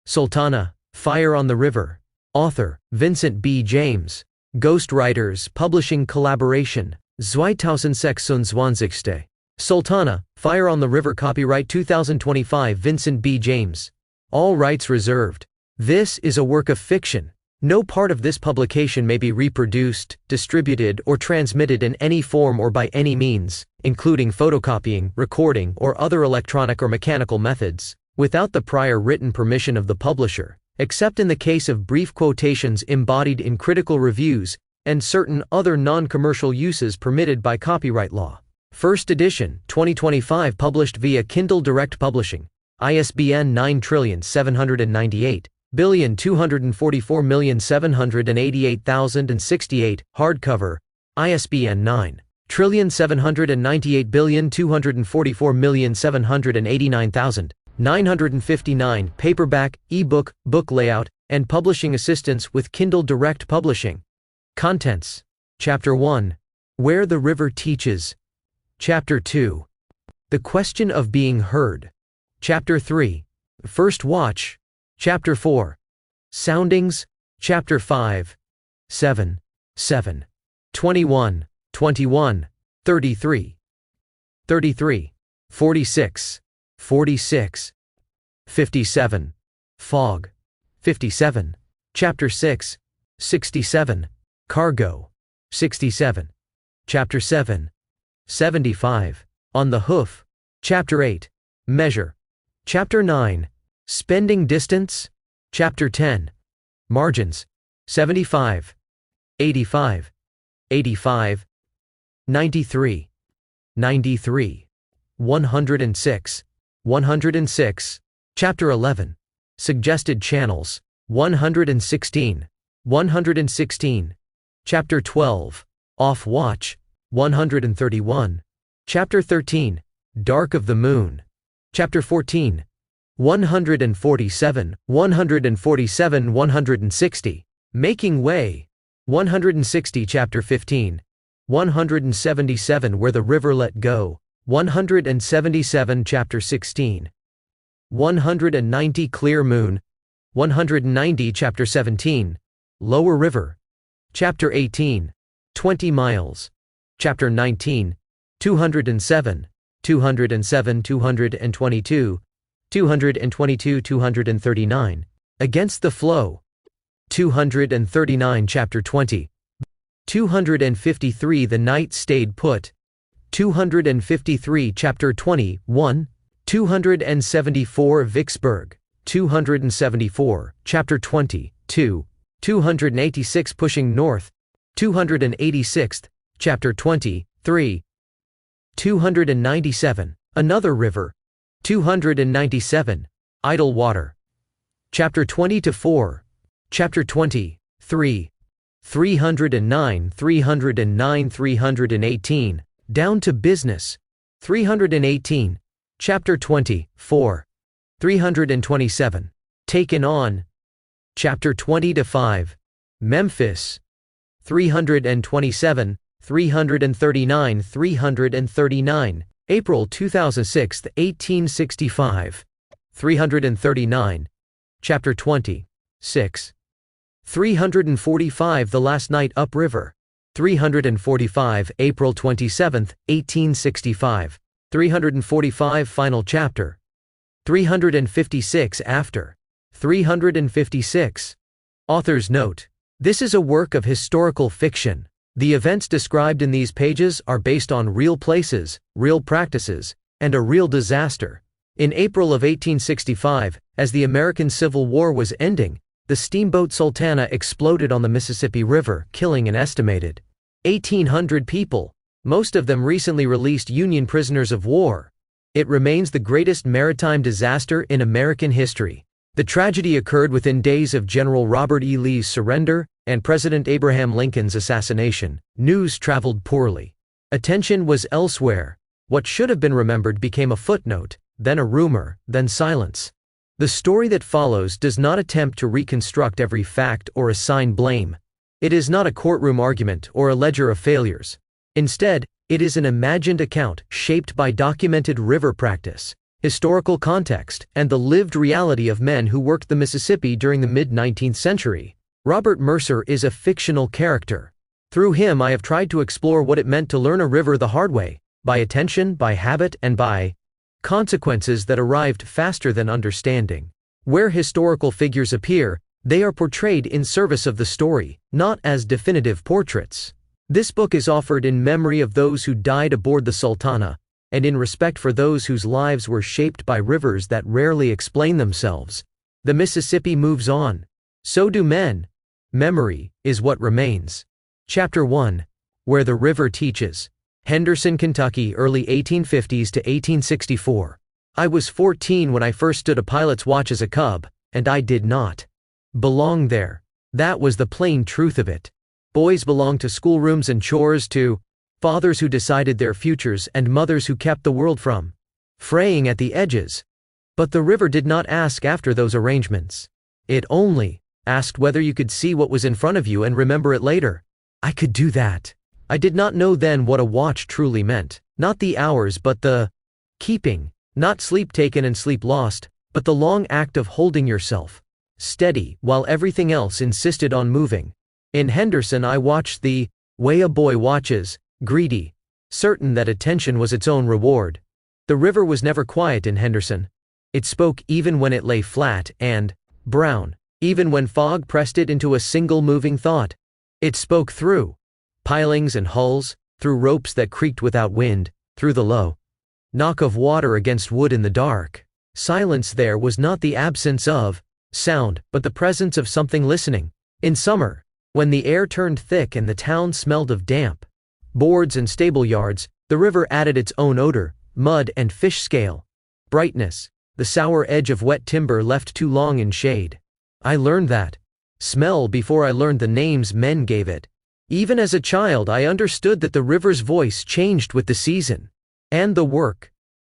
Sultana, Fire on the River. Author, Vincent B. James. Ghostwriters Publishing Collaboration. 2026. Sultana, Fire on the River. Copyright 2025 Vincent B. James. All rights reserved. This is a work of fiction. No part of this publication may be reproduced, distributed, or transmitted in any form or by any means, including photocopying, recording, or other electronic or mechanical methods, without the prior written permission of the publisher, except in the case of brief quotations embodied in critical reviews and certain other non-commercial uses permitted by copyright law. First edition, 2025, published via Kindle Direct Publishing. ISBN 9780244788068, hardcover. ISBN 9780244788959, paperback, ebook, book layout, and publishing assistance with Kindle Direct Publishing. Contents. Chapter 1. Where the River Teaches. Chapter 2. The Question of Being Heard. Chapter 3. First Watch. Chapter 4. Soundings. Chapter 5. 7. 21. 21. 33. 33. 46. 46. 57. Fog. 57. Chapter 6. 67. Cargo. 67. Chapter 7. 75. On the Hoof. Chapter 8. Measure. Chapter 9. Spending Distance. Chapter 10. Margins. 75. 85. 85. 93. 93. 106. 106. Chapter 11. Suggested Channels. 116. 116. Chapter 12. Off Watch. 131. Chapter 13. Dark of the Moon. Chapter 14. 147. 147. 160. Making Way. 160. Chapter 15. 177. Where the River Let Go. 177. Chapter 16. 190. Clear Moon. 190. Chapter 17. Lower River. Chapter 18. 20 Miles. Chapter 19. 207. 207. 222. 222. 239. Against the Flow. 239. Chapter 20. 253. The Night Stayed Put. 253. Chapter 21. 274. Vicksburg. 274. Chapter 22. 286. Pushing North. 286th. Chapter 23. 297. Another River. 297. Idle Water. Chapter 20-4. Chapter 23. 309. 309. 318. Down to Business. 318. Chapter 24. 327. Taken On. Chapter 20-5. Memphis. 327. 339. 339. April 2006. 1865. 339. Chapter 26. 345. The Last Night Upriver. 345. April 27. 1865. 345. Final Chapter. 356. After. 356. Author's Note. This is a work of historical fiction. The events described in these pages are based on real places, real practices, and a real disaster. In April of 1865, as the American Civil War was ending, the steamboat Sultana exploded on the Mississippi River, killing an estimated 1,800 people, most of them recently released Union prisoners of war. It remains the greatest maritime disaster in American history. The tragedy occurred within days of General Robert E. Lee's surrender and President Abraham Lincoln's assassination. News traveled poorly. Attention was elsewhere. What should have been remembered became a footnote, then a rumor, then silence. The story that follows does not attempt to reconstruct every fact or assign blame. It is not a courtroom argument or a ledger of failures. Instead, it is an imagined account shaped by documented river practice, historical context, and the lived reality of men who worked the Mississippi during the mid-19th century. Robert Mercer is a fictional character. Through him I have tried to explore what it meant to learn a river the hard way, by attention, by habit, and by consequences that arrived faster than understanding. Where historical figures appear, they are portrayed in service of the story, not as definitive portraits. This book is offered in memory of those who died aboard the Sultana, and in respect for those whose lives were shaped by rivers that rarely explain themselves. The Mississippi moves on. So do men. Memory is what remains. Chapter 1. Where the River Teaches. Henderson, Kentucky, early 1850s to 1864. I was 14 when I first stood a pilot's watch as a cub, and I did not belong there. That was the plain truth of it. Boys belonged to schoolrooms and chores, to fathers who decided their futures and mothers who kept the world from fraying at the edges. But the river did not ask after those arrangements. It only asked whether you could see what was in front of you and remember it later. I could do that. I did not know then what a watch truly meant. Not the hours, but the keeping. Not sleep taken and sleep lost, but the long act of holding yourself steady while everything else insisted on moving. In Henderson I watched the way a boy watches, greedy, certain that attention was its own reward. The river was never quiet in Henderson. It spoke even when it lay flat and brown, even when fog pressed it into a single moving thought. It spoke through pilings and hulls, through ropes that creaked without wind, through the low knock of water against wood in the dark. Silence there was not the absence of sound, but the presence of something listening. In summer, when the air turned thick and the town smelled of damp boards and stable yards, the river added its own odor, mud and fish scale. Brightness, the sour edge of wet timber left too long in shade. I learned that smell before I learned the names men gave it. Even as a child I understood that the river's voice changed with the season and the work.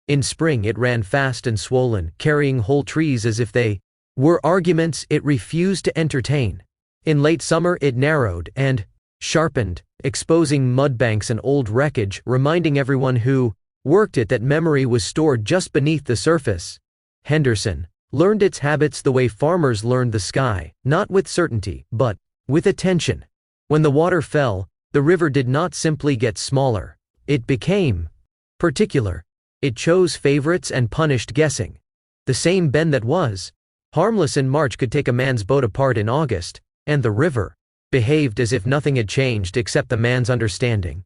In spring it ran fast and swollen, carrying whole trees as if they were arguments it refused to entertain. In late summer it narrowed and sharpened, exposing mudbanks and old wreckage, reminding everyone who worked it that memory was stored just beneath the surface. Henderson learned its habits the way farmers learned the sky, not with certainty, but with attention. When the water fell, the river did not simply get smaller. It became particular. It chose favorites and punished guessing. The same bend that was harmless in March could take a man's boat apart in August, and the river behaved as if nothing had changed except the man's understanding.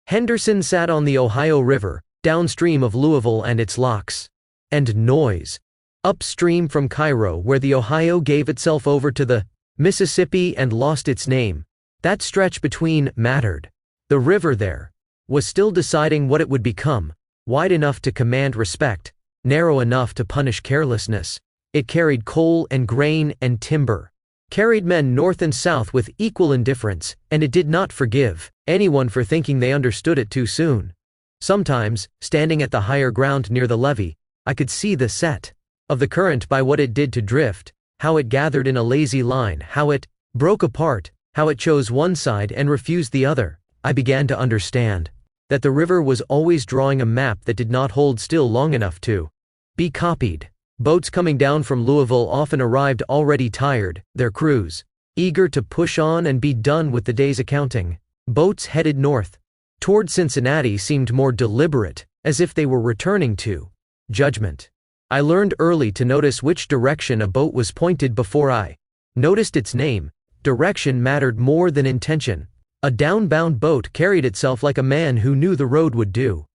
Henderson sat on the Ohio River, downstream of Louisville and its locks and noise, upstream from Cairo where the Ohio gave itself over to the Mississippi and lost its name. That stretch between mattered. The river there was still deciding what it would become, wide enough to command respect, narrow enough to punish carelessness. It carried coal and grain and timber, carried men north and south with equal indifference, and it did not forgive anyone for thinking they understood it too soon. Sometimes, standing at the higher ground near the levee, I could see the set of the current by what it did to drift, how it gathered in a lazy line, how it broke apart, how it chose one side and refused the other. I began to understand that the river was always drawing a map that did not hold still long enough to be copied. Boats coming down from Louisville often arrived already tired, their crews eager to push on and be done with the day's accounting. Boats headed north toward Cincinnati seemed more deliberate, as if they were returning to judgment. I learned early to notice which direction a boat was pointed before I noticed its name. Direction mattered more than intention. A downbound boat carried itself like a man who knew the road would do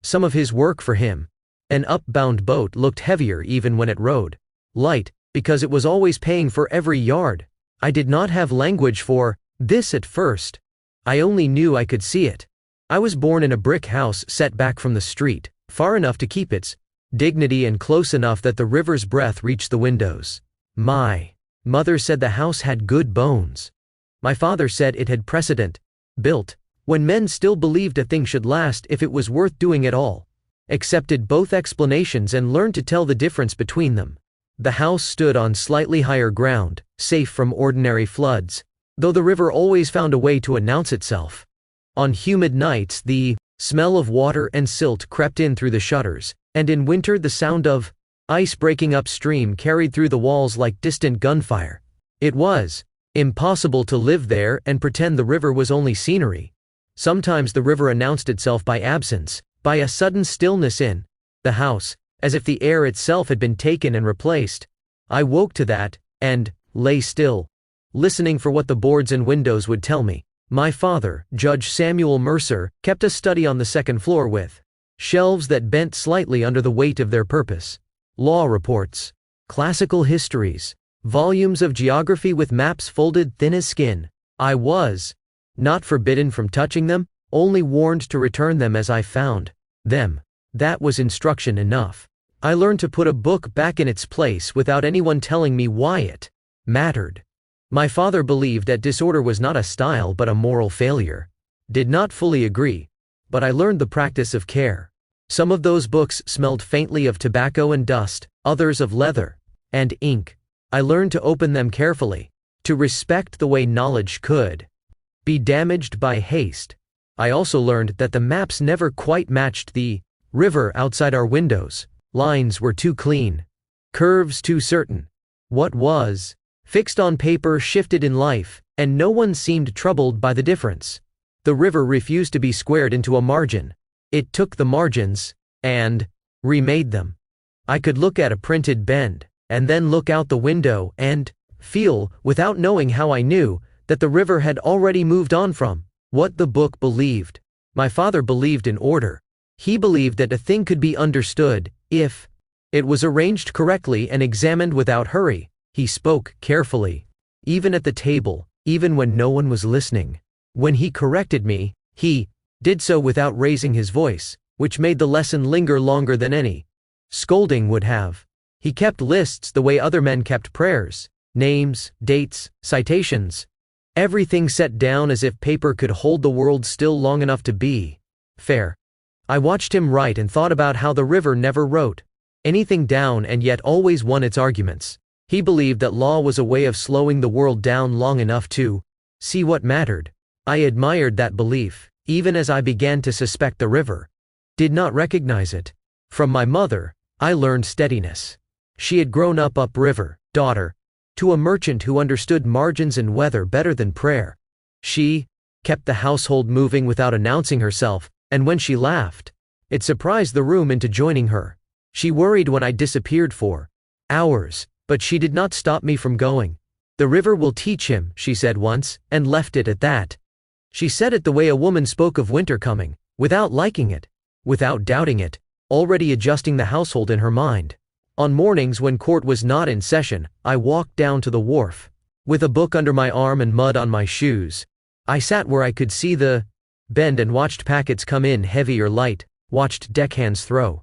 some of his work for him. An upbound boat looked heavier even when it rode light, because it was always paying for every yard. I did not have language for this at first. I only knew I could see it. I was born in a brick house set back from the street, far enough to keep its dignity and close enough that the river's breath reached the windows. My mother said the house had good bones. My father said it had precedent, built when men still believed a thing should last if it was worth doing at all, accepted both explanations and learned to tell the difference between them. The house stood on slightly higher ground, safe from ordinary floods, though the river always found a way to announce itself. On humid nights, the Smell of water and silt crept in through the shutters, and in winter the sound of ice breaking upstream carried through the walls like distant gunfire. It was impossible to live there and pretend the river was only scenery. Sometimes the river announced itself by absence, by a sudden stillness in the house, as if the air itself had been taken and replaced. I woke to that, and lay still, listening for what the boards and windows would tell me. My father, Judge Samuel Mercer, kept a study on the second floor with shelves that bent slightly under the weight of their purpose. Law reports, classical histories, volumes of geography with maps folded thin as skin. I was not forbidden from touching them, only warned to return them as I found them. That was instruction enough. I learned to put a book back in its place without anyone telling me why it mattered. My father believed that disorder was not a style but a moral failure. Did not fully agree, but I learned the practice of care. Some of those books smelled faintly of tobacco and dust, others of leather and ink. I learned to open them carefully, to respect the way knowledge could be damaged by haste. I also learned that the maps never quite matched the river outside our windows. Lines were too clean, curves too certain. What was fixed on paper shifted in life, and no one seemed troubled by the difference. The river refused to be squared into a margin. It took the margins and remade them. I could look at a printed bend, and then look out the window and feel, without knowing how I knew, that the river had already moved on from what the book believed. My father believed in order. He believed that a thing could be understood if it was arranged correctly and examined without hurry. He spoke carefully, even at the table, even when no one was listening. When he corrected me, he did so without raising his voice, which made the lesson linger longer than any scolding would have. He kept lists the way other men kept prayers, names, dates, citations. Everything set down as if paper could hold the world still long enough to be fair. I watched him write and thought about how the river never wrote anything down and yet always won its arguments. He believed that law was a way of slowing the world down long enough to see what mattered. I admired that belief, even as I began to suspect the river did not recognize it. From my mother, I learned steadiness. She had grown up upriver, daughter to a merchant who understood margins and weather better than prayer. She kept the household moving without announcing herself, and when she laughed, it surprised the room into joining her. She worried when I disappeared for hours, but she did not stop me from going. The river will teach him, she said once, and left it at that. She said it the way a woman spoke of winter coming, without liking it, without doubting it, already adjusting the household in her mind. On mornings when court was not in session, I walked down to the wharf. With a book under my arm and mud on my shoes, I sat where I could see the bend and watched packets come in heavy or light, watched deckhands throw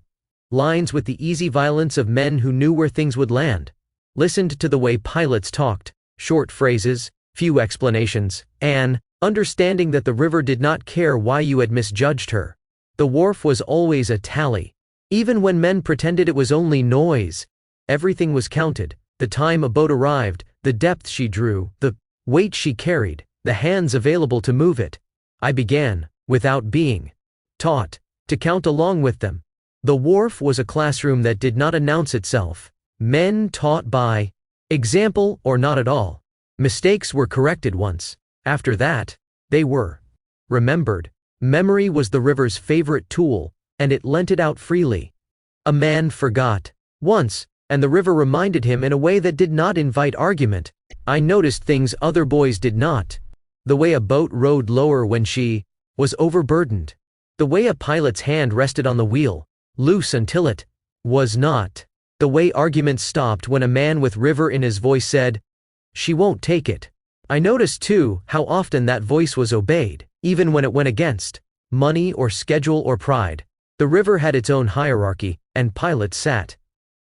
lines with the easy violence of men who knew where things would land, listened to the way pilots talked, short phrases, few explanations, an understanding that the river did not care why you had misjudged her. The wharf was always a tally. Even when men pretended it was only noise, everything was counted: the time a boat arrived, the depth she drew, the weight she carried, the hands available to move it. I began, without being taught, to count along with them. The wharf was a classroom that did not announce itself. Men taught by example or not at all. Mistakes were corrected once. After that, they were remembered. Memory was the river's favorite tool, and it lent it out freely. A man forgot once, and the river reminded him in a way that did not invite argument. I noticed things other boys did not. The way a boat rode lower when she was overburdened. The way a pilot's hand rested on the wheel, loose until it was not. The way arguments stopped when a man with river in his voice said, "She won't take it." I noticed too how often that voice was obeyed, even when it went against money or schedule or pride. The river had its own hierarchy, and pilots sat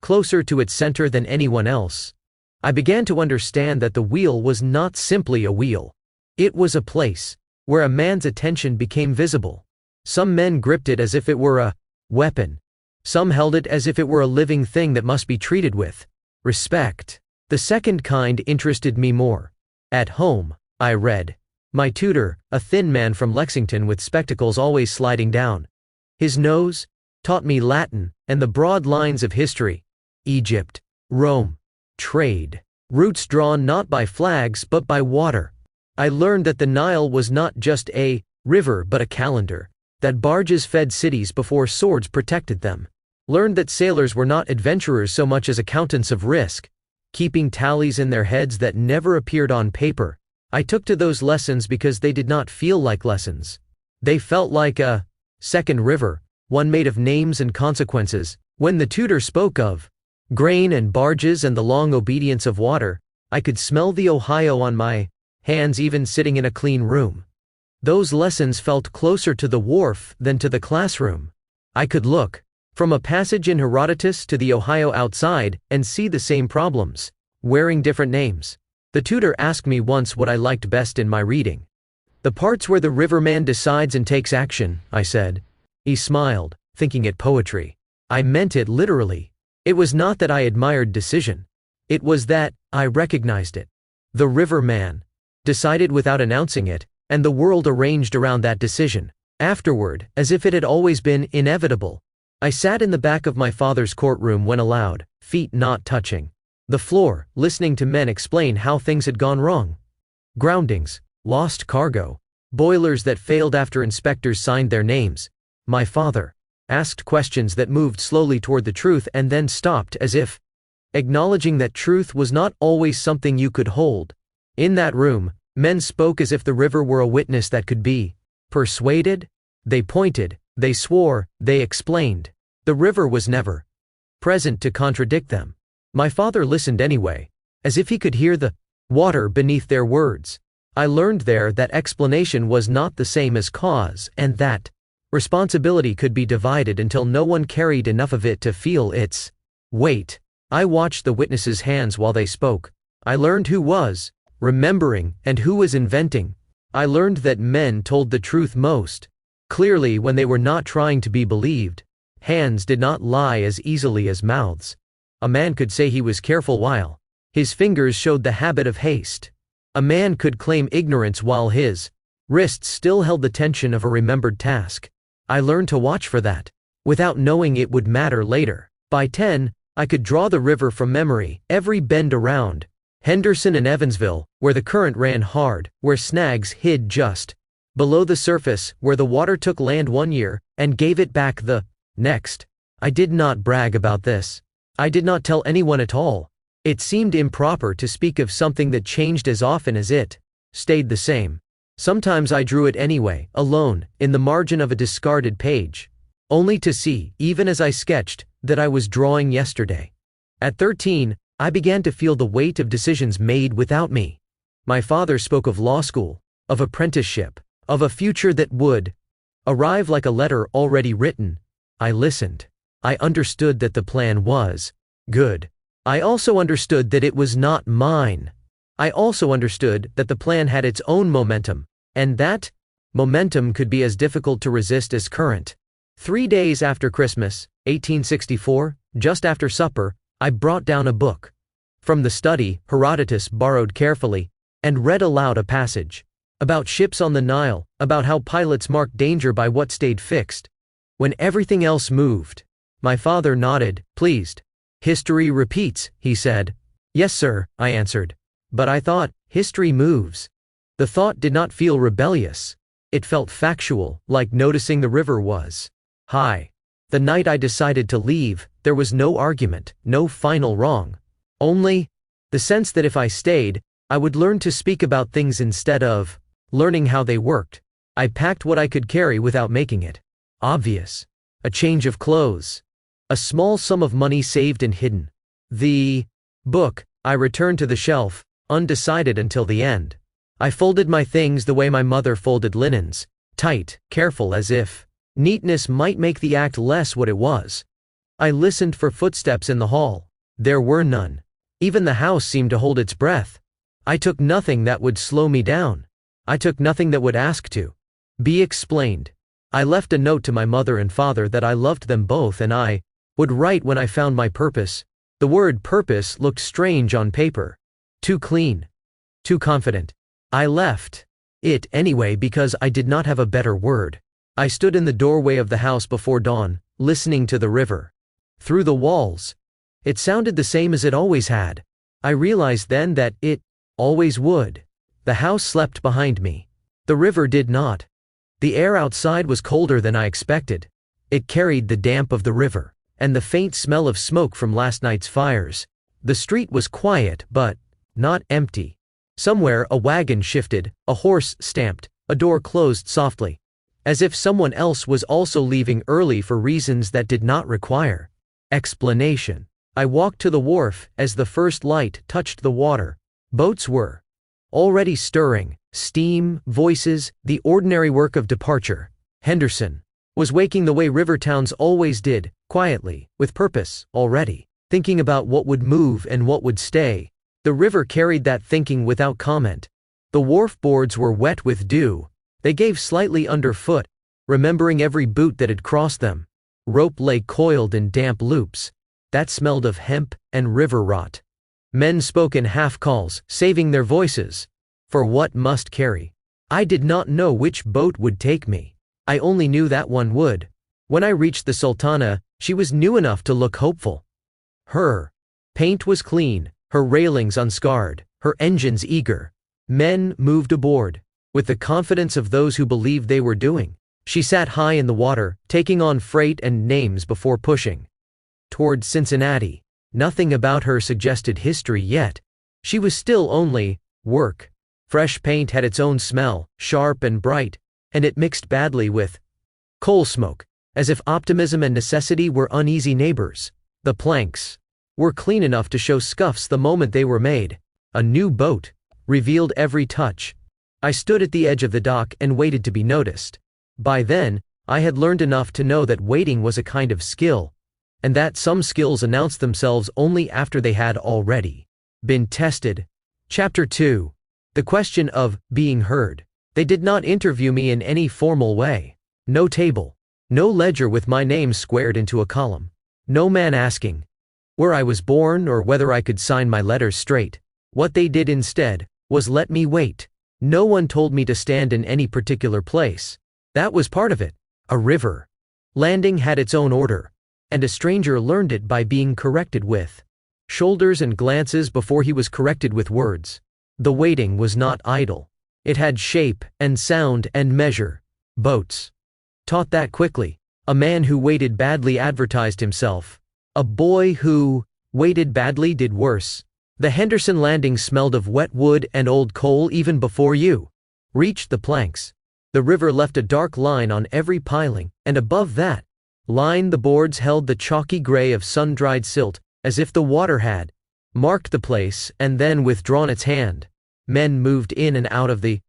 closer to its center than anyone else. I began to understand that the wheel was not simply a wheel. It was a place where a man's attention became visible. Some men gripped it as if it were a weapon. Some held it as if it were a living thing that must be treated with respect. The second kind interested me more. At home, I read My tutor, a thin man from Lexington with spectacles always sliding down his nose, taught me Latin and the broad lines of history, Egypt, Rome, trade, routes drawn not by flags but by water. I learned that the Nile was not just a river but a calendar, that barges fed cities before swords protected them. Learned that sailors were not adventurers so much as accountants of risk, keeping tallies in their heads that never appeared on paper. I took to those lessons because they did not feel like lessons. They felt like a second river, one made of names and consequences. When the tutor spoke of grain and barges and the long obedience of water, I could smell the Ohio on my hands even sitting in a clean room. Those lessons felt closer to the wharf than to the classroom. I could look from a passage in Herodotus to the Ohio outside and see the same problems, wearing different names. The tutor asked me once what I liked best in my reading. The parts where the riverman decides and takes action, I said. He smiled, thinking it poetry. I meant it literally. It was not that I admired decision. It was that I recognized it. The riverman decided without announcing it, and the world arranged around that decision. Afterward, as if it had always been inevitable, I sat in the back of my father's courtroom when allowed, feet not touching the floor, listening to men explain how things had gone wrong. Groundings, lost cargo, boilers that failed after inspectors signed their names. My father asked questions that moved slowly toward the truth and then stopped, as if acknowledging that truth was not always something you could hold. In that room, men spoke as if the river were a witness that could be persuaded. They pointed, they swore, they explained. The river was never present to contradict them. My father listened anyway, as if he could hear the water beneath their words. I learned there that explanation was not the same as cause, and that responsibility could be divided until no one carried enough of it to feel its weight. I watched the witnesses' hands while they spoke. I learned who was remembering and who was inventing. I learned that men told the truth most clearly when they were not trying to be believed. Hands did not lie as easily as mouths. A man could say he was careful while his fingers showed the habit of haste. A man could claim ignorance while his wrists still held the tension of a remembered task. I learned to watch for that, without knowing it would matter later. By 10, I could draw the river from memory, every bend around Henderson and Evansville, where the current ran hard, where snags hid just below the surface, where the water took land one year and gave it back the next. I did not brag about this. I did not tell anyone at all. It seemed improper to speak of something that changed as often as it stayed the same. Sometimes I drew it anyway, alone, in the margin of a discarded page, only to see, even as I sketched, that I was drawing yesterday. At 13, I began to feel the weight of decisions made without me. My father spoke of law school, of apprenticeship, of a future that would arrive like a letter already written. I listened. I understood that the plan was good. I also understood that it was not mine. I also understood that the plan had its own momentum, and that momentum could be as difficult to resist as current. 3 days after Christmas, 1864, just after supper, I brought down a book from the study, Herodotus borrowed carefully, and read aloud a passage about ships on the Nile, about how pilots marked danger by what stayed fixed when everything else moved. My father nodded, pleased. History repeats, he said. Yes, sir, I answered. But I thought, history moves. The thought did not feel rebellious. It felt factual, like noticing the river was high. The night I decided to leave, there was no argument, no final wrong. Only the sense that if I stayed, I would learn to speak about things instead of learning how they worked. I packed what I could carry without making it obvious. A change of clothes. A small sum of money saved and hidden. The book. I returned to the shelf, undecided until the end. I folded my things the way my mother folded linens, tight, careful, as if neatness might make the act less what it was. I listened for footsteps in the hall. There were none. Even the house seemed to hold its breath. I took nothing that would slow me down. I took nothing that would ask to be explained. I left a note to my mother and father that I loved them both and I would write when I found my purpose. The word purpose looked strange on paper. Too clean. Too confident. I left. It, anyway, because I did not have a better word. I stood in the doorway of the house before dawn, listening to the river. Through the walls. It sounded the same as it always had. I realized then that it always would. The house slept behind me. The river did not. The air outside was colder than I expected. It carried the damp of the river, and the faint smell of smoke from last night's fires. The street was quiet, but not empty. Somewhere a wagon shifted, a horse stamped, a door closed softly, as if someone else was also leaving early for reasons that did not require explanation. I walked to the wharf as the first light touched the water. Boats were already stirring, steam, voices, the ordinary work of departure. Henderson was waking the way river towns always did, quietly, with purpose, already, thinking about what would move and what would stay. The river carried that thinking without comment. The wharf boards were wet with dew. They gave slightly underfoot, remembering every boot that had crossed them. Rope lay coiled in damp loops. That smelled of hemp and river rot. Men spoke in half calls, saving their voices for what must carry. I did not know which boat would take me. I only knew that one would. When I reached the Sultana, she was new enough to look hopeful. Her paint was clean, her railings unscarred, her engines eager. Men moved aboard with the confidence of those who believed they were doing. She sat high in the water, taking on freight and names before pushing toward Cincinnati. Nothing about her suggested history yet. She was still only work. Fresh paint had its own smell, sharp and bright, and it mixed badly with coal smoke, as if optimism and necessity were uneasy neighbors. The planks were clean enough to show scuffs the moment they were made. A new boat revealed every touch. I stood at the edge of the dock and waited to be noticed. By then, I had learned enough to know that waiting was a kind of skill, and that some skills announced themselves only after they had already been tested. Chapter 2. The question of being heard. They did not interview me in any formal way. No table. No ledger with my name squared into a column. No man asking where I was born or whether I could sign my letters straight. What they did instead was let me wait. No one told me to stand in any particular place. That was part of it. A river landing had its own order, and a stranger learned it by being corrected with shoulders and glances before he was corrected with words. The waiting was not idle. It had shape and sound and measure. Boats taught that quickly. A man who waited badly advertised himself. A boy who waited badly did worse. The Henderson landing smelled of wet wood and old coal even before you reached the planks. The river left a dark line on every piling, and above that line the boards held the chalky gray of sun-dried silt, as if the water had marked the place and then withdrawn its hand. Men moved in and out of the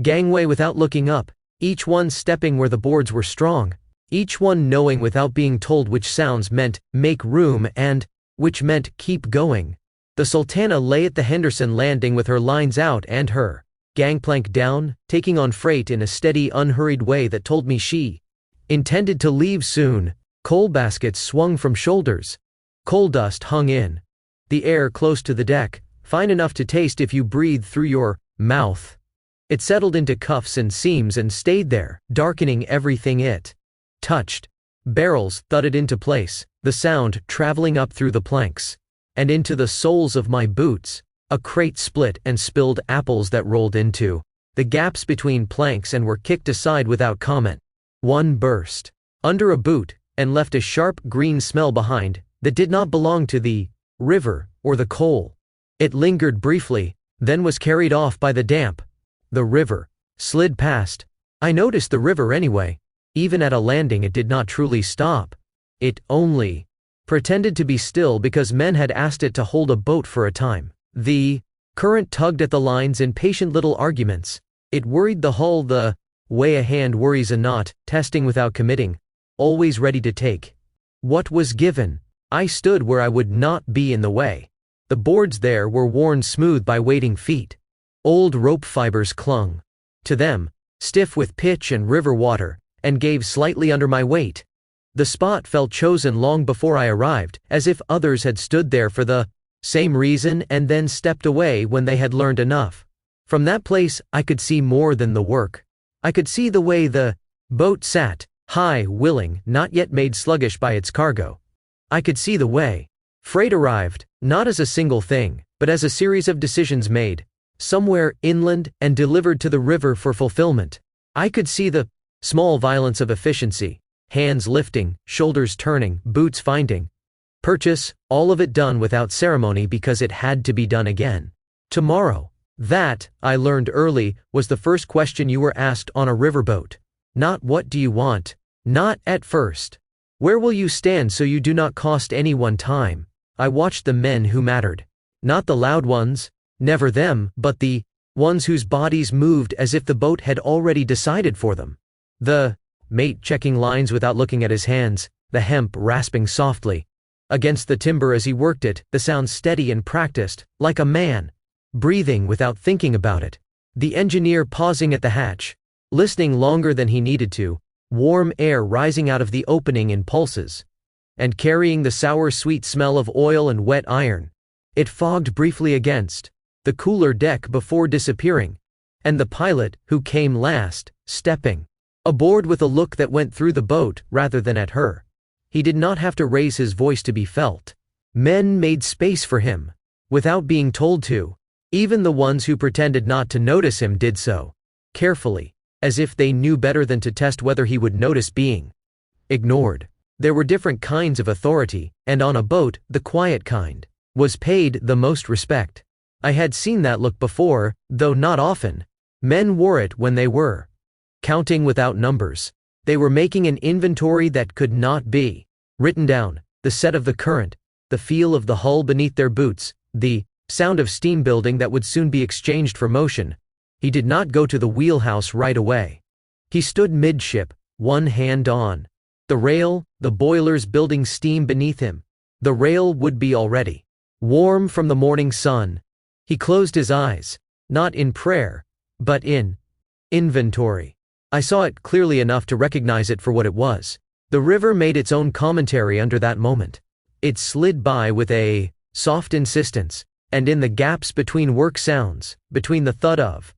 gangway without looking up, each one stepping where the boards were strong, each one knowing without being told which sounds meant make room and which meant keep going. The Sultana lay at the Henderson landing with her lines out and her gangplank down, taking on freight in a steady, unhurried way that told me she intended to leave soon. Coal baskets swung from shoulders. Coal dust hung in the air close to the deck, fine enough to taste if you breathed through your mouth. It settled into cuffs and seams and stayed there, darkening everything it touched. Barrels thudded into place, the sound traveling up through the planks and into the soles of my boots. A crate split and spilled apples that rolled into the gaps between planks and were kicked aside without comment. One burst under a boot and left a sharp green smell behind that did not belong to the river or the coal. It lingered briefly, then was carried off by the damp. The river slid past. I noticed the river anyway. Even at a landing it did not truly stop. It only pretended to be still because men had asked it to hold a boat for a time. The current tugged at the lines in patient little arguments. It worried the hull the way a hand worries a knot, testing without committing, always ready to take what was given. I stood where I would not be in the way. The boards there were worn smooth by waiting feet. Old rope fibers clung to them, stiff with pitch and river water, and gave slightly under my weight. The spot felt chosen long before I arrived, as if others had stood there for the same reason and then stepped away when they had learned enough. From that place, I could see more than the work. I could see the way the boat sat, high, willing, not yet made sluggish by its cargo. I could see the way freight arrived, not as a single thing, but as a series of decisions made, somewhere inland and delivered to the river for fulfillment. I could see the small violence of efficiency, hands lifting, shoulders turning, boots finding. Purchase, all of it done without ceremony because it had to be done again. Tomorrow. That, I learned early, was the first question you were asked on a riverboat. Not what do you want? Not at first. Where will you stand so you do not cost anyone time? I watched the men who mattered. Not the loud ones, never them, but the ones whose bodies moved as if the boat had already decided for them. The mate checking lines without looking at his hands, the hemp rasping softly against the timber as he worked it, the sound steady and practiced, like a man, breathing without thinking about it. The engineer pausing at the hatch, listening longer than he needed to, warm air rising out of the opening in pulses, and carrying the sour sweet smell of oil and wet iron. It fogged briefly against the cooler deck before disappearing, and the pilot, who came last, stepping aboard with a look that went through the boat rather than at her. He did not have to raise his voice to be felt. Men made space for him, without being told to. Even the ones who pretended not to notice him did so, carefully, as if they knew better than to test whether he would notice being ignored. There were different kinds of authority, and on a boat, the quiet kind was paid the most respect. I had seen that look before, though not often. Men wore it when they were counting without numbers. They were making an inventory that could not be written down, the set of the current, the feel of the hull beneath their boots, the sound of steam building that would soon be exchanged for motion. He did not go to the wheelhouse right away. He stood midship, one hand on the rail, the boilers building steam beneath him. The rail would be already warm from the morning sun. He closed his eyes, not in prayer, but in inventory. I saw it clearly enough to recognize it for what it was. The river made its own commentary under that moment. It slid by with a soft insistence, and in the gaps between work sounds, between the thud of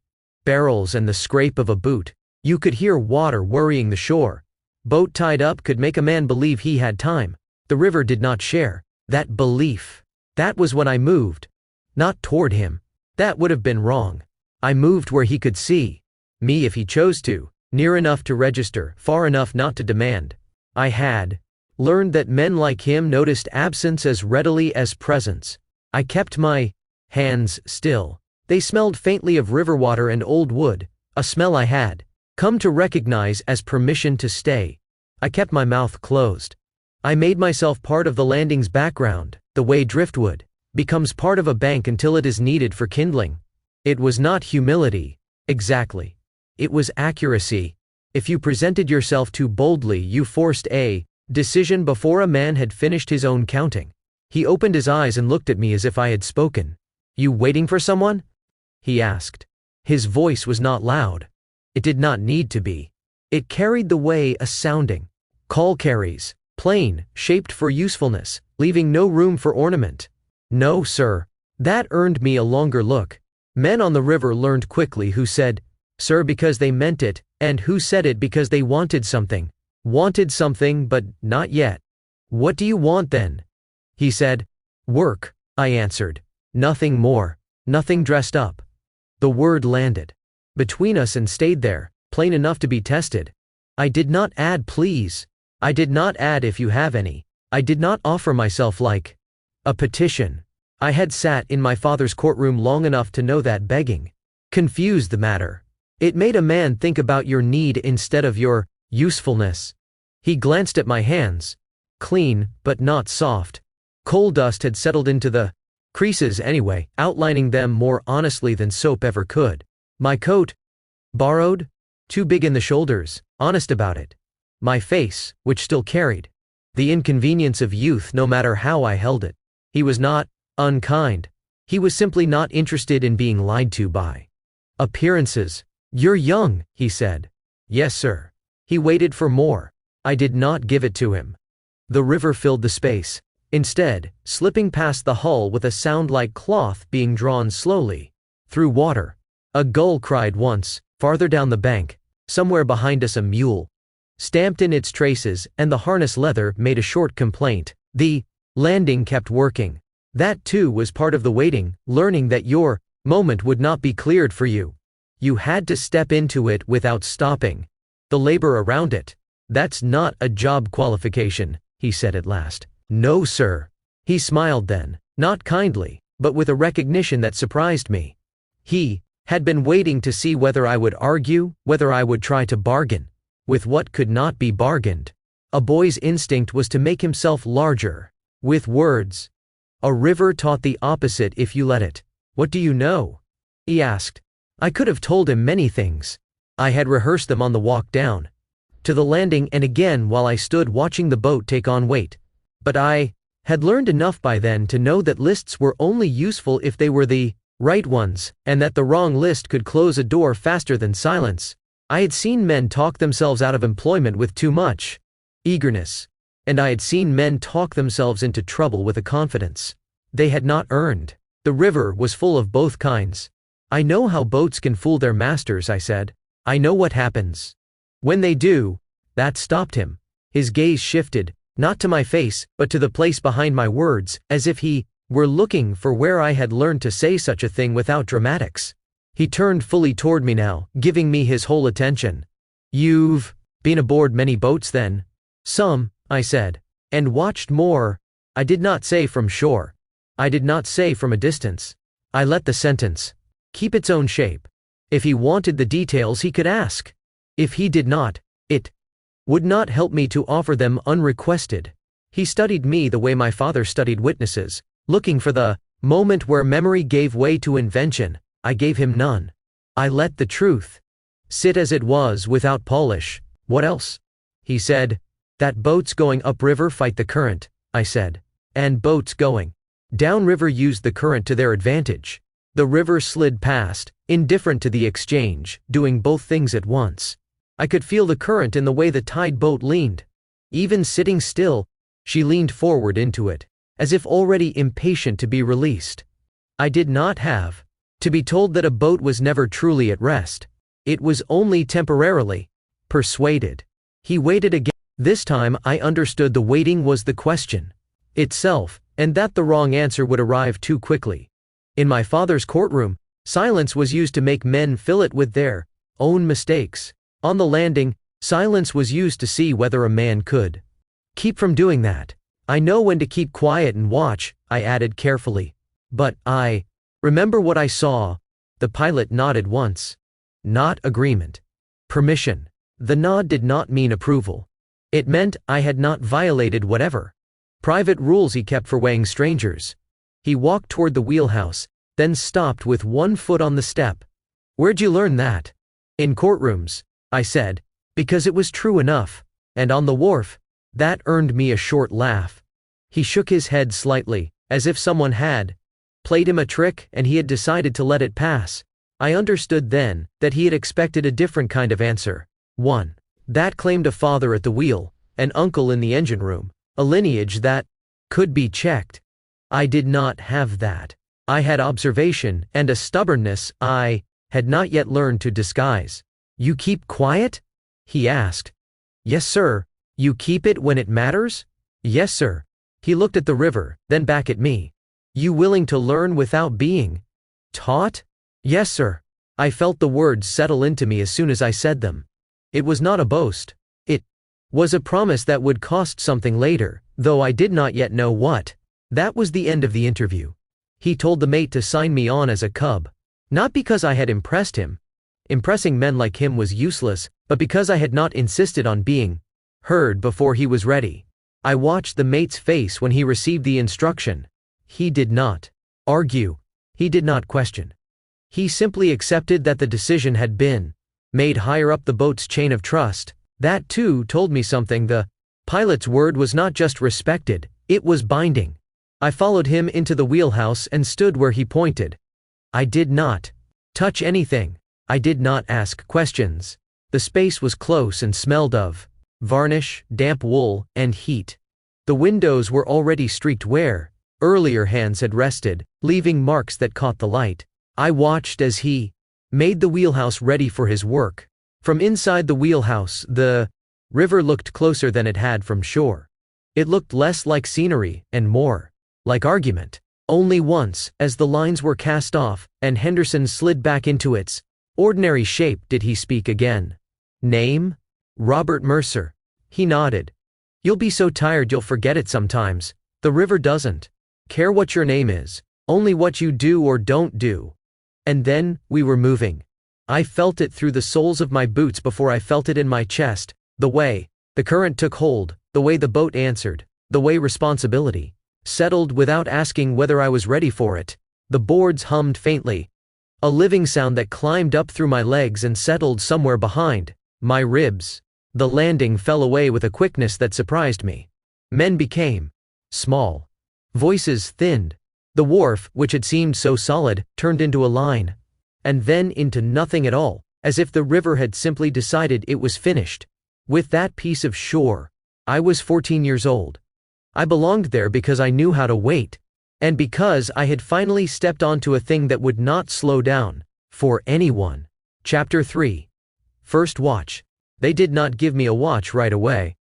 barrels and the scrape of a boot, you could hear water worrying the shore. Boat tied up could make a man believe he had time. The river did not share that belief. That was when I moved. Not toward him. That would have been wrong. I moved where he could see me if he chose to, near enough to register, far enough not to demand. I had learned that men like him noticed absence as readily as presence. I kept my hands still. They smelled faintly of river water and old wood, a smell I had come to recognize as permission to stay. I kept my mouth closed. I made myself part of the landing's background, the way driftwood becomes part of a bank until it is needed for kindling. It was not humility, exactly. It was accuracy. If you presented yourself too boldly, you forced a decision before a man had finished his own counting. He opened his eyes and looked at me as if I had spoken. "You waiting for someone?" he asked. His voice was not loud. It did not need to be. It carried the way a sounding call carries, plain, shaped for usefulness, leaving no room for ornament. "No, sir." That earned me a longer look. Men on the river learned quickly who said, "Sir," because they meant it, and who said it because they wanted something. Wanted something, but not yet. "What do you want then?" he said. "Work," I answered. "Nothing more. Nothing dressed up." The word landed between us and stayed there, plain enough to be tested. I did not add "please." I did not add "if you have any." I did not offer myself like a petition. I had sat in my father's courtroom long enough to know that begging confused the matter. It made a man think about your need instead of your usefulness. He glanced at my hands. Clean, but not soft. Coal dust had settled into the creases anyway, outlining them more honestly than soap ever could. My coat? Borrowed? Too big in the shoulders, honest about it. My face, which still carried the inconvenience of youth no matter how I held it. He was not unkind. He was simply not interested in being lied to by appearances. "You're young," he said. "Yes, sir." He waited for more. I did not give it to him. The river filled the space, instead, slipping past the hull with a sound like cloth being drawn slowly through water. A gull cried once, farther down the bank. Somewhere behind us a mule stamped in its traces, and the harness leather made a short complaint. The landing kept working. That too was part of the waiting, learning that your moment would not be cleared for you. You had to step into it without stopping the labor around it. That's not a job qualification, he said at last. No, sir. He smiled then, not kindly, but with a recognition that surprised me. He had been waiting to see whether I would argue, whether I would try to bargain with what could not be bargained. A boy's instinct was to make himself larger with words. A river taught the opposite if you let it. What do you know? He asked. I could have told him many things. I had rehearsed them on the walk down to the landing and again while I stood watching the boat take on weight. But I had learned enough by then to know that lists were only useful if they were the right ones, and that the wrong list could close a door faster than silence. I had seen men talk themselves out of employment with too much eagerness, and I had seen men talk themselves into trouble with a confidence they had not earned. The river was full of both kinds. I know how boats can fool their masters, I said. I know what happens when they do. That stopped him. His gaze shifted, not to my face, but to the place behind my words, as if he were looking for where I had learned to say such a thing without dramatics. He turned fully toward me now, giving me his whole attention. You've been aboard many boats then? Some, I said. And watched more? I did not say from shore. I did not say from a distance. I let the sentence keep its own shape. If he wanted the details he could ask. If he did not, it would not help me to offer them unrequested. He studied me the way my father studied witnesses, looking for the moment where memory gave way to invention. I gave him none. I let the truth sit as it was without polish. What else? He said. That boats going upriver fight the current, I said. And boats going downriver used the current to their advantage. The river slid past, indifferent to the exchange, doing both things at once. I could feel the current in the way the tide boat leaned. Even sitting still, she leaned forward into it, as if already impatient to be released. I did not have to be told that a boat was never truly at rest. It was only temporarily persuaded. He waited again. This time I understood the waiting was the question itself, and that the wrong answer would arrive too quickly. In my father's courtroom, silence was used to make men fill it with their own mistakes. On the landing, silence was used to see whether a man could keep from doing that. I know when to keep quiet and watch, I added carefully. But I remember what I saw. The pilot nodded once. Not agreement. Permission. The nod did not mean approval. It meant I had not violated whatever private rules he kept for weighing strangers. He walked toward the wheelhouse, then stopped with one foot on the step. Where'd you learn that? In courtrooms, I said, because it was true enough. And on the wharf. That earned me a short laugh. He shook his head slightly, as if someone had played him a trick and he had decided to let it pass. I understood then that he had expected a different kind of answer. One that claimed a father at the wheel, an uncle in the engine room, a lineage that could be checked. I did not have that. I had observation and a stubbornness I had not yet learned to disguise. You keep quiet? He asked. Yes, sir. You keep it when it matters? Yes, sir. He looked at the river, then back at me. You willing to learn without being taught? Yes, sir. I felt the words settle into me as soon as I said them. It was not a boast. It was a promise that would cost something later, though I did not yet know what. That was the end of the interview. He told the mate to sign me on as a cub. Not because I had impressed him. Impressing men like him was useless, but because I had not insisted on being heard before he was ready. I watched the mate's face when he received the instruction. He did not argue. He did not question. He simply accepted that the decision had been made higher up the boat's chain of trust. That too told me something. The pilot's word was not just respected, it was binding. I followed him into the wheelhouse and stood where he pointed. I did not touch anything. I did not ask questions. The space was close and smelled of varnish, damp wool, and heat. The windows were already streaked where earlier hands had rested, leaving marks that caught the light. I watched as he made the wheelhouse ready for his work. From inside the wheelhouse, the river looked closer than it had from shore. It looked less like scenery and more like argument. Only once, as the lines were cast off, and Henderson slid back into its ordinary shape, did he speak again. Name? Robert Mercer. He nodded. You'll be so tired you'll forget it sometimes. The river doesn't care what your name is, only what you do or don't do. And then, we were moving. I felt it through the soles of my boots before I felt it in my chest, the way the current took hold, the way the boat answered, the way responsibility settled without asking whether I was ready for it. The boards hummed faintly, a living sound that climbed up through my legs and settled somewhere behind my ribs. The landing fell away with a quickness that surprised me. Men became small. Voices thinned. The wharf, which had seemed so solid, turned into a line. And then into nothing at all, as if the river had simply decided it was finished with that piece of shore. I was 14 years old. I belonged there because I knew how to wait, and because I had finally stepped onto a thing that would not slow down for anyone. Chapter 3. First watch. They did not give me a watch right away.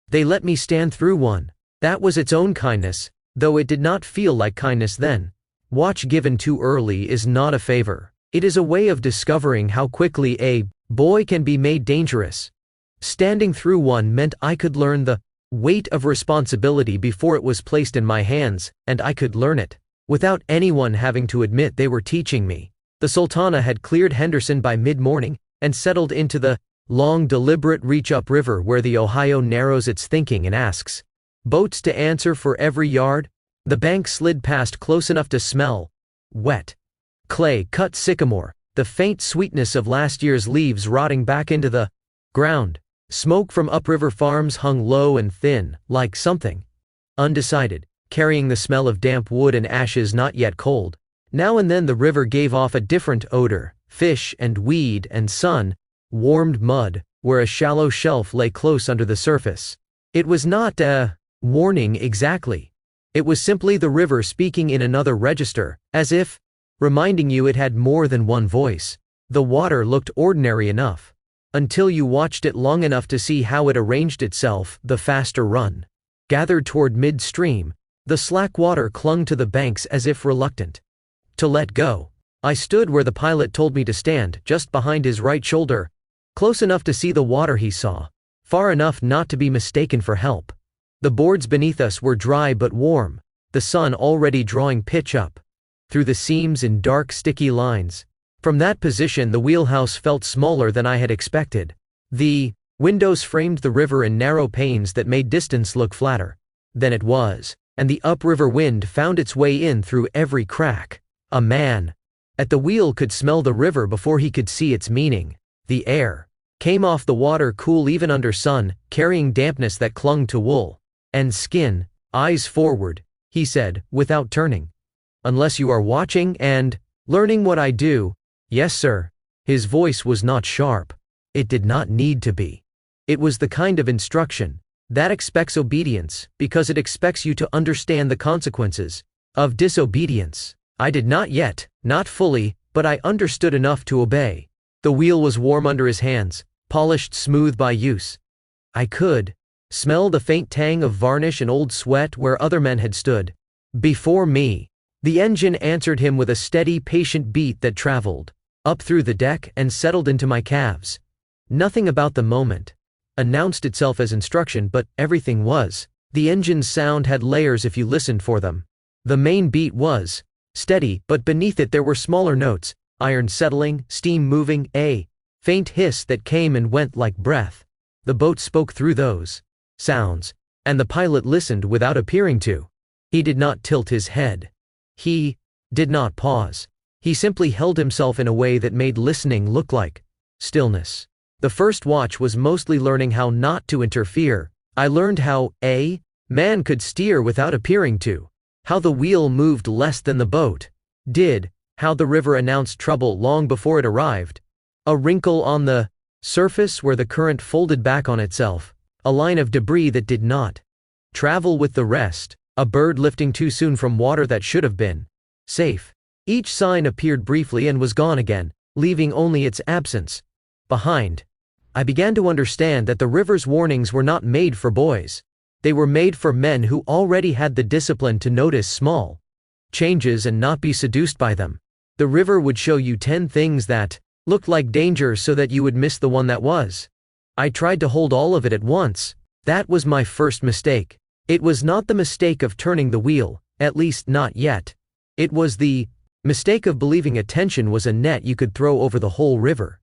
They let me stand through one. That was its own kindness, though it did not feel like kindness then. Watch given too early is not a favor. It is a way of discovering how quickly a boy can be made dangerous. Standing through one meant I could learn the weight of responsibility before it was placed in my hands, and I could learn it without anyone having to admit they were teaching me. The Sultana had cleared Henderson by mid-morning and settled into the long, deliberate reach upriver where the Ohio narrows its thinking and asks boats to answer for every yard. The bank slid past close enough to smell wet clay, cut sycamore, the faint sweetness of last year's leaves rotting back into the ground. Smoke from upriver farms hung low and thin, like something undecided, carrying the smell of damp wood and ashes not yet cold. Now and then the river gave off a different odor, fish and weed and sun, warmed mud, where a shallow shelf lay close under the surface. It was not a warning exactly. It was simply the river speaking in another register, as if reminding you it had more than one voice. The water looked ordinary enough, until you watched it long enough to see how it arranged itself. The faster run gathered toward midstream. The slack water clung to the banks as if reluctant to let go. I stood where the pilot told me to stand, just behind his right shoulder, close enough to see the water he saw, far enough not to be mistaken for help. The boards beneath us were dry but warm, the sun already drawing pitch up through the seams in dark, sticky lines. From that position the wheelhouse felt smaller than I had expected. The windows framed the river in narrow panes that made distance look flatter than it was, and the upriver wind found its way in through every crack. A man at the wheel could smell the river before he could see its meaning. The air came off the water cool even under sun, carrying dampness that clung to wool and skin. Eyes forward, he said, without turning. Unless you are watching and learning what I do. Yes, sir. His voice was not sharp. It did not need to be. It was the kind of instruction that expects obedience, because it expects you to understand the consequences of disobedience. I did not yet, not fully, but I understood enough to obey. The wheel was warm under his hands, polished smooth by use. I could smell the faint tang of varnish and old sweat where other men had stood before me. The engine answered him with a steady, patient beat that traveled up through the deck and settled into my calves. Nothing about the moment announced itself as instruction, but everything was. The engine's sound had layers if you listened for them. The main beat was steady, but beneath it there were smaller notes, iron settling, steam moving, a faint hiss that came and went like breath. The boat spoke through those sounds, and the pilot listened without appearing to. He did not tilt his head. He did not pause. He simply held himself in a way that made listening look like stillness. The first watch was mostly learning how not to interfere. I learned how a man could steer without appearing to, how the wheel moved less than the boat did, how the river announced trouble long before it arrived. A wrinkle on the surface where the current folded back on itself, a line of debris that did not travel with the rest, a bird lifting too soon from water that should have been safe. Each sign appeared briefly and was gone again, leaving only its absence behind. I began to understand that the river's warnings were not made for boys. They were made for men who already had the discipline to notice small changes and not be seduced by them. The river would show you 10 things that looked like danger so that you would miss the one that was. I tried to hold all of it at once. That was my first mistake. It was not the mistake of turning the wheel, at least not yet. It was the mistake of believing attention was a net you could throw over the whole river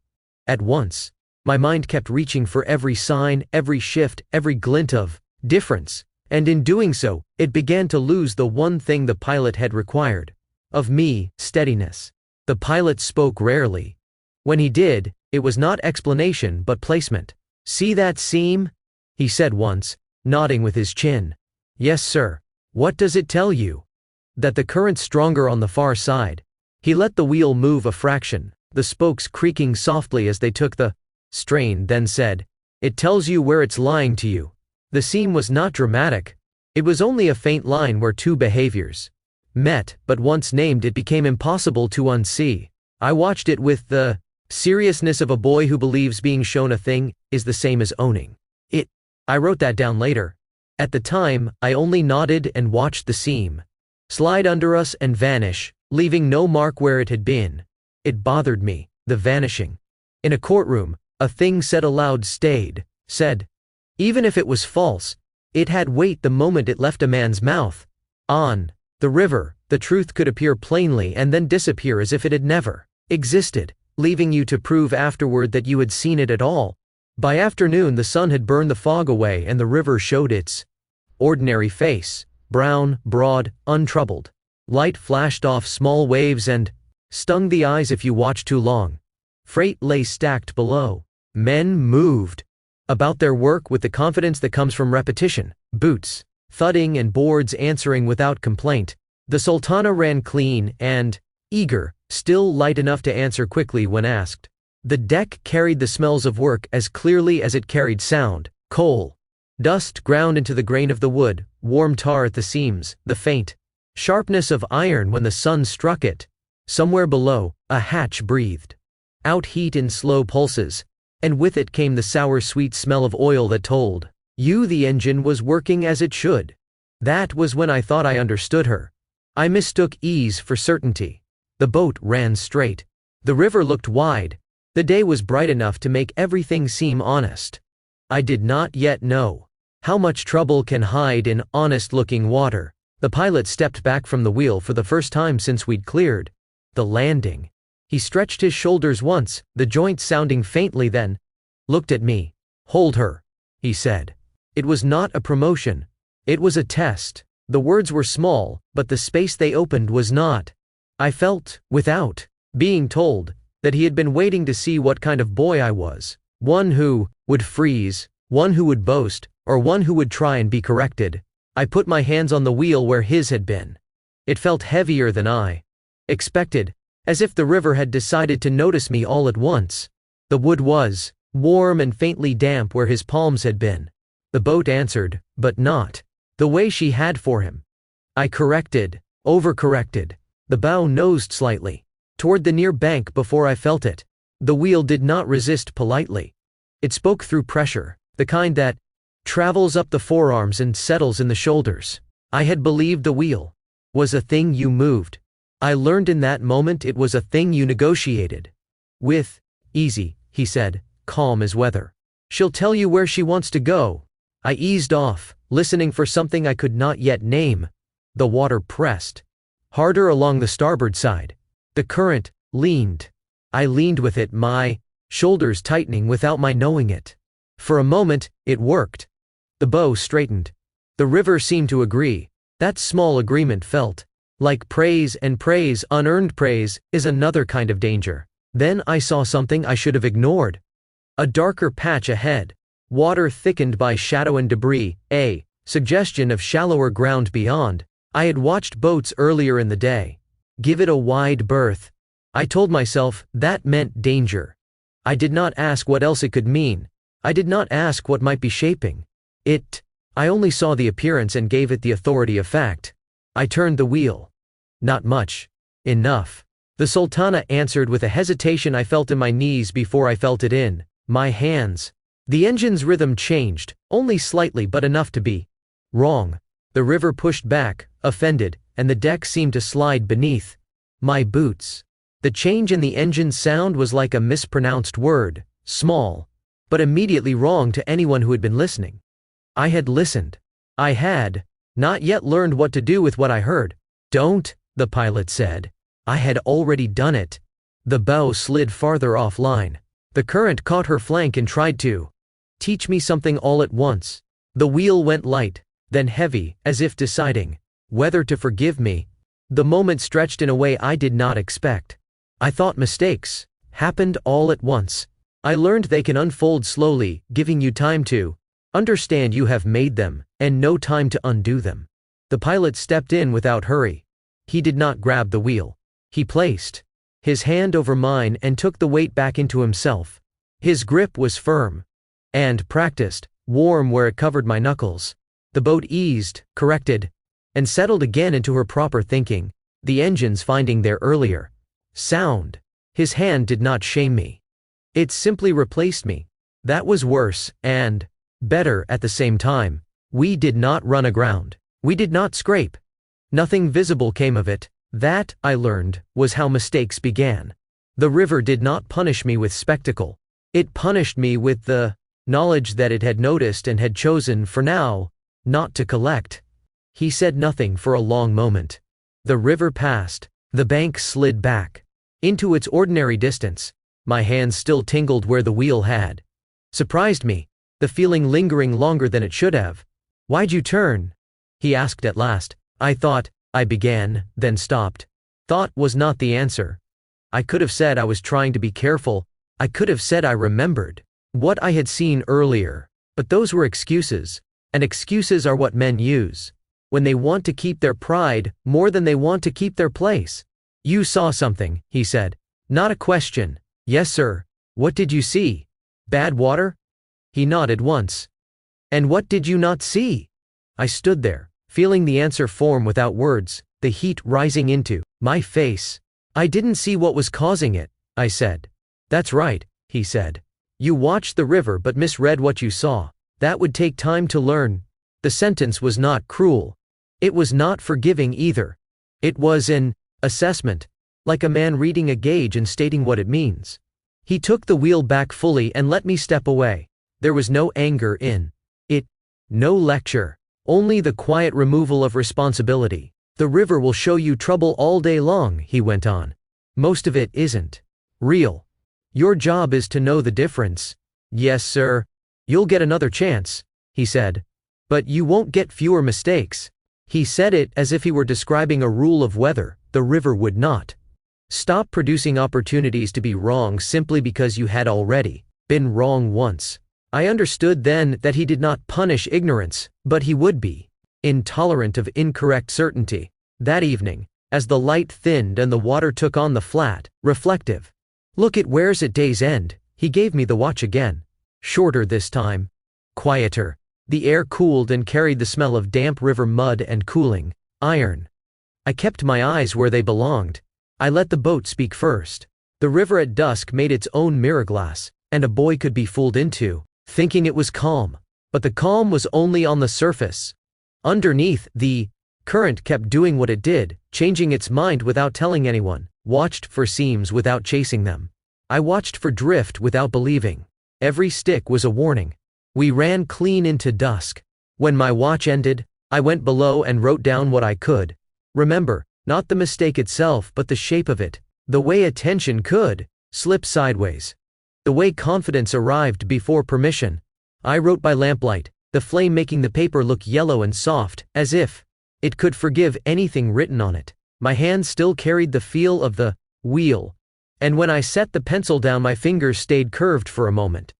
at once. My mind kept reaching for every sign, every shift, every glint of difference, and in doing so, it began to lose the one thing the pilot had required of me: steadiness. The pilot spoke rarely. When he did, it was not explanation but placement. "See that seam?" he said once, nodding with his chin. "Yes, sir." "What does it tell you?" "That the current's stronger on the far side." He let the wheel move a fraction, the spokes creaking softly as they took the strain, then said, "It tells you where it's lying to you." The seam was not dramatic. It was only a faint line where two behaviors met, but once named it became impossible to unsee. I watched it with the seriousness of a boy who believes being shown a thing is the same as owning it. I wrote that down later. At the time, I only nodded and watched the seam slide under us and vanish, leaving no mark where it had been. It bothered me, the vanishing. In a courtroom, a thing said aloud said. Even if it was false, it had weight the moment it left a man's mouth. On the river, the truth could appear plainly and then disappear as if it had never existed, leaving you to prove afterward that you had seen it at all. By afternoon, the sun had burned the fog away and the river showed its ordinary face, brown, broad, untroubled. Light flashed off small waves and stung the eyes if you watched too long. Freight lay stacked below. Men moved about their work with the confidence that comes from repetition, boots thudding and boards answering without complaint. The Sultana ran clean and eager, still light enough to answer quickly when asked. The deck carried the smells of work as clearly as it carried sound: coal, dust ground into the grain of the wood, warm tar at the seams, the faint sharpness of iron when the sun struck it. Somewhere below, a hatch breathed out heat in slow pulses, and with it came the sour sweet smell of oil that told you the engine was working as it should. That was when I thought I understood her. I mistook ease for certainty. The boat ran straight. The river looked wide. The day was bright enough to make everything seem honest. I did not yet know how much trouble can hide in honest-looking water. The pilot stepped back from the wheel for the first time since we'd cleared the landing. He stretched his shoulders once, the joint sounding faintly, then looked at me. "Hold her," he said. It was not a promotion. It was a test. The words were small, but the space they opened was not. I felt, without being told, that he had been waiting to see what kind of boy I was. One who would freeze, one who would boast, or one who would try and be corrected. I put my hands on the wheel where his had been. It felt heavier than I expected, as if the river had decided to notice me all at once. The wood was warm and faintly damp where his palms had been. The boat answered, but not the way she had for him. I overcorrected. The bow nosed slightly toward the near bank before I felt it. The wheel did not resist politely. It spoke through pressure, the kind that travels up the forearms and settles in the shoulders. I had believed the wheel was a thing you moved. I learned in that moment it was a thing you negotiated with. "Easy," he said, calm as weather. "She'll tell you where she wants to go." I eased off, listening for something I could not yet name. The water pressed harder along the starboard side. The current leaned. I leaned with it, my shoulders tightening without my knowing it. For a moment, it worked. The bow straightened. The river seemed to agree. That small agreement felt like praise, and praise, unearned praise, is another kind of danger. Then I saw something I should have ignored. A darker patch ahead. Water thickened by shadow and debris, a suggestion of shallower ground beyond. I had watched boats earlier in the day. Give it a wide berth. I told myself that meant danger. I did not ask what else it could mean. I did not ask what might be shaping it. I only saw the appearance and gave it the authority of fact. I turned the wheel. Not much. Enough. The Sultana answered with a hesitation I felt in my knees before I felt it in my hands. The engine's rhythm changed, only slightly but enough to be wrong. The river pushed back, offended, and the deck seemed to slide beneath my boots. The change in the engine's sound was like a mispronounced word, small, but immediately wrong to anyone who had been listening. I had listened. I had not yet learned what to do with what I heard. "Don't," the pilot said. I had already done it. The bow slid farther offline. The current caught her flank and tried to teach me something all at once. The wheel went light, then heavy, as if deciding whether to forgive me. The moment stretched in a way I did not expect. I thought mistakes happened all at once. I learned they can unfold slowly, giving you time to understand you have made them, and no time to undo them. The pilot stepped in without hurry. He did not grab the wheel. He placed his hand over mine and took the weight back into himself. His grip was firm and practiced, warm where it covered my knuckles. The boat eased, corrected, and settled again into her proper thinking, the engines finding their earlier sound. His hand did not shame me. It simply replaced me. That was worse, and better at the same time. We did not run aground. We did not scrape. Nothing visible came of it. That, I learned, was how mistakes began. The river did not punish me with spectacle. It punished me with the knowledge that it had noticed and had chosen, for now, not to collect. He said nothing for a long moment. The river passed. The bank slid back into its ordinary distance. My hands still tingled where the wheel had surprised me, the feeling lingering longer than it should have. "Why'd you turn?" he asked at last. I thought, I began, then stopped. Thought was not the answer. I could have said I was trying to be careful. I could have said I remembered what I had seen earlier. But those were excuses, and excuses are what men use when they want to keep their pride more than they want to keep their place. "You saw something," he said. Not a question. "Yes, sir." "What did you see? Bad water?" He nodded once. "And what did you not see?" I stood there, feeling the answer form without words, the heat rising into my face. "I didn't see what was causing it," I said. "That's right," he said. "You watched the river but misread what you saw. That would take time to learn." The sentence was not cruel. It was not forgiving either. It was an assessment, like a man reading a gauge and stating what it means. He took the wheel back fully and let me step away. There was no anger in it, no lecture, only the quiet removal of responsibility. "The river will show you trouble all day long," he went on. "Most of it isn't real. Your job is to know the difference." "Yes, sir. You'll get another chance," he said. "But you won't get fewer mistakes." He said it as if he were describing a rule of weather. The river would not stop producing opportunities to be wrong simply because you had already been wrong once. I understood then that he did not punish ignorance, but he would be intolerant of incorrect certainty. That evening, as the light thinned and the water took on the flat, reflective look it wears at day's end, he gave me the watch again. Shorter this time. Quieter. The air cooled and carried the smell of damp river mud and cooling iron. I kept my eyes where they belonged. I let the boat speak first. The river at dusk made its own mirror glass, and a boy could be fooled into thinking it was calm. But the calm was only on the surface. Underneath, the current kept doing what it did, changing its mind without telling anyone. Watched for seams without chasing them. I watched for drift without believing. Every stick was a warning. We ran clean into dusk. When my watch ended, I went below and wrote down what I could remember, not the mistake itself but the shape of it, the way attention could slip sideways, the way confidence arrived before permission. I wrote by lamplight, the flame making the paper look yellow and soft, as if it could forgive anything written on it. My hand still carried the feel of the wheel, and when I set the pencil down my fingers stayed curved for a moment,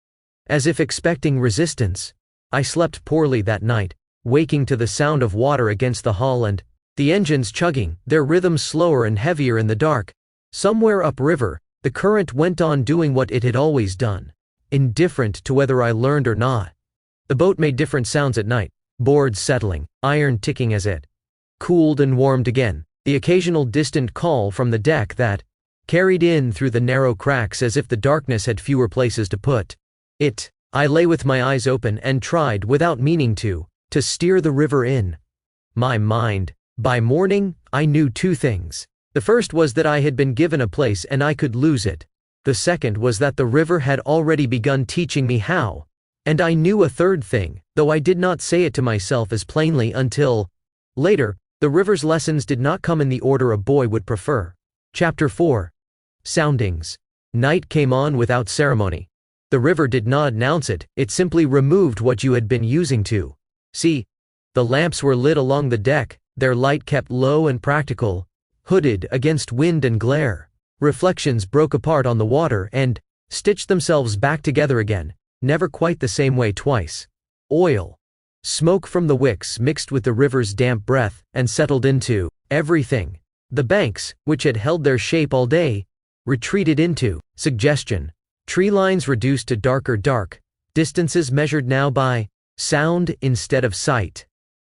as if expecting resistance. I slept poorly that night, waking to the sound of water against the hull and the engines chugging, their rhythm slower and heavier in the dark. Somewhere upriver, the current went on doing what it had always done, indifferent to whether I learned or not. The boat made different sounds at night, boards settling, iron ticking as it cooled and warmed again, the occasional distant call from the deck that carried in through the narrow cracks as if the darkness had fewer places to put it. I lay with my eyes open and tried, without meaning to steer the river in my mind. By morning, I knew two things. The first was that I had been given a place and I could lose it. The second was that the river had already begun teaching me how. And I knew a third thing, though I did not say it to myself as plainly until later. The river's lessons did not come in the order a boy would prefer. Chapter 4. Soundings. Night came on without ceremony. The river did not announce it, it simply removed what you had been using to see. The lamps were lit along the deck, their light kept low and practical, hooded against wind and glare. Reflections broke apart on the water and stitched themselves back together again, never quite the same way twice. Oil. Smoke from the wicks mixed with the river's damp breath and settled into everything. The banks, which had held their shape all day, retreated into suggestion. Tree lines reduced to darker dark, distances measured now by sound instead of sight.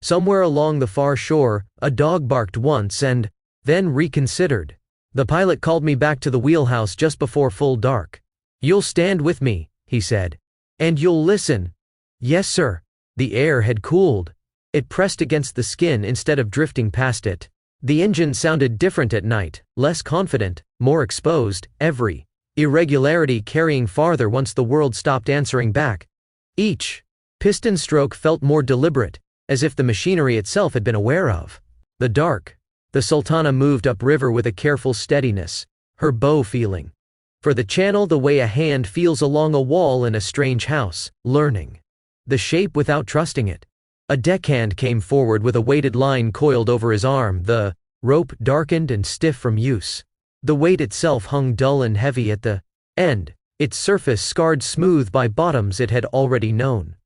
Somewhere along the far shore, a dog barked once and then reconsidered. The pilot called me back to the wheelhouse just before full dark. "You'll stand with me," he said. "And you'll listen." "Yes, sir." The air had cooled. It pressed against the skin instead of drifting past it. The engine sounded different at night, less confident, more exposed, every irregularity carrying farther once the world stopped answering back. Each piston stroke felt more deliberate, as if the machinery itself had been aware of the dark. The Sultana moved upriver with a careful steadiness, her bow feeling for the channel the way a hand feels along a wall in a strange house, learning the shape without trusting it. A deckhand came forward with a weighted line coiled over his arm, the rope darkened and stiff from use. The weight itself hung dull and heavy at the end, its surface scarred smooth by bottoms it had already known.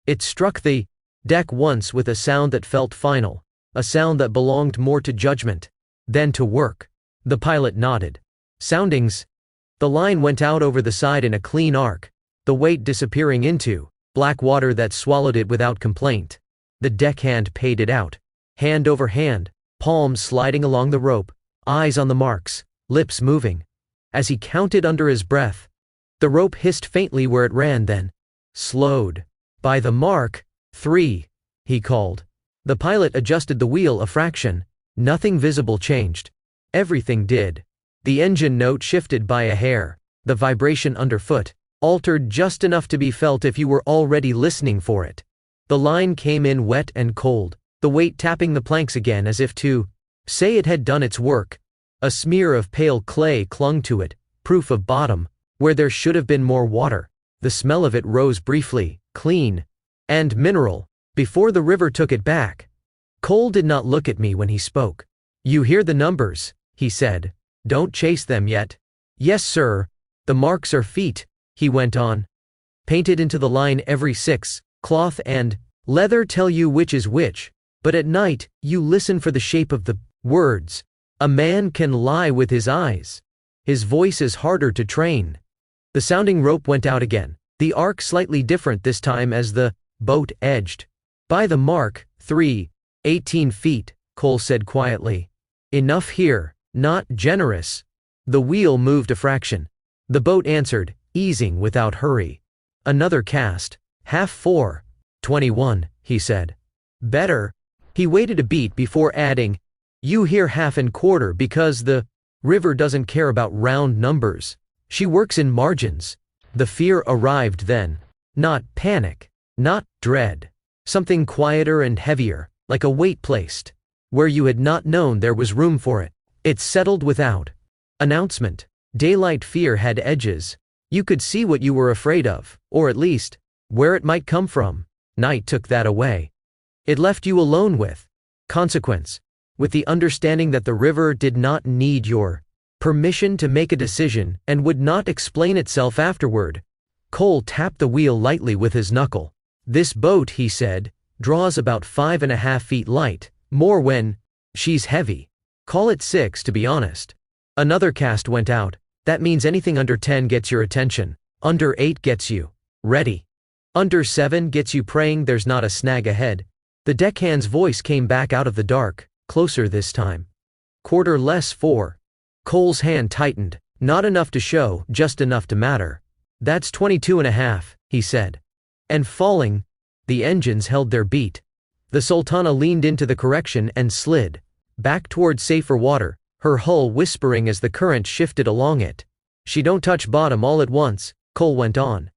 It struck the deck once with a sound that felt final, a sound that belonged more to judgment than to work. The pilot nodded. Soundings. The line went out over the side in a clean arc, the weight disappearing into black water that swallowed it without complaint. The deckhand paid it out, hand over hand, palms sliding along the rope, eyes on the marks, lips moving. As he counted under his breath, the rope hissed faintly where it ran, then slowed. "By the mark, 3, he called. The pilot adjusted the wheel a fraction. Nothing visible changed. Everything did. The engine note shifted by a hair. The vibration underfoot altered just enough to be felt if you were already listening for it. The line came in wet and cold, the weight tapping the planks again as if to say it had done its work. A smear of pale clay clung to it, proof of bottom, where there should have been more water. The smell of it rose briefly, clean and mineral, before the river took it back. Cole did not look at me when he spoke. "You hear the numbers," he said. "Don't chase them yet." "Yes, sir. The marks are feet," he went on. "Painted into the line every 6, cloth and leather tell you which is which, but at night, you listen for the shape of the words. A man can lie with his eyes. His voice is harder to train." The sounding rope went out again, the arc slightly different this time as the boat edged. "By the mark, 3, 18 feet, Cole said quietly. "Enough here, not generous." The wheel moved a fraction. The boat answered, easing without hurry. Another cast. "Half 4, 21, he said. "Better." He waited a beat before adding, "You hear half and quarter because the river doesn't care about round numbers. She works in margins." The fear arrived then. Not panic. Not dread. Something quieter and heavier, like a weight placed where you had not known there was room for it. It settled without announcement. Daylight fear had edges. You could see what you were afraid of, or at least, where it might come from. Night took that away. It left you alone with consequence, with the understanding that the river did not need your permission to make a decision and would not explain itself afterward. Cole tapped the wheel lightly with his knuckle. "This boat," he said, "draws about 5.5 feet light, more when she's heavy. Call it 6 to be honest." Another cast went out. "That means anything under 10 gets your attention. Under 8 gets you ready. Under 7 gets you praying there's not a snag ahead." The deckhand's voice came back out of the dark, closer this time. "Quarter less 4. Cole's hand tightened. Not enough to show, just enough to matter. That's 22.5, he said. And falling. The engines held their beat. The Sultana leaned into the correction and slid back toward safer water, her hull whispering as the current shifted along it. She don't touch bottom all at once, Cole went on.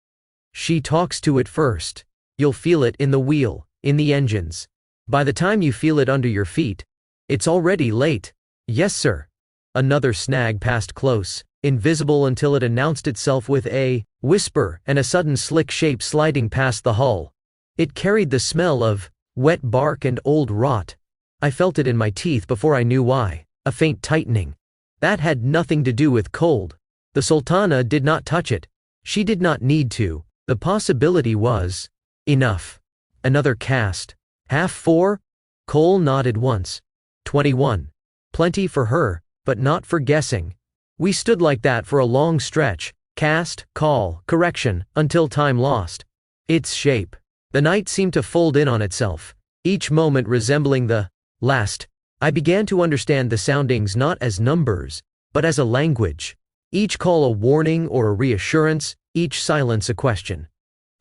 She talks to it first. You'll feel it in the wheel, in the engines. By the time you feel it under your feet, it's already late. Yes, sir. Another snag passed close, invisible until it announced itself with a whisper and a sudden slick shape sliding past the hull. It carried the smell of wet bark and old rot. I felt it in my teeth before I knew why, a faint tightening. That had nothing to do with cold. The Sultana did not touch it. She did not need to. The possibility was enough. Another cast. Half 4? Cole nodded once. 21. Plenty for her, but not for guessing. We stood like that for a long stretch, cast, call, correction, until time lost its shape. The night seemed to fold in on itself, each moment resembling the last. I began to understand the soundings not as numbers, but as a language. Each call a warning or a reassurance, each silence a question.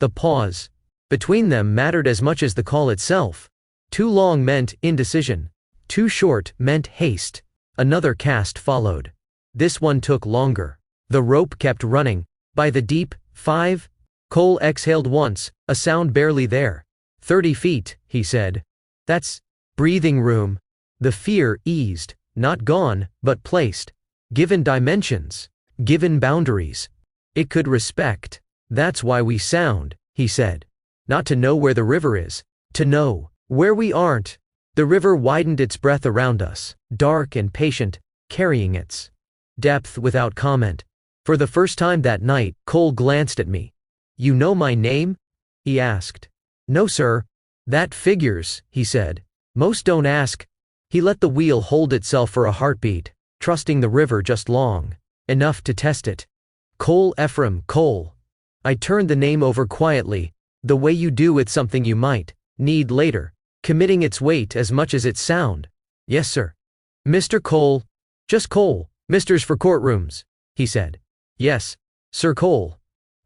The pause between them mattered as much as the call itself. Too long meant indecision. Too short meant haste. Another cast followed. This one took longer. The rope kept running. By the deep 5, Cole exhaled once, a sound barely there. 30 feet, he said. That's breathing room. The fear eased, not gone, but placed. Given dimensions. Given boundaries. It could respect. That's why we sound, he said. Not to know where the river is. To know where we aren't. The river widened its breath around us, dark and patient, carrying its depth without comment. For the first time that night, Cole glanced at me. You know my name? He asked. No, sir. That figures, he said. Most don't ask. He let the wheel hold itself for a heartbeat, trusting the river just long enough to test it. Cole Ephraim Cole. I turned the name over quietly, the way you do with something you might need later, committing its weight as much as its sound. Yes, sir. Mr. Cole. Just Cole. Misters for courtrooms, he said. Yes, Sir Cole.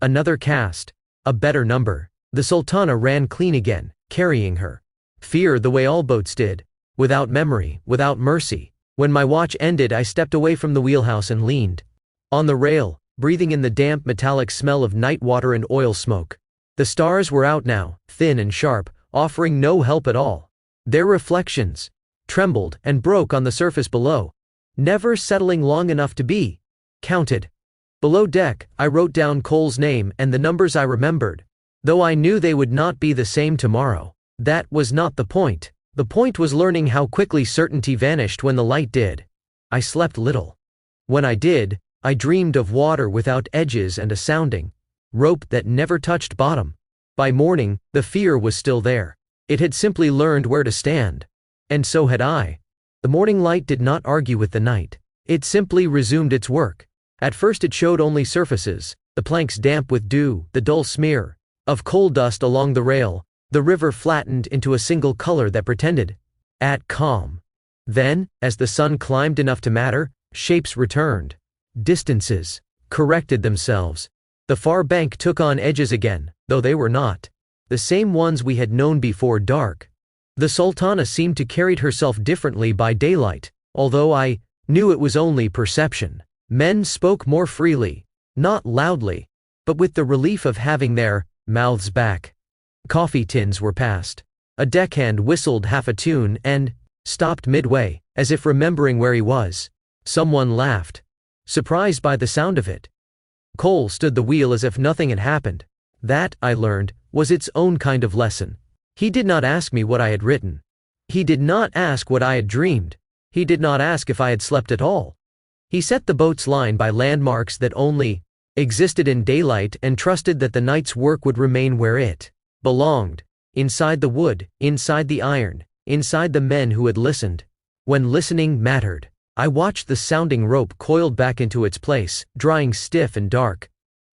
Another cast. A better number. The Sultana ran clean again, carrying her fear the way all boats did, without memory, without mercy. When my watch ended, I stepped away from the wheelhouse and leaned on the rail, breathing in the damp metallic smell of night water and oil smoke. The stars were out now, thin and sharp, offering no help at all. Their reflections trembled and broke on the surface below, never settling long enough to be counted. Below deck, I wrote down Cole's name and the numbers I remembered, though I knew they would not be the same tomorrow. That was not the point. The point was learning how quickly certainty vanished when the light did. I slept little. When I did, I dreamed of water without edges and a sounding rope that never touched bottom. By morning, the fear was still there. It had simply learned where to stand. And so had I. The morning light did not argue with the night. It simply resumed its work. At first it showed only surfaces, the planks damp with dew, the dull smear of coal dust along the rail, the river flattened into a single color that pretended at calm. Then, as the sun climbed enough to matter, shapes returned. Distances corrected themselves. The far bank took on edges again, though they were not the same ones we had known before dark. The Sultana seemed to carry herself differently by daylight, although I knew it was only perception. Men spoke more freely, not loudly, but with the relief of having their mouths back. Coffee tins were passed. A deckhand whistled half a tune and stopped midway, as if remembering where he was. Someone laughed, surprised by the sound of it. Cole stood the wheel as if nothing had happened. That, I learned, was its own kind of lesson. He did not ask me what I had written. He did not ask what I had dreamed. He did not ask if I had slept at all. He set the boat's line by landmarks that only existed in daylight and trusted that the night's work would remain where it belonged, inside the wood, inside the iron, inside the men who had listened. When listening mattered, I watched the sounding rope coiled back into its place, drying stiff and dark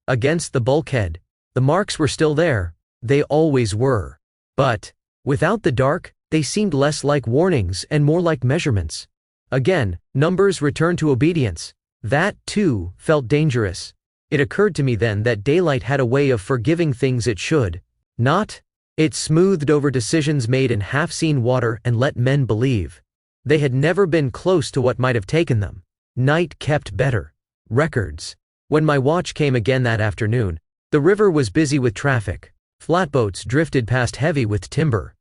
against the bulkhead. The marks were still there, they always were. But, without the dark, they seemed less like warnings and more like measurements. Again, numbers returned to obedience. That, too, felt dangerous. It occurred to me then that daylight had a way of forgiving things it should not. It smoothed over decisions made in half-seen water and let men believe they had never been close to what might have taken them. Night kept better records. When my watch came again that afternoon, the river was busy with traffic. Flatboats drifted past heavy with timber.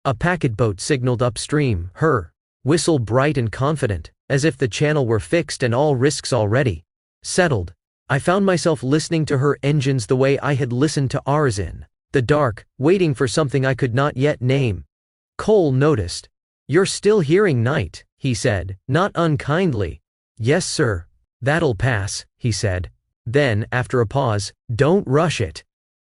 A packet boat signaled upstream, her whistle bright and confident, as if the channel were fixed and all risks already settled. I found myself listening to her engines the way I had listened to ours in the dark, waiting for something I could not yet name. Cole noticed. "You're still hearing night," he said, not unkindly. "Yes, sir. That'll pass," he said. Then, after a pause, "Don't rush it."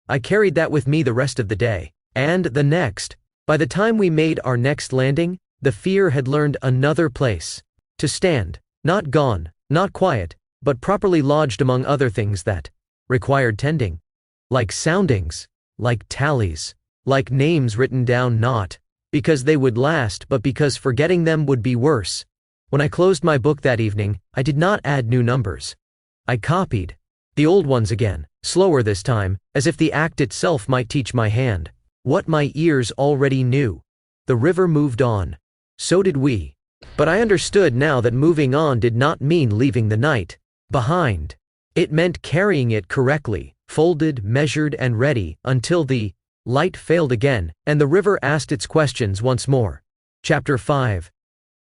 I carried that with me the rest of the day. And the next. By the time we made our next landing, the fear had learned another place to stand. Not gone, not quiet, but properly lodged among other things that required tending. Like soundings. Like tallies. Like names written down not because they would last but because forgetting them would be worse. When I closed my book that evening, I did not add new numbers. I copied the old ones again, slower this time, as if the act itself might teach my hand what my ears already knew. The river moved on. So did we. But I understood now that moving on did not mean leaving the night behind. It meant carrying it correctly, folded, measured, and ready, until the light failed again, and the river asked its questions once more. Chapter 5.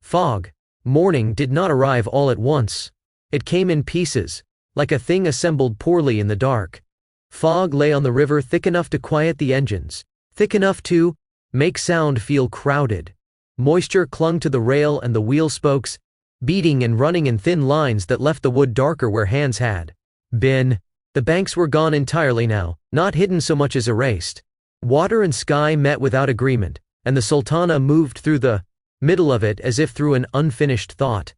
Fog. Morning did not arrive all at once. It came in pieces, like a thing assembled poorly in the dark. Fog lay on the river thick enough to quiet the engines, thick enough to make sound feel crowded. Moisture clung to the rail and the wheel spokes, beating and running in thin lines that left the wood darker where hands had been. The banks were gone entirely now, not hidden so much as erased. Water and sky met without agreement, and the Sultana moved through the middle of it as if through an unfinished thought.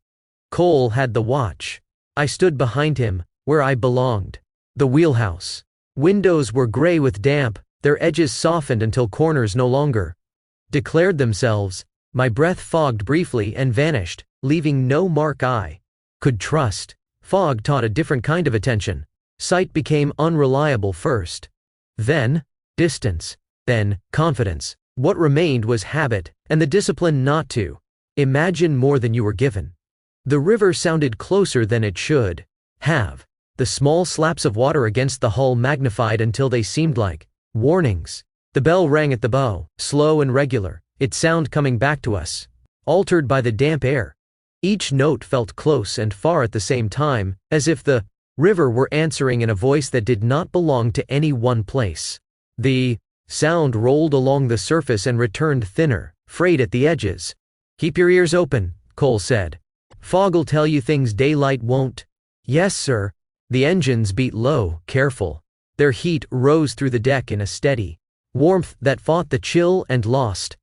Cole had the watch. I stood behind him, where I belonged. The wheelhouse. Windows were gray with damp, their edges softened until corners no longer declared themselves. My breath fogged briefly and vanished, leaving no mark I could trust. Fog taught a different kind of attention. Sight became unreliable first. Then, distance. Then, confidence. What remained was habit, and the discipline not to imagine more than you were given. The river sounded closer than it should have. The small slaps of water against the hull magnified until they seemed like warnings. The bell rang at the bow, slow and regular, its sound coming back to us, altered by the damp air. Each note felt close and far at the same time, as if the river were answering in a voice that did not belong to any one place. The sound rolled along the surface and returned thinner, frayed at the edges. "Keep your ears open," Cole said. "Fog'll tell you things daylight won't." "Yes, sir." The engines beat low, careful. Their heat rose through the deck in a steady warmth that fought the chill and lost.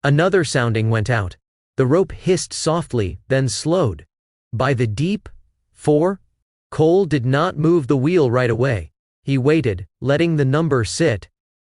Another sounding went out. The rope hissed softly, then slowed. By the deep 4. Cole did not move the wheel right away. He waited, letting the number sit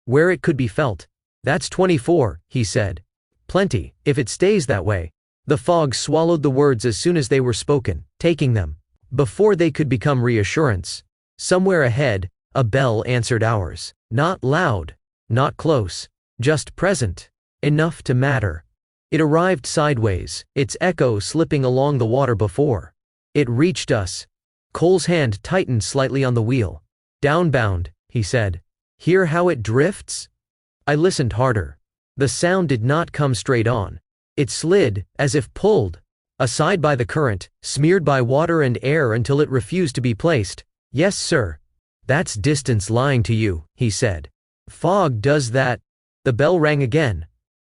where it could be felt. "That's 24, he said. "Plenty, if it stays that way." The fog swallowed the words as soon as they were spoken, taking them before they could become reassurance. Somewhere ahead, a bell answered ours. Not loud, not close, just present, enough to matter. It arrived sideways, its echo slipping along the water before it reached us. Cole's hand tightened slightly on the wheel. "Downbound," he said. "Hear how it drifts?" I listened harder. The sound did not come straight on. It slid, as if pulled aside by the current, smeared by water and air until it refused to be placed. "Yes, sir. That's distance lying to you," he said. "Fog does that." The bell rang again.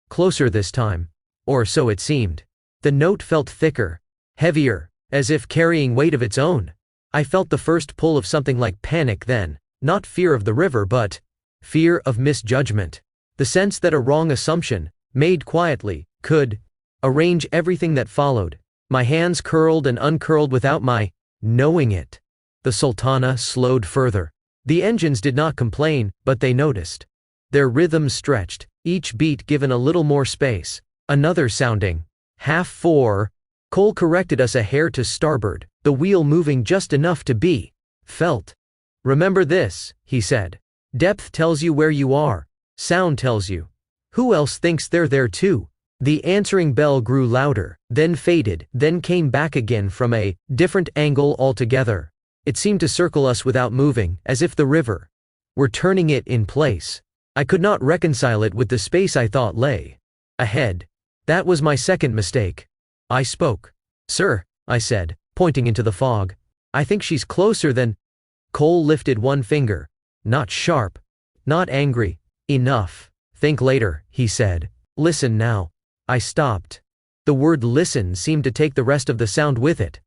Closer this time. Or so it seemed. The note felt thicker, heavier, as if carrying weight of its own. I felt the first pull of something like panic then, not fear of the river but fear of misjudgment. The sense that a wrong assumption, made quietly, could arrange everything that followed. My hands curled and uncurled without my knowing it. The Sultana slowed further. The engines did not complain, but they noticed. Their rhythms stretched, each beat given a little more space. Another sounding. Half 4. Cole corrected us a hair to starboard, the wheel moving just enough to be felt. "Remember this," he said. "Depth tells you where you are. Sound tells you. Who else thinks they're there too?" The answering bell grew louder, then faded, then came back again from a different angle altogether. It seemed to circle us without moving, as if the river were turning it in place. I could not reconcile it with the space I thought lay ahead. That was my second mistake. I spoke. "Sir," I said, pointing into the fog. "I think she's closer than—" Cole lifted one finger. "Not sharp. Not angry. Enough. Think later," he said. "Listen now." I stopped. The word listen seemed to take the rest of the sound with it,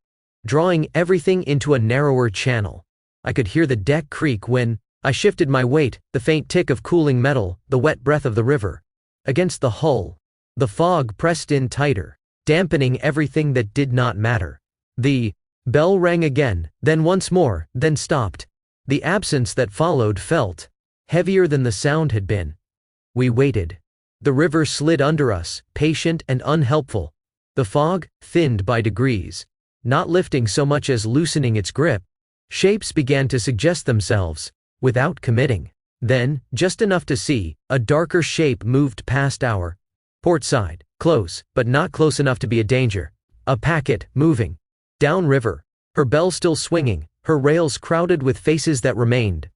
drawing everything into a narrower channel. I could hear the deck creak when I shifted my weight, the faint tick of cooling metal, the wet breath of the river against the hull. The fog pressed in tighter, dampening everything that did not matter. The bell rang again, then once more, then stopped. The absence that followed felt heavier than the sound had been. We waited. The river slid under us, patient and unhelpful. The fog thinned by degrees, not lifting so much as loosening its grip. Shapes began to suggest themselves, without committing. Then, just enough to see, a darker shape moved past our port side, close, but not close enough to be a danger. A packet, moving downriver, her bell still swinging, her rails crowded with faces that remained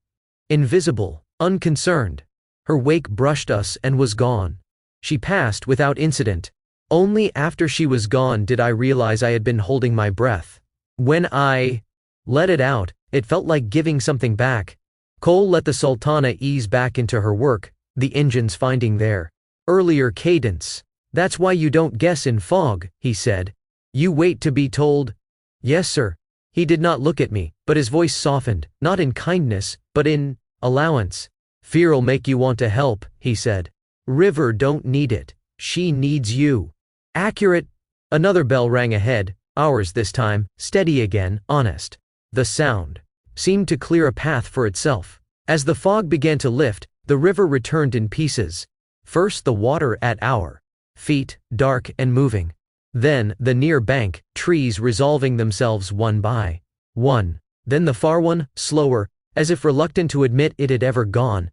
invisible, unconcerned. Her wake brushed us and was gone. She passed without incident. Only after she was gone did I realize I had been holding my breath. When I let it out, it felt like giving something back. Cole let the Sultana ease back into her work, the engines finding their earlier cadence. "That's why you don't guess in fog," he said. "You wait to be told." "Yes, sir." He did not look at me, but his voice softened, not in kindness, but in allowance. "Fear'll make you want to help," he said. "River don't need it. She needs you." Accurate. Another bell rang ahead, ours this time, steady again, honest. The sound seemed to clear a path for itself. As the fog began to lift, the river returned in pieces. First the water at our feet, dark and moving. Then the near bank, trees resolving themselves one by one. Then the far one, slower, as if reluctant to admit it had ever gone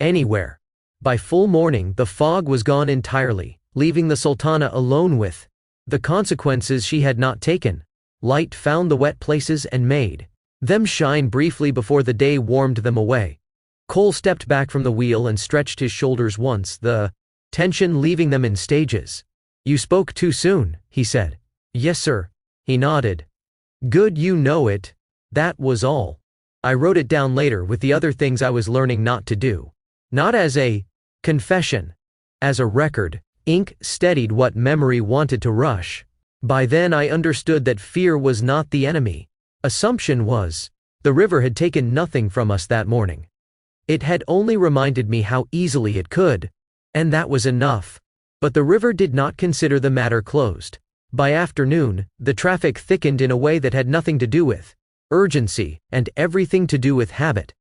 anywhere. By full morning the fog was gone entirely, leaving the Sultana alone with the consequences she had not taken. Light found the wet places and made them shine briefly before the day warmed them away. Cole stepped back from the wheel and stretched his shoulders once, the tension leaving them in stages. "You spoke too soon," he said. "Yes, sir." He nodded. "Good, you know it." That was all. I wrote it down later with the other things I was learning not to do. Not as a confession, as a record. Ink steadied what memory wanted to rush. By then I understood that fear was not the enemy. Assumption was. The river had taken nothing from us that morning. It had only reminded me how easily it could. And that was enough. But the river did not consider the matter closed. By afternoon, the traffic thickened in a way that had nothing to do with urgency and everything to do with habit.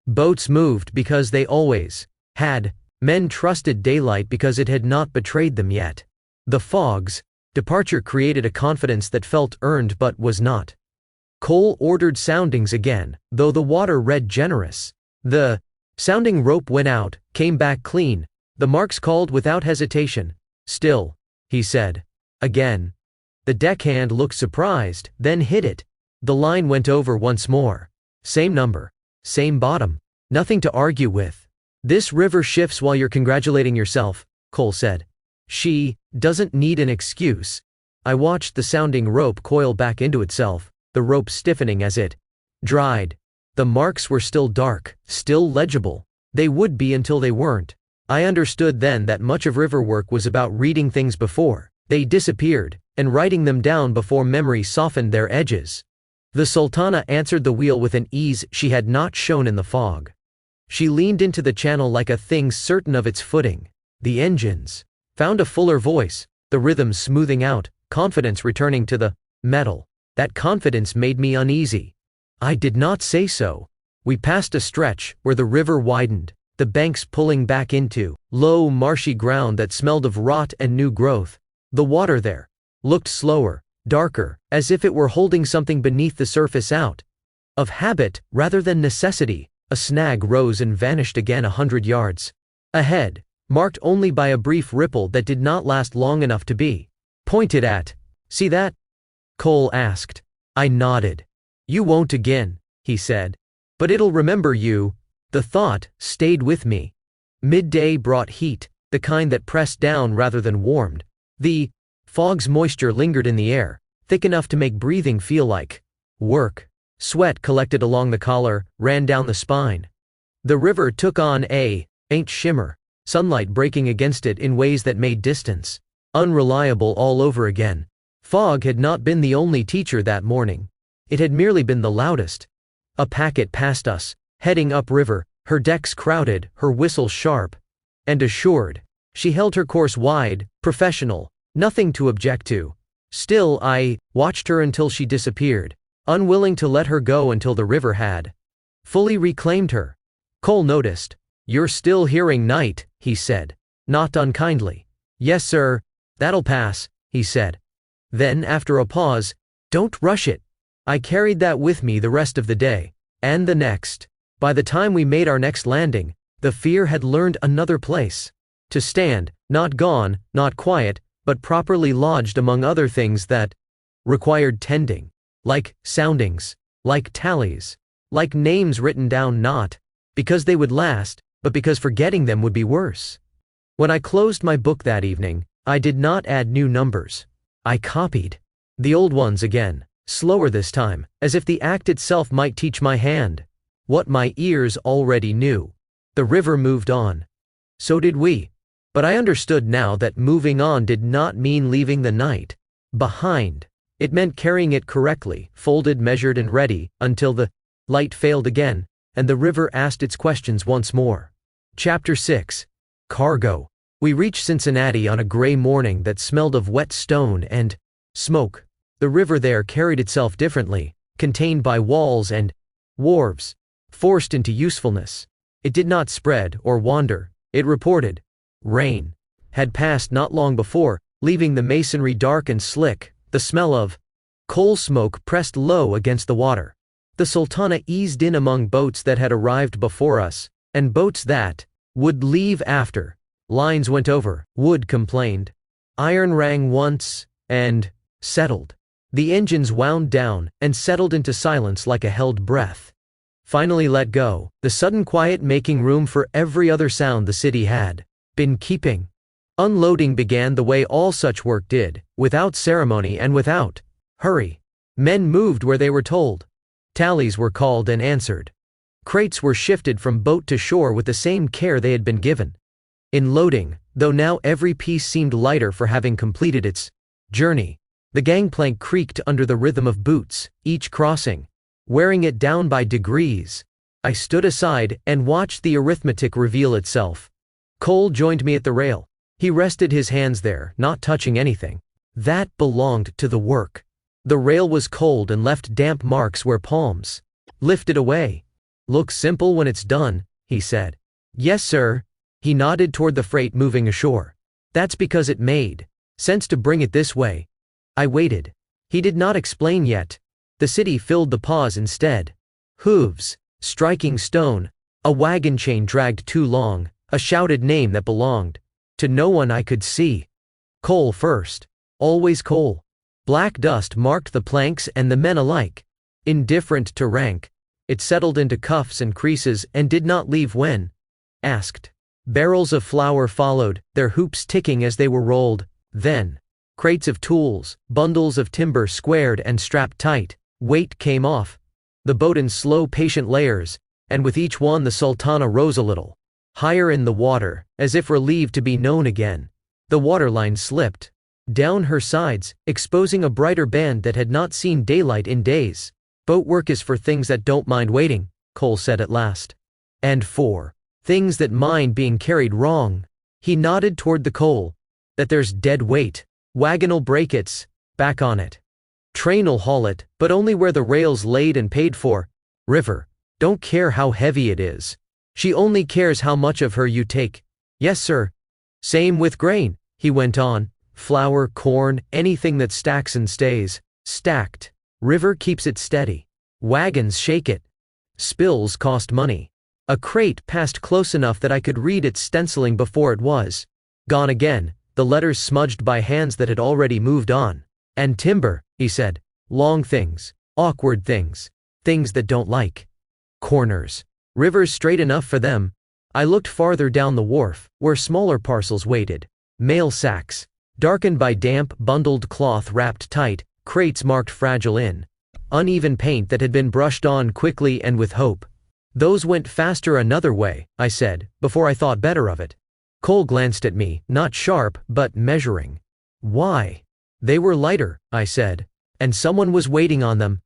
Boats moved because they always had. Men trusted daylight because it had not betrayed them yet. The fog's departure created a confidence that felt earned but was not. Cole ordered soundings again, though the water read generous. The sounding rope went out, came back clean. The marks called without hesitation. "Still," he said. Again. The deckhand looked surprised, then hit it. The line went over once more. Same number. Same bottom. Nothing to argue with. "This river shifts while you're congratulating yourself," Cole said. "She doesn't need an excuse." I watched the sounding rope coil back into itself, the rope stiffening as it dried. The marks were still dark, still legible. They would be until they weren't. I understood then that much of river work was about reading things before they disappeared, and writing them down before memory softened their edges. The Sultana answered the wheel with an ease she had not shown in the fog. She leaned into the channel like a thing certain of its footing. The engines found a fuller voice, the rhythm smoothing out, confidence returning to the metal. That confidence made me uneasy. I did not say so. We passed a stretch where the river widened, the banks pulling back into low, marshy ground that smelled of rot and new growth. The water there looked slower, darker, as if it were holding something beneath the surface out of habit rather than necessity. A snag rose and vanished again 100 yards ahead, marked only by a brief ripple that did not last long enough to be pointed at. "See that?" Cole asked. I nodded. "You won't again," he said. "But it'll remember you." The thought stayed with me. Midday brought heat, the kind that pressed down rather than warmed. The fog's moisture lingered in the air, thick enough to make breathing feel like work. Sweat collected along the collar, ran down the spine. The river took on a faint shimmer, sunlight breaking against it in ways that made distance unreliable all over again. Fog had not been the only teacher that morning. It had merely been the loudest. A packet passed us, heading upriver, her decks crowded, her whistle sharp and assured. She held her course wide, professional, nothing to object to. Still, I watched her until she disappeared, unwilling to let her go until the river had fully reclaimed her. Cole noticed. "You're still hearing night," he said, not unkindly. "Yes, sir. That'll pass," he said. Then, after a pause, "Don't rush it." I carried that with me the rest of the day, and the next. By the time we made our next landing, the fear had learned another place to stand, not gone, not quiet, but properly lodged among other things that required tending. Like soundings, like tallies, like names written down not because they would last, but because forgetting them would be worse. When I closed my book that evening, I did not add new numbers. I copied the old ones again, slower this time, as if the act itself might teach my hand what my ears already knew. The river moved on. So did we. But I understood now that moving on did not mean leaving the night behind. It meant carrying it correctly, folded, measured, and ready, until the light failed again, and the river asked its questions once more. Chapter 6. Cargo. We reached Cincinnati on a gray morning that smelled of wet stone and smoke. The river there carried itself differently, contained by walls and wharves, forced into usefulness. It did not spread or wander, it reported. Rain had passed not long before, leaving the masonry dark and slick. The smell of coal smoke pressed low against the water. The Sultana eased in among boats that had arrived before us, and boats that would leave after. Lines went over, wood complained. Iron rang once, and settled. The engines wound down, and settled into silence like a held breath. Finally let go, the sudden quiet making room for every other sound the city had been keeping. Unloading began the way all such work did, without ceremony and without hurry. Men moved where they were told. Tallies were called and answered. Crates were shifted from boat to shore with the same care they had been given. In loading, though now every piece seemed lighter for having completed its journey, the gangplank creaked under the rhythm of boots, each crossing, wearing it down by degrees. I stood aside and watched the arithmetic reveal itself. Cole joined me at the rail. He rested his hands there, not touching anything. That belonged to the work. The rail was cold and left damp marks where palms lifted away. "Looks simple when it's done," he said. "Yes, sir." He nodded toward the freight moving ashore. "That's because it made sense to bring it this way." I waited. He did not explain yet. The city filled the pause instead. Hooves, striking stone, a wagon chain dragged too long, a shouted name that belonged to no one I could see. Cole first. Always Cole. Black dust marked the planks and the men alike. Indifferent to rank, it settled into cuffs and creases and did not leave when asked. Barrels of flour followed, their hoops ticking as they were rolled. Then, crates of tools, bundles of timber squared and strapped tight. Weight came off. The boat in slow, patient layers, and with each one the Sultana rose a little higher in the water, as if relieved to be known again. The waterline slipped down her sides, exposing a brighter band that had not seen daylight in days. "Boat work is for things that don't mind waiting," Cole said at last. "And for things that mind being carried wrong." He nodded toward the coal. "That there's dead weight. Wagon'll break its back on it. Train'll haul it, but only where the rail's laid and paid for. River don't care how heavy it is. She only cares how much of her you take." "Yes, sir." "Same with grain," he went on. flour, corn, anything that stacks and stays stacked. River keeps it steady. Wagons shake it. Spills cost money. A crate passed close enough that I could read its stenciling before it was gone again, the letters smudged by hands that had already moved on. And timber, he said. Long things. Awkward things. Things that don't like corners. Rivers straight enough for them. I looked farther down the wharf, where smaller parcels waited. Mail sacks. Darkened by damp, bundled cloth wrapped tight, crates marked fragile in uneven paint that had been brushed on quickly and with hope. Those went faster another way, I said, before I thought better of it. Cole glanced at me, not sharp, but measuring. Why? They were lighter, I said. And someone was waiting on them.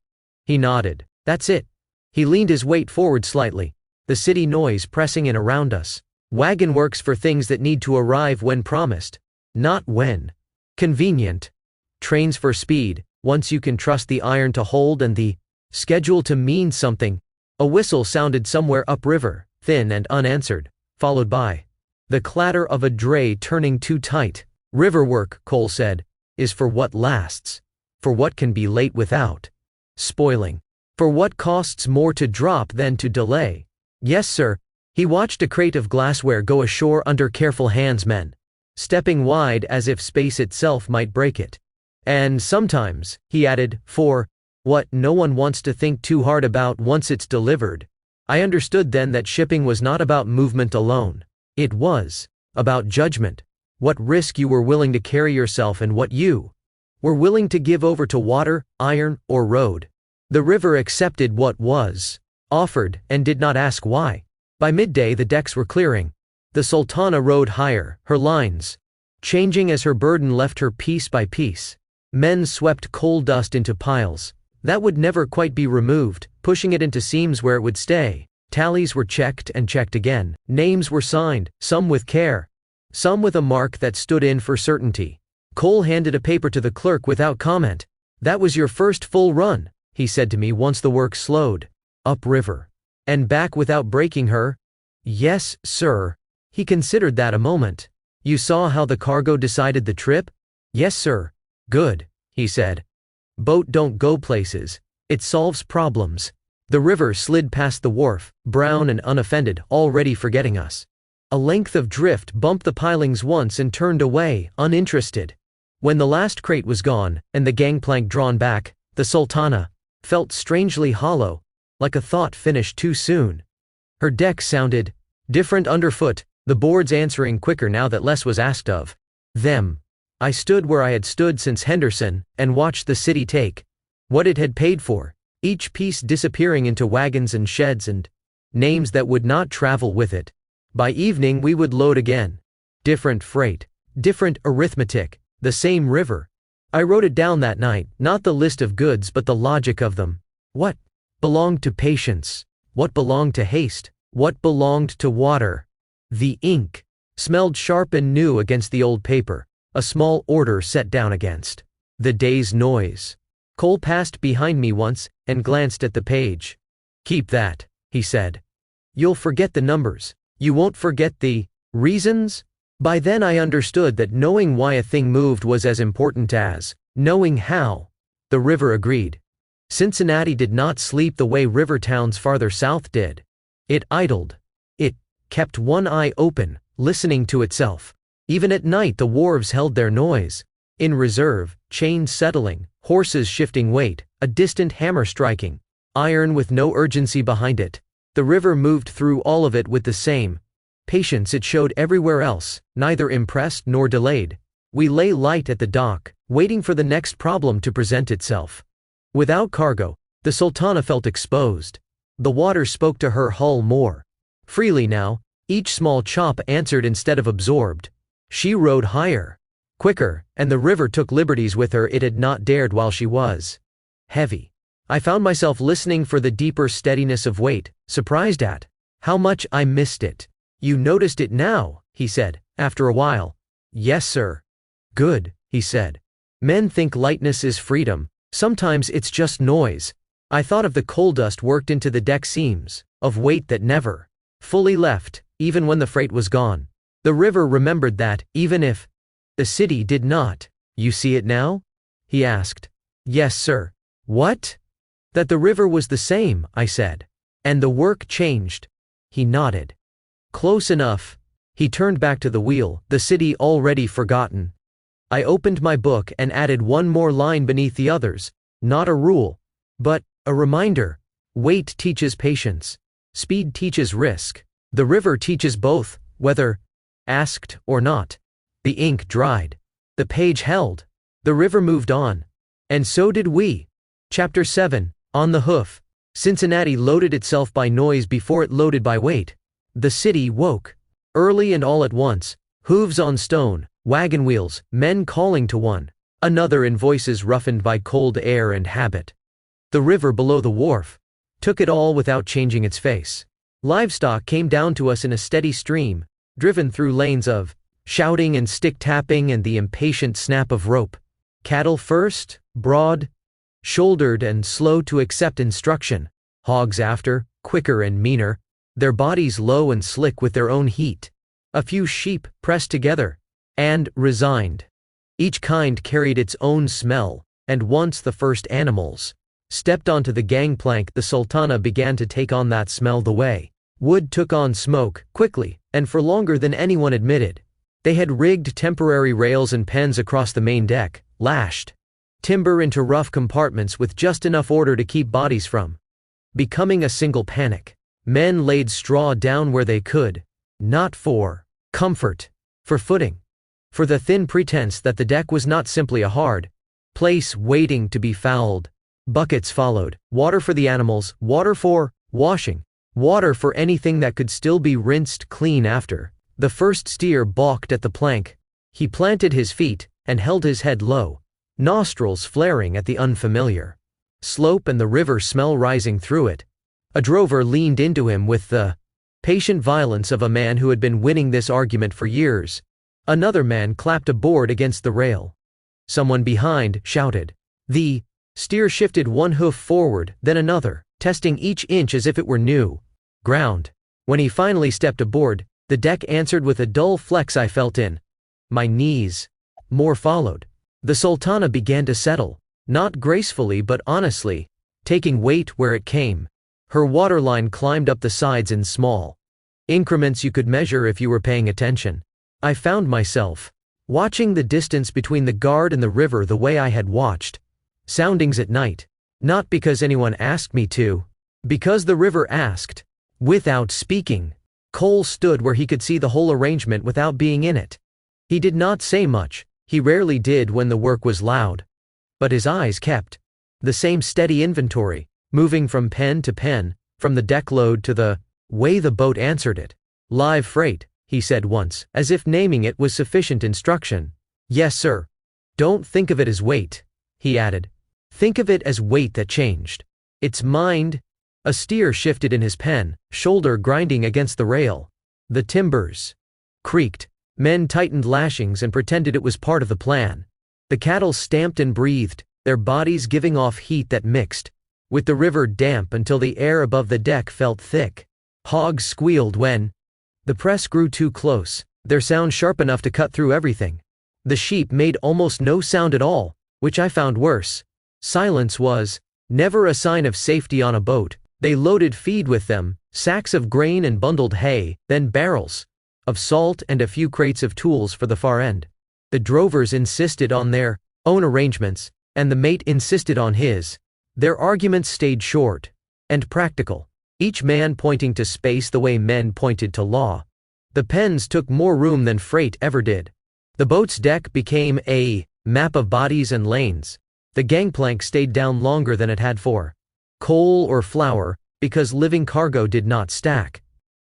He nodded. That's it. He leaned his weight forward slightly. The city noise pressing in around us. Wagon works for things that need to arrive when promised, not when convenient. Trains for speed, once you can trust the iron to hold and the schedule to mean something. A whistle sounded somewhere upriver, thin and unanswered, followed by the clatter of a dray turning too tight. River work, Cole said, is for what lasts. For what can be late without spoiling. For what costs more to drop than to delay. Yes, sir. He watched a crate of glassware go ashore under careful handsmen, stepping wide as if space itself might break it. And sometimes, he added, for what no one wants to think too hard about once it's delivered. I understood then that shipping was not about movement alone. It was about judgment. What risk you were willing to carry yourself and what you were willing to give over to water, iron, or road. The river accepted what was offered and did not ask why. By midday the decks were clearing. The Sultana rode higher, her lines changing as her burden left her piece by piece. Men swept coal dust into piles that would never quite be removed, pushing it into seams where it would stay. Tallies were checked and checked again. Names were signed, some with care, some with a mark that stood in for certainty. Cole handed a paper to the clerk without comment. That was your first full run, he said to me once the work slowed. Upriver. And back without breaking her? Yes, sir. He considered that a moment. You saw how the cargo decided the trip? Yes, sir. Good, he said. Boat don't go places. It solves problems. The river slid past the wharf, brown and unoffended, already forgetting us. A length of drift bumped the pilings once and turned away, uninterested. When the last crate was gone, and the gangplank drawn back, the Sultana felt strangely hollow, like a thought finished too soon. Her deck sounded different underfoot, the boards answering quicker now that less was asked of them. I stood where I had stood since Henderson, and watched the city take what it had paid for, each piece disappearing into wagons and sheds and names that would not travel with it. By evening we would load again. Different freight, different arithmetic, the same river. I wrote it down that night, not the list of goods but the logic of them. What belonged to patience? What belonged to haste? What belonged to water? The ink smelled sharp and new against the old paper, a small order set down against the day's noise. Cole passed behind me once, and glanced at the page. Keep that, he said. You'll forget the numbers. You won't forget the reasons? By then I understood that knowing why a thing moved was as important as knowing how. The river agreed. Cincinnati did not sleep the way river towns farther south did. It idled. It kept one eye open, listening to itself. Even at night the wharves held their noise. In reserve, chains settling, horses shifting weight, a distant hammer striking, iron with no urgency behind it. The river moved through all of it with the same patience it showed everywhere else, neither impressed nor delayed. We lay light at the dock, waiting for the next problem to present itself. Without cargo, the Sultana felt exposed. The water spoke to her hull more freely now. Each small chop answered instead of absorbed. She rode higher, quicker, and the river took liberties with her it had not dared while she was heavy. I found myself listening for the deeper steadiness of weight, surprised at how much I missed it. You noticed it now, he said, after a while. Yes, sir. Good, he said. Men think lightness is freedom. Sometimes it's just noise. I thought of the coal dust worked into the deck seams, of weight that never fully left, even when the freight was gone. The river remembered that, even if The city did not. You see it now? He asked. Yes, sir. What? That the river was the same, I said. And the work changed. He nodded. Close enough. He turned back to the wheel, the city already forgotten. I opened my book and added one more line beneath the others. Not a rule, but a reminder. Weight teaches patience. Speed teaches risk. The river teaches both, whether asked or not. The ink dried. The page held. The river moved on. And so did we. Chapter 7, On the Hoof. Cincinnati loaded itself by noise before it loaded by weight. The city woke. Early and all at once, hooves on stone, wagon wheels, men calling to one another in voices roughened by cold air and habit. The river below the wharf took it all without changing its face. Livestock came down to us in a steady stream, driven through lanes of shouting and stick-tapping and the impatient snap of rope. Cattle first, broad-shouldered and slow to accept instruction. Hogs after, quicker and meaner, their bodies low and slick with their own heat. A few sheep pressed together and resigned. Each kind carried its own smell, and once the first animals stepped onto the gangplank, the Sultana began to take on that smell the way wood took on smoke, quickly, and for longer than anyone admitted. They had rigged temporary rails and pens across the main deck, lashed timber into rough compartments with just enough order to keep bodies from becoming a single panic. Men laid straw down where they could, not for comfort, for footing, for the thin pretense that the deck was not simply a hard place waiting to be fouled. Buckets followed, water for the animals, water for washing, water for anything that could still be rinsed clean after. The first steer balked at the plank. He planted his feet and held his head low, nostrils flaring at the unfamiliar slope and the river smell rising through it. A drover leaned into him with the patient violence of a man who had been winning this argument for years. Another man clapped a board against the rail. Someone behind shouted. The steer shifted one hoof forward, then another, testing each inch as if it were new ground. When he finally stepped aboard, the deck answered with a dull flex I felt in my knees. More followed. The Sultana began to settle, not gracefully but honestly, taking weight where it came. Her waterline climbed up the sides in small increments you could measure if you were paying attention. I found myself watching the distance between the guard and the river the way I had watched soundings at night. Not because anyone asked me to, because the river asked. Without speaking, Cole stood where he could see the whole arrangement without being in it. He did not say much, he rarely did when the work was loud. But his eyes kept the same steady inventory, moving from pen to pen, from the deck load to the way the boat answered it. Live freight, he said once, as if naming it was sufficient instruction. Yes, sir. Don't think of it as weight, he added. Think of it as weight that changed its mind. A steer shifted in his pen, shoulder grinding against the rail. The timbers creaked. Men tightened lashings and pretended it was part of the plan. The cattle stamped and breathed, their bodies giving off heat that mixed with the river damp until the air above the deck felt thick. Hogs squealed when the press grew too close, their sound sharp enough to cut through everything. The sheep made almost no sound at all, which I found worse. Silence was never a sign of safety on a boat. They loaded feed with them, sacks of grain and bundled hay, then barrels of salt and a few crates of tools for the far end. The drovers insisted on their own arrangements, and the mate insisted on his. Their arguments stayed short and practical, each man pointing to space the way men pointed to law. The pens took more room than freight ever did. The boat's deck became a map of bodies and lanes. The gangplank stayed down longer than it had for coal or flour, because living cargo did not stack.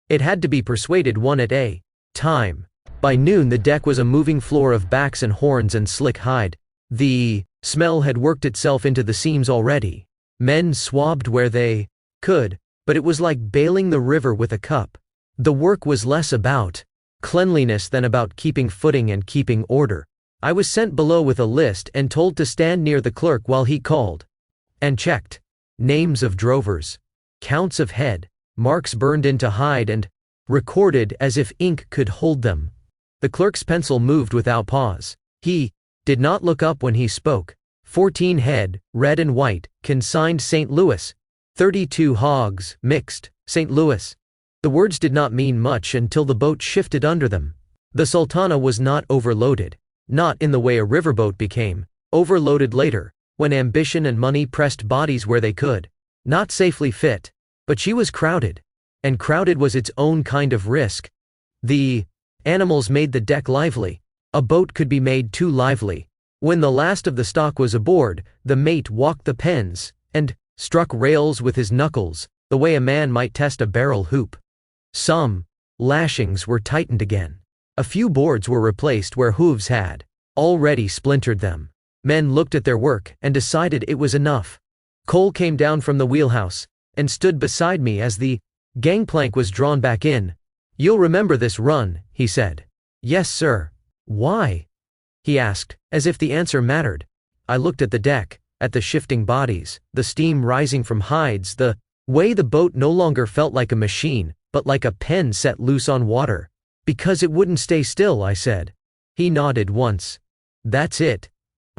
It had to be persuaded one at a time. By noon the deck was a moving floor of backs and horns and slick hide. The smell had worked itself into the seams already. Men swabbed where they could, but it was like bailing the river with a cup. The work was less about cleanliness than about keeping footing and keeping order. I was sent below with a list and told to stand near the clerk while he called and checked names of drovers, counts of head, marks burned into hide and recorded as if ink could hold them. The clerk's pencil moved without pause. He did not look up when he spoke. 14 head, red and white, consigned St. Louis. 32 hogs, mixed, St. Louis. The words did not mean much until the boat shifted under them. The Sultana was not overloaded. Not in the way a riverboat became overloaded later, when ambition and money pressed bodies where they could not safely fit. But she was crowded. And crowded was its own kind of risk. The animals made the deck lively. A boat could be made too lively. When the last of the stock was aboard, the mate walked the pens, and struck rails with his knuckles, the way a man might test a barrel hoop. Some lashings were tightened again. A few boards were replaced where hooves had already splintered them. Men looked at their work and decided it was enough. Cole came down from the wheelhouse and stood beside me as the gangplank was drawn back in. "You'll remember this run," he said. "Yes, sir." "Why?" he asked, as if the answer mattered. I looked at the deck, at the shifting bodies, the steam rising from hides, the way the boat no longer felt like a machine, but like a pen set loose on water. "Because it wouldn't stay still," I said. He nodded once. "That's it."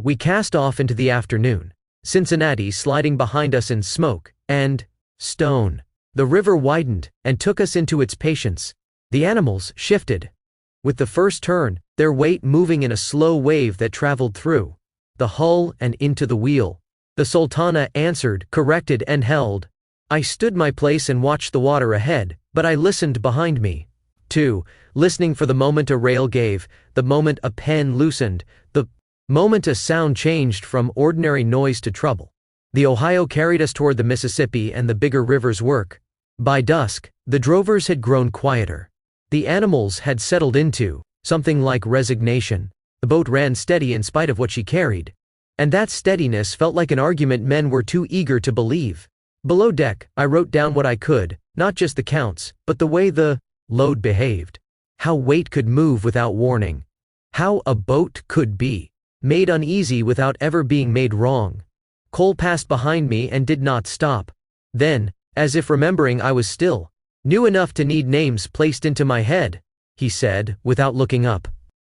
We cast off into the afternoon, Cincinnati sliding behind us in smoke and stone. The river widened and took us into its patience. The animals shifted. With the first turn, their weight moving in a slow wave that traveled through the hull and into the wheel. The Sultana answered, corrected, and held. I stood my place and watched the water ahead, but I listened behind me, too, listening for the moment a rail gave, the moment a pen loosened, the moment a sound changed from ordinary noise to trouble. The Ohio carried us toward the Mississippi and the bigger rivers work. By dusk, the drovers had grown quieter. The animals had settled into something like resignation. The boat ran steady in spite of what she carried. And that steadiness felt like an argument men were too eager to believe. Below deck, I wrote down what I could, not just the counts, but the way the load behaved. How weight could move without warning. How a boat could be made uneasy without ever being made wrong. Cole passed behind me and did not stop. Then, as if remembering I was still new enough to need names placed into my head, he said, without looking up.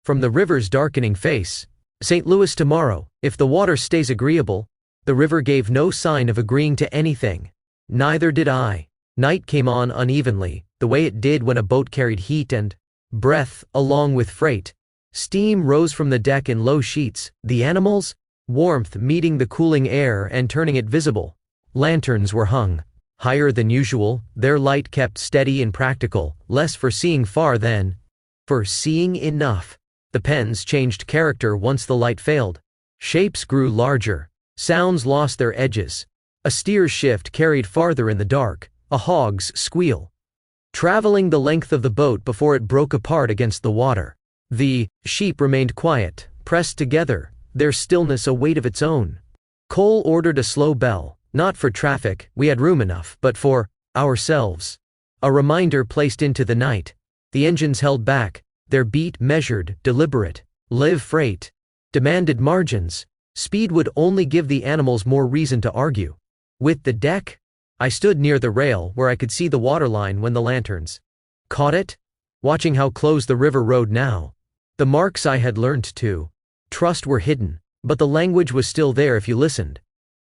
From the river's darkening face, "St. Louis tomorrow, if the water stays agreeable." The river gave no sign of agreeing to anything. Neither did I. Night came on unevenly, the way it did when a boat carried heat and breath along with freight. Steam rose from the deck in low sheets, the animals' warmth meeting the cooling air and turning it visible. Lanterns were hung higher than usual, their light kept steady and practical, less for seeing far than for seeing enough. The pens changed character once the light failed. Shapes grew larger. Sounds lost their edges. A steer's shift carried farther in the dark, a hog's squeal, traveling the length of the boat before it broke apart against the water. The sheep remained quiet, pressed together, their stillness a weight of its own. Cole ordered a slow bell, not for traffic, we had room enough, but for ourselves. A reminder placed into the night. The engines held back, their beat measured, deliberate. Live freight demanded margins. Speed would only give the animals more reason to argue. With the deck, I stood near the rail where I could see the waterline when the lanterns caught it, watching how close the river rode now. The marks I had learned to trust were hidden, but the language was still there if you listened.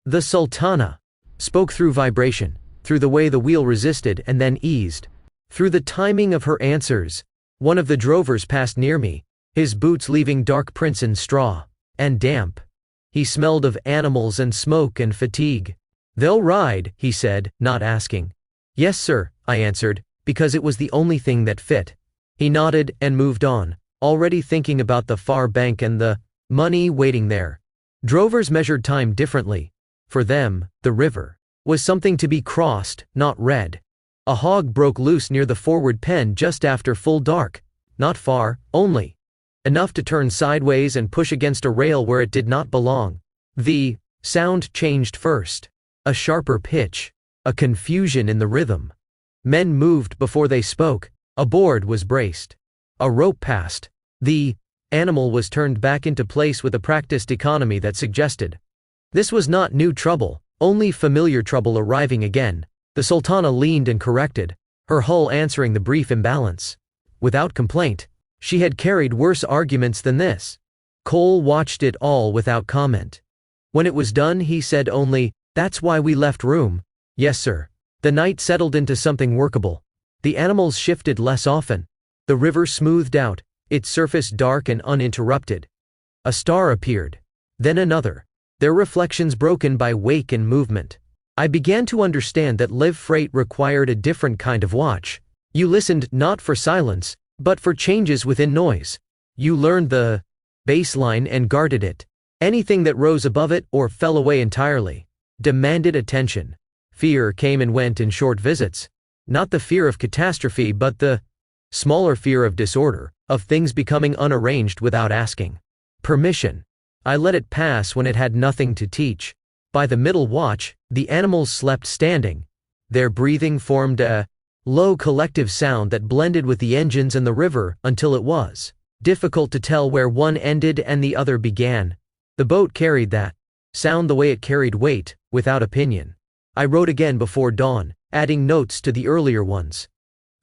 The Sultana spoke through vibration, through the way the wheel resisted and then eased, through the timing of her answers. One of the drovers passed near me, his boots leaving dark prints in straw and damp. He smelled of animals and smoke and fatigue. "They'll ride," he said, not asking. "Yes, sir," I answered, because it was the only thing that fit. He nodded and moved on, already thinking about the far bank and the money waiting there. Drovers measured time differently. For them, the river was something to be crossed, not read. A hog broke loose near the forward pen just after full dark. Not far, only enough to turn sideways and push against a rail where it did not belong. The sound changed first. A sharper pitch. A confusion in the rhythm. Men moved before they spoke. A board was braced. A rope passed. The animal was turned back into place with a practiced economy that suggested this was not new trouble, only familiar trouble arriving again. The Sultana leaned and corrected, her hull answering the brief imbalance. Without complaint. She had carried worse arguments than this. Cole watched it all without comment. When it was done, he said only, "That's why we left room." "Yes, sir." The night settled into something workable. The animals shifted less often. The river smoothed out, its surface dark and uninterrupted. A star appeared. Then another, their reflections broken by wake and movement. I began to understand that live freight required a different kind of watch. You listened not for silence, but for changes within noise. You learned the baseline and guarded it. Anything that rose above it or fell away entirely demanded attention. Fear came and went in short visits. Not the fear of catastrophe, but the smaller fear of disorder, of things becoming unarranged without asking permission. I let it pass when it had nothing to teach. By the middle watch, the animals slept standing. Their breathing formed a low collective sound that blended with the engines and the river until it was difficult to tell where one ended and the other began. The boat carried that sound the way it carried weight, without opinion. I wrote again before dawn, adding notes to the earlier ones.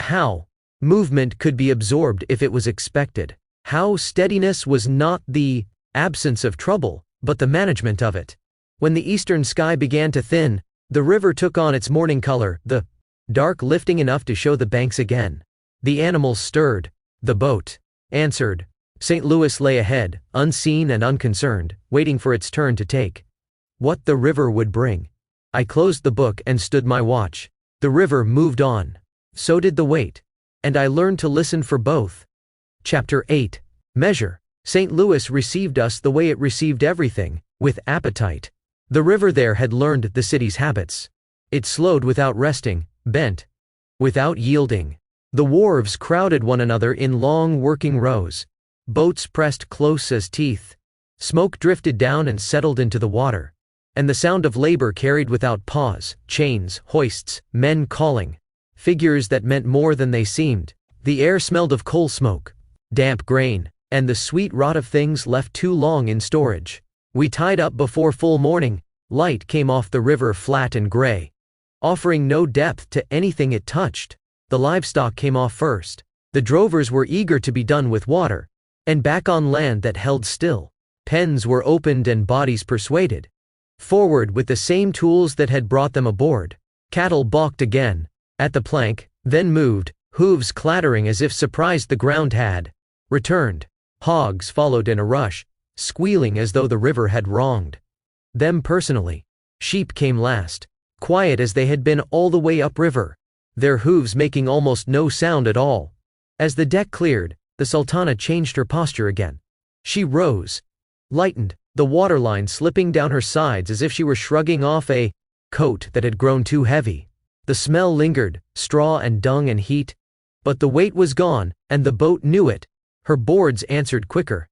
How movement could be absorbed if it was expected. How steadiness was not the absence of trouble, but the management of it. When the eastern sky began to thin, the river took on its morning color, the dark lifting enough to show the banks again. The animals stirred. The boat answered. St. Louis lay ahead, unseen and unconcerned, waiting for its turn to take what the river would bring. I closed the book and stood my watch. The river moved on. So did the weight. And I learned to listen for both. Chapter 8. Measure. St. Louis received us the way it received everything, with appetite. The river there had learned the city's habits. It slowed without resting, bent without yielding. The wharves crowded one another in long working rows. Boats pressed close as teeth. Smoke drifted down and settled into the water. And the sound of labor carried without pause, chains, hoists, men calling. Figures that meant more than they seemed. The air smelled of coal smoke, damp grain, and the sweet rot of things left too long in storage. We tied up before full morning. Light came off the river flat and gray, offering no depth to anything it touched. The livestock came off first. The drovers were eager to be done with water, and back on land that held still. Pens were opened and bodies persuaded forward with the same tools that had brought them aboard. Cattle balked again at the plank, then moved, hooves clattering as if surprised the ground had returned. Hogs followed in a rush, squealing as though the river had wronged them personally. Sheep came last, quiet as they had been all the way upriver, their hooves making almost no sound at all. As the deck cleared, the Sultana changed her posture again. She rose, lightened, the waterline slipping down her sides as if she were shrugging off a coat that had grown too heavy. The smell lingered, straw and dung and heat, but the weight was gone, and the boat knew it. Her boards answered quicker.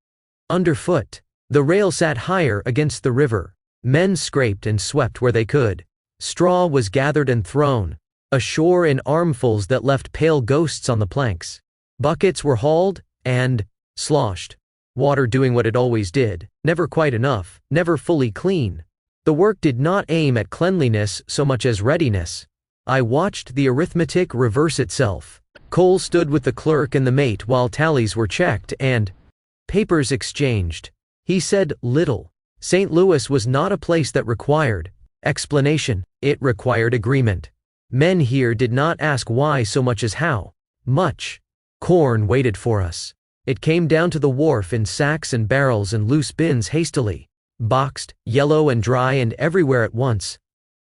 Underfoot, the rail sat higher against the river. Men scraped and swept where they could. Straw was gathered and thrown ashore in armfuls that left pale ghosts on the planks. Buckets were hauled and sloshed. Water doing what it always did, never quite enough, never fully clean. The work did not aim at cleanliness so much as readiness. I watched the arithmetic reverse itself. Cole stood with the clerk and the mate while tallies were checked and papers exchanged. He said little. St. Louis was not a place that required explanation, it required agreement. Men here did not ask why so much as how much. Corn waited for us. It came down to the wharf in sacks and barrels and loose bins hastily, boxed, yellow and dry and everywhere at once.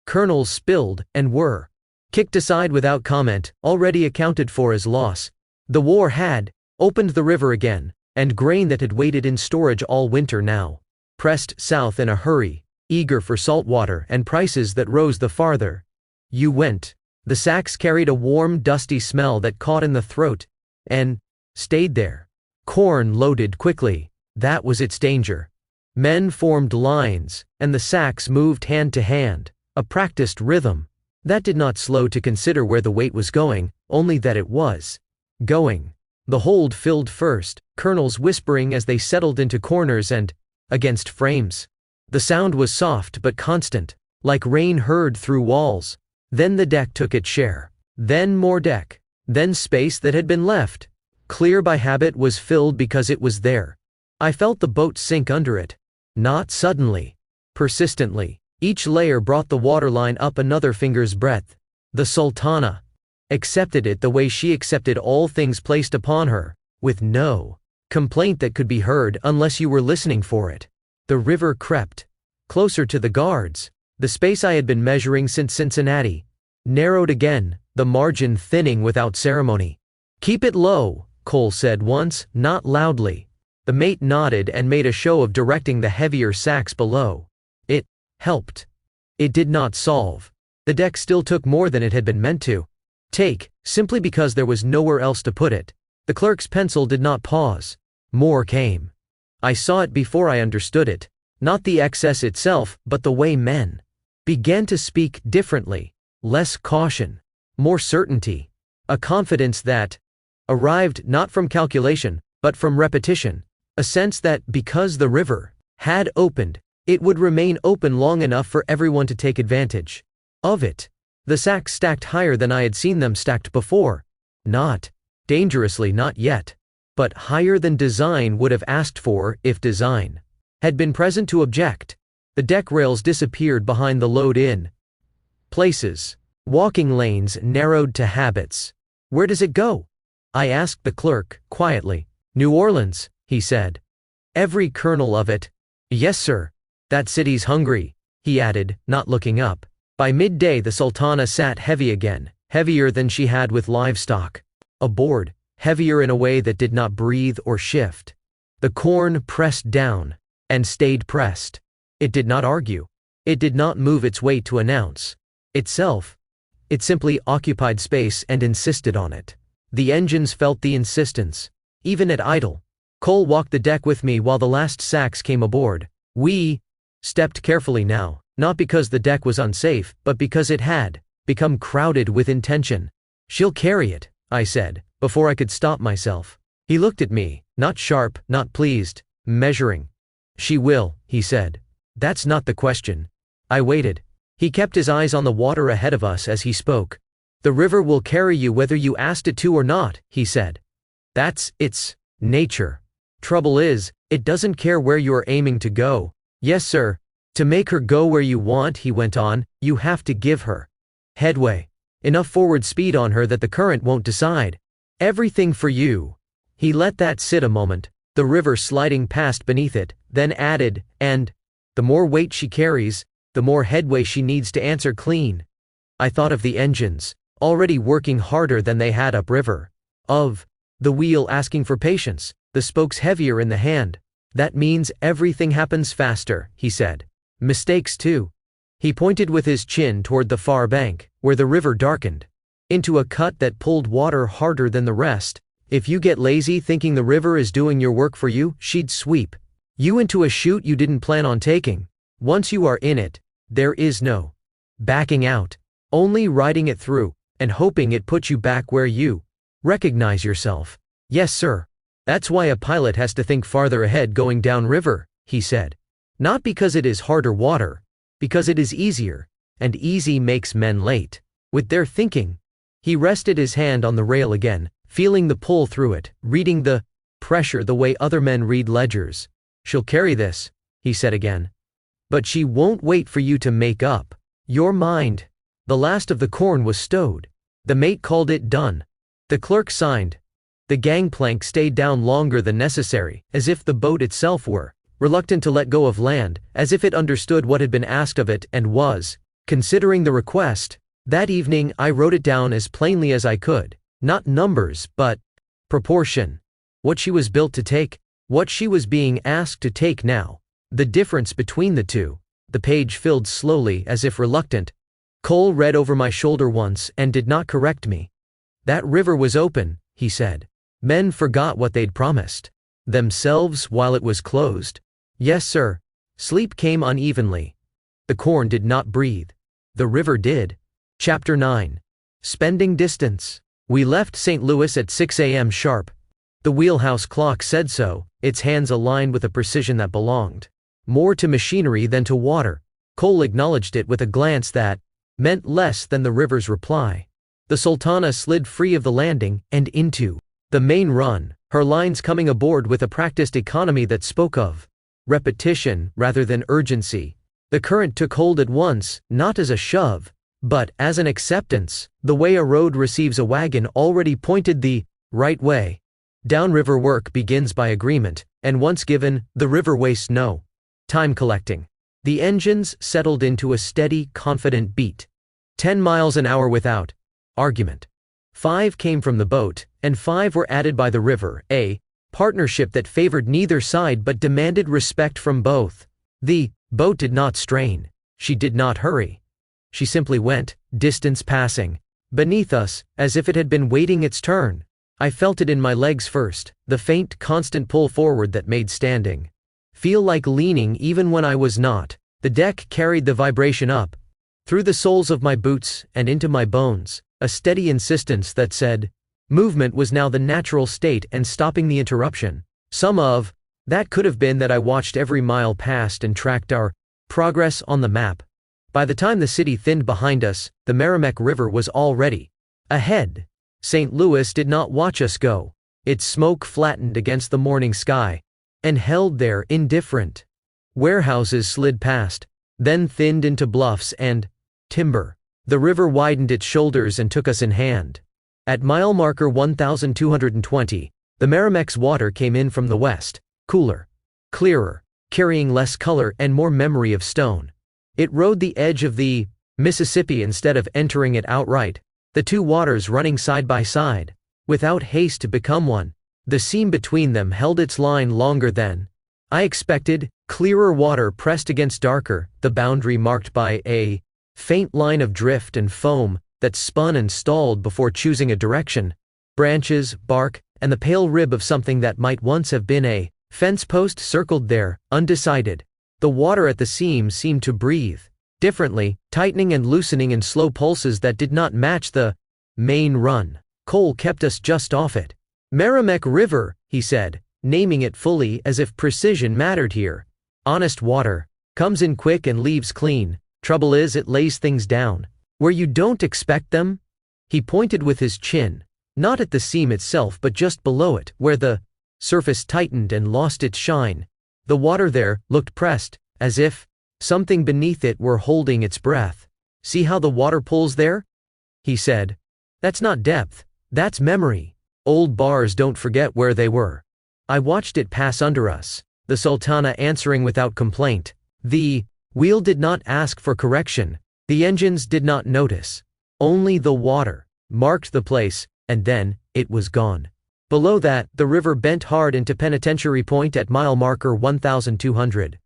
Kernels spilled and were kicked aside without comment, already accounted for as loss. The war had opened the river again, and grain that had waited in storage all winter now pressed south in a hurry, eager for salt water and prices that rose the farther you went. The sacks carried a warm, dusty smell that caught in the throat and stayed there. Corn loaded quickly, that was its danger. Men formed lines, and the sacks moved hand to hand, a practiced rhythm. That did not slow to consider where the weight was going, only that it was going. The hold filled first, kernels whispering as they settled into corners and against frames. The sound was soft but constant, like rain heard through walls. Then the deck took its share. Then more deck. Then space that had been left clear by habit was filled because it was there. I felt the boat sink under it. Not suddenly. Persistently. Each layer brought the waterline up another finger's breadth. The Sultana accepted it the way she accepted all things placed upon her, with no complaint that could be heard unless you were listening for it. The river crept closer to the guards. The space I had been measuring since Cincinnati narrowed again, the margin thinning without ceremony. "Keep it low," Cole said once, not loudly. The mate nodded and made a show of directing the heavier sacks below. It helped. It did not solve. The deck still took more than it had been meant to take, simply because there was nowhere else to put it. The clerk's pencil did not pause. More came. I saw it before I understood it. Not the excess itself, but the way men began to speak differently. Less caution. More certainty. A confidence that arrived not from calculation, but from repetition. A sense that because the river had opened, it would remain open long enough for everyone to take advantage of it. The sacks stacked higher than I had seen them stacked before. Not dangerously, not yet. But higher than design would have asked for if design had been present to object. The deck rails disappeared behind the load-in places. Walking lanes narrowed to habits. "Where does it go?" I asked the clerk, quietly. "New Orleans," he said. "Every kernel of it." "Yes, sir. That city's hungry," he added, not looking up. By midday the Sultana sat heavy again, heavier than she had with livestock. Aboard, heavier in a way that did not breathe or shift. The corn pressed down, and stayed pressed. It did not argue. It did not move its weight to announce itself. It simply occupied space and insisted on it. The engines felt the insistence, even at idle. Cole walked the deck with me while the last sacks came aboard. We stepped carefully now, not because the deck was unsafe, but because it had become crowded with intention. "She'll carry it," I said, before I could stop myself. He looked at me, not sharp, not pleased, measuring. "She will," he said. "That's not the question." I waited. He kept his eyes on the water ahead of us as he spoke. "The river will carry you whether you asked it to or not," he said. "That's its nature. Trouble is, it doesn't care where you're aiming to go." "Yes, sir. To make her go where you want," he went on, "you have to give her headway. Enough forward speed on her that the current won't decide everything for you." He let that sit a moment, the river sliding past beneath it, then added, "And the more weight she carries, the more headway she needs to answer clean." I thought of the engines, already working harder than they had upriver. Of the wheel asking for patience, the spokes heavier in the hand. "That means everything happens faster," he said. "Mistakes too." He pointed with his chin toward the far bank, where the river darkened into a cut that pulled water harder than the rest. "If you get lazy thinking the river is doing your work for you, she'd sweep you into a chute you didn't plan on taking. Once you are in it, there is no backing out, only riding it through, and hoping it puts you back where you recognize yourself." "Yes, sir. That's why a pilot has to think farther ahead going downriver," he said. "Not because it is harder water, because it is easier, and easy makes men late with their thinking." He rested his hand on the rail again, feeling the pull through it, reading the pressure the way other men read ledgers. "She'll carry this," he said again. "But she won't wait for you to make up your mind." The last of the corn was stowed. The mate called it done. The clerk signed. The gangplank stayed down longer than necessary, as if the boat itself were reluctant to let go of land, as if it understood what had been asked of it and was considering the request. That evening I wrote it down as plainly as I could. Not numbers, but proportion. What she was built to take, what she was being asked to take now. The difference between the two. The page filled slowly, as if reluctant. Cole read over my shoulder once and did not correct me. "That river was open," he said. "Men forgot what they'd promised themselves while it was closed." "Yes, sir." Sleep came unevenly. The corn did not breathe. The river did. Chapter 9. Spending distance. We left St. Louis at 6 a.m. sharp. The wheelhouse clock said so, its hands aligned with a precision that belonged more to machinery than to water. Cole acknowledged it with a glance that meant less than the river's reply. The Sultana slid free of the landing and into the main run, her lines coming aboard with a practiced economy that spoke of repetition rather than urgency. The current took hold at once, not as a shove, but as an acceptance, the way a road receives a wagon already pointed the right way. Downriver work begins by agreement, and once given, the river wastes no time collecting. The engines settled into a steady, confident beat. 10 miles an hour without argument. 5 came from the boat, and 5 were added by the river, a partnership that favored neither side but demanded respect from both. The boat did not strain. She did not hurry. She simply went, distance passing, beneath us, as if it had been waiting its turn. I felt it in my legs first, the faint, constant pull forward that made standing feel like leaning even when I was not. The deck carried the vibration up, through the soles of my boots and into my bones, a steady insistence that said, movement was now the natural state and stopping the interruption. Some of that could have been that I watched every mile passed and tracked our progress on the map. By the time the city thinned behind us, the Merrimack River was already ahead. St. Louis did not watch us go. Its smoke flattened against the morning sky and held there indifferent. Warehouses slid past, then thinned into bluffs and timber. The river widened its shoulders and took us in hand. At mile marker 1220, the Merrimack's water came in from the west, cooler, clearer, carrying less color and more memory of stone. It rode the edge of the Mississippi instead of entering it outright, the two waters running side by side, without haste to become one. The seam between them held its line longer than I expected, clearer water pressed against darker, the boundary marked by a faint line of drift and foam that spun and stalled before choosing a direction. Branches, bark, and the pale rib of something that might once have been a fence post circled there, undecided. The water at the seam seemed to breathe differently, tightening and loosening in slow pulses that did not match the main run. Cole kept us just off it. Merrimack River, he said, naming it fully as if precision mattered here. Honest water. Comes in quick and leaves clean. Trouble is it lays things down where you don't expect them. He pointed with his chin, not at the seam itself but just below it, where the surface tightened and lost its shine. The water there looked pressed, as if something beneath it were holding its breath. See how the water pulls there? He said. That's not depth, that's memory. Old bars don't forget where they were. I watched it pass under us, the Sultana answering without complaint. The wheel did not ask for correction. The engines did not notice. Only the water marked the place, and then it was gone. Below that, the river bent hard into Penitentiary Point at mile marker 1200.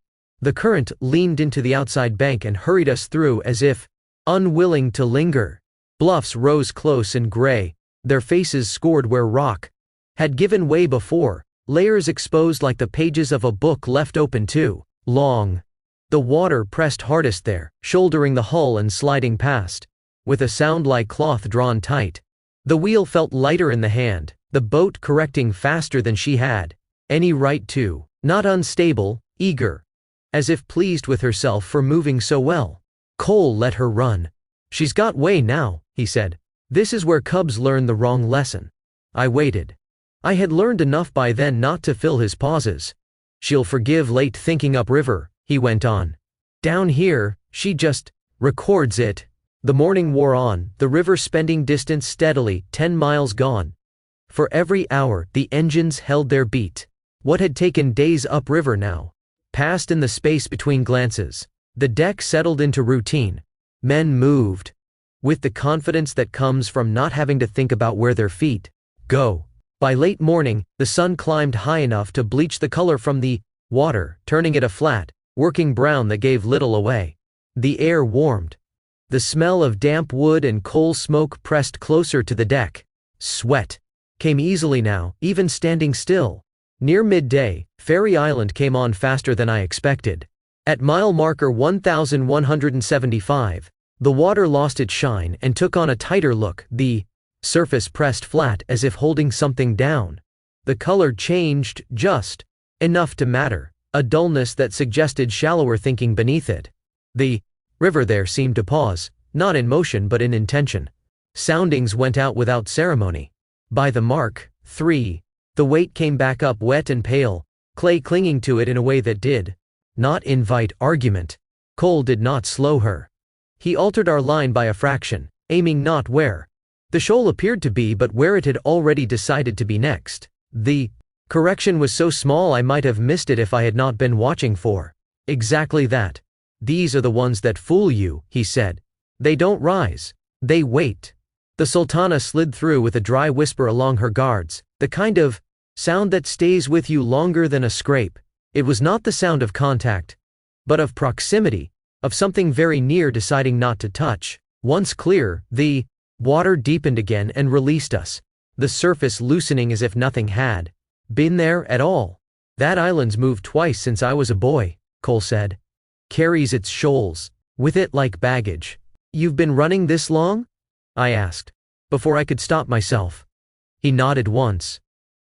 The current leaned into the outside bank and hurried us through as if unwilling to linger. Bluffs rose close and gray, their faces scored where rock had given way before, layers exposed like the pages of a book left open too long. The water pressed hardest there, shouldering the hull and sliding past, with a sound like cloth drawn tight. The wheel felt lighter in the hand, the boat correcting faster than she had any right to, not unstable, eager, as if pleased with herself for moving so well. Cole let her run. She's got way now, he said. This is where cubs learn the wrong lesson. I waited. I had learned enough by then not to fill his pauses. She'll forgive late thinking upriver, he went on. Down here, she just records it. The morning wore on, the river spending distance steadily, 10 miles gone. For every hour, the engines held their beat. What had taken days upriver now passed in the space between glances. The deck settled into routine. Men moved with the confidence that comes from not having to think about where their feet go. By late morning, the sun climbed high enough to bleach the color from the water, turning it a flat, working brown that gave little away. The air warmed. The smell of damp wood and coal smoke pressed closer to the deck. Sweat came easily now, even standing still. Near midday, Ferry Island came on faster than I expected. At mile marker 1175, the water lost its shine and took on a tighter look, the surface pressed flat as if holding something down. The color changed just enough to matter, a dullness that suggested shallower thinking beneath it. The river there seemed to pause, not in motion but in intention. Soundings went out without ceremony. By the mark 3 The weight came back up wet and pale, clay clinging to it in a way that did not invite argument. Cole did not slow her. He altered our line by a fraction, aiming not where the shoal appeared to be but where it had already decided to be next. The correction was so small I might have missed it if I had not been watching for exactly that. These are the ones that fool you, he said. They don't rise. They wait. The Sultana slid through with a dry whisper along her guards, the kind of sound that stays with you longer than a scrape. It was not the sound of contact, but of proximity, of something very near deciding not to touch. Once clear, the water deepened again and released us, the surface loosening as if nothing had been there at all. That island's moved twice since I was a boy, Cole said. Carries its shoals with it like baggage. You've been running this long? I asked, before I could stop myself. He nodded once.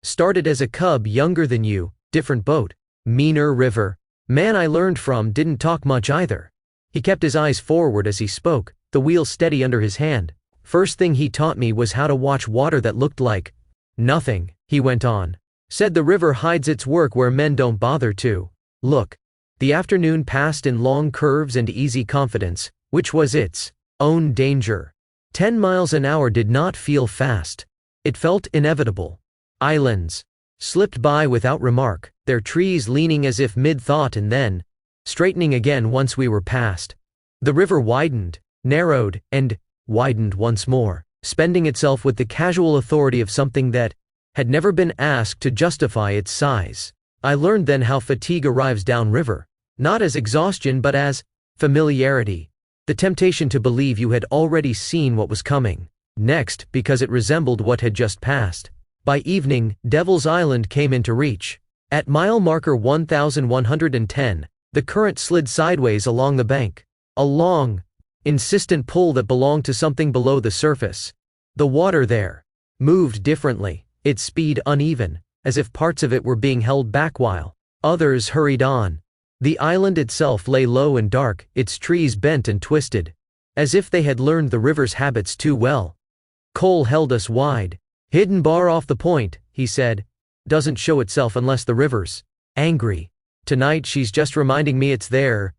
Started as a cub younger than you, different boat, meaner river. Man I learned from didn't talk much either. He kept his eyes forward as he spoke, the wheel steady under his hand. First thing he taught me was how to watch water that looked like nothing, he went on. Said the river hides its work where men don't bother to look. The afternoon passed in long curves and easy confidence, which was its own danger. 10 miles an hour did not feel fast. It felt inevitable. Islands slipped by without remark, their trees leaning as if mid-thought and then straightening again once we were past. The river widened, narrowed, and widened once more, spending itself with the casual authority of something that had never been asked to justify its size. I learned then how fatigue arrives downriver, not as exhaustion but as familiarity, the temptation to believe you had already seen what was coming next because it resembled what had just passed. By evening, Devil's Island came into reach. At mile marker 1110, the current slid sideways along the bank, a long, insistent pull that belonged to something below the surface. The water there moved differently, its speed uneven, as if parts of it were being held back while others hurried on. The island itself lay low and dark, its trees bent and twisted, as if they had learned the river's habits too well. Cole held us wide. Hidden bar off the point, he said. Doesn't show itself unless the river's angry. Tonight she's just reminding me it's there.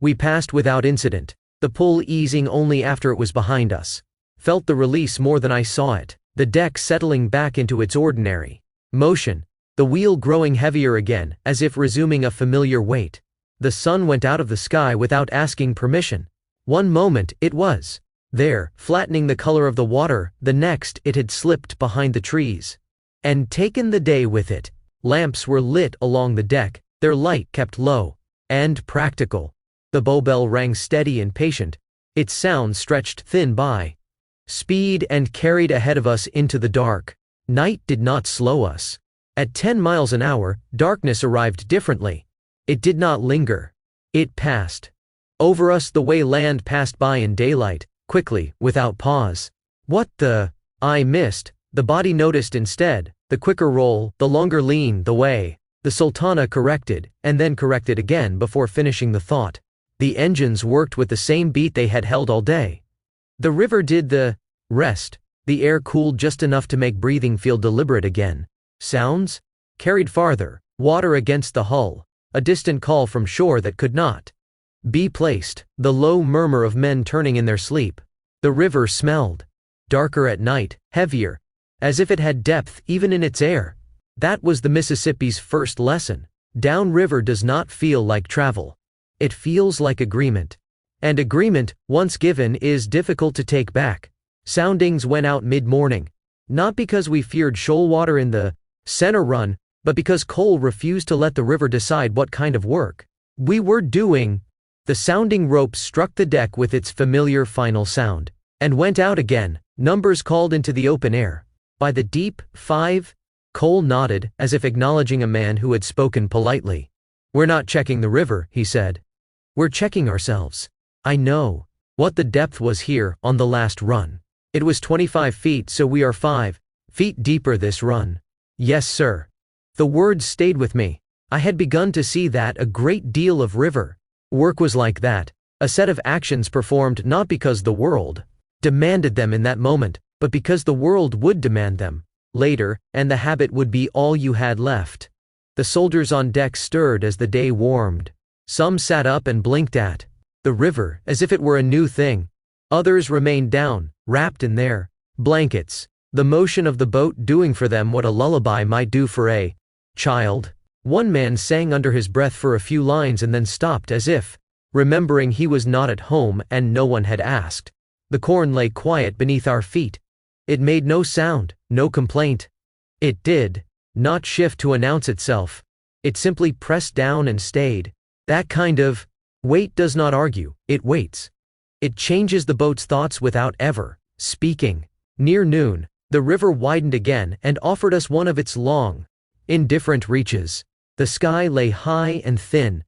We passed without incident, the pull easing only after it was behind us. Felt the release more than I saw it, the deck settling back into its ordinary motion, the wheel growing heavier again, as if resuming a familiar weight. The sun went out of the sky without asking permission. One moment it was there, flattening the color of the water, the next it had slipped behind the trees and taken the day with it. Lamps were lit along the deck, their light kept low and practical. The bow bell rang steady and patient, its sound stretched thin by speed and carried ahead of us into the dark. Night did not slow us. At 10 miles an hour, darkness arrived differently. It did not linger. It passed over us the way land passed by in daylight, quickly, without pause. What the eye missed, the body noticed instead, the quicker roll, the longer lean, the way the Sultana corrected, and then corrected again before finishing the thought. The engines worked with the same beat they had held all day. The river did the rest. The air cooled just enough to make breathing feel deliberate again. Sounds? Carried farther, water against the hull, a distant call from shore that could not be placed, the low murmur of men turning in their sleep. The river smelled darker at night, heavier, as if it had depth even in its air. That was the Mississippi's first lesson. Downriver does not feel like travel. It feels like agreement. And agreement, once given, is difficult to take back. Soundings went out mid-morning, not because we feared shoal water in the center run, but because Cole refused to let the river decide what kind of work we were doing. The sounding rope struck the deck with its familiar final sound, and went out again, numbers called into the open air. By the deep 5, Cole nodded, as if acknowledging a man who had spoken politely. We're not checking the river, he said. We're checking ourselves. I know what the depth was here, on the last run. It was 25 feet, so we are 5 feet deeper this run. Yes, sir. The words stayed with me. I had begun to see that a great deal of river work was like that, a set of actions performed not because the world demanded them in that moment, but because the world would demand them. later, and the habit would be all you had left. The soldiers on deck stirred as the day warmed. Some sat up and blinked at the river as if it were a new thing. Others remained down, wrapped in their blankets, the motion of the boat doing for them what a lullaby might do for a child. One man sang under his breath for a few lines and then stopped as if remembering he was not at home and no one had asked. The corn lay quiet beneath our feet. It made no sound, no complaint. It did not shift to announce itself. It simply pressed down and stayed. That kind of weight does not argue, it waits. It changes the boat's thoughts without ever speaking. Near noon, the river widened again and offered us one of its long, indifferent reaches. The sky lay high and thin.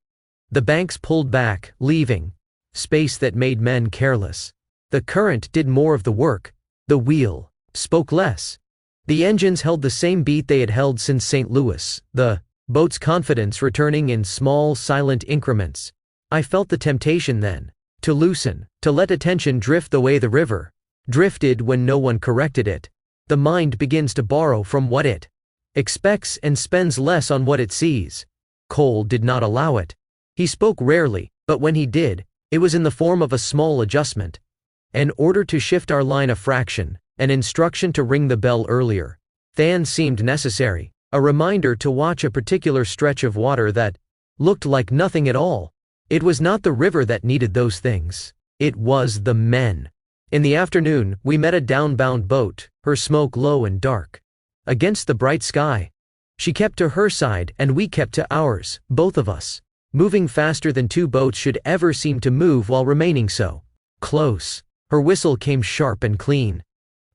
The banks pulled back, leaving space that made men careless. The current did more of the work. The wheel spoke less. The engines held the same beat they had held since St. Louis, the boat's confidence returning in small, silent increments. I felt the temptation then to loosen, to let attention drift the way the river drifted when no one corrected it. The mind begins to borrow from what it expects and spends less on what it sees. Cole did not allow it. He spoke rarely, but when he did, it was in the form of a small adjustment. An order to shift our line a fraction, an instruction to ring the bell earlier than seemed necessary, a reminder to watch a particular stretch of water that looked like nothing at all. It was not the river that needed those things. It was the men. In the afternoon, we met a downbound boat, her smoke low and dark against the bright sky. She kept to her side and we kept to ours, both of us, moving faster than two boats should ever seem to move while remaining so close. Her whistle came sharp and clean.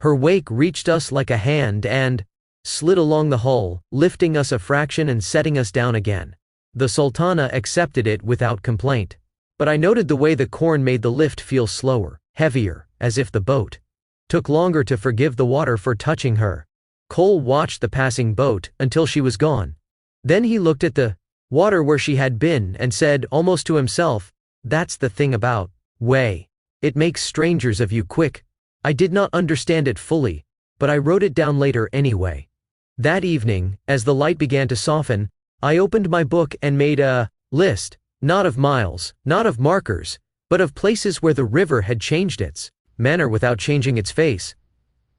Her wake reached us like a hand and slid along the hull, lifting us a fraction and setting us down again. The Sultana accepted it without complaint. But I noted the way the corn made the lift feel slower, heavier, as if the boat took longer to forgive the water for touching her. Cole watched the passing boat until she was gone. Then he looked at the water where she had been and said almost to himself, "That's the thing about way. It makes strangers of you quick." I did not understand it fully, but I wrote it down later anyway. That evening, as the light began to soften, I opened my book and made a list, not of miles, not of markers, but of places where the river had changed its manner without changing its face.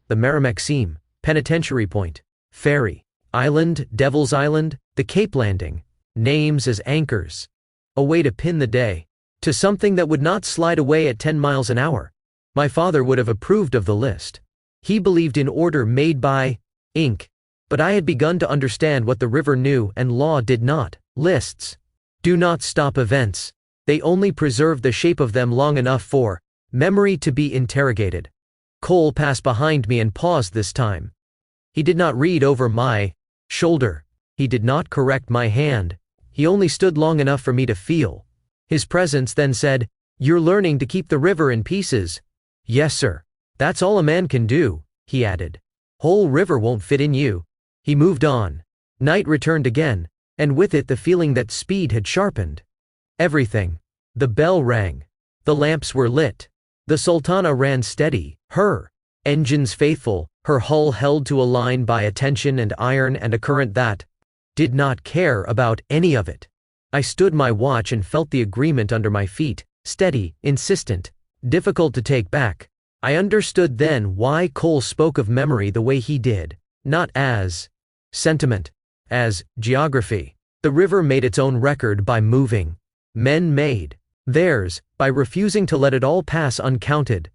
The Merrimack Seam, Penitentiary Point, Ferry Island, Devil's Island, the Cape Landing, names as anchors. A way to pin the day to something that would not slide away at 10 miles an hour. My father would have approved of the list. He believed in order made by ink. But I had begun to understand what the river knew and law did not. Lists do not stop events. They only preserve the shape of them long enough for memory to be interrogated. Cole passed behind me and paused this time. He did not read over my shoulder. He did not correct my hand. He only stood long enough for me to feel his presence, then said, "You're learning to keep the river in pieces." "Yes, sir. That's all a man can do," he added. "Whole river won't fit in you." He moved on. Night returned again, and with it the feeling that speed had sharpened everything. The bell rang. The lamps were lit. The Sultana ran steady, her engines faithful, her hull held to a line by a tension and iron and a current that did not care about any of it. I stood my watch and felt the agreement under my feet, steady, insistent, difficult to take back. I understood then why Cole spoke of memory the way he did, not as sentiment, as geography. The river made its own record by moving. Men made theirs by refusing to let it all pass uncounted.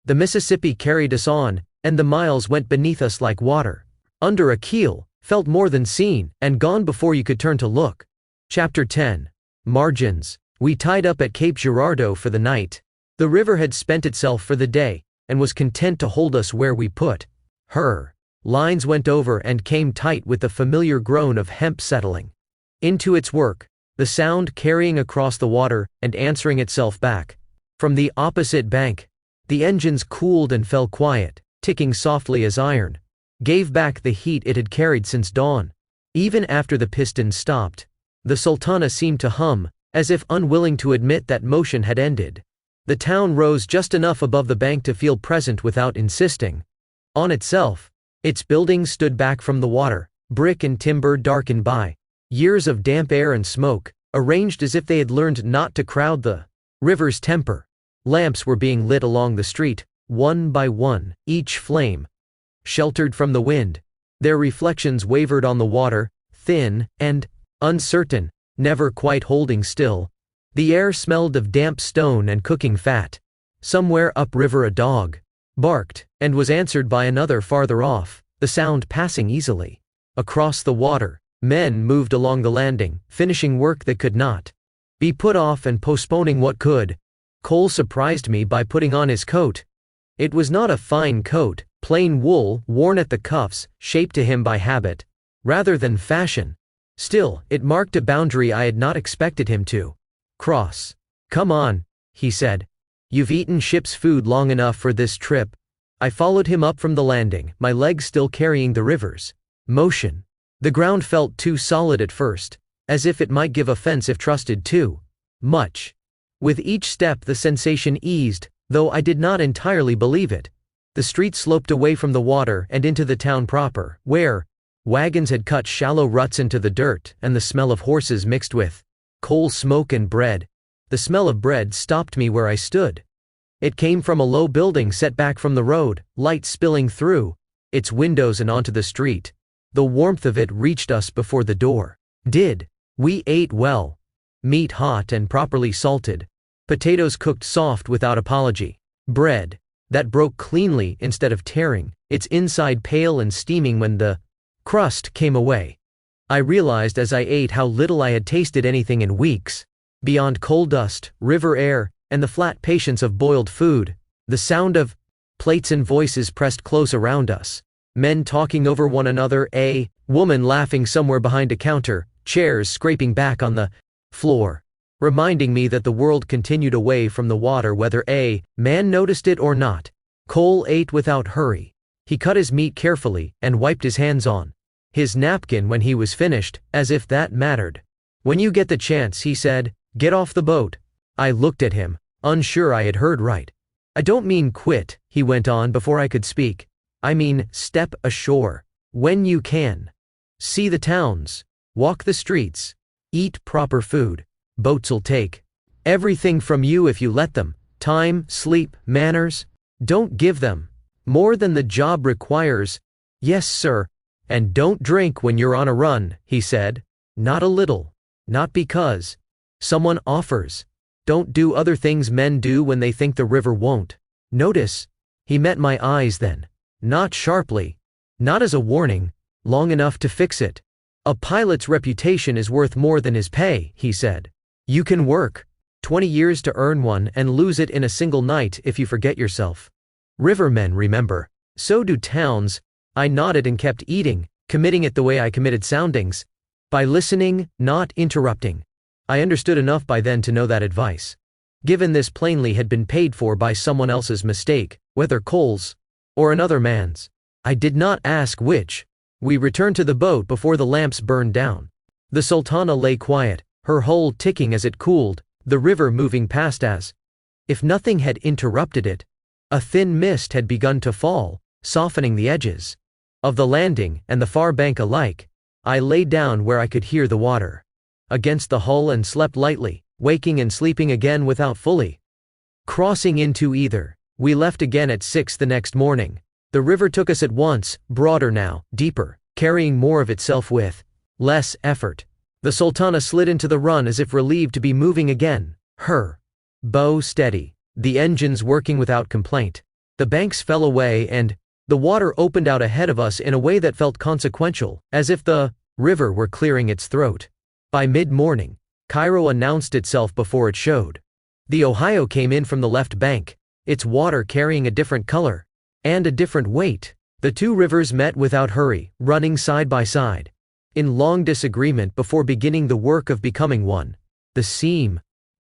The Mississippi carried us on, and the miles went beneath us like water. Under a keel, felt more than seen, and gone before you could turn to look. Chapter 10. Margins. We tied up at Cape Girardeau for the night. The river had spent itself for the day, and was content to hold us where we put her. Lines went over and came tight with the familiar groan of hemp settling into its work, the sound carrying across the water and answering itself back. From the opposite bank, the engines cooled and fell quiet, ticking softly as iron, gave back the heat it had carried since dawn. Even after the pistons stopped, the Sultana seemed to hum, as if unwilling to admit that motion had ended. The town rose just enough above the bank to feel present without insisting on itself. Its buildings stood back from the water, brick and timber darkened by years of damp air and smoke, arranged as if they had learned not to crowd the river's temper. Lamps were being lit along the street, one by one, each flame sheltered from the wind. Their reflections wavered on the water, thin and uncertain, never quite holding still. The air smelled of damp stone and cooking fat. Somewhere upriver a dog barked, and was answered by another farther off, the sound passing easily. Across the water, men moved along the landing, finishing work that could not be put off and postponing what could. Cole surprised me by putting on his coat. It was not a fine coat, plain wool, worn at the cuffs, shaped to him by habit, rather than fashion. Still, it marked a boundary I had not expected him to cross. "Come on," he said. "You've eaten ship's food long enough for this trip." I followed him up from the landing, my legs still carrying the river's motion. The ground felt too solid at first, as if it might give offense if trusted too much. With each step the sensation eased, though I did not entirely believe it. The street sloped away from the water and into the town proper, where wagons had cut shallow ruts into the dirt, and the smell of horses mixed with coal smoke and bread. The smell of bread stopped me where I stood. It came from a low building set back from the road, light spilling through its windows and onto the street. The warmth of it reached us before the door did. We ate well. Meat hot and properly salted. Potatoes cooked soft without apology. Bread that broke cleanly instead of tearing, its inside pale and steaming when the crust came away. I realized as I ate how little I had tasted anything in weeks. Beyond coal dust, river air, and the flat patience of boiled food, the sound of plates and voices pressed close around us. Men talking over one another, a woman laughing somewhere behind a counter, chairs scraping back on the floor, reminding me that the world continued away from the water whether a man noticed it or not. Cole ate without hurry. He cut his meat carefully and wiped his hands on his napkin when he was finished, as if that mattered. "When you get the chance," he said, "get off the boat." I looked at him, unsure I had heard right. "I don't mean quit," he went on before I could speak. "I mean step ashore. When you can. See the towns. Walk the streets. Eat proper food. Boats'll take everything from you if you let them. Time, sleep, manners. Don't give them more than the job requires." "Yes, sir. And don't drink when you're on a run," he said. "Not a little. Not because someone offers. Don't do other things men do when they think the river won't notice." He met my eyes then. Not sharply. Not as a warning. Long enough to fix it. "A pilot's reputation is worth more than his pay," he said. "You can work 20 years to earn one and lose it in a single night if you forget yourself. Rivermen remember. So do towns." I nodded and kept eating, committing it the way I committed soundings. By listening, not interrupting. I understood enough by then to know that advice, given this plainly had been paid for by someone else's mistake, whether Cole's or another man's. I did not ask which. We returned to the boat before the lamps burned down. The Sultana lay quiet, her hull ticking as it cooled, the river moving past as if nothing had interrupted it. A thin mist had begun to fall, softening the edges of the landing and the far bank alike. I lay down where I could hear the water against the hull and slept lightly, waking and sleeping again without fully crossing into either. We left again at 6 the next morning. The river took us at once, broader now, deeper, carrying more of itself with less effort. The Sultana slid into the run as if relieved to be moving again, her bow steady, the engines working without complaint. The banks fell away and the water opened out ahead of us in a way that felt consequential, as if the river were clearing its throat. By mid-morning, Cairo announced itself before it showed. The Ohio came in from the left bank, its water carrying a different color and a different weight. The two rivers met without hurry, running side by side, in long disagreement before beginning the work of becoming one. The seam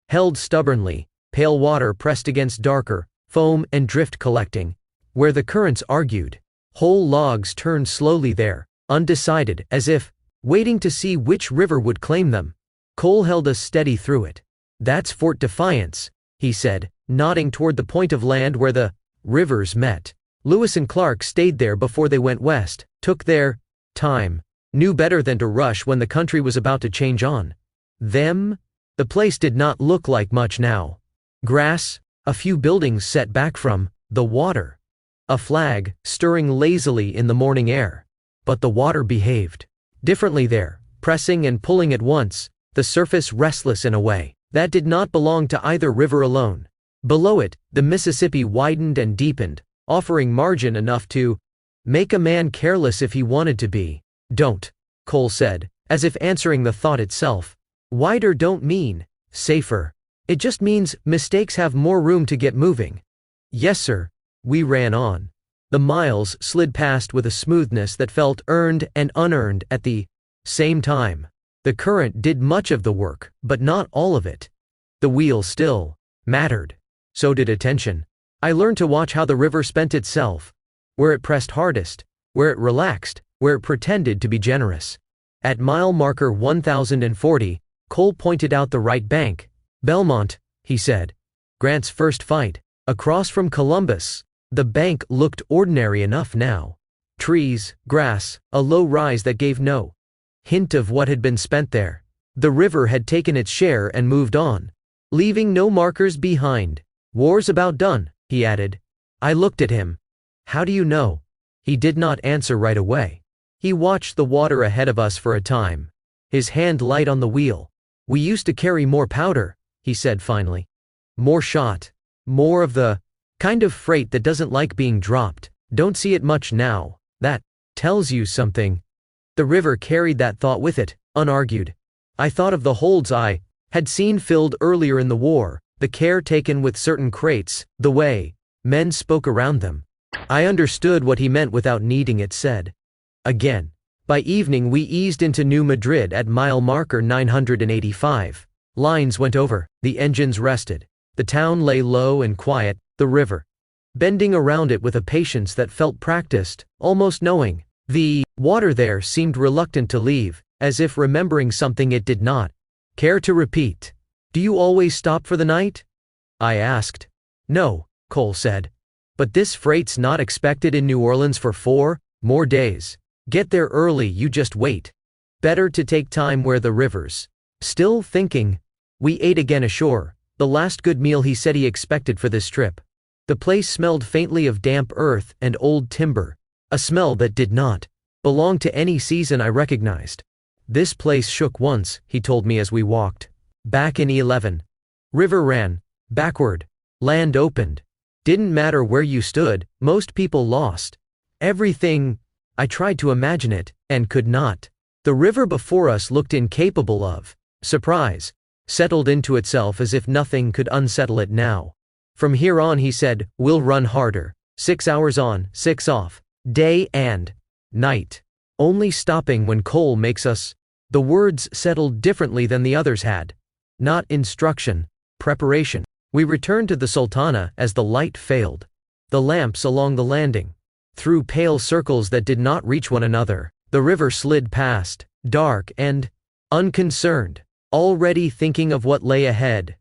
held stubbornly, pale water pressed against darker, foam and drift collecting, where the currents argued. Whole logs turned slowly there, undecided, as if waiting to see which river would claim them. Cole held us steady through it. "That's Fort Defiance," he said, nodding toward the point of land where the rivers met. Lewis and Clark stayed there before they went west, took their time, knew better than to rush when the country was about to change on them. The place did not look like much now. Grass, a few buildings set back from the water, a flag stirring lazily in the morning air. But the water behaved differently there, pressing and pulling at once, the surface restless in a way that did not belong to either river alone. Below it, the Mississippi widened and deepened, offering margin enough to make a man careless if he wanted to be. Don't, Cole said, as if answering the thought itself. Wider don't mean safer. It just means mistakes have more room to get moving. Yes, sir. We ran on. The miles slid past with a smoothness that felt earned and unearned at the same time. The current did much of the work, but not all of it. The wheel still mattered. So did attention. I learned to watch how the river spent itself, where it pressed hardest, where it relaxed, where it pretended to be generous. At mile marker 1040, Cole pointed out the right bank. Belmont, he said. Grant's first fight. Across from Columbus. The bank looked ordinary enough now. Trees, grass, a low rise that gave no hint of what had been spent there. The river had taken its share and moved on, leaving no markers behind. War's about done, he added. I looked at him. How do you know? He did not answer right away. He watched the water ahead of us for a time, his hand light on the wheel. We used to carry more powder, he said finally. More shot. More of the kind of freight that doesn't like being dropped. Don't see it much now. That tells you something. The river carried that thought with it, unargued. I thought of the holds I had seen filled earlier in the war, the care taken with certain crates, the way men spoke around them. I understood what he meant without needing it said. Again. By evening we eased into New Madrid at mile marker 985. Lines went over, the engines rested. The town lay low and quiet, the river bending around it with a patience that felt practiced, almost knowing. The water there seemed reluctant to leave, as if remembering something it did not care to repeat. Do you always stop for the night? I asked. No, Cole said. But this freight's not expected in New Orleans for 4 more days. Get there early, you just wait. Better to take time where the river's still thinking. We ate again ashore, the last good meal he said he expected for this trip. The place smelled faintly of damp earth and old timber, a smell that did not belong to any season I recognized. This place shook once, he told me as we walked. Back in 11. River ran backward. Land opened. Didn't matter where you stood, most people lost everything. I tried to imagine it, and could not. The river before us looked incapable of surprise, settled into itself as if nothing could unsettle it now. From here on, he said, we'll run harder. 6 hours on, 6 off. Day and night. Only stopping when Cole makes us. The words settled differently than the others had. Not instruction, preparation. We returned to the Sultana as the light failed. The lamps along the landing. Through pale circles that did not reach one another, the river slid past, dark and unconcerned, already thinking of what lay ahead.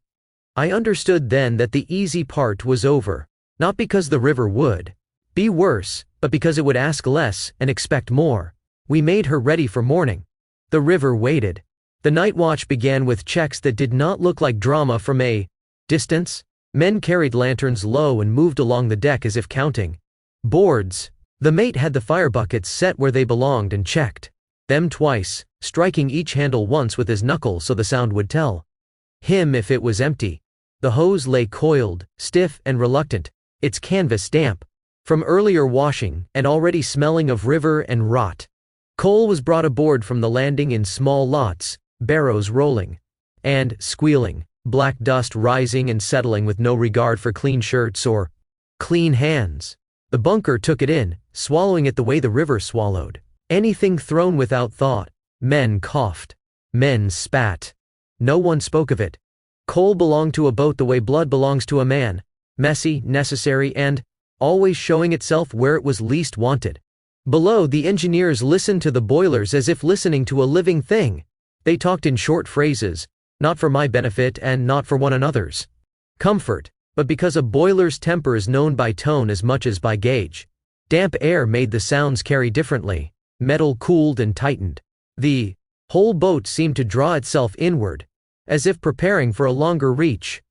I understood then that the easy part was over, not because the river would be worse, but because it would ask less and expect more. We made her ready for morning. The river waited. The night watch began with checks that did not look like drama from a distance. Men carried lanterns low and moved along the deck as if counting boards. The mate had the fire buckets set where they belonged and checked them twice, striking each handle once with his knuckle so the sound would tell him if it was empty. The hose lay coiled, stiff and reluctant, its canvas damp from earlier washing and already smelling of river and rot. Coal was brought aboard from the landing in small lots, barrows rolling and squealing, black dust rising and settling with no regard for clean shirts or clean hands. The bunker took it in, swallowing it the way the river swallowed anything thrown without thought. Men coughed. Men spat. No one spoke of it. Coal belonged to a boat the way blood belongs to a man, messy, necessary, and always showing itself where it was least wanted. Below, the engineers listened to the boilers as if listening to a living thing. They talked in short phrases, not for my benefit and not for one another's comfort, but because a boiler's temper is known by tone as much as by gauge. Damp air made the sounds carry differently. Metal cooled and tightened. The whole boat seemed to draw itself inward, as if preparing for a longer reach.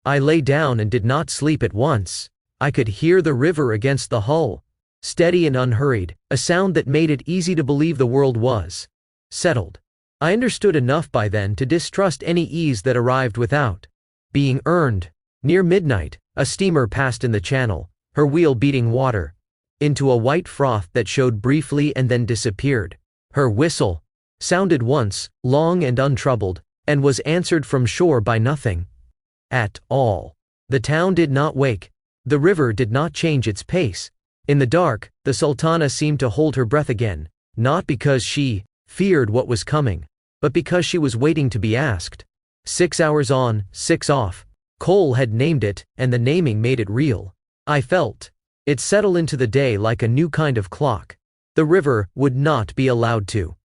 I lay down and did not sleep at once. I could hear the river against the hull, steady and unhurried, a sound that made it easy to believe the world was settled. I understood enough by then to distrust any ease that arrived without being earned. Near midnight, a steamer passed in the channel, her wheel beating water into a white froth that showed briefly and then disappeared. Her whistle sounded once, long and untroubled, and was answered from shore by nothing at all. The town did not wake. The river did not change its pace. In the dark, the Sultana seemed to hold her breath again, not because she feared what was coming, but because she was waiting to be asked. 6 hours on, 6 off. Cole had named it, and the naming made it real. I felt it settle into the day like a new kind of clock. The river would not be allowed to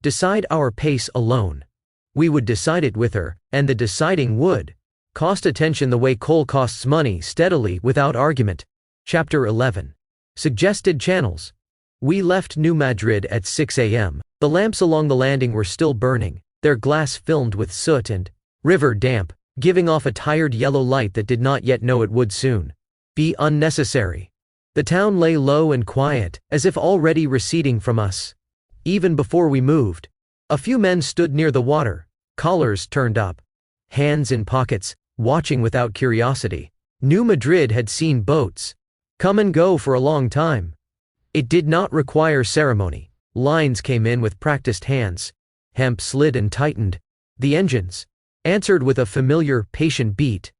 decide our pace alone. We would decide it with her, and the deciding would cost attention the way coal costs money, steadily, without argument. Chapter 11. Suggested channels. We left New Madrid at 6 a.m. The lamps along the landing were still burning, their glass filmed with soot and river damp, giving off a tired yellow light that did not yet know it would soon be unnecessary. The town lay low and quiet, as if already receding from us. Even before we moved, a few men stood near the water, collars turned up, hands in pockets, watching without curiosity. New Madrid had seen boats come and go for a long time. It did not require ceremony. Lines came in with practiced hands. Hemp slid and tightened. The engines answered with a familiar, patient beat.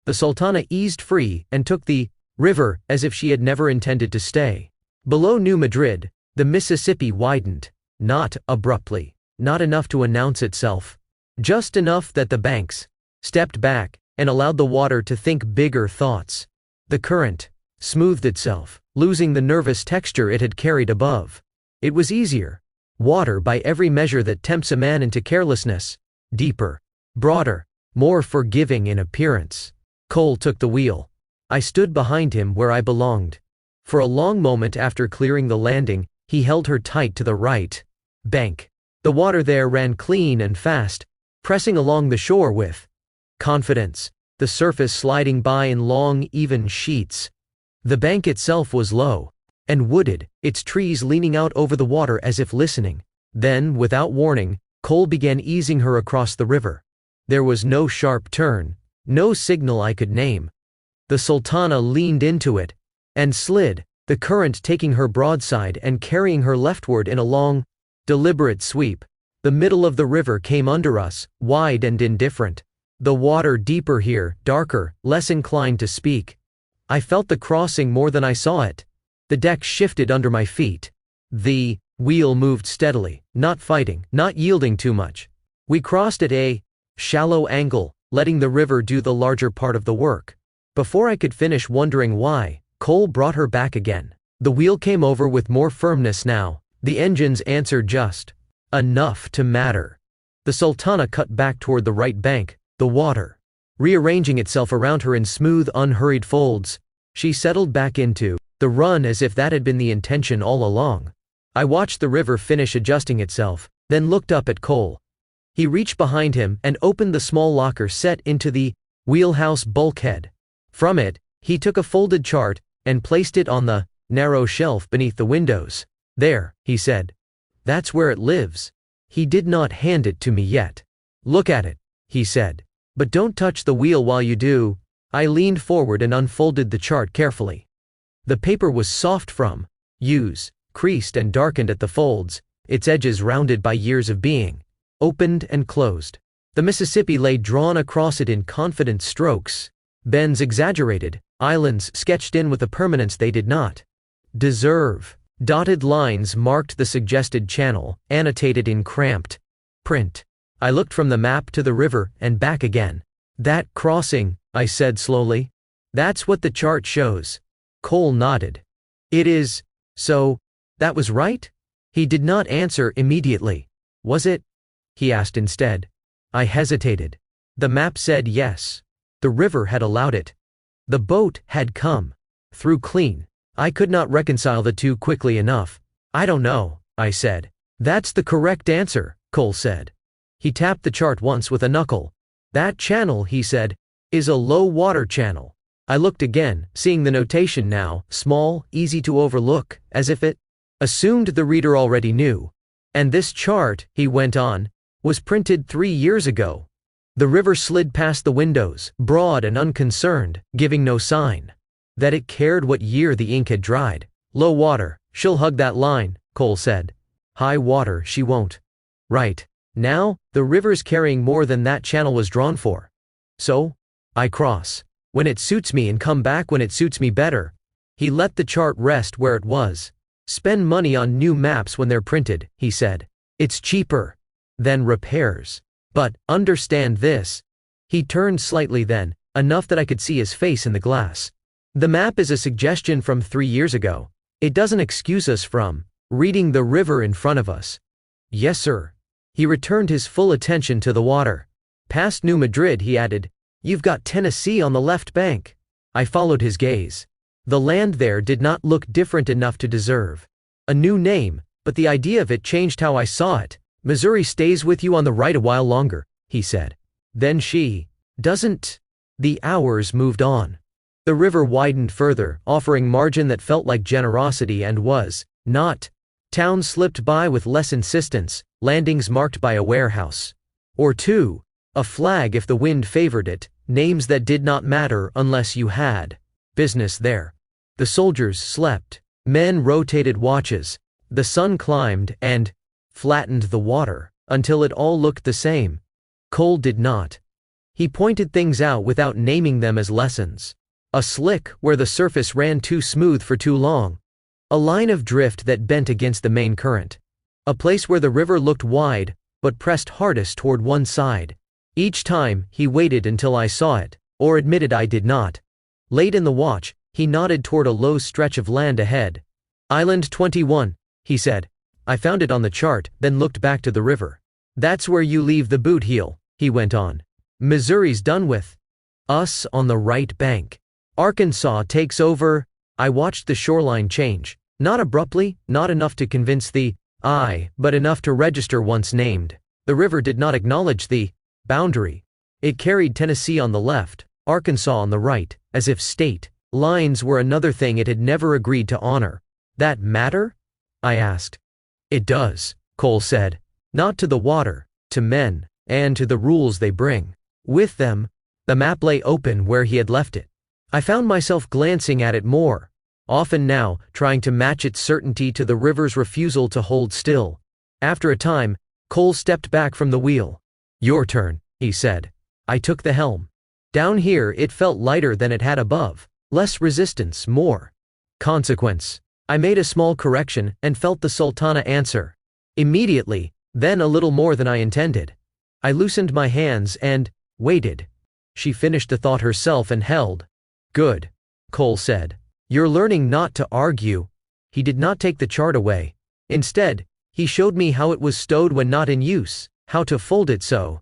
The Sultana eased free and took the river as if she had never intended to stay. Below New Madrid, the Mississippi widened, not abruptly, not enough to announce itself, just enough that the banks stepped back and allowed the water to think bigger thoughts. The current smoothed itself, losing the nervous texture it had carried above. It was easier. Water by every measure that tempts a man into carelessness. Deeper, broader, more forgiving in appearance. Cole took the wheel. I stood behind him where I belonged. For a long moment after clearing the landing, he held her tight to the right bank. The water there ran clean and fast, pressing along the shore with confidence, the surface sliding by in long, even sheets. The bank itself was low and wooded, its trees leaning out over the water as if listening. Then, without warning, Cole began easing her across the river. There was no sharp turn, no signal I could name. The Sultana leaned into it and slid, the current taking her broadside and carrying her leftward in a long, deliberate sweep. The middle of the river came under us, wide and indifferent. The water deeper here, darker, less inclined to speak. I felt the crossing more than I saw it. The deck shifted under my feet. The wheel moved steadily, not fighting, not yielding too much. We crossed at a shallow angle, letting the river do the larger part of the work. Before I could finish wondering why, Cole brought her back again. The wheel came over with more firmness now. The engines answered just enough to matter. The Sultana cut back toward the right bank, the water rearranging itself around her in smooth, unhurried folds. She settled back into the run as if that had been the intention all along. I watched the river finish adjusting itself, then looked up at Cole. He reached behind him and opened the small locker set into the wheelhouse bulkhead. From it, he took a folded chart and placed it on the narrow shelf beneath the windows. There, he said. That's where it lives. He did not hand it to me yet. Look at it, he said. But don't touch the wheel while you do. I leaned forward and unfolded the chart carefully. The paper was soft from use, creased and darkened at the folds, its edges rounded by years of being opened and closed. The Mississippi lay drawn across it in confident strokes, bends exaggerated, islands sketched in with a permanence they did not deserve. Dotted lines marked the suggested channel, annotated in cramped print. I looked from the map to the river and back again. That crossing, I said slowly. That's what the chart shows. Cole nodded. It is. So, that was right? He did not answer immediately. Was it? He asked instead. I hesitated. The map said yes. The river had allowed it. The boat had come through clean. I could not reconcile the two quickly enough. I don't know, I said. That's the correct answer, Cole said. He tapped the chart once with a knuckle. That channel, he said, is a low water channel. I looked again, seeing the notation now, small, easy to overlook, as if it assumed the reader already knew. And this chart, he went on, was printed 3 years ago. The river slid past the windows, broad and unconcerned, giving no sign that it cared what year the ink had dried. Low water, she'll hug that line, Cole said. High water, she won't. Right. Now, the river's carrying more than that channel was drawn for. So, I cross when it suits me and come back when it suits me better. He let the chart rest where it was. Spend money on new maps when they're printed, he said. It's cheaper than repairs. But, understand this. He turned slightly then, enough that I could see his face in the glass. The map is a suggestion from 3 years ago. It doesn't excuse us from reading the river in front of us. Yes, sir. He returned his full attention to the water. Past New Madrid, he added. You've got Tennessee on the left bank. I followed his gaze. The land there did not look different enough to deserve a new name, but the idea of it changed how I saw it. Missouri stays with you on the right a while longer, he said. Then she doesn't. The hours moved on. The river widened further, offering margin that felt like generosity and was not. Towns slipped by with less insistence, landings marked by a warehouse or two, a flag if the wind favored it, names that did not matter unless you had business there. The soldiers slept. Men rotated watches. The sun climbed and flattened the water until it all looked the same. Cole did not. He pointed things out without naming them as lessons. A slick where the surface ran too smooth for too long. A line of drift that bent against the main current. A place where the river looked wide, but pressed hardest toward one side. Each time, he waited until I saw it, or admitted I did not. Late in the watch, he nodded toward a low stretch of land ahead. Island 21, he said. I found it on the chart, then looked back to the river. That's where you leave the boot heel, he went on. Missouri's done with us on the right bank. Arkansas takes over. I watched the shoreline change. Not abruptly, not enough to convince the eye, but enough to register once named. The river did not acknowledge the boundary. It carried Tennessee on the left, Arkansas on the right, as if state lines were another thing it had never agreed to honor. That matter? I asked. It does, Cole said. Not to the water, to men, and to the rules they bring with them. The map lay open where he had left it. I found myself glancing at it more often now, trying to match its certainty to the river's refusal to hold still. After a time, Cole stepped back from the wheel. Your turn, he said. I took the helm. Down here it felt lighter than it had above. Less resistance, more consequence. I made a small correction and felt the Sultana answer. Immediately, then a little more than I intended. I loosened my hands and waited. She finished the thought herself and held. Good, Cole said. You're learning not to argue. He did not take the chart away. Instead, he showed me how it was stowed when not in use, how to fold it so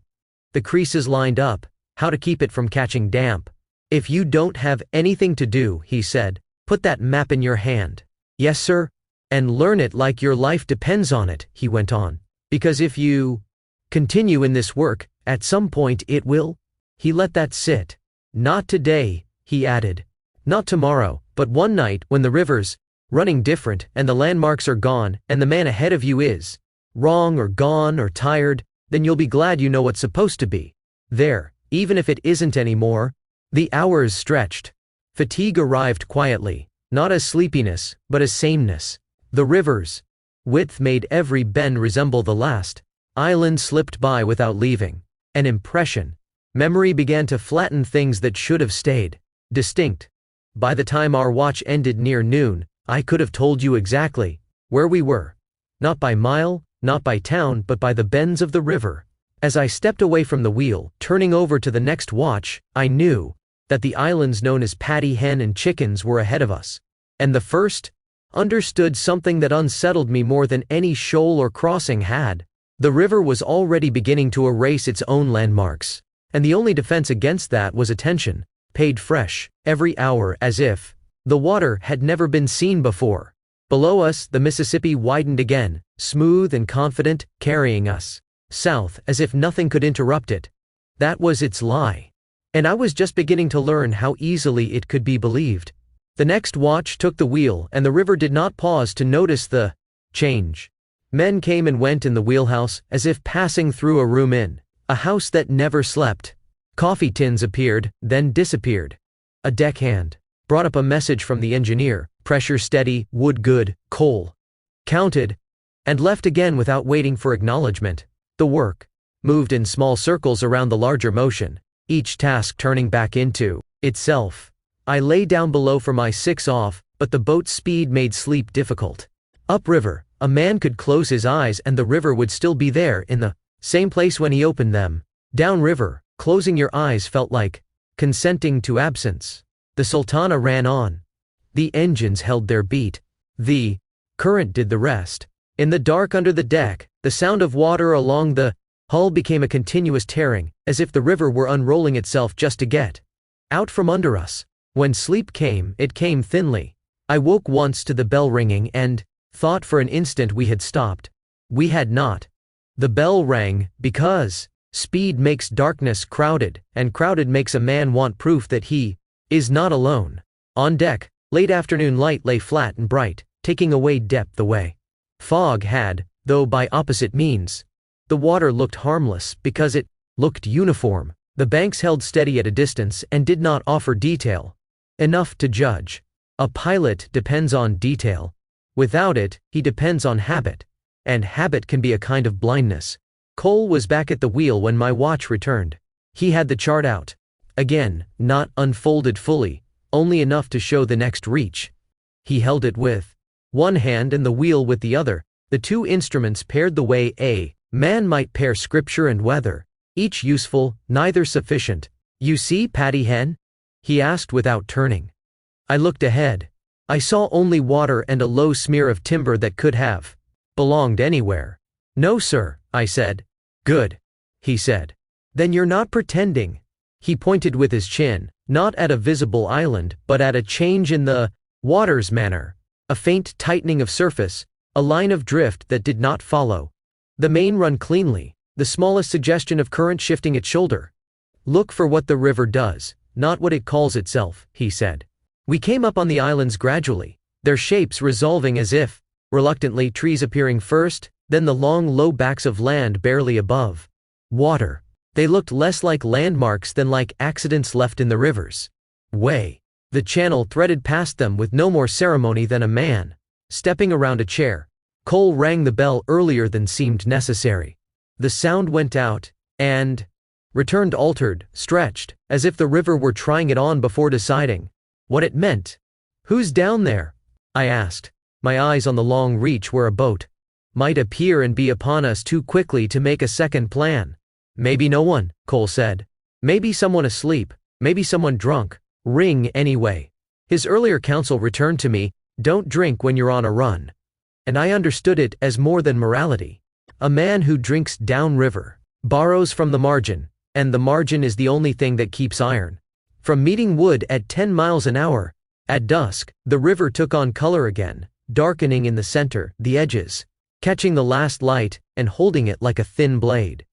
the creases lined up, how to keep it from catching damp. If you don't have anything to do, he said, put that map in your hand. Yes, sir. And learn it like your life depends on it, he went on. Because if you continue in this work, at some point it will. He let that sit. Not today, he added. Not tomorrow, but one night when the river's running different and the landmarks are gone and the man ahead of you is wrong or gone or tired, then you'll be glad you know what's supposed to be there, even if it isn't anymore. The hours stretched. Fatigue arrived quietly, not as sleepiness, but as sameness. The river's width made every bend resemble the last. Island slipped by without leaving an impression. Memory began to flatten things that should have stayed distinct. By the time our watch ended near noon, I could have told you exactly where we were. Not by mile, not by town, but by the bends of the river. As I stepped away from the wheel, turning over to the next watch, I knew that the islands known as Paddy Hen and Chickens were ahead of us. And the first understood something that unsettled me more than any shoal or crossing had. The river was already beginning to erase its own landmarks, and the only defense against that was attention, paid fresh, every hour, as if The water had never been seen before. Below us, the Mississippi widened again, smooth and confident, carrying us south as if nothing could interrupt it. That was its lie. And I was just beginning to learn how easily it could be believed. The next watch took the wheel, and the river did not pause to notice the change. Men came and went in the wheelhouse, as if passing through a room in a house that never slept. Coffee tins appeared, then disappeared. A deckhand brought up a message from the engineer: pressure steady, wood good, coal. Counted, and left again without waiting for acknowledgement. The work moved in small circles around the larger motion, each task turning back into itself. I lay down below for my 6 off, but the boat's speed made sleep difficult. Upriver, a man could close his eyes and the river would still be there in the same place when he opened them. Downriver, closing your eyes felt like consenting to absence. The Sultana ran on. The engines held their beat. The current did the rest. In the dark under the deck, the sound of water along the hull became a continuous tearing, as if the river were unrolling itself just to get out from under us. When sleep came, it came thinly. I woke once to the bell ringing and thought for an instant we had stopped. We had not. The bell rang because speed makes darkness crowded, and crowded makes a man want proof that he is not alone. On deck, late afternoon light lay flat and bright, taking away depth away. Fog had, though by opposite means. The water looked harmless because it looked uniform. The banks held steady at a distance and did not offer detail enough to judge. A pilot depends on detail. Without it, he depends on habit. And habit can be a kind of blindness. Cole was back at the wheel when my watch returned. He had the chart out. Again, not unfolded fully, only enough to show the next reach. He held it with one hand and the wheel with the other. The two instruments paired the way a man might pair scripture and weather, each useful, neither sufficient. "You see, Patty Hen?" he asked without turning. I looked ahead. I saw only water and a low smear of timber that could have belonged anywhere. "No, sir," I said. "Good," he said. "Then you're not pretending." He pointed with his chin, not at a visible island, but at a change in the water's manner, a faint tightening of surface, a line of drift that did not follow the main run cleanly, the smallest suggestion of current shifting its shoulder. "Look for what the river does, not what it calls itself," he said. We came up on the islands gradually, their shapes resolving as if reluctantly, trees appearing first, then the long low backs of land barely above water. They looked less like landmarks than like accidents left in the river's way. The channel threaded past them with no more ceremony than a man stepping around a chair. Cole rang the bell earlier than seemed necessary. The sound went out, and returned altered, stretched, as if the river were trying it on before deciding what it meant. "Who's down there?" I asked, my eyes on the long reach where a boat might appear and be upon us too quickly to make a second plan. "Maybe no one," Cole said. "Maybe someone asleep, maybe someone drunk. Ring anyway." His earlier counsel returned to me: don't drink when you're on a run. And I understood it as more than morality. A man who drinks downriver borrows from the margin, and the margin is the only thing that keeps iron from meeting wood at 10 miles an hour. At dusk, the river took on color again, darkening in the center, the edges catching the last light and holding it like a thin blade.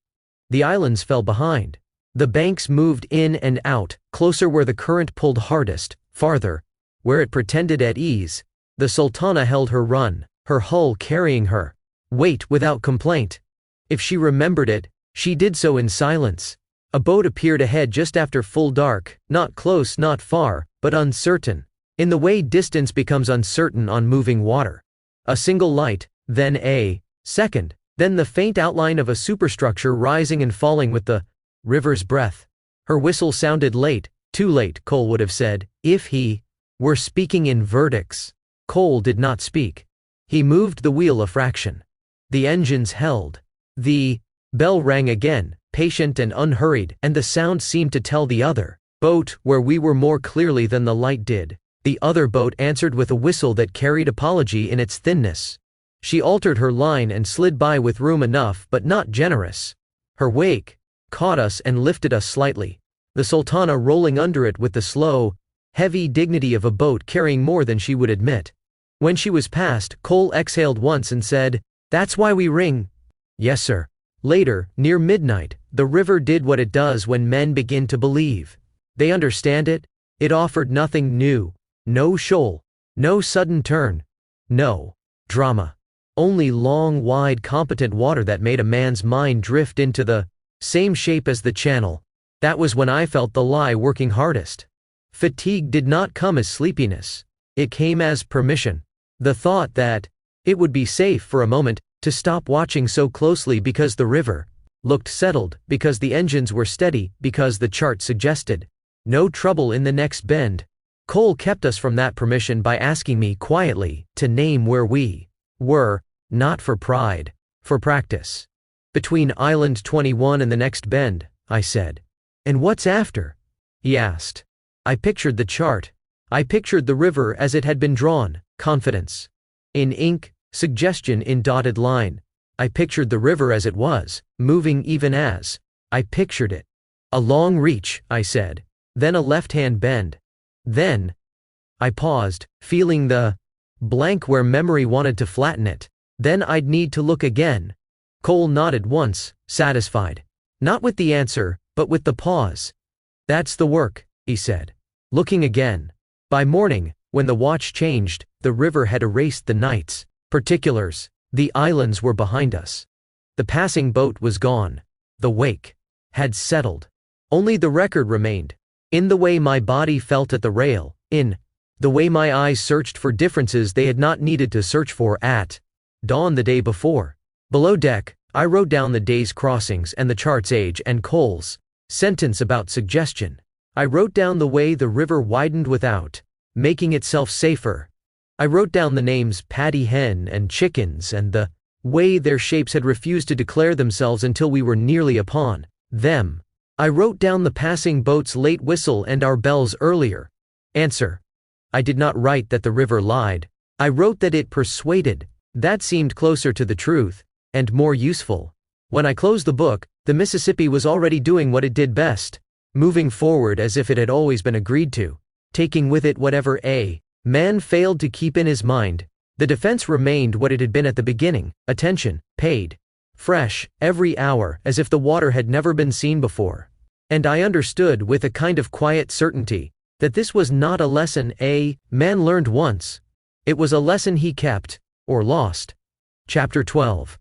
The islands fell behind. The banks moved in and out, closer where the current pulled hardest, farther, where it pretended at ease. The Sultana held her run, her hull carrying her weight without complaint. If she remembered it, she did so in silence. A boat appeared ahead just after full dark, not close, not far, but uncertain, in the way distance becomes uncertain on moving water. A single light, then a second, then the faint outline of a superstructure rising and falling with the river's breath. Her whistle sounded late, too late, Cole would have said, if he were speaking in verdicts. Cole did not speak. He moved the wheel a fraction. The engines held. The bell rang again, patient and unhurried, and the sound seemed to tell the other boat where we were more clearly than the light did. The other boat answered with a whistle that carried apology in its thinness. She altered her line and slid by with room enough but not generous. Her wake caught us and lifted us slightly, the Sultana rolling under it with the slow, heavy dignity of a boat carrying more than she would admit. When she was past, Cole exhaled once and said, "That's why we ring." "Yes, sir." Later, near midnight, the river did what it does when men begin to believe. They understand it. It offered nothing new. No shoal. No sudden turn. No drama. Only long, wide, competent water that made a man's mind drift into the same shape as the channel. That was when I felt the lie working hardest. Fatigue did not come as sleepiness. It came as permission. The thought that it would be safe for a moment to stop watching so closely because the river looked settled, because the engines were steady, because the chart suggested no trouble in the next bend. Cole kept us from that permission by asking me quietly to name where we were, not for pride, for practice. "Between Island 21 and the next bend," I said. "And what's after?" he asked. I pictured the chart. I pictured the river as it had been drawn, confidence in ink, suggestion in dotted line. I pictured the river as it was, moving even as I pictured it. "A long reach," I said. "Then a left-hand bend. Then—" I paused, feeling the blank where memory wanted to flatten it. "Then I'd need to look again." Cole nodded once, satisfied. Not with the answer, but with the pause. "That's the work," he said. Looking again. By morning, when the watch changed, the river had erased the night's particulars. The islands were behind us. The passing boat was gone. The wake had settled. Only the record remained. In the way my body felt at the rail, in the way my eyes searched for differences they had not needed to search for at dawn the day before. Below deck, I wrote down the day's crossings and the chart's age and Cole's sentence about suggestion. I wrote down the way the river widened without making itself safer. I wrote down the names Paddy Hen and Chickens and the way their shapes had refused to declare themselves until we were nearly upon them. I wrote down the passing boat's late whistle and our bell's earlier answer. I did not write that the river lied. I wrote that it persuaded. That seemed closer to the truth, and more useful. When I closed the book, the Mississippi was already doing what it did best, moving forward as if it had always been agreed to, taking with it whatever a man failed to keep in his mind. The defense remained what it had been at the beginning, attention, paid, fresh, every hour, as if the water had never been seen before. And I understood with a kind of quiet certainty that this was not a lesson a man learned once. It was a lesson he kept, or lost. Chapter 12.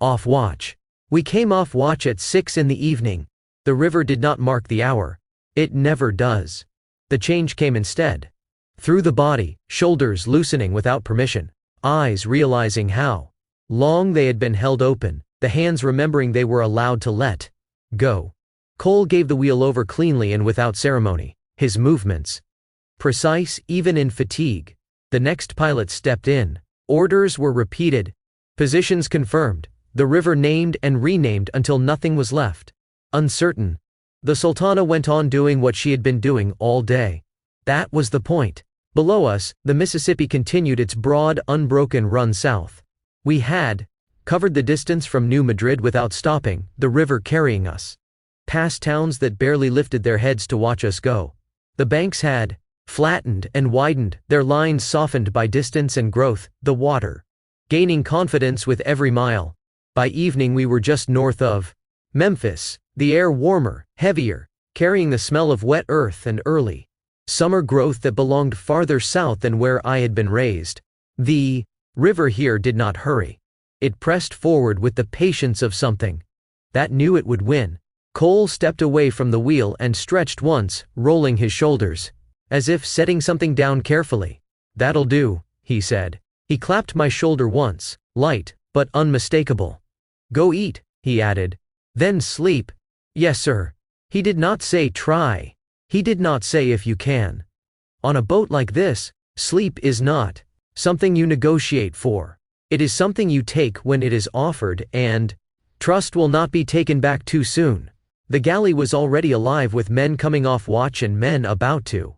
Off watch. We came off watch at 6 in the evening. The river did not mark the hour. It never does. The change came instead. Through the body, shoulders loosening without permission, eyes realizing how long they had been held open, the hands remembering they were allowed to let go. Cole gave the wheel over cleanly and without ceremony, his movements precise even in fatigue. The next pilot stepped in. Orders were repeated. Positions confirmed. The river named and renamed until nothing was left uncertain. The Sultana went on doing what she had been doing all day. That was the point. Below us, the Mississippi continued its broad, unbroken run south. We had covered the distance from New Madrid without stopping, the river carrying us past towns that barely lifted their heads to watch us go. The banks had flattened and widened, their lines softened by distance and growth, the water gaining confidence with every mile. By evening we were just north of Memphis, the air warmer, heavier, carrying the smell of wet earth and early summer growth that belonged farther south than where I had been raised. The river here did not hurry. It pressed forward with the patience of something that knew it would win. Cole stepped away from the wheel and stretched once, rolling his shoulders, as if setting something down carefully. "That'll do," he said. He clapped my shoulder once, light, but unmistakable. "Go eat," he added. "Then sleep." "Yes, sir." He did not say try. He did not say if you can. On a boat like this, sleep is not something you negotiate for. It is something you take when it is offered, and trust will not be taken back too soon. The galley was already alive with men coming off watch and men about to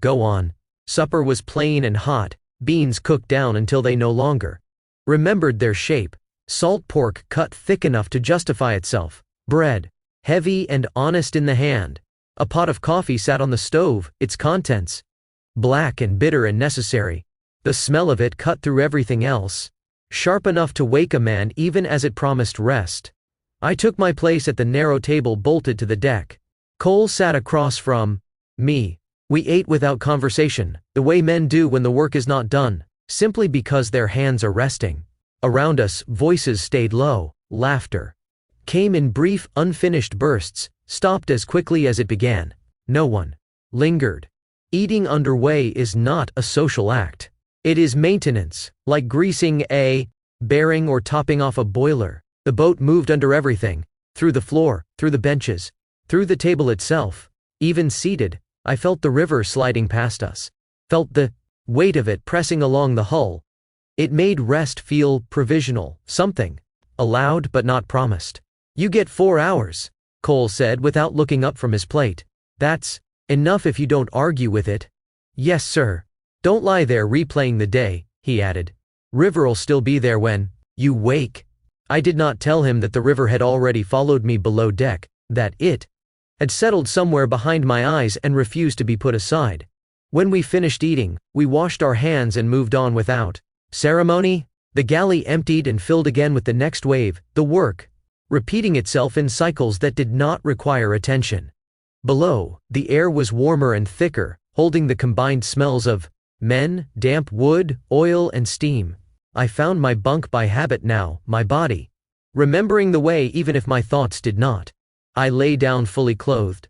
go on. Supper was plain and hot, beans cooked down until they no longer remembered their shape, salt pork cut thick enough to justify itself, bread, heavy and honest in the hand. A pot of coffee sat on the stove, its contents black and bitter and necessary. The smell of it cut through everything else, sharp enough to wake a man even as it promised rest. I took my place at the narrow table bolted to the deck. Cole sat across from me. We ate without conversation, the way men do when the work is not done, simply because their hands are resting. Around us, voices stayed low, laughter came in brief, unfinished bursts, stopped as quickly as it began. No one lingered. Eating underway is not a social act. It is maintenance, like greasing a bearing or topping off a boiler. The boat moved under everything, through the floor, through the benches, through the table itself. Even seated, I felt the river sliding past us, felt the weight of it pressing along the hull. It made rest feel provisional, something allowed but not promised. "You get 4 hours," Cole said without looking up from his plate. "That's enough if you don't argue with it." "Yes, sir. Don't lie there replaying the day," he added. "River'll still be there when you wake." I did not tell him that the river had already followed me below deck, that it had settled somewhere behind my eyes and refused to be put aside. When we finished eating, we washed our hands and moved on without ceremony. The galley emptied and filled again with the next wave, the work repeating itself in cycles that did not require attention. Below, the air was warmer and thicker, holding the combined smells of men, damp wood, oil, and steam. I found my bunk by habit now, my body remembering the way even if my thoughts did not. I lay down fully clothed,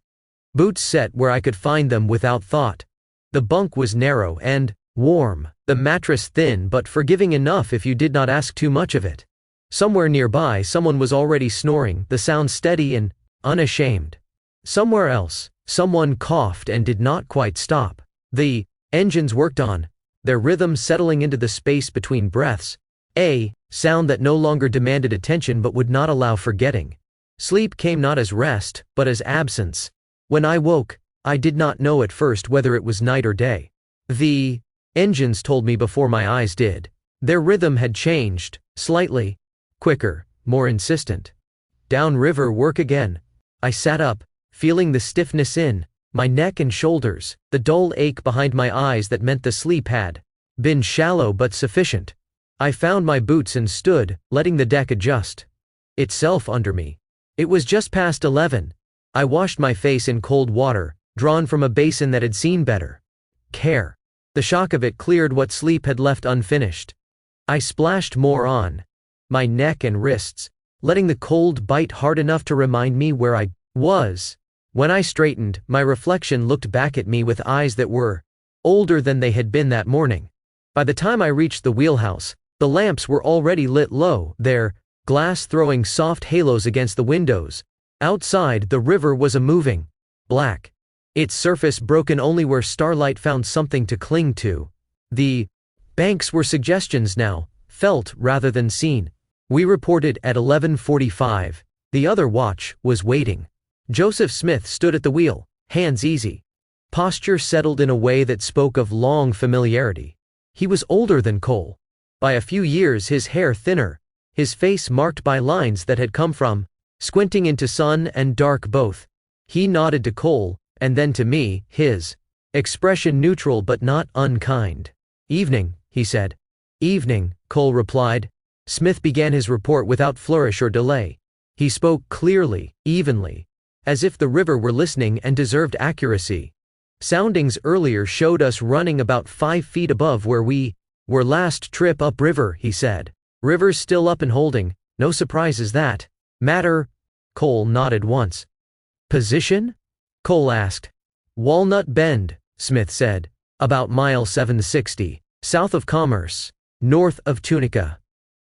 boots set where I could find them without thought. The bunk was narrow and warm, the mattress thin but forgiving enough if you did not ask too much of it. Somewhere nearby someone was already snoring, the sound steady and unashamed. Somewhere else, someone coughed and did not quite stop. The engines worked on, their rhythm settling into the space between breaths, a sound that no longer demanded attention but would not allow forgetting. Sleep came not as rest, but as absence. When I woke, I did not know at first whether it was night or day. The engines told me before my eyes did. Their rhythm had changed, slightly quicker, more insistent. Downriver work again. I sat up, feeling the stiffness in my neck and shoulders, the dull ache behind my eyes that meant the sleep had been shallow but sufficient. I found my boots and stood, letting the deck adjust itself under me. It was just past 11. I washed my face in cold water, drawn from a basin that had seen better care. The shock of it cleared what sleep had left unfinished. I splashed more on my neck and wrists, letting the cold bite hard enough to remind me where I was. When I straightened, my reflection looked back at me with eyes that were older than they had been that morning. By the time I reached the wheelhouse, the lamps were already lit low, their glass throwing soft halos against the windows. Outside, the river was a moving black, its surface broken only where starlight found something to cling to. The banks were suggestions now, felt rather than seen. We reported at 11:45. The other watch was waiting. Joseph Smith stood at the wheel, hands easy, posture settled in a way that spoke of long familiarity. He was older than Cole by a few years, his hair thinner, his face marked by lines that had come from squinting into sun and dark both. He nodded to Cole, and then to me, his expression neutral but not unkind. "Evening," he said. "Evening," Cole replied. Smith began his report without flourish or delay. He spoke clearly, evenly, as if the river were listening and deserved accuracy. "Soundings earlier showed us running about 5 feet above where we were last trip upriver," he said. "River's still up and holding, no surprises that matter." Cole nodded once. "Position?" Cole asked. "Walnut Bend," Smith said. "About mile 760, south of Commerce, north of Tunica.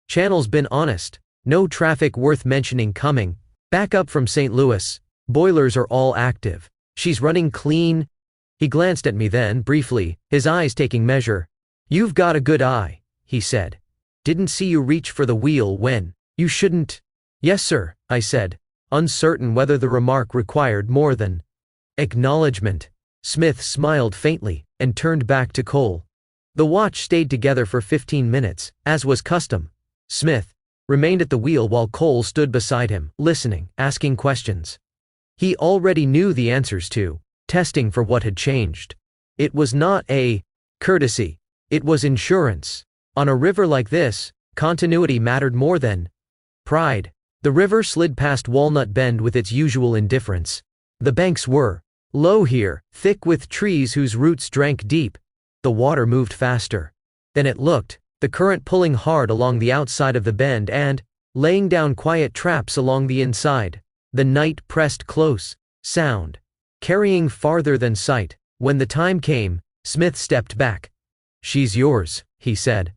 Channel's been honest, no traffic worth mentioning coming back up from St. Louis. Boilers are all active. She's running clean." He glanced at me then, briefly, his eyes taking measure. "You've got a good eye," he said. "Didn't see you reach for the wheel when you shouldn't." "Yes, sir," I said, uncertain whether the remark required more than acknowledgement. Smith smiled faintly, and turned back to Cole. The watch stayed together for 15 minutes, as was custom. Smith remained at the wheel while Cole stood beside him, listening, asking questions he already knew the answers to, testing for what had changed. It was not a courtesy. It was insurance. On a river like this, continuity mattered more than pride. The river slid past Walnut Bend with its usual indifference. The banks were low here, thick with trees whose roots drank deep. The water moved faster than it looked, the current pulling hard along the outside of the bend and laying down quiet traps along the inside. The night pressed close, sound carrying farther than sight. When the time came, Smith stepped back. "She's yours," he said.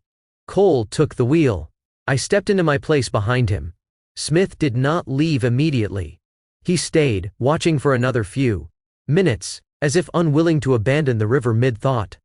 Cole took the wheel. I stepped into my place behind him. Smith did not leave immediately. He stayed, watching for another few minutes, as if unwilling to abandon the river mid-thought.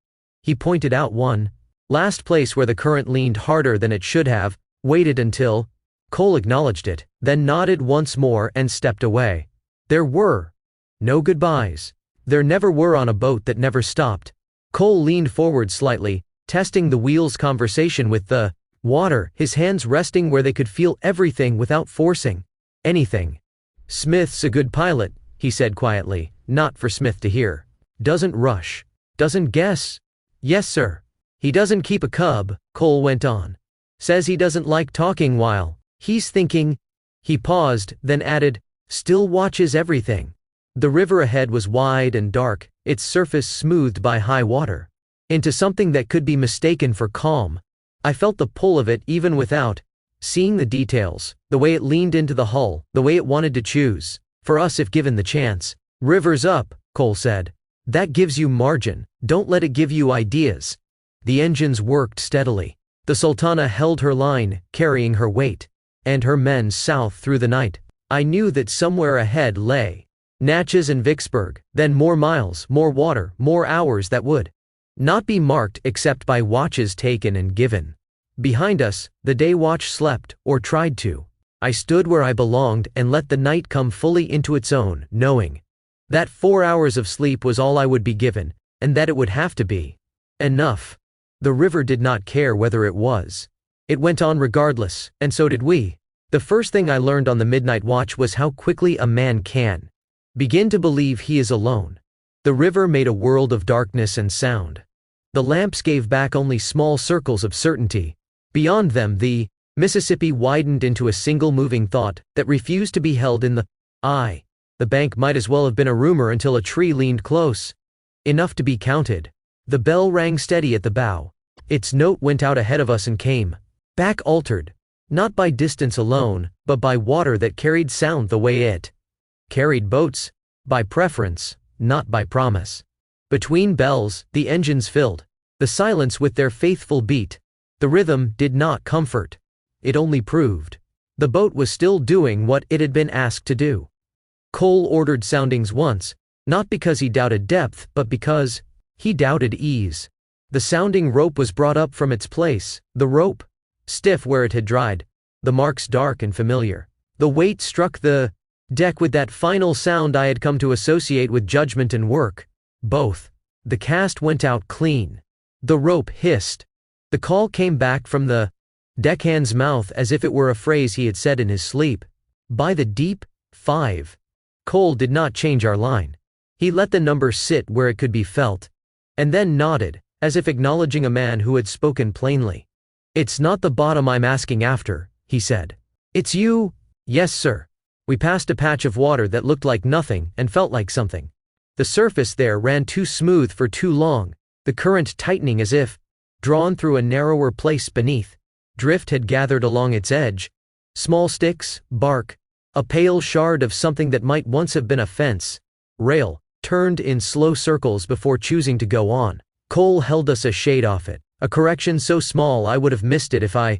He pointed out one last place where the current leaned harder than it should have, waited until Cole acknowledged it, then nodded once more and stepped away. There were no goodbyes. There never were on a boat that never stopped. Cole leaned forward slightly, testing the wheel's conversation with the water, his hands resting where they could feel everything without forcing anything. "Smith's a good pilot," he said quietly, not for Smith to hear. "Doesn't rush. Doesn't guess." "Yes, sir. He doesn't keep a cub," Cole went on. "Says he doesn't like talking while he's thinking." He paused, then added, "Still watches everything." The river ahead was wide and dark, its surface smoothed by high water into something that could be mistaken for calm. I felt the pull of it even without seeing the details, the way it leaned into the hull, the way it wanted to choose for us if given the chance. "River's up," Cole said. "That gives you margin, don't let it give you ideas." The engines worked steadily. The Sultana held her line, carrying her weight and her men south through the night. I knew that somewhere ahead lay Natchez and Vicksburg, then more miles, more water, more hours that would not be marked except by watches taken and given. Behind us, the day watch slept, or tried to. I stood where I belonged and let the night come fully into its own, knowing that 4 hours of sleep was all I would be given, and that it would have to be enough. The river did not care whether it was. It went on regardless, and so did we. The first thing I learned on the midnight watch was how quickly a man can begin to believe he is alone. The river made a world of darkness and sound. The lamps gave back only small circles of certainty. Beyond them, the Mississippi widened into a single moving thought that refused to be held in the eye. The bank might as well have been a rumor until a tree leaned close enough to be counted. The bell rang steady at the bow. Its note went out ahead of us and came back altered, not by distance alone, but by water that carried sound the way it carried boats, by preference, not by promise. Between bells, the engines filled the silence with their faithful beat. The rhythm did not comfort. It only proved the boat was still doing what it had been asked to do. Cole ordered soundings once, not because he doubted depth, but because he doubted ease. The sounding rope was brought up from its place, the rope stiff where it had dried, the marks dark and familiar. The weight struck the deck with that final sound I had come to associate with judgment and work. Both. The cast went out clean. The rope hissed. The call came back from the deckhand's mouth as if it were a phrase he had said in his sleep. By the deep 5. Cole did not change our line. He let the number sit where it could be felt, and then nodded, as if acknowledging a man who had spoken plainly. "It's not the bottom I'm asking after," he said. "It's you." "Yes, sir." We passed a patch of water that looked like nothing and felt like something. The surface there ran too smooth for too long, the current tightening as if drawn through a narrower place beneath. Drift had gathered along its edge. Small sticks, bark, a pale shard of something that might once have been a fence rail, turned in slow circles before choosing to go on. Cole held us a shade off it, a correction so small I would have missed it if I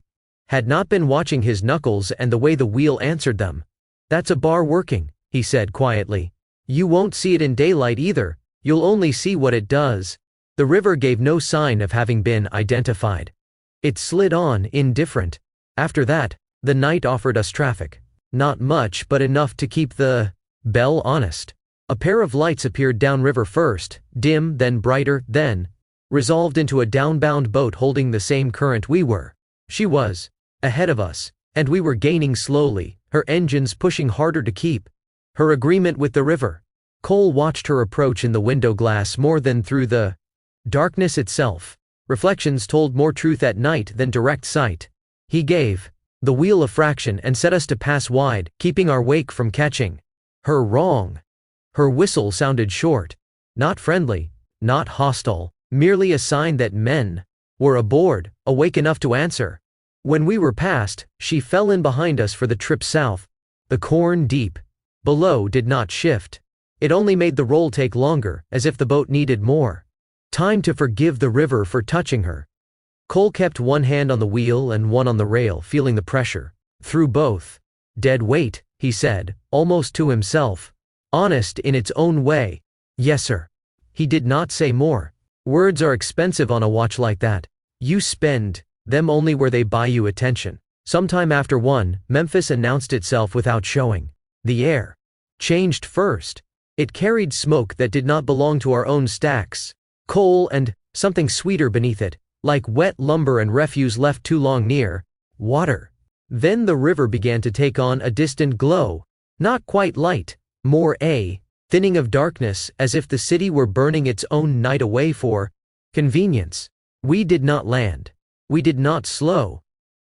had not been watching his knuckles and the way the wheel answered them. "That's a bar working," he said quietly. "You won't see it in daylight either, you'll only see what it does." The river gave no sign of having been identified. It slid on, indifferent. After that, the night offered us traffic. Not much, but enough to keep the bell honest. A pair of lights appeared downriver first, dim, then brighter, then resolved into a downbound boat holding the same current we were. She was ahead of us, and we were gaining slowly, her engines pushing harder to keep her agreement with the river. Cole watched her approach in the window glass more than through the Darkness itself. Reflections told more truth at night than direct sight. He gave the wheel a fraction and set us to pass wide, keeping our wake from catching her wrong. Her whistle sounded short. Not friendly, not hostile, merely a sign that men were aboard, awake enough to answer. When we were past, she fell in behind us for the trip south. The corn deep below did not shift. It only made the roll take longer, as if the boat needed more time to forgive the river for touching her. Cole kept one hand on the wheel and one on the rail, feeling the pressure through both. Dead weight, he said, almost to himself. Honest in its own way. Yes, sir. He did not say more. Words are expensive on a watch like that. You spend them only where they buy you attention. Sometime after 1, Memphis announced itself without showing. The air changed first. It carried smoke that did not belong to our own stacks. Coal and something sweeter beneath it, like wet lumber and refuse left too long near water. Then the river began to take on a distant glow. Not quite light, more a thinning of darkness, as if the city were burning its own night away for convenience. We did not land. We did not slow.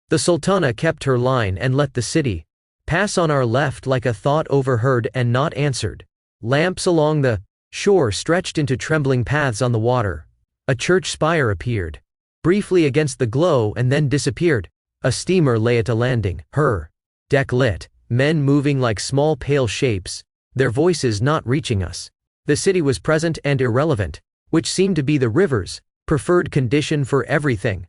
The Sultana kept her line and let the city pass on our left like a thought overheard and not answered. Lamps along the shore stretched into trembling paths on the water. A church spire appeared briefly against the glow and then disappeared. A steamer lay at a landing, her deck lit, men moving like small pale shapes, their voices not reaching us. The city was present and irrelevant, which seemed to be the river's preferred condition for everything.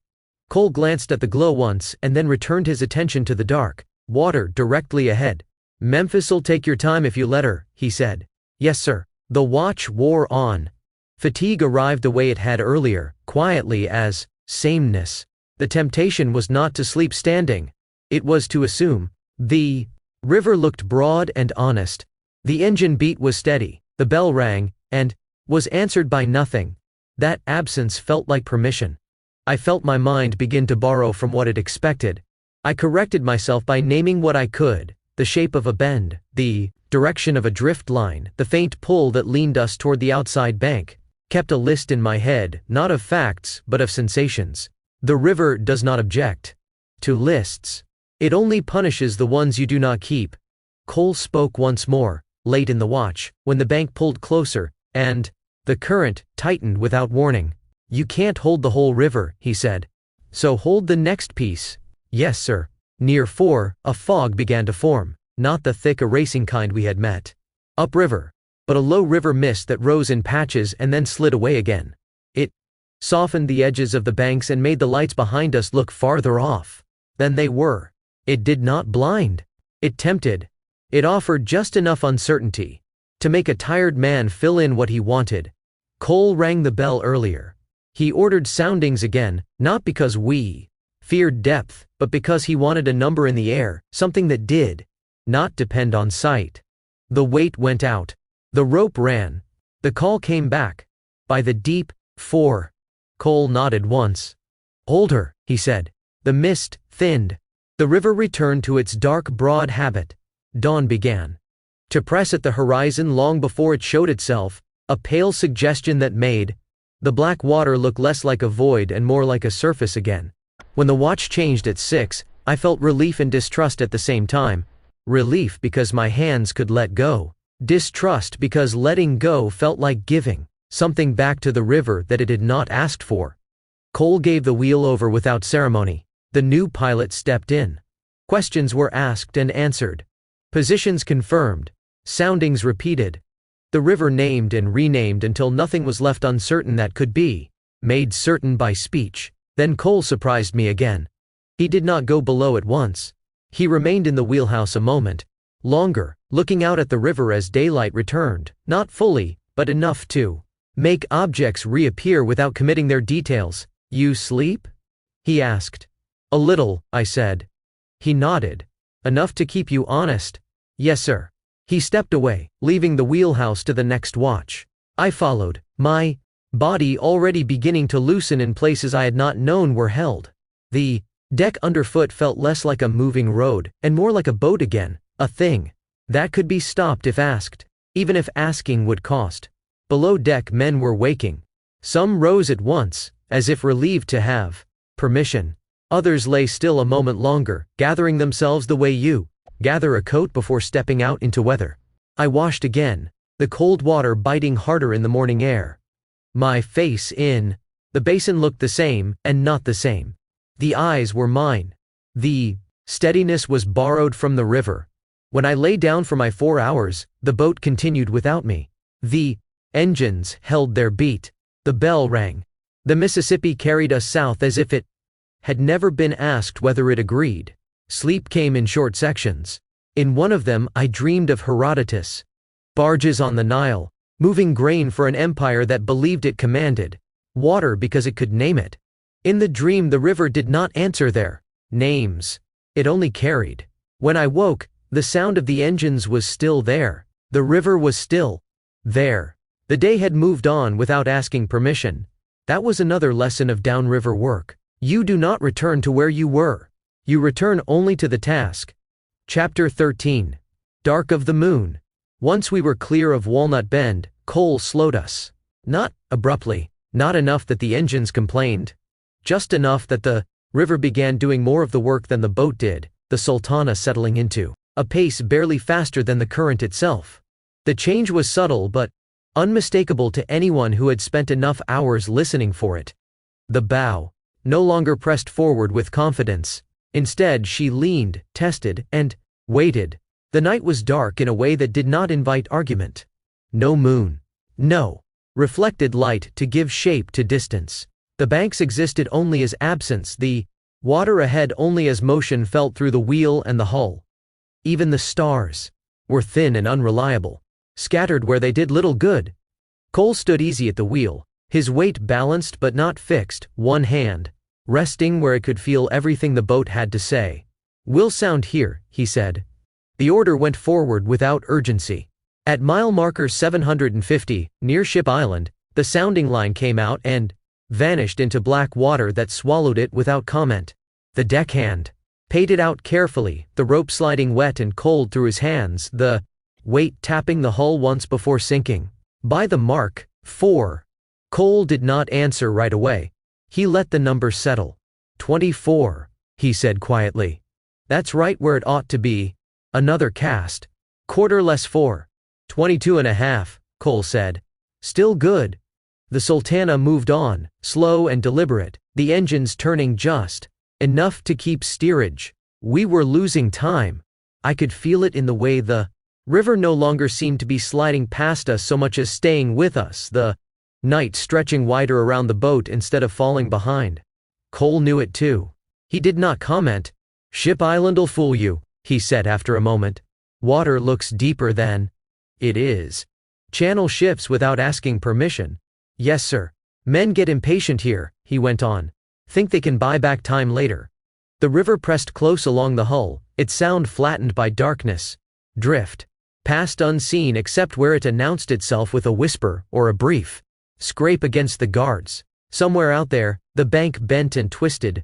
Cole glanced at the glow once and then returned his attention to the dark water directly ahead. Memphis'll take your time if you let her, he said. Yes, sir. The watch wore on. Fatigue arrived the way it had earlier, quietly as sameness. The temptation was not to sleep standing. It was to assume. The river looked broad and honest. The engine beat was steady. The bell rang, and was answered by nothing. That absence felt like permission. I felt my mind begin to borrow from what it expected. I corrected myself by naming what I could: the shape of a bend, the direction of a drift line, the faint pull that leaned us toward the outside bank. Kept a list in my head, not of facts, but of sensations. The river does not object to lists. It only punishes the ones you do not keep. Cole spoke once more, late in the watch, when the bank pulled closer, and the current tightened without warning. You can't hold the whole river, he said. So hold the next piece. Yes, sir. Near 4, a fog began to form, not the thick erasing kind we had met upriver, but a low river mist that rose in patches and then slid away again. It softened the edges of the banks and made the lights behind us look farther off than they were. It did not blind. It tempted. It offered just enough uncertainty to make a tired man fill in what he wanted. Cole rang the bell earlier. He ordered soundings again, not because we feared depth, but because he wanted a number in the air, something that did not depend on sight. The weight went out. The rope ran. The call came back. By the deep 4. Cole nodded once. Hold her, he said. The mist thinned. The river returned to its dark broad habit. Dawn began to press at the horizon long before it showed itself, a pale suggestion that made the black water look less like a void and more like a surface again. When the watch changed at 6, I felt relief and distrust at the same time. Relief because my hands could let go. Distrust because letting go felt like giving something back to the river that it had not asked for. Cole gave the wheel over without ceremony. The new pilot stepped in. Questions were asked and answered. Positions confirmed. Soundings repeated. The river named and renamed until nothing was left uncertain that could be made certain by speech. Then Cole surprised me again. He did not go below at once. He remained in the wheelhouse a moment longer, looking out at the river as daylight returned, not fully, but enough to make objects reappear without committing their details. You sleep? He asked. A little, I said. He nodded. Enough to keep you honest? Yes, sir. He stepped away, leaving the wheelhouse to the next watch. I followed, my body already beginning to loosen in places I had not known were held. The deck underfoot felt less like a moving road, and more like a boat again, a thing that could be stopped if asked, even if asking would cost. Below deck men were waking. Some rose at once, as if relieved to have permission. Others lay still a moment longer, gathering themselves the way you gather a coat before stepping out into weather. I washed again, the cold water biting harder in the morning air. My face in the basin looked the same, and not the same. The eyes were mine. The steadiness was borrowed from the river. When I lay down for my 4 hours, the boat continued without me. The engines held their beat. The bell rang. The Mississippi carried us south as if it had never been asked whether it agreed. Sleep came in short sections. In one of them I dreamed of Herodotus. Barges on the Nile, moving grain for an empire that believed it commanded water because it could name it. In the dream the river did not answer their names. It only carried. When I woke, the sound of the engines was still there. The river was still there. The day had moved on without asking permission. That was another lesson of downriver work. You do not return to where you were. You return only to the task. Chapter 13. Dark of the Moon. Once we were clear of Walnut Bend, Cole slowed us. Not abruptly, not enough that the engines complained. Just enough that the river began doing more of the work than the boat did, the Sultana settling into a pace barely faster than the current itself. The change was subtle but unmistakable to anyone who had spent enough hours listening for it. The bow no longer pressed forward with confidence. Instead, she leaned, tested, and waited. The night was dark in a way that did not invite argument. No moon. No reflected light to give shape to distance. The banks existed only as absence, the water ahead only as motion felt through the wheel and the hull. Even the stars were thin and unreliable, scattered where they did little good. Cole stood easy at the wheel, his weight balanced but not fixed, one hand resting where it could feel everything the boat had to say. "We'll sound here," he said. The order went forward without urgency. At mile marker 750, near Ship Island, the sounding line came out and vanished into black water that swallowed it without comment. The deckhand paid it out carefully, the rope sliding wet and cold through his hands, the weight tapping the hull once before sinking. By the mark 4. Cole did not answer right away. He let the number settle. 24, he said quietly. That's right where it ought to be. Another cast. Quarter less 4. 22.5, Cole said. Still good. The Sultana moved on, slow and deliberate, the engines turning just enough to keep steerage. We were losing time. I could feel it in the way the river no longer seemed to be sliding past us so much as staying with us, the night stretching wider around the boat instead of falling behind. Cole knew it too. He did not comment. "Ship Island'll fool you," he said after a moment. "Water looks deeper than it is. Channel shifts without asking permission." "Yes, sir. Men get impatient here," he went on. "Think they can buy back time later." The river pressed close along the hull, its sound flattened by darkness. Drift. Passed unseen except where it announced itself with a whisper or a brief scrape against the guards. Somewhere out there, the bank bent and twisted.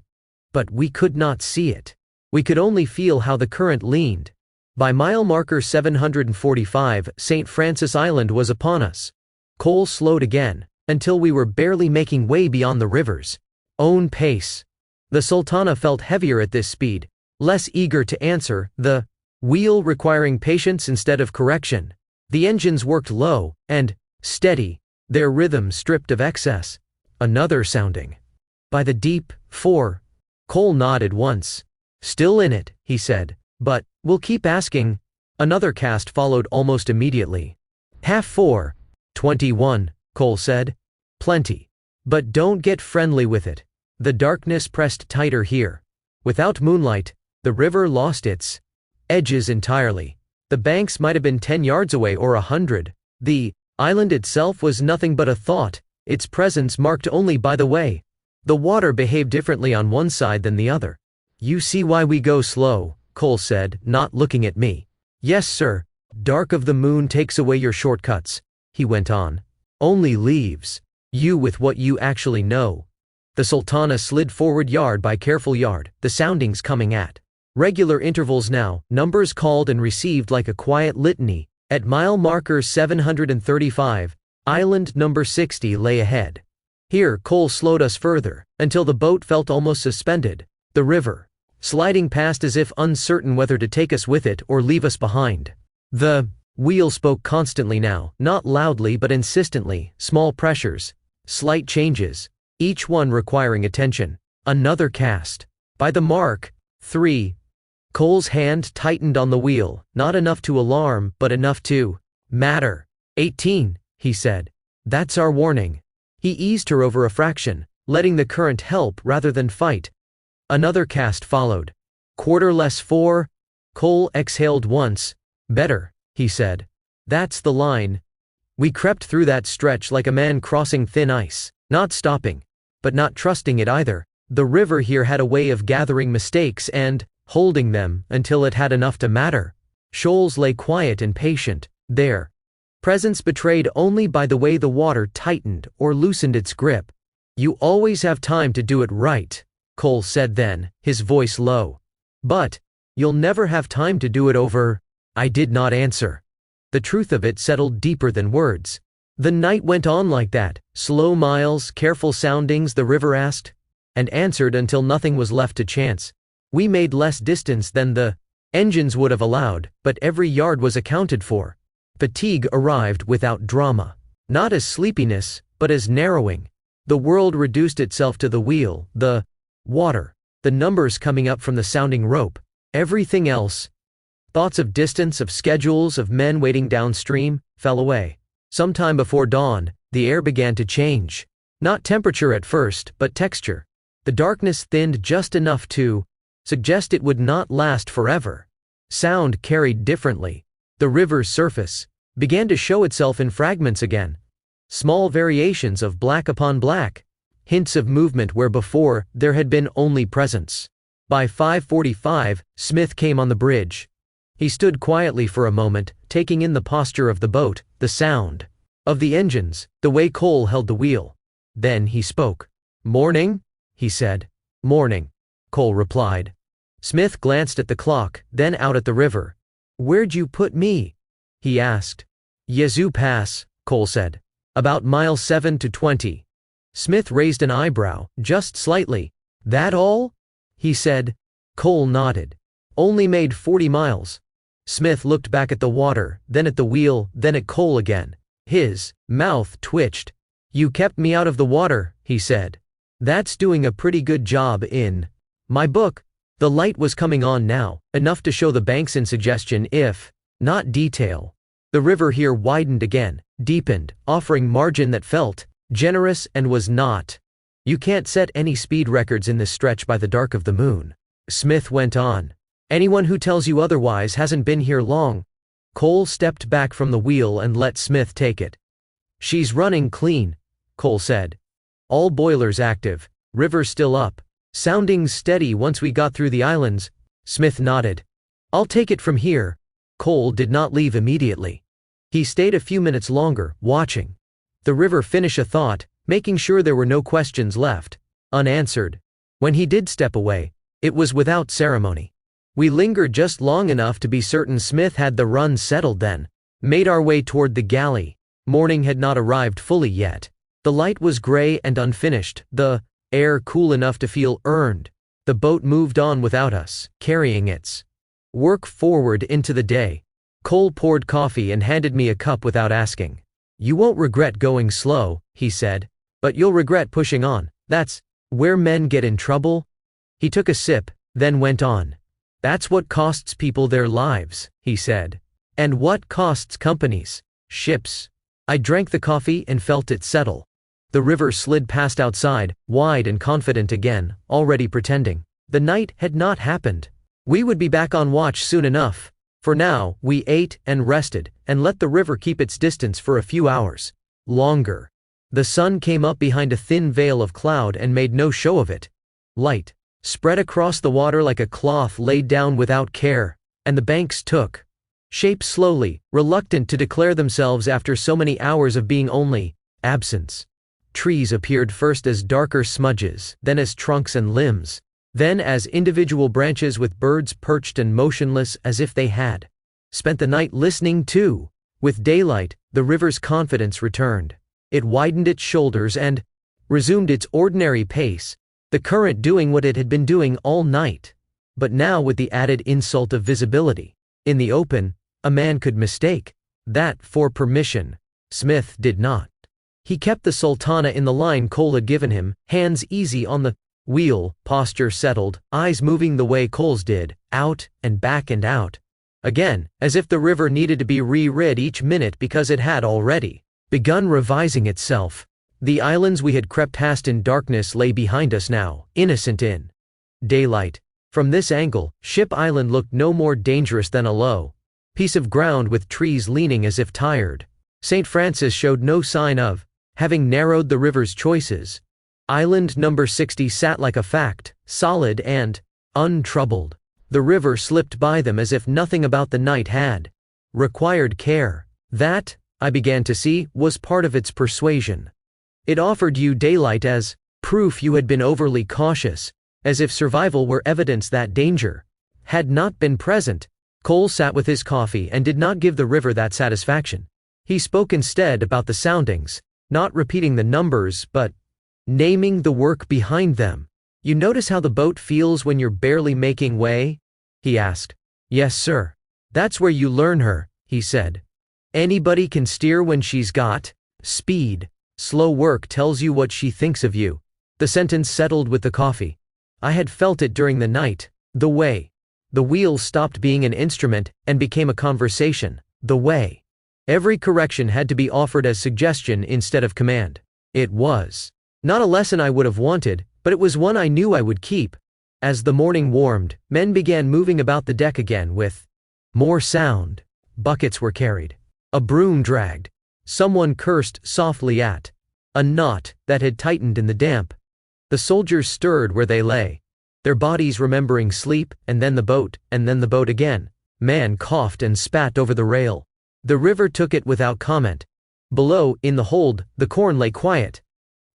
But we could not see it. We could only feel how the current leaned. By mile marker 745, St. Francis Island was upon us. Cole slowed again, until we were barely making way beyond the river's own pace. The Sultana felt heavier at this speed, less eager to answer, the wheel requiring patience instead of correction. The engines worked low and steady, their rhythm stripped of excess. Another sounding. By the deep 4. Cole nodded once. "Still in it," he said. "But we'll keep asking." Another cast followed almost immediately. "Half 4. 21, Cole said. "Plenty. But don't get friendly with it." The darkness pressed tighter here. Without moonlight, the river lost its edges entirely. The banks might have been 10 yards away or 100. The island itself was nothing but a thought, its presence marked only by the way the water behaved differently on one side than the other. "You see why we go slow," Cole said, not looking at me. "Yes, sir. Dark of the moon takes away your shortcuts," he went on. "Only leaves you with what you actually know." The Sultana slid forward yard by careful yard, the soundings coming at regular intervals now, numbers called and received like a quiet litany. At mile marker 735, island number 60 lay ahead. Here Cole slowed us further, until the boat felt almost suspended, the river sliding past as if uncertain whether to take us with it or leave us behind. The wheel spoke constantly now, not loudly but insistently, small pressures, slight changes, each one requiring attention. Another cast. By the mark, 3. Cole's hand tightened on the wheel, not enough to alarm, but enough to matter. 18, he said. That's our warning. He eased her over a fraction, letting the current help rather than fight. Another cast followed. Quarter less 4. Cole exhaled once. Better, he said. That's the line. We crept through that stretch like a man crossing thin ice, not stopping, but not trusting it either. The river here had a way of gathering mistakes and holding them until it had enough to matter. Shoals lay quiet and patient, their presence betrayed only by the way the water tightened or loosened its grip. You always have time to do it right, Cole said then, his voice low. But you'll never have time to do it over. I did not answer. The truth of it settled deeper than words. The night went on like that, slow miles, careful soundings, the river asked and answered until nothing was left to chance. We made less distance than the engines would have allowed, but every yard was accounted for. Fatigue arrived without drama, not as sleepiness, but as narrowing. The world reduced itself to the wheel, the water, the numbers coming up from the sounding rope. Everything else, thoughts of distance, of schedules, of men waiting downstream, fell away. Sometime before dawn, the air began to change. Not temperature at first, but texture. The darkness thinned just enough to suggest it would not last forever. Sound carried differently. The river's surface began to show itself in fragments again. Small variations of black upon black. Hints of movement where before there had been only presence. By 5:45, Smith came on the bridge. He stood quietly for a moment, taking in the posture of the boat, the sound of the engines, the way Cole held the wheel. Then he spoke. "Morning?" he said. "Morning," Cole replied. Smith glanced at the clock, then out at the river. "Where'd you put me?" he asked. "Yazoo Pass," Cole said. "About miles 7 to 20. Smith raised an eyebrow, just slightly. "That all?" he said. Cole nodded. "Only made 40 miles. Smith looked back at the water, then at the wheel, then at Cole again. His mouth twitched. "You kept me out of the water," he said. "That's doing a pretty good job in my book." The light was coming on now, enough to show the banks in suggestion if not detail. The river here widened again, deepened, offering margin that felt generous and was not. "You can't set any speed records in this stretch by the dark of the moon," Smith went on. "Anyone who tells you otherwise hasn't been here long." Cole stepped back from the wheel and let Smith take it. "She's running clean," Cole said. "All boilers active, river still up. Soundings steady once we got through the islands." Smith nodded. "I'll take it from here." Cole did not leave immediately. He stayed a few minutes longer, watching the river finish a thought, making sure there were no questions left unanswered. When he did step away, it was without ceremony. We lingered just long enough to be certain Smith had the run settled, then made our way toward the galley. Morning had not arrived fully yet. The light was gray and unfinished, the air cool enough to feel earned. The boat moved on without us, carrying its work forward into the day. Cole poured coffee and handed me a cup without asking. "You won't regret going slow," he said, "but you'll regret pushing on. That's where men get in trouble." He took a sip, then went on. "That's what costs people their lives," he said. "And what costs companies, ships." I drank the coffee and felt it settle. The river slid past outside, wide and confident again, already pretending the night had not happened. We would be back on watch soon enough. For now, we ate and rested, and let the river keep its distance for a few hours longer. The sun came up behind a thin veil of cloud and made no show of it. Light spread across the water like a cloth laid down without care, and the banks took shape slowly, reluctant to declare themselves after so many hours of being only absence. Trees appeared first as darker smudges, then as trunks and limbs, then as individual branches with birds perched and motionless as if they had spent the night listening too. With daylight, the river's confidence returned. It widened its shoulders and resumed its ordinary pace, the current doing what it had been doing all night. But now with the added insult of visibility. In the open, a man could mistake that for permission. Smith did not. He kept the Sultana in the line Cole had given him, hands easy on the wheel, posture settled, eyes moving the way Cole's did, out and back and out. Again, as if the river needed to be reread each minute because it had already begun revising itself. The islands we had crept past in darkness lay behind us now, innocent in daylight. From this angle, Ship Island looked no more dangerous than a low piece of ground with trees leaning as if tired. St. Francis showed no sign of having narrowed the river's choices. Island number 60 sat like a fact, solid and untroubled. The river slipped by them as if nothing about the night had required care. That, I began to see, was part of its persuasion. It offered you daylight as proof you had been overly cautious, as if survival were evidence that danger had not been present. Cole sat with his coffee and did not give the river that satisfaction. He spoke instead about the soundings, not repeating the numbers but naming the work behind them. You notice how the boat feels when you're barely making way? He asked. Yes, sir. That's where you learn her, he said. Anybody can steer when she's got speed. Slow work tells you what she thinks of you. The sentence settled with the coffee. I had felt it during the night, the way the wheel stopped being an instrument and became a conversation, the way every correction had to be offered as suggestion instead of command. It was not a lesson I would have wanted, but it was one I knew I would keep. As the morning warmed, men began moving about the deck again with more sound. Buckets were carried. A broom dragged. Someone cursed softly at a knot that had tightened in the damp. The soldiers stirred where they lay, their bodies remembering sleep, and then the boat again. Man coughed and spat over the rail. The river took it without comment. Below, in the hold, the corn lay quiet.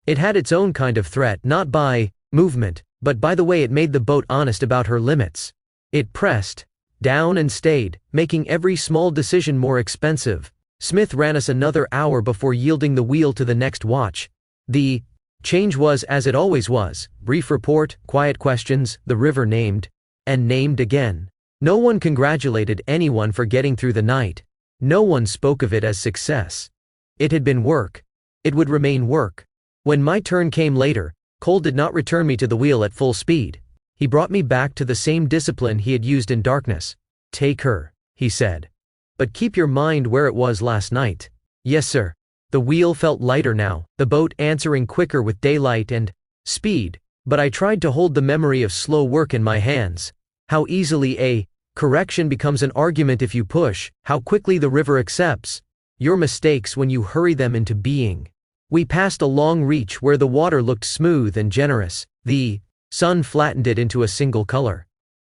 It had its own kind of threat, not by movement, but by the way it made the boat honest about her limits. It pressed down and stayed, making every small decision more expensive. Smith ran us another hour before yielding the wheel to the next watch. The change was as it always was: brief report, quiet questions, the river named and named again. No one congratulated anyone for getting through the night. No one spoke of it as success. It had been work. It would remain work. When my turn came later, Cole did not return me to the wheel at full speed. He brought me back to the same discipline he had used in darkness. Take her, he said. But keep your mind where it was last night. Yes, sir. The wheel felt lighter now, the boat answering quicker with daylight and speed, but I tried to hold the memory of slow work in my hands. How easily a correction becomes an argument if you push, how quickly the river accepts your mistakes when you hurry them into being. We passed a long reach where the water looked smooth and generous. The sun flattened it into a single color.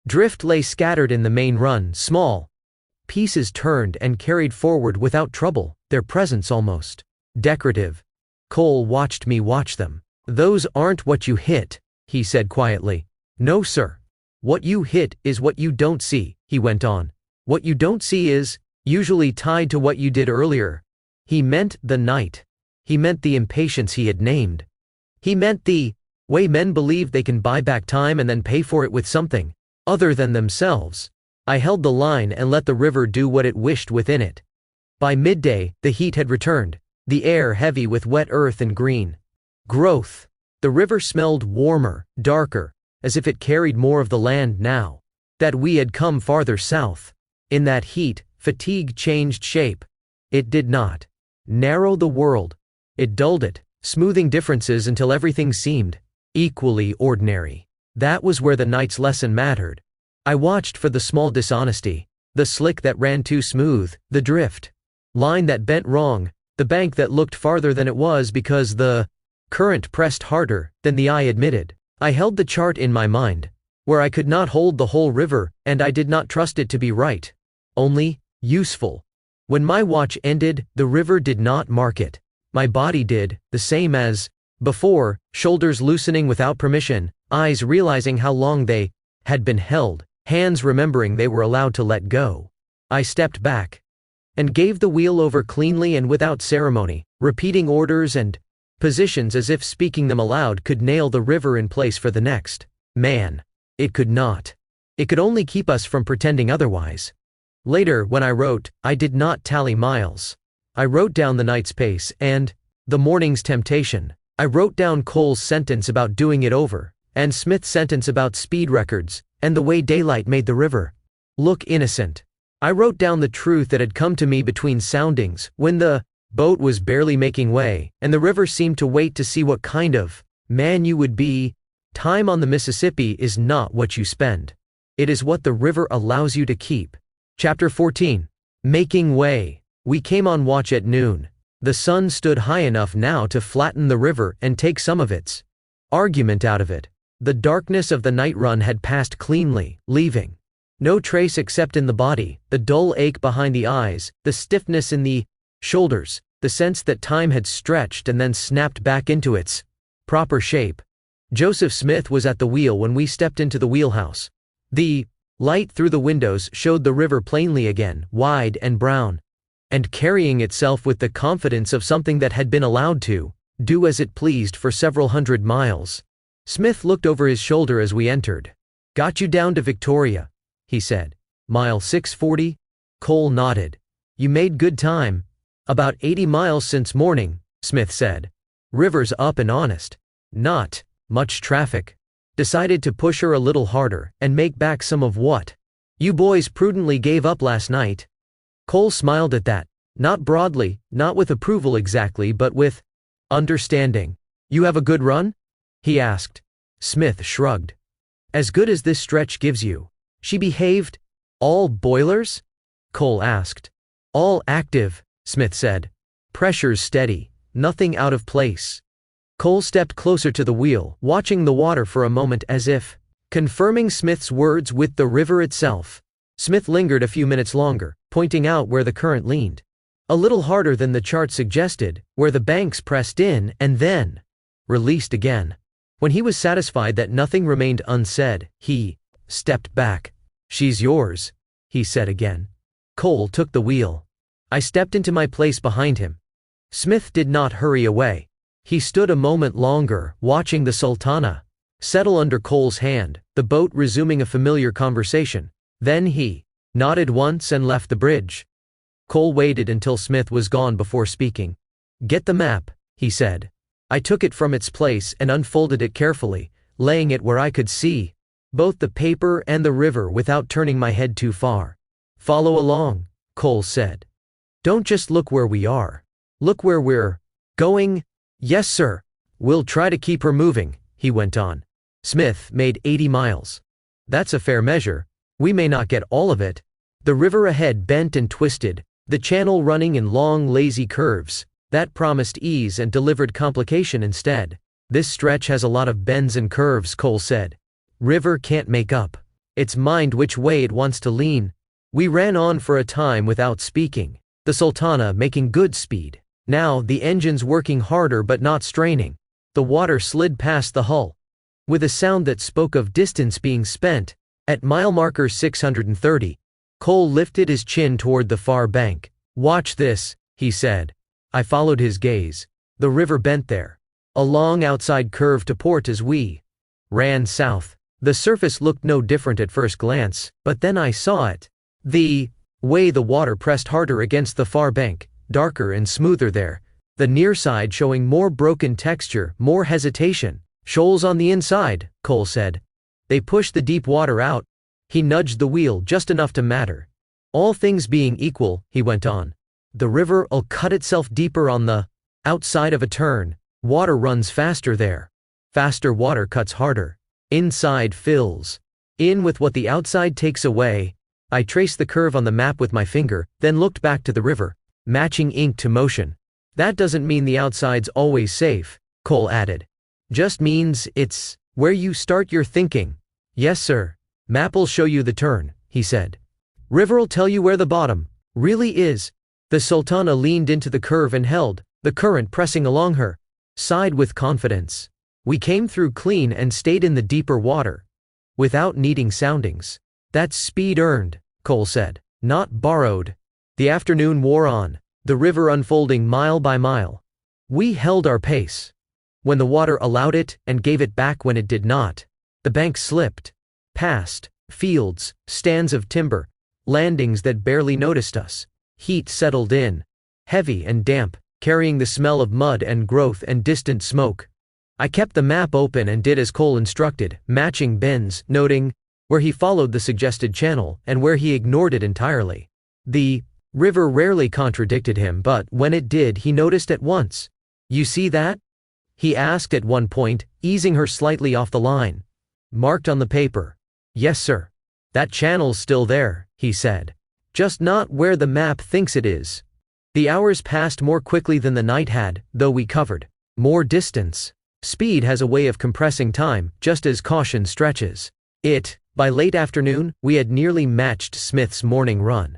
Drift lay scattered in the main run, small pieces turned and carried forward without trouble, their presence almost decorative. Cole watched me watch them. Those aren't what you hit, he said quietly. No, sir. What you hit is what you don't see, he went on. What you don't see is usually tied to what you did earlier. He meant the night. He meant the impatience he had named. He meant the way men believe they can buy back time and then pay for it with something other than themselves. I held the line and let the river do what it wished within it. By midday, the heat had returned, the air heavy with wet earth and green growth. The river smelled warmer, darker, as if it carried more of the land now that we had come farther south. In that heat, fatigue changed shape. It did not narrow the world. It dulled it, smoothing differences until everything seemed equally ordinary. That was where the night's lesson mattered. I watched for the small dishonesty, the slick that ran too smooth, the drift line that bent wrong, the bank that looked farther than it was because the current pressed harder than the eye admitted. I held the chart in my mind, where I could not hold the whole river, and I did not trust it to be right, only useful. When my watch ended, the river did not mark it. My body did, the same as before, shoulders loosening without permission, eyes realizing how long they had been held, hands remembering they were allowed to let go. I stepped back and gave the wheel over cleanly and without ceremony, repeating orders and positions as if speaking them aloud could nail the river in place for the next man. It could not. It could only keep us from pretending otherwise. Later, when I wrote, I did not tally miles. I wrote down the night's pace and the morning's temptation. I wrote down Cole's sentence about doing it over, and Smith's sentence about speed records, and the way daylight made the river look innocent. I wrote down the truth that had come to me between soundings, when the boat was barely making way, and the river seemed to wait to see what kind of man you would be. Time on the Mississippi is not what you spend. It is what the river allows you to keep. Chapter 14. Making way. We came on watch at noon. The sun stood high enough now to flatten the river and take some of its argument out of it. The darkness of the night run had passed cleanly, leaving no trace except in the body, the dull ache behind the eyes, the stiffness in the shoulders, the sense that time had stretched and then snapped back into its proper shape. Joseph Smith was at the wheel when we stepped into the wheelhouse. The light through the windows showed the river plainly again, wide and brown, and carrying itself with the confidence of something that had been allowed to do as it pleased for several hundred miles. Smith looked over his shoulder as we entered. "Got you down to Victoria," he said. "Mile 640? Cole nodded. "You made good time." "About 80 miles since morning," Smith said. "River's up and honest. Not much traffic. Decided to push her a little harder and make back some of what you boys prudently gave up last night." Cole smiled at that. Not broadly, not with approval exactly, but with understanding. "You have a good run?" he asked. Smith shrugged. "As good as this stretch gives you." "She behaved?" "All boilers?" Cole asked. "All active," Smith said. "Pressure's steady. Nothing out of place." Cole stepped closer to the wheel, watching the water for a moment as if confirming Smith's words with the river itself. Smith lingered a few minutes longer, pointing out where the current leaned a little harder than the chart suggested, where the banks pressed in and then released again. When he was satisfied that nothing remained unsaid, he stepped back. "She's yours," he said again. Cole took the wheel. I stepped into my place behind him. Smith did not hurry away. He stood a moment longer, watching the Sultana settle under Cole's hand, the boat resuming a familiar conversation. Then he nodded once and left the bridge. Cole waited until Smith was gone before speaking. "Get the map," he said. I took it from its place and unfolded it carefully, laying it where I could see both the paper and the river without turning my head too far. "Follow along," Cole said. "Don't just look where we are. Look where we're going." "Yes, sir. We'll try to keep her moving," he went on. Smith made 80 miles. "That's a fair measure. We may not get all of it." The river ahead bent and twisted, the channel running in long, lazy curves. That promised ease and delivered complication instead. "This stretch has a lot of bends and curves," Cole said. "River can't make up its mind which way it wants to lean." We ran on for a time without speaking, the Sultana making good speed. Now the engines working harder but not straining. The water slid past the hull with a sound that spoke of distance being spent. At mile marker 630, Cole lifted his chin toward the far bank. "Watch this," he said. I followed his gaze. The river bent there, a long outside curve to port as we ran south. The surface looked no different at first glance, but then I saw it. The way the water pressed harder against the far bank, darker and smoother there, the near side showing more broken texture, more hesitation. "Shoals on the inside," Cole said. "They push the deep water out." He nudged the wheel just enough to matter. "All things being equal," he went on, "the river'll cut itself deeper on the outside of a turn. Water runs faster there. Faster water cuts harder. Inside fills in with what the outside takes away." I traced the curve on the map with my finger, then looked back to the river, matching ink to motion. "That doesn't mean the outside's always safe," Cole added. "Just means it's where you start your thinking." "Yes, sir. Map'll show you the turn," he said. "River'll tell you where the bottom really is." The Sultana leaned into the curve and held, the current pressing along her side with confidence. We came through clean and stayed in the deeper water without needing soundings. "That's speed earned," Cole said, "not borrowed." The afternoon wore on, the river unfolding mile by mile. We held our pace. When the water allowed it and gave it back when it did not, the bank slipped. Past fields, stands of timber, landings that barely noticed us. Heat settled in, heavy and damp, carrying the smell of mud and growth and distant smoke. I kept the map open and did as Cole instructed, matching bends, noting where he followed the suggested channel and where he ignored it entirely. The river rarely contradicted him, but when it did, he noticed at once. "You see that?" he asked at one point, easing her slightly off the line. "Marked on the paper." "Yes, sir. That channel's still there," he said. "Just not where the map thinks it is." The hours passed more quickly than the night had, though we covered more distance. Speed has a way of compressing time, just as caution stretches it. By late afternoon, we had nearly matched Smith's morning run.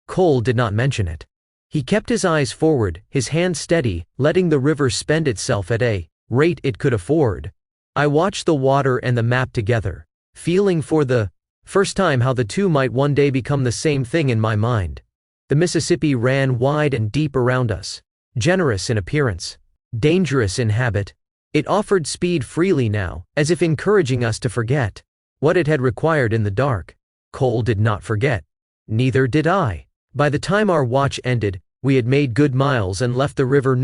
Cole did not mention it. He kept his eyes forward, his hand steady, letting the river spend itself at a rate it could afford. I watched the water and the map together, feeling for the first time how the two might one day become the same thing in my mind. The Mississippi ran wide and deep around us, generous in appearance, dangerous in habit. It offered speed freely now, as if encouraging us to forget what it had required in the dark. Cole did not forget. Neither did I. By the time our watch ended, we had made good miles and left the river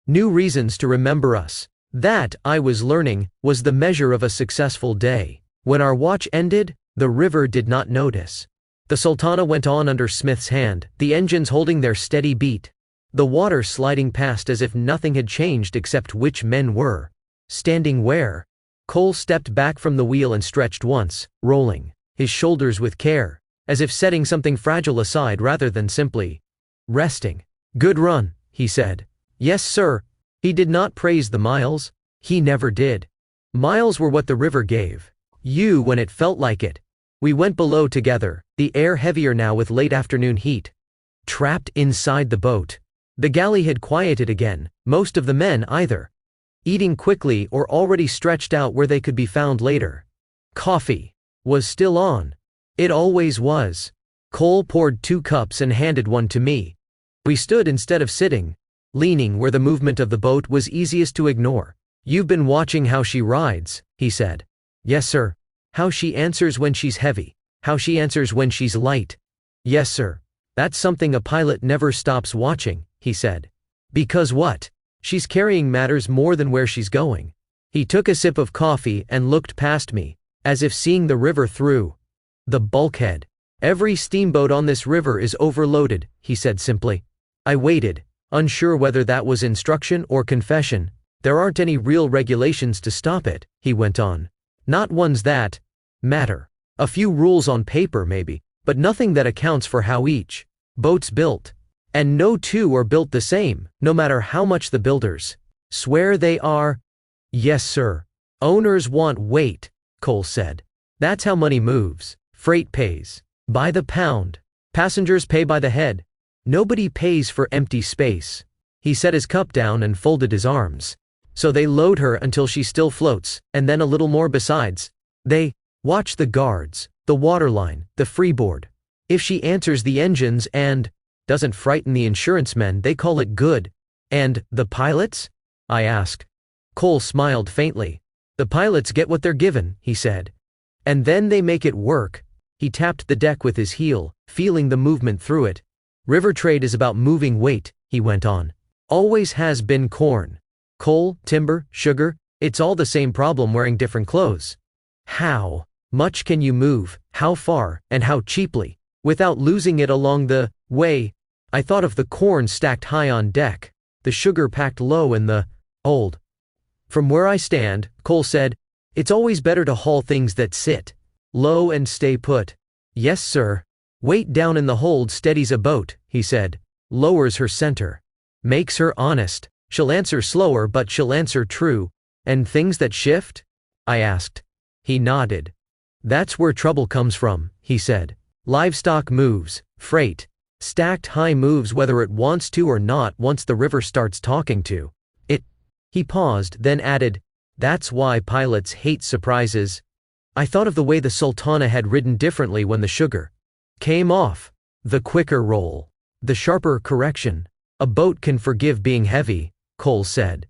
new reasons to remember us. That, I was learning, was the measure of a successful day. When our watch ended, the river did not notice. The Sultana went on under Smith's hand, the engines holding their steady beat. The water sliding past as if nothing had changed except which men were standing where. Cole stepped back from the wheel and stretched once, rolling his shoulders with care, as if setting something fragile aside rather than simply resting. "Good run," he said. "Yes, sir." He did not praise the miles. He never did. Miles were what the river gave you when it felt like it. We went below together, the air heavier now with late afternoon heat. Trapped inside the boat. The galley had quieted again, most of the men either eating quickly or already stretched out where they could be found later. Coffee was still on. It always was. Cole poured 2 cups and handed one to me. We stood instead of sitting, leaning where the movement of the boat was easiest to ignore. "You've been watching how she rides," he said. "Yes, sir." "How she answers when she's heavy. How she answers when she's light." "Yes, sir. That's something a pilot never stops watching," he said. "Because what? She's carrying matters more than where she's going." He took a sip of coffee and looked past me, as if seeing the river through the bulkhead. "Every steamboat on this river is overloaded," he said simply. I waited, unsure whether that was instruction or confession. "There aren't any real regulations to stop it," he went on. "Not ones that matter. A few rules on paper maybe, but nothing that accounts for how each boat's built. And no two are built the same, no matter how much the builders swear they are." "Yes, sir. Owners want weight," Cole said. "That's how money moves. Freight pays by the pound. Passengers pay by the head. Nobody pays for empty space." He set his cup down and folded his arms. "So they load her until she still floats, and then a little more besides. They watch the guards, the waterline, the freeboard. If she answers the engines and doesn't frighten the insurance men, they call it good." "And the pilots?" I asked. Cole smiled faintly. "The pilots get what they're given," he said. "And then they make it work." He tapped the deck with his heel, feeling the movement through it. "River trade is about moving weight," he went on. "Always has been. Corn, coal, timber, sugar, it's all the same problem wearing different clothes. How much can you move, how far, and how cheaply, without losing it along the way?" I thought of the corn stacked high on deck, the sugar packed low in the hold. "From where I stand," Cole said, "it's always better to haul things that sit low and stay put." "Yes, sir." "Weight down in the hold steadies a boat," he said, "lowers her center, makes her honest. She'll answer slower but she'll answer true." "And things that shift?" I asked. He nodded. "That's where trouble comes from," he said. "Livestock moves, freight, stacked high moves whether it wants to or not once the river starts talking to it." He paused, then added, "That's why pilots hate surprises." I thought of the way the Sultana had ridden differently when the sugar came off. The quicker roll, the sharper correction. A boat can forgive being heavy, Cole said.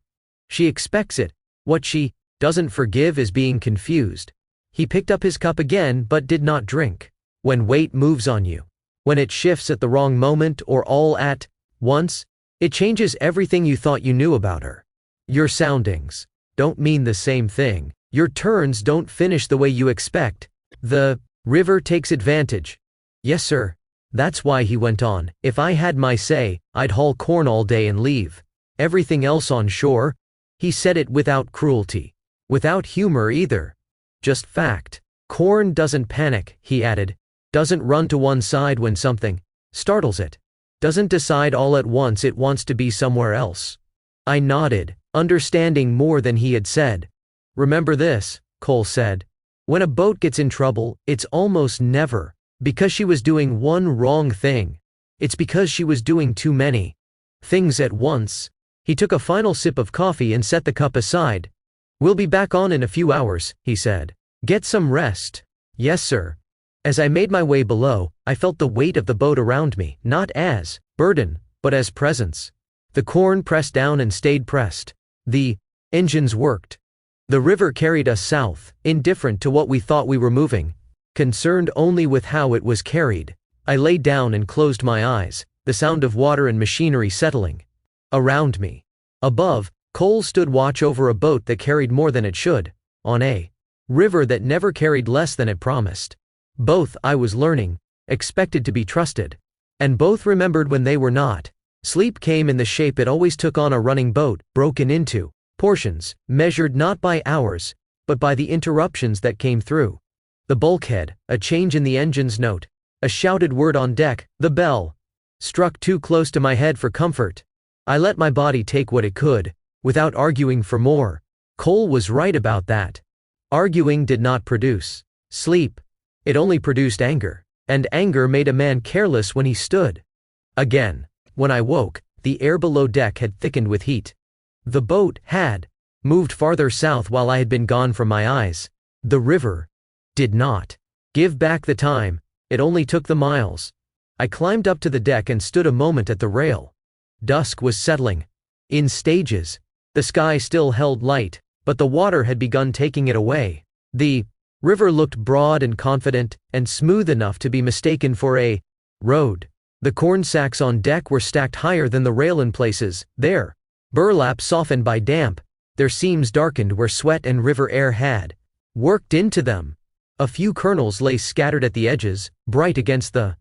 She expects it. What she doesn't forgive is being confused. He picked up his cup again but did not drink. When weight moves on you, when it shifts at the wrong moment or all at once, it changes everything you thought you knew about her. Your soundings don't mean the same thing. Your turns don't finish the way you expect. The river takes advantage. Yes, sir. That's why he went on. If I had my say, I'd haul corn all day and leave everything else on shore. He said it without cruelty. Without humor either. Just fact. Corn doesn't panic, he added. Doesn't run to one side when something startles it. Doesn't decide all at once it wants to be somewhere else. I nodded, understanding more than he had said. Remember this, Cole said. When a boat gets in trouble, it's almost never because she was doing one wrong thing. It's because she was doing too many things at once. He took a final sip of coffee and set the cup aside. We'll be back on in a few hours, he said. Get some rest. Yes, sir. As I made my way below, I felt the weight of the boat around me, not as burden, but as presence. The corn pressed down and stayed pressed. The engines worked. The river carried us south, indifferent to what we thought we were moving, concerned only with how it was carried. I lay down and closed my eyes, the sound of water and machinery settling around me. Above, Cole stood watch over a boat that carried more than it should, on a river that never carried less than it promised. Both, I was learning, expected to be trusted. And both remembered when they were not. Sleep came in the shape it always took on a running boat, broken into portions, measured not by hours, but by the interruptions that came through. The bulkhead, a change in the engine's note, a shouted word on deck, the bell, struck too close to my head for comfort. I let my body take what it could, without arguing for more. Cole was right about that. Arguing did not produce sleep. It only produced anger, and anger made a man careless when he stood. Again, when I woke, the air below deck had thickened with heat. The boat had moved farther south while I had been gone from my eyes. The river did not give back the time, it only took the miles. I climbed up to the deck and stood a moment at the rail. Dusk was settling. In stages. The sky still held light, but the water had begun taking it away. The river looked broad and confident, and smooth enough to be mistaken for a road. The corn sacks on deck were stacked higher than the rail in places, their burlap softened by damp, their seams darkened where sweat and river air had worked into them. A few kernels lay scattered at the edges, bright against the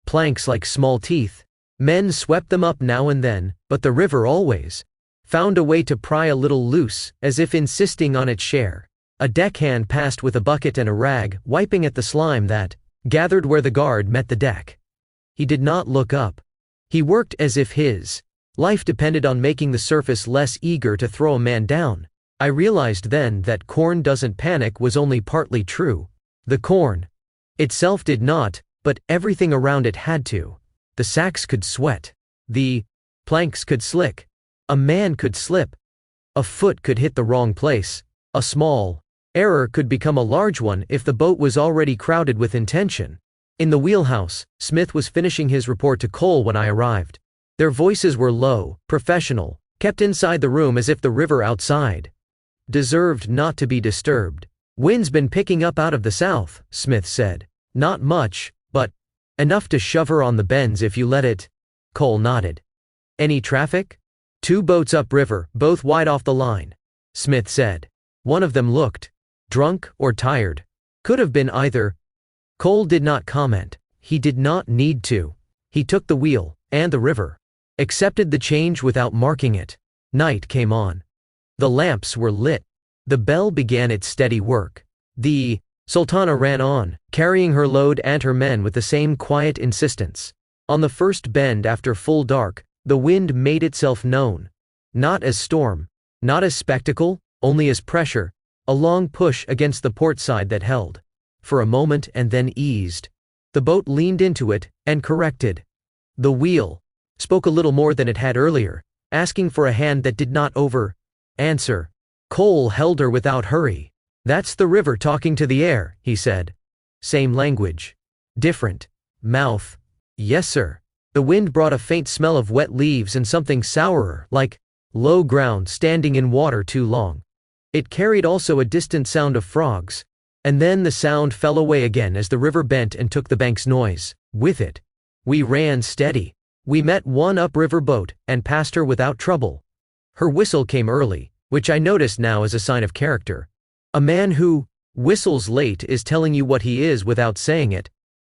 planks like small teeth. Men swept them up now and then, but the river always found a way to pry a little loose, as if insisting on its share. A deckhand passed with a bucket and a rag, wiping at the slime that gathered where the guard met the deck. He did not look up. He worked as if his life depended on making the surface less eager to throw a man down. I realized then that corn doesn't panic was only partly true. The corn itself did not, but everything around it had to. The sacks could sweat. The planks could slick. A man could slip. A foot could hit the wrong place. A small error could become a large one if the boat was already crowded with intention. In the wheelhouse, Smith was finishing his report to Cole when I arrived. Their voices were low, professional, kept inside the room as if the river outside deserved not to be disturbed. Wind's been picking up out of the south, Smith said. Not much, but enough to shove her on the bends if you let it. Cole nodded. Any traffic? 2 boats upriver, both wide off the line, Smith said. One of them looked drunk or tired. Could have been either. Cole did not comment. He did not need to. He took the wheel, and the river accepted the change without marking it. Night came on. The lamps were lit. The bell began its steady work. The Sultana ran on, carrying her load and her men with the same quiet insistence. On the first bend after full dark, the wind made itself known. Not as storm, not as spectacle, only as pressure, a long push against the port side that held for a moment and then eased. The boat leaned into it, and corrected. The wheel spoke a little more than it had earlier, asking for a hand that did not answer. Cole held her without hurry. That's the river talking to the air, he said. Same language. Different mouth. Yes, sir. The wind brought a faint smell of wet leaves and something sourer, like low ground standing in water too long. It carried also a distant sound of frogs. And then the sound fell away again as the river bent and took the bank's noise with it. We ran steady. We met one upriver boat, and passed her without trouble. Her whistle came early, which I noticed now as a sign of character. A man who whistles late is telling you what he is without saying it.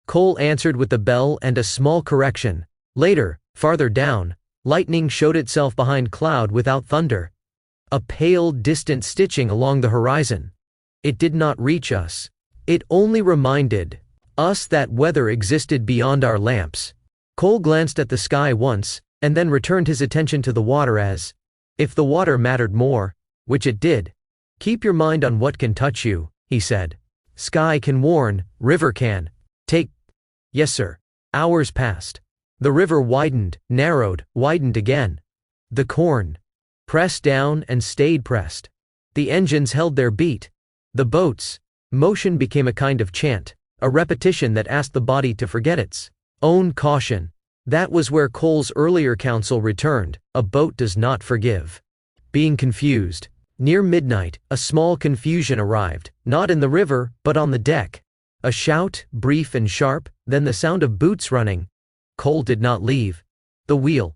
Cole answered with the bell and a small correction. Later, farther down, lightning showed itself behind cloud without thunder. A pale, distant stitching along the horizon. It did not reach us. It only reminded us that weather existed beyond our lamps. Cole glanced at the sky once, and then returned his attention to the water as if the water mattered more, which it did. Keep your mind on what can touch you, he said. Sky can warn, river can. Take. Yes, sir. Hours passed. The river widened, narrowed, widened again. The corn pressed down and stayed pressed. The engines held their beat. The boat's motion became a kind of chant, a repetition that asked the body to forget its own caution. That was where Cole's earlier counsel returned: a boat does not forgive. Being confused. Near midnight, a small confusion arrived, not in the river, but on the deck. A shout, brief and sharp, then the sound of boots running. Cole did not leave the wheel.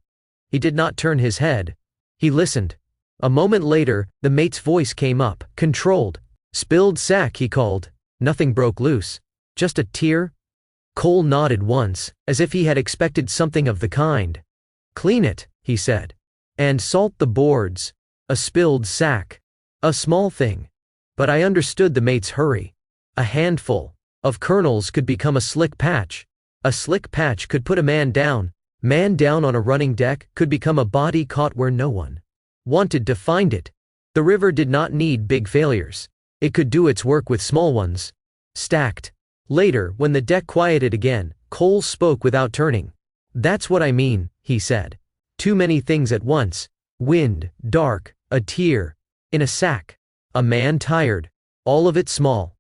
He did not turn his head. He listened. A moment later, the mate's voice came up, controlled. Spilled sack, he called. Nothing broke loose. Just a tear? Cole nodded once, as if he had expected something of the kind. Clean it, he said. And salt the boards. A spilled sack. A small thing. But I understood the mate's hurry. A handful of kernels could become a slick patch. A slick patch could put a man down. Man down on a running deck could become a body caught where no one wanted to find it. The river did not need big failures. It could do its work with small ones. Stacked. Later, when the deck quieted again, Cole spoke without turning. That's what I mean, he said. Too many things at once. Wind, dark, a tear. In a sack. A man tired. All of it small.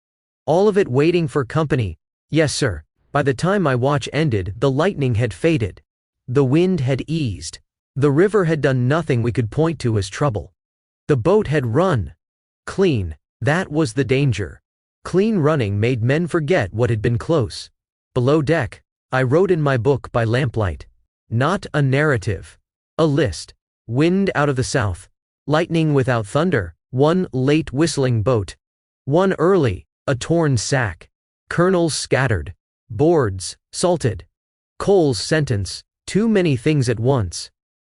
All of it waiting for company. Yes, sir. By the time my watch ended, the lightning had faded. The wind had eased. The river had done nothing we could point to as trouble. The boat had run clean. That was the danger. Clean running made men forget what had been close. Below deck, I wrote in my book by lamplight. Not a narrative. A list. Wind out of the south. Lightning without thunder. One late whistling boat. One early, a torn sack. Kernels scattered. Boards, salted. Cole's sentence, too many things at once.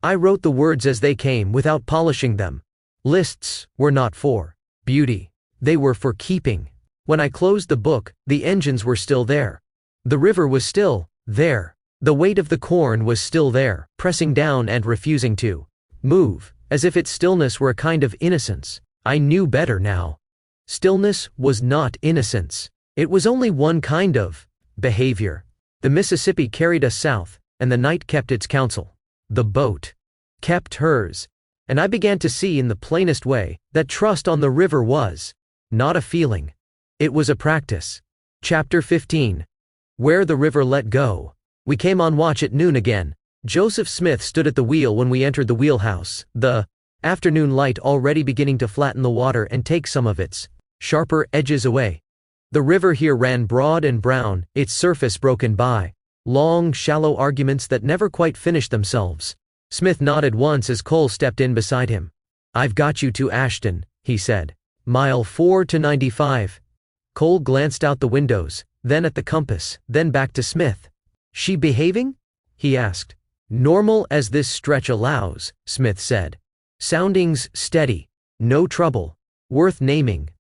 I wrote the words as they came without polishing them. Lists were not for beauty. They were for keeping. When I closed the book, the engines were still there. The river was still there. The weight of the corn was still there, pressing down and refusing to move, as if its stillness were a kind of innocence. I knew better now. Stillness was not innocence. It was only one kind of behavior. The Mississippi carried us south, and the night kept its counsel. The boat kept hers. And I began to see in the plainest way that trust on the river was not a feeling. It was a practice. Chapter 15. Where the river let go. We came on watch at noon again. Joseph Smith stood at the wheel when we entered the wheelhouse, the afternoon light already beginning to flatten the water and take some of its sharper edges away. The river here ran broad and brown, its surface broken by long, shallow arguments that never quite finished themselves. Smith nodded once as Cole stepped in beside him. I've got you to Ashton, he said. Mile 4 to 95. Cole glanced out the windows, then at the compass, then back to Smith. She behaving? He asked. Normal as this stretch allows, Smith said. Soundings steady. No trouble. Worth naming.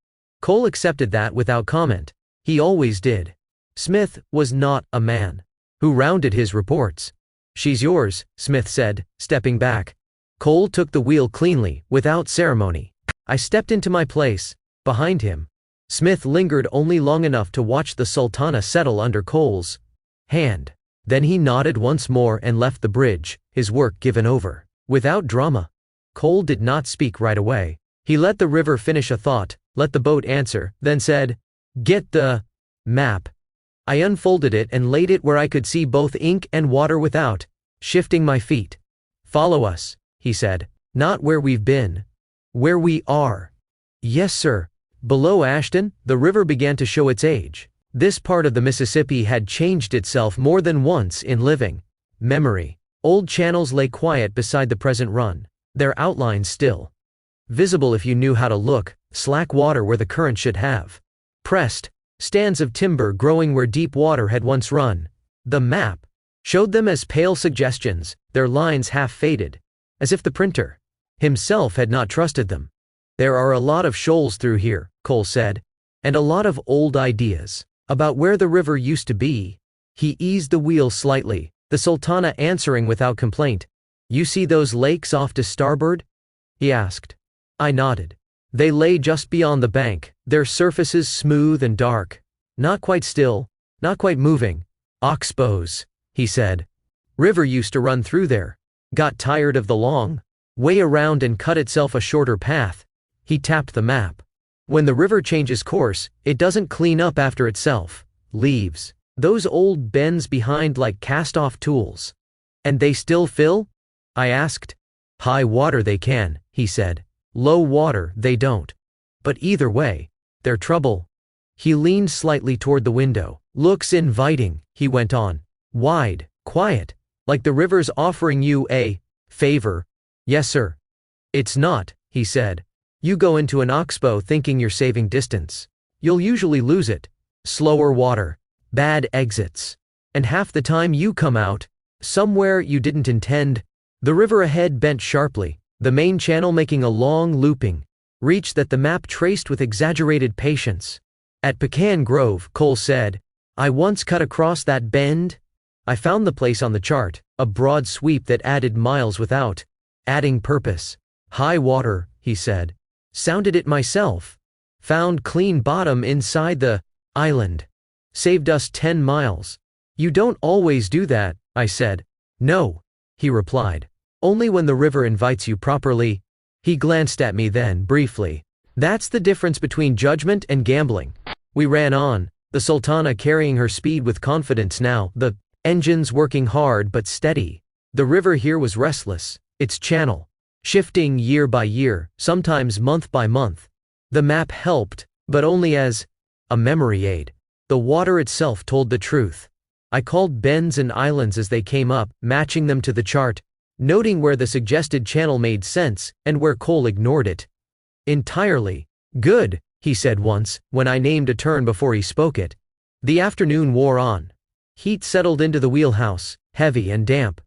Cole accepted that without comment. He always did. Smith was not a man who rounded his reports. She's yours, Smith said, stepping back. Cole took the wheel cleanly, without ceremony. I stepped into my place, behind him. Smith lingered only long enough to watch the Sultana settle under Cole's hand. Then he nodded once more and left the bridge, his work given over. Without drama. Cole did not speak right away. He let the river finish a thought, let the boat answer, then said, Get the map. I unfolded it and laid it where I could see both ink and water without, shifting my feet. Follow us, he said. Not where we've been. Where we are. Yes, sir. Below Ashton, the river began to show its age. This part of the Mississippi had changed itself more than once in living memory. Old channels lay quiet beside the present run, their outlines still visible if you knew how to look, slack water where the current should have pressed, stands of timber growing where deep water had once run. The map showed them as pale suggestions, their lines half faded, as if the printer himself had not trusted them. There are a lot of shoals through here, Cole said, and a lot of old ideas about where the river used to be. He eased the wheel slightly, the Sultana answering without complaint. You see those lakes off to starboard? He asked. I nodded. They lay just beyond the bank, their surfaces smooth and dark. Not quite still, not quite moving. Oxbows, he said. River used to run through there. Got tired of the long way around and cut itself a shorter path. He tapped the map. When the river changes course, it doesn't clean up after itself. Leaves those old bends behind like cast-off tools. And they still fill? I asked. High water they can, he said. Low water they don't. But either way, they're trouble. He leaned slightly toward the window. Looks inviting, he went on. Wide, quiet, like the river's offering you a favor. Yes, sir. It's not, he said. You go into an oxbow thinking you're saving distance. You'll usually lose it. Slower water, bad exits. And half the time you come out somewhere you didn't intend. The river ahead bent sharply, the main channel making a long looping reach that the map traced with exaggerated patience. At Pecan Grove, Cole said, I once cut across that bend. I found the place on the chart, a broad sweep that added miles without adding purpose. High water, he said. Sounded it myself. Found clean bottom inside the island. Saved us 10 miles. You don't always do that, I said. No, he replied. Only when the river invites you properly. He glanced at me then, briefly. That's the difference between judgment and gambling. We ran on, the Sultana carrying her speed with confidence now, the engines working hard but steady. The river here was restless, its channel shifting year by year, sometimes month by month. The map helped, but only as a memory aid. The water itself told the truth. I called bends and islands as they came up, matching them to the chart, noting where the suggested channel made sense and where Cole ignored it entirely. Good, he said once, when I named a turn before he spoke it. The afternoon wore on. Heat settled into the wheelhouse, heavy and damp.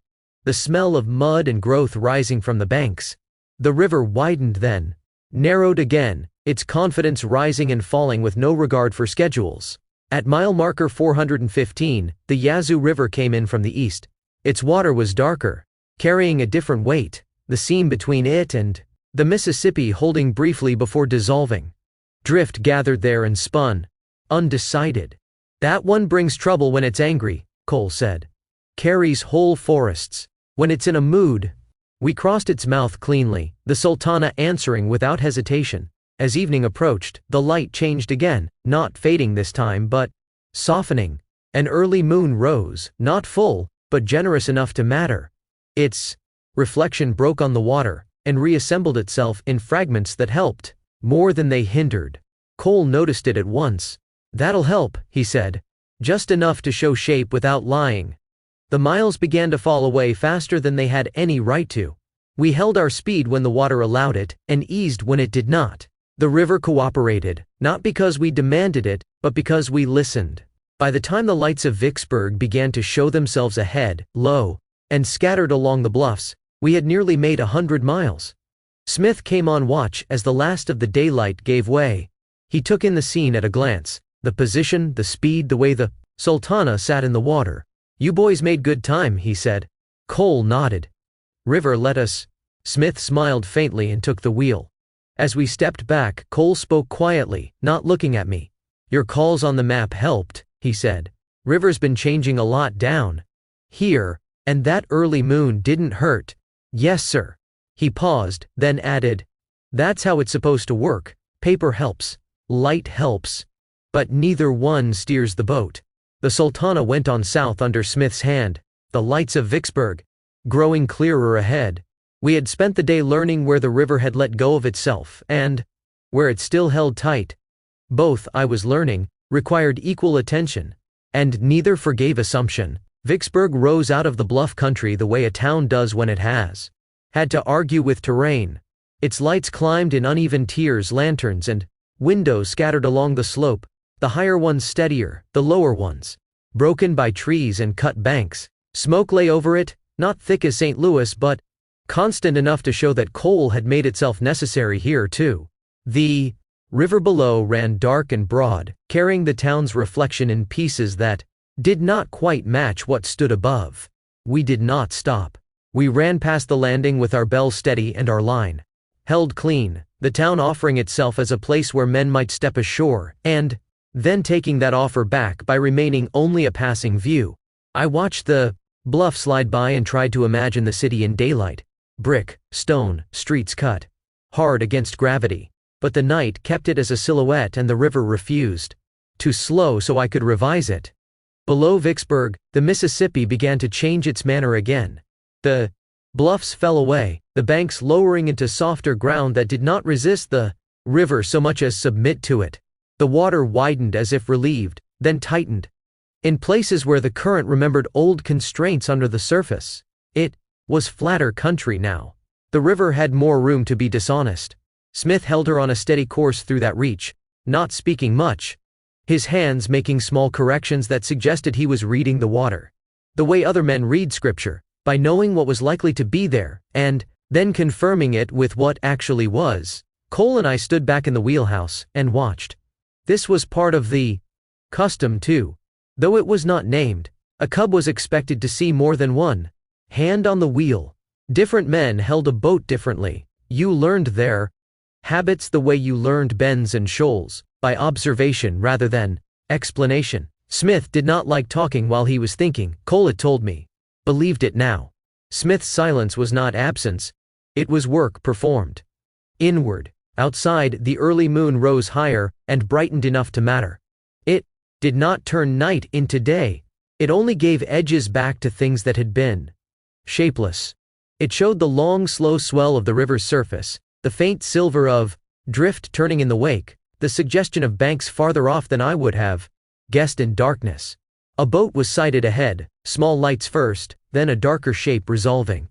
The smell of mud and growth rising from the banks. The river widened then, narrowed again, its confidence rising and falling with no regard for schedules. At mile marker 415, the Yazoo River came in from the east. Its water was darker, carrying a different weight, the seam between it and the Mississippi holding briefly before dissolving. Drift gathered there and spun, undecided. That one brings trouble when it's angry, Cole said. Carries whole forests. When it's in a mood. We crossed its mouth cleanly, the Sultana answering without hesitation. As evening approached, the light changed again, not fading this time but softening. An early moon rose, not full, but generous enough to matter. Its reflection broke on the water, and reassembled itself in fragments that helped, more than they hindered. Cole noticed it at once. That'll help, he said. Just enough to show shape without lying. The miles began to fall away faster than they had any right to. We held our speed when the water allowed it, and eased when it did not. The river cooperated, not because we demanded it, but because we listened. By the time the lights of Vicksburg began to show themselves ahead, low, and scattered along the bluffs, we had nearly made 100 miles. Smith came on watch as the last of the daylight gave way. He took in the scene at a glance, the position, the speed, the way the Sultana sat in the water. You boys made good time, he said. Cole nodded. River let us. Smith smiled faintly and took the wheel. As we stepped back, Cole spoke quietly, not looking at me. Your calls on the map helped, he said. River's been changing a lot down here, and that early moon didn't hurt. Yes, sir. He paused, then added, that's how it's supposed to work. Paper helps. Light helps. But neither one steers the boat. The Sultana went on south under Smith's hand, the lights of Vicksburg growing clearer ahead. We had spent the day learning where the river had let go of itself and where it still held tight. Both, I was learning, required equal attention, and neither forgave assumption. Vicksburg rose out of the bluff country the way a town does when it has had to argue with terrain. Its lights climbed in uneven tiers, lanterns and windows scattered along the slope, the higher ones steadier, the lower ones broken by trees and cut banks. Smoke lay over it, not thick as St. Louis but constant enough to show that coal had made itself necessary here too. The river below ran dark and broad, carrying the town's reflection in pieces that did not quite match what stood above. We did not stop. We ran past the landing with our bell steady and our line held clean, the town offering itself as a place where men might step ashore, and then taking that offer back by remaining only a passing view. I watched the bluff slide by and tried to imagine the city in daylight. Brick, stone, streets cut hard against gravity. But the night kept it as a silhouette and the river refused to slow so I could revise it. Below Vicksburg, the Mississippi began to change its manner again. The bluffs fell away, the banks lowering into softer ground that did not resist the river so much as submit to it. The water widened as if relieved, then tightened. In places where the current remembered old constraints under the surface, it was flatter country now. The river had more room to be dishonest. Smith held her on a steady course through that reach, not speaking much, his hands making small corrections that suggested he was reading the water. The way other men read scripture, by knowing what was likely to be there, and then confirming it with what actually was. Cole and I stood back in the wheelhouse and watched. This was part of the custom too. Though it was not named, a cub was expected to see more than one hand on the wheel. Different men held a boat differently. You learned their habits the way you learned bends and shoals, by observation rather than explanation. Smith did not like talking while he was thinking, Cole had told me. Believed it now. Smith's silence was not absence, it was work performed. Inward, outside, the early moon rose higher and brightened enough to matter. It did not turn night into day, it only gave edges back to things that had been shapeless. It showed the long, slow swell of the river's surface, the faint silver of drift turning in the wake, the suggestion of banks farther off than I would have guessed in darkness. A boat was sighted ahead, small lights first, then a darker shape resolving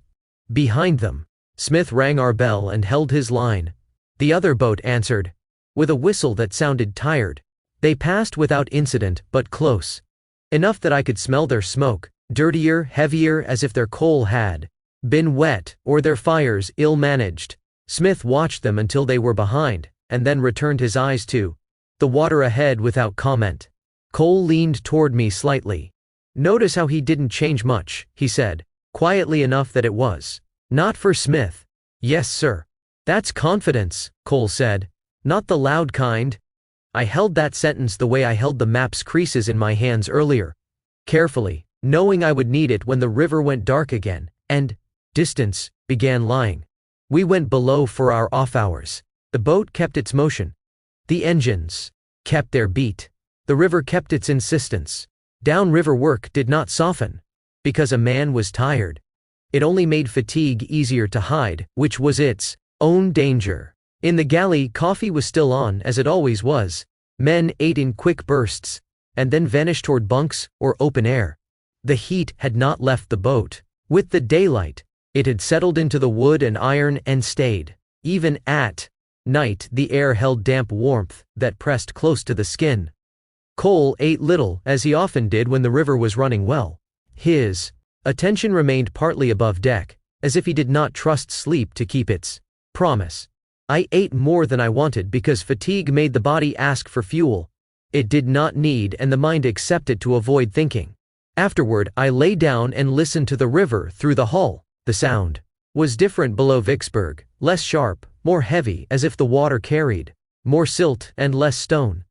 behind them. Smith rang our bell and held his line. The other boat answered with a whistle that sounded tired. They passed without incident, but close enough that I could smell their smoke, dirtier, heavier, as if their coal had been wet or their fires ill-managed. Smith watched them until they were behind, and then returned his eyes to the water ahead without comment. Cole leaned toward me slightly. Notice how he didn't change much, he said, quietly enough that it was not for Smith. Yes, sir. That's confidence, Cole said. Not the loud kind. I held that sentence the way I held the map's creases in my hands earlier. Carefully, knowing I would need it when the river went dark again, and distance began lying. We went below for our off hours. The boat kept its motion. The engines kept their beat. The river kept its insistence. Downriver work did not soften. Because a man was tired. It only made fatigue easier to hide, which was its own danger. In the galley, coffee was still on, as it always was. Men ate in quick bursts, and then vanished toward bunks or open air. The heat had not left the boat. With the daylight, it had settled into the wood and iron and stayed. Even at night, the air held damp warmth that pressed close to the skin. Cole ate little, as he often did when the river was running well. His attention remained partly above deck, as if he did not trust sleep to keep its promise. I ate more than I wanted because fatigue made the body ask for fuel it did not need and the mind accept it to avoid thinking. Afterward, I lay down and listened to the river through the hull. The sound was different below Vicksburg, less sharp, more heavy, as if the water carried more silt and less stone.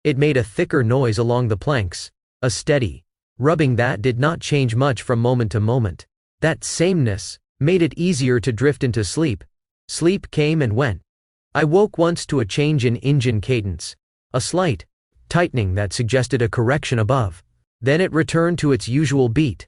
It made a thicker noise along the planks, a steady rubbing that did not change much from moment to moment. That sameness made it easier to drift into sleep. Sleep came and went. I woke once to a change in engine cadence, a slight tightening that suggested a correction above. Then it returned to its usual beat,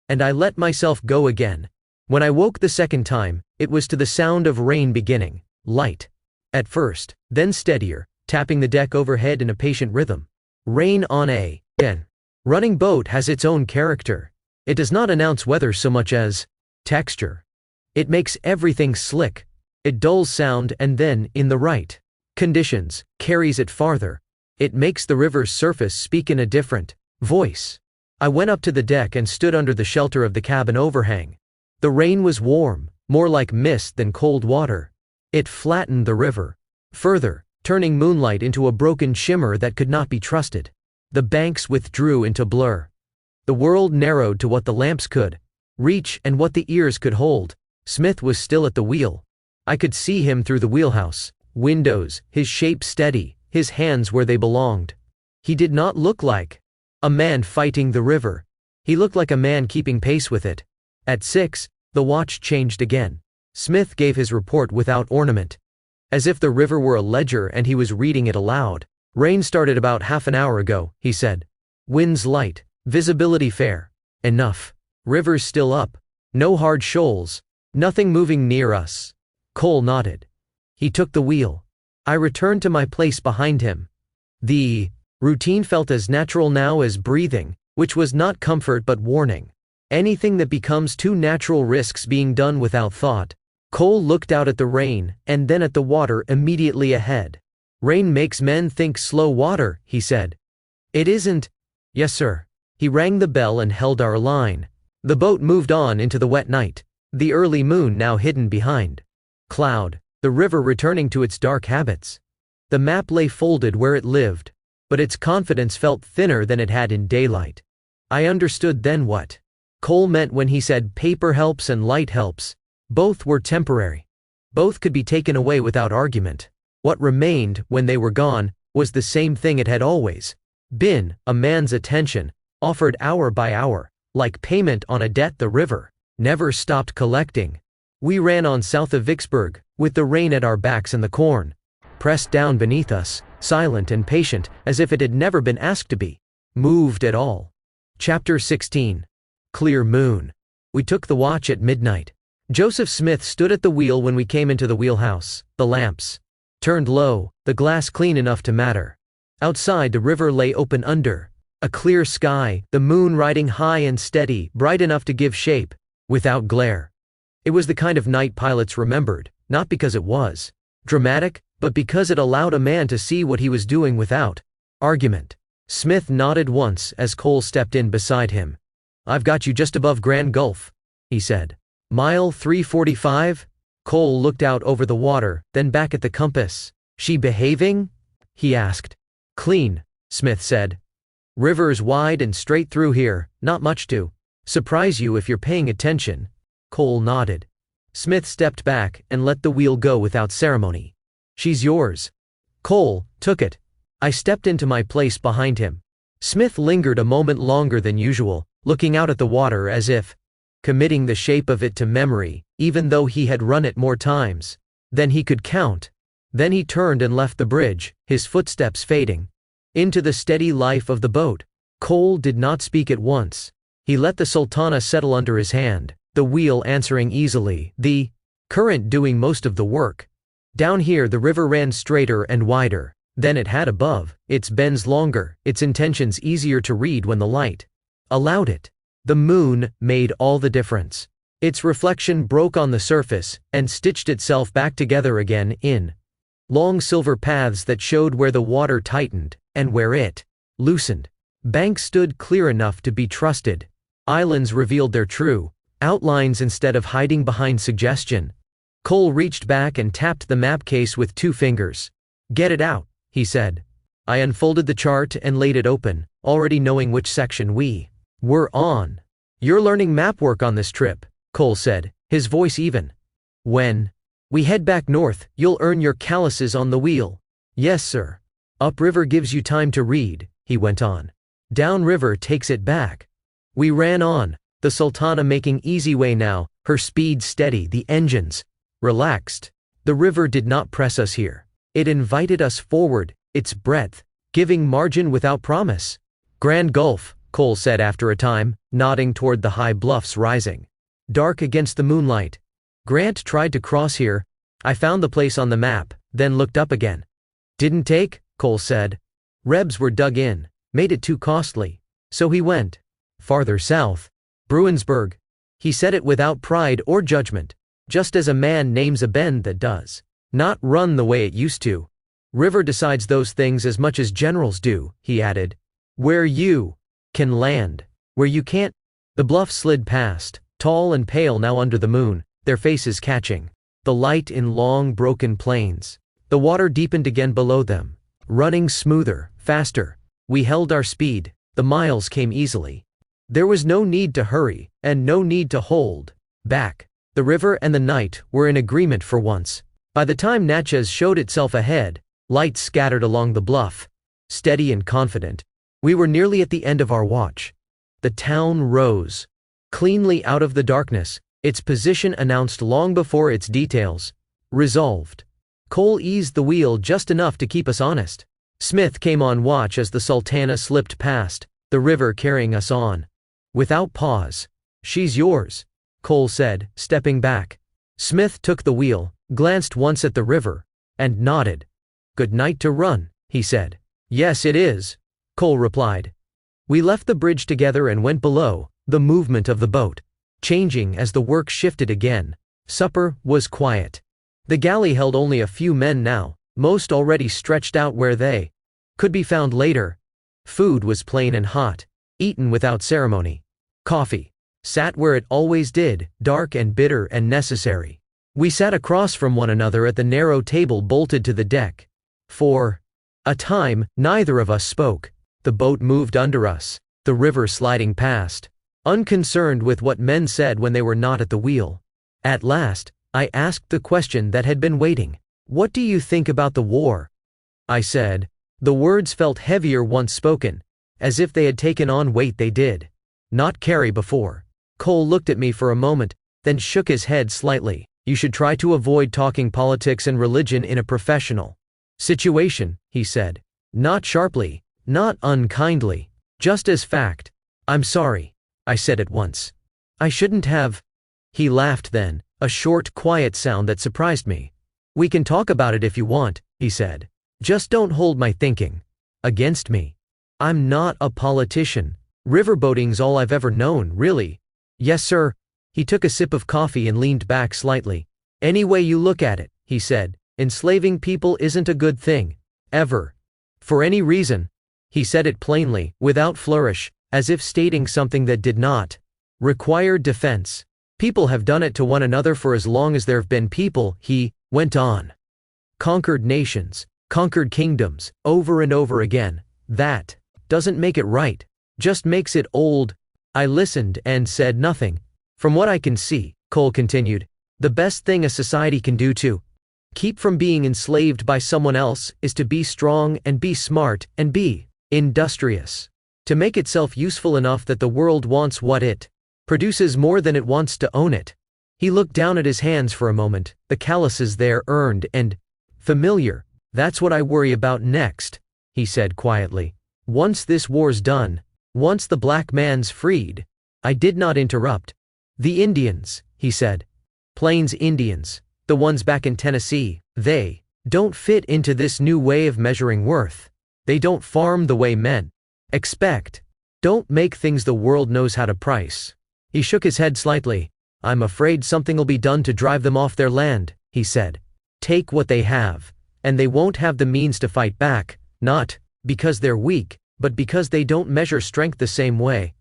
and I let myself go again. When I woke the second time, It was to the sound of rain beginning, light at first, then steadier, tapping the deck overhead in a patient rhythm. Rain on again. Running boat has its own character. It does not announce weather so much as texture. It makes everything slick. It dulls sound and then, in the right conditions, carries it farther. It makes the river's surface speak in a different voice. I went up to the deck and stood under the shelter of the cabin overhang. The rain was warm, more like mist than cold water. It flattened the river further, turning moonlight into a broken shimmer that could not be trusted. The banks withdrew into blur. The world narrowed to what the lamps could reach and what the ears could hold. Smith was still at the wheel. I could see him through the wheelhouse windows, his shape steady, his hands where they belonged. He did not look like a man fighting the river. He looked like a man keeping pace with it. At 6, the watch changed again. Smith gave his report without ornament, as if the river were a ledger and he was reading it aloud. Rain started about half an hour ago, he said. Winds light, visibility fair. Enough. River's still up. No hard shoals. Nothing moving near us. Cole nodded. He took the wheel. I returned to my place behind him. The routine felt as natural now as breathing, which was not comfort but warning. Anything that becomes too natural risks being done without thought. Cole looked out at the rain, and then at the water immediately ahead. Rain makes men think slow water, he said. It isn't. Yes, sir. He rang the bell and held our line. The boat moved on into the wet night, the early moon now hidden behind cloud, the river returning to its dark habits. The map lay folded where it lived, but its confidence felt thinner than it had in daylight. I understood then what Cole meant when he said paper helps and light helps. Both were temporary. Both could be taken away without argument. What remained, when they were gone, was the same thing it had always been, a man's attention, offered hour by hour, like payment on a debt the river never stopped collecting. We ran on south of Vicksburg, with the rain at our backs and the corn pressed down beneath us, silent and patient, as if it had never been asked to be moved at all. Chapter 16. Clear moon. We took the watch at midnight. Joseph Smith stood at the wheel when we came into the wheelhouse, the lamps turned low, the glass clean enough to matter. Outside the river lay open under a clear sky, the moon riding high and steady, bright enough to give shape, without glare. It was the kind of night pilots remembered, not because it was dramatic, but because it allowed a man to see what he was doing without argument. Smith nodded once as Cole stepped in beside him. I've got you just above Grand Gulf, he said. Mile 345? Cole looked out over the water, then back at the compass. She behaving? He asked. Clean, Smith said. River's wide and straight through here, not much to surprise you if you're paying attention. Cole nodded. Smith stepped back and let the wheel go without ceremony. She's yours. Cole took it. I stepped into my place behind him. Smith lingered a moment longer than usual, looking out at the water as if committing the shape of it to memory, even though he had run it more times than he could count. Then he turned and left the bridge, his footsteps fading into the steady life of the boat. Cole did not speak at once. He let the Sultana settle under his hand, the wheel answering easily, the current doing most of the work. Down here the river ran straighter and wider than it had above, its bends longer, its intentions easier to read when the light allowed it. The moon made all the difference. Its reflection broke on the surface and stitched itself back together again in long silver paths that showed where the water tightened and where it loosened. Banks stood clear enough to be trusted. Islands revealed their true outlines instead of hiding behind suggestion. Cole reached back and tapped the map case with 2 fingers. Get it out, he said. I unfolded the chart and laid it open, already knowing which section we were on. You're learning map work on this trip, Cole said, his voice even. When we head back north, you'll earn your calluses on the wheel. Yes, sir. Upriver gives you time to read, he went on. Downriver takes it back. We ran on, the Sultana making easy way now, her speed steady, the engines relaxed. The river did not press us here. It invited us forward, its breadth giving margin without promise. Grand Gulf, Cole said after a time, nodding toward the high bluffs rising dark against the moonlight. Grant tried to cross here. I found the place on the map, then looked up again. Didn't take, Cole said. Rebs were dug in, made it too costly. So he went. Farther south. Bruinsburg. He said it without pride or judgment, just as a man names a bend that does not run the way it used to. River decides those things as much as generals do, he added. Where you can land. Where you can't. The bluff slid past, tall and pale now under the moon, their faces catching the light in long broken plains. The water deepened again below them, running smoother, faster. We held our speed. The miles came easily. There was no need to hurry, and no need to hold back. The river and the night were in agreement for once. By the time Natchez showed itself ahead, lights scattered along the bluff. Steady and confident. We were nearly at the end of our watch. The town rose cleanly out of the darkness, its position announced long before its details. Resolved. Cole eased the wheel just enough to keep us honest. Smith came on watch as the Sultana slipped past, the river carrying us on. Without pause. She's yours, Cole said, stepping back. Smith took the wheel, glanced once at the river, and nodded. Good night to run, he said. Yes, it is, Cole replied. We left the bridge together and went below, the movement of the boat changing as the work shifted again. Supper was quiet. The galley held only a few men now, most already stretched out where they could be found later. Food was plain and hot, eaten without ceremony. Coffee sat where it always did, dark and bitter and necessary. We sat across from one another at the narrow table bolted to the deck. For a time, neither of us spoke. The boat moved under us, the river sliding past, unconcerned with what men said when they were not at the wheel. At last, I asked the question that had been waiting. What do you think about the war? I said. The words felt heavier once spoken, as if they had taken on weight they did not carry before. Cole looked at me for a moment, then shook his head slightly. You should try to avoid talking politics and religion in a professional situation, he said. Not sharply, not unkindly, just as fact. I'm sorry, I said at once. I shouldn't have. He laughed then, a short, quiet sound that surprised me. We can talk about it if you want, he said. Just don't hold my thinking against me. I'm not a politician. Riverboating's all I've ever known, really. Yes, sir. He took a sip of coffee and leaned back slightly. Any way you look at it, he said, enslaving people isn't a good thing. Ever. For any reason. He said it plainly, without flourish, as if stating something that did not require defense. People have done it to one another for as long as there have been people, he went on. Conquered nations, conquered kingdoms, over and over again. That doesn't make it right. Just makes it old. I listened and said nothing. From what I can see, Cole continued, the best thing a society can do to keep from being enslaved by someone else is to be strong and be smart and be industrious. To make itself useful enough that the world wants what it produces more than it wants to own it. He looked down at his hands for a moment, the calluses there earned and familiar. That's what I worry about next, he said quietly. Once this war's done, once the black man's freed. I did not interrupt. The Indians, he said. Plains Indians, the ones back in Tennessee, they don't fit into this new way of measuring worth. They don't farm the way men expect. Don't make things the world knows how to price. He shook his head slightly. I'm afraid something'll be done to drive them off their land, he said. Take what they have, and they won't have the means to fight back, not because they're weak, but because they don't measure strength the same way.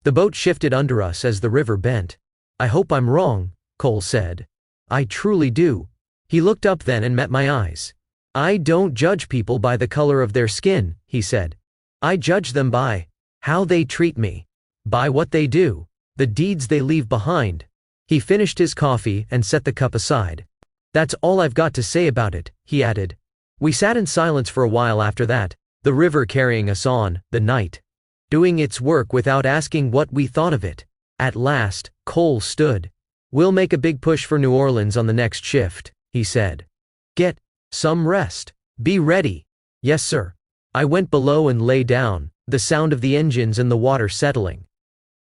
The boat shifted under us as the river bent. I hope I'm wrong, Cole said. I truly do. He looked up then and met my eyes. I don't judge people by the color of their skin, he said. I judge them by how they treat me, by what they do, the deeds they leave behind. He finished his coffee and set the cup aside. That's all I've got to say about it, he added. We sat in silence for a while after that, the river carrying us on, the night doing its work without asking what we thought of it. At last, Cole stood. We'll make a big push for New Orleans on the next shift, he said. Get some rest. Be ready. Yes, sir. I went below and lay down, the sound of the engines and the water settling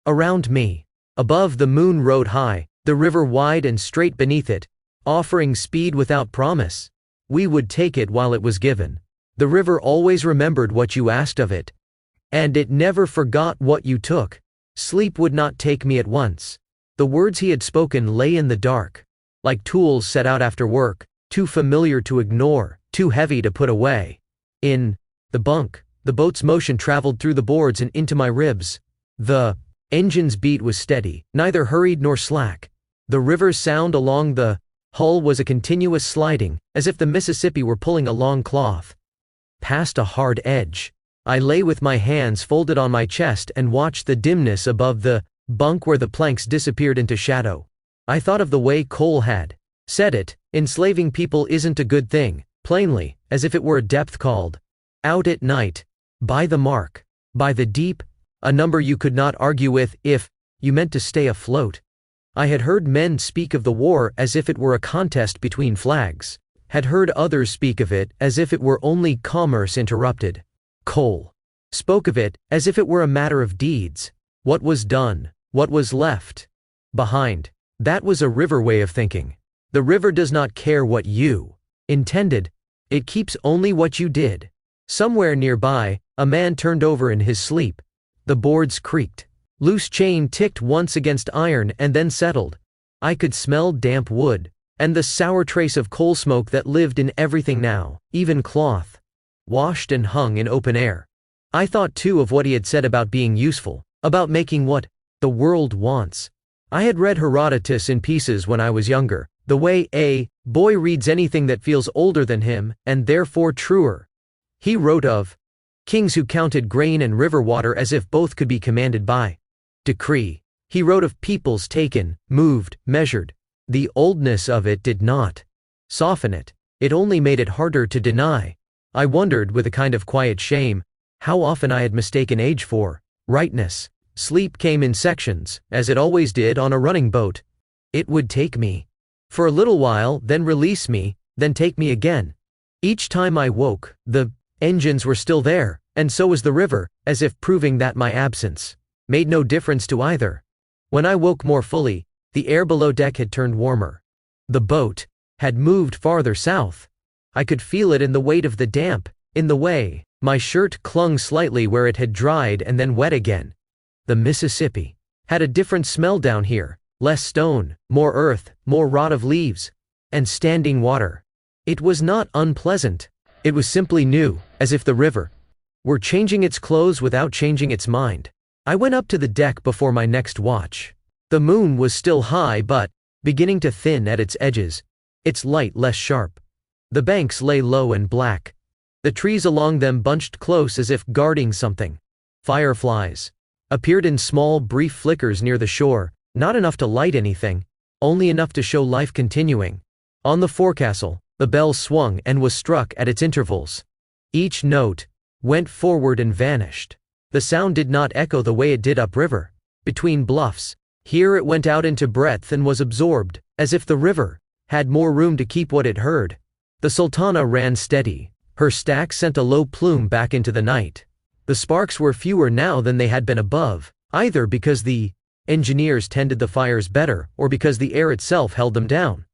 around me. Above, the moon rode high, The river wide and straight beneath it, offering speed without promise. We would take it while it was given. The river always remembered what you asked of it, and it never forgot what you took. Sleep would not take me at once. The words he had spoken lay in the dark, like tools set out after work, too familiar to ignore, too heavy to put away. In the bunk, the boat's motion traveled through the boards and into my ribs. The engine's beat was steady, neither hurried nor slack. The river's sound along the hull was a continuous sliding, as if the Mississippi were pulling a long cloth. Past a hard edge, I lay with my hands folded on my chest and watched the dimness above the bunk where the planks disappeared into shadow. I thought of the way Cole had said it: enslaving people isn't a good thing, plainly, as if it were a depth called out at night, by the mark, by the deep, a number you could not argue with if you meant to stay afloat. I had heard men speak of the war as if it were a contest between flags, had heard others speak of it as if it were only commerce interrupted. Cole spoke of it as if it were a matter of deeds. What was done, what was left behind. That was a river way of thinking. The river does not care what you intended, it keeps only what you did. Somewhere nearby, a man turned over in his sleep. The boards creaked. Loose chain ticked once against iron and then settled. I could smell damp wood, and the sour trace of coal smoke that lived in everything now, even cloth, washed and hung in open air. I thought too of what he had said about being useful, about making what the world wants. I had read Herodotus in pieces when I was younger, the way a boy reads anything that feels older than him, and therefore truer. He wrote of kings who counted grain and river water as if both could be commanded by decree. He wrote of peoples taken, moved, measured. The oldness of it did not soften it, it only made it harder to deny. I wondered, with a kind of quiet shame, how often I had mistaken age for rightness. Sleep came in sections, as it always did on a running boat. It would take me for a little while, then release me, then take me again. Each time I woke, the engines were still there, and so was the river, as if proving that my absence made no difference to either. When I woke more fully, the air below deck had turned warmer. The boat had moved farther south. I could feel it in the weight of the damp, in the way my shirt clung slightly where it had dried and then wet again. The Mississippi had a different smell down here, less stone, more earth, more rot of leaves, and standing water. It was not unpleasant. It was simply new, as if the river were changing its clothes without changing its mind. I went up to the deck before my next watch. The moon was still high but beginning to thin at its edges, its light less sharp. The banks lay low and black. The trees along them bunched close as if guarding something. Fireflies appeared in small, brief flickers near the shore, not enough to light anything, only enough to show life continuing. On the forecastle, the bell swung and was struck at its intervals. Each note went forward and vanished. The sound did not echo the way it did upriver, between bluffs. Here it went out into breadth and was absorbed, as if the river had more room to keep what it heard. The Sultana ran steady. Her stack sent a low plume back into the night. The sparks were fewer now than they had been above, either because the engineers tended the fires better or because the air itself held them down.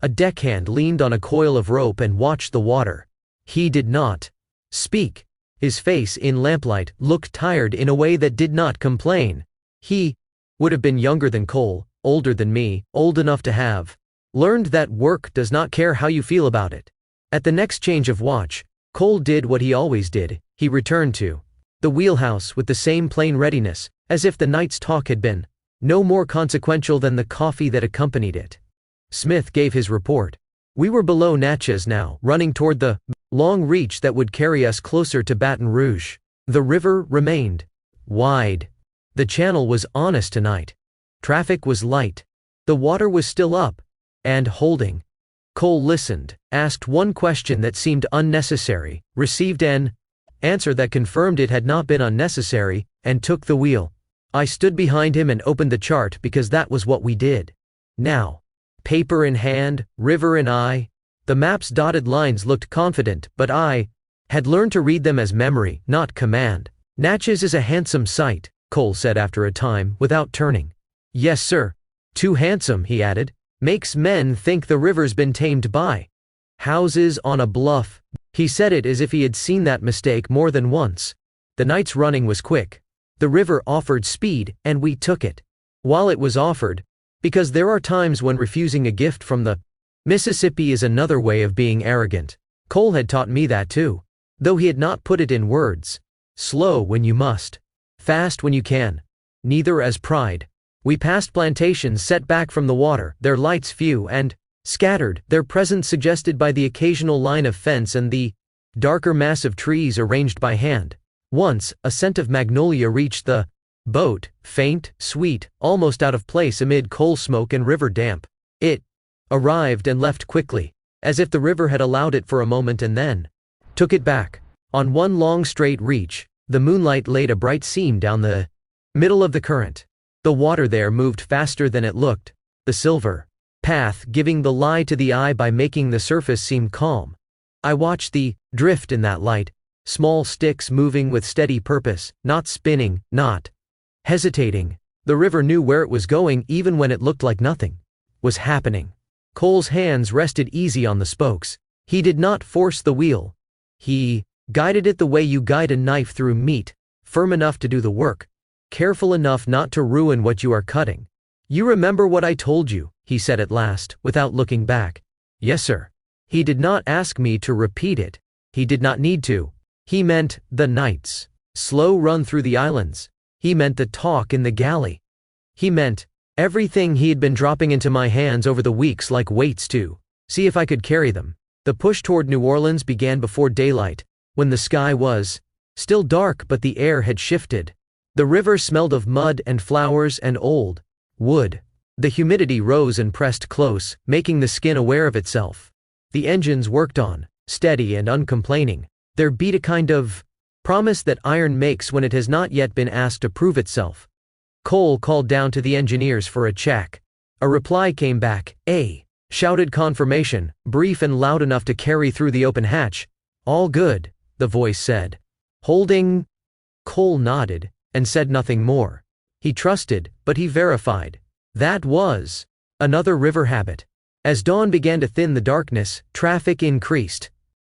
A deckhand leaned on a coil of rope and watched the water. He did not speak. His face, in lamplight, looked tired in a way that did not complain. He would have been younger than Cole, older than me, old enough to have learned that work does not care how you feel about it. At the next change of watch, Cole did what he always did. He returned to the wheelhouse with the same plain readiness, as if the night's talk had been no more consequential than the coffee that accompanied it. Smith gave his report. We were below Natchez now, running toward the long reach that would carry us closer to Baton Rouge. The river remained wide. The channel was honest tonight. Traffic was light. The water was still up and holding. Cole listened, asked one question that seemed unnecessary, received an answer that confirmed it had not been unnecessary, and took the wheel. I stood behind him and opened the chart because that was what we did. Now, paper in hand, river in eye, the map's dotted lines looked confident, but I had learned to read them as memory, not command. Natchez is a handsome sight, Cole said after a time, without turning. Yes, sir. Too handsome, he added. Makes men think the river's been tamed by houses on a bluff. He said it as if he had seen that mistake more than once. The night's running was quick. The river offered speed, and we took it. While it was offered, because there are times when refusing a gift from the Mississippi is another way of being arrogant. Cole had taught me that too, though he had not put it in words. Slow when you must. Fast when you can. Neither as pride. We passed plantations set back from the water, their lights few and scattered, their presence suggested by the occasional line of fence and the darker mass of trees arranged by hand. Once, a scent of magnolia reached the boat, faint, sweet, almost out of place amid coal smoke and river damp. It arrived and left quickly, as if the river had allowed it for a moment and then took it back. On one long straight reach, the moonlight laid a bright seam down the middle of the current. The water there moved faster than it looked, the silver path giving the lie to the eye by making the surface seem calm. I watched the drift in that light, small sticks moving with steady purpose, not spinning, not hesitating. The river knew where it was going even when it looked like nothing was happening. Cole's hands rested easy on the spokes. He did not force the wheel. He guided it the way you guide a knife through meat, firm enough to do the work, careful enough not to ruin what you are cutting. You remember what I told you, he said at last, without looking back. Yes, sir. He did not ask me to repeat it. He did not need to. He meant the night's slow run through the islands. He meant the talk in the galley. He meant everything he had been dropping into my hands over the weeks like weights to see if I could carry them. The push toward New Orleans began before daylight, when the sky was still dark but the air had shifted. The river smelled of mud and flowers and old wood. The humidity rose and pressed close, making the skin aware of itself. The engines worked on, steady and uncomplaining. There beat a kind of promise that iron makes when it has not yet been asked to prove itself. Cole called down to the engineers for a check. A reply came back, shouted confirmation, brief and loud enough to carry through the open hatch. All good, the voice said. Holding? Cole nodded, and said nothing more. He trusted, but he verified. That was another river habit. As dawn began to thin the darkness, traffic increased.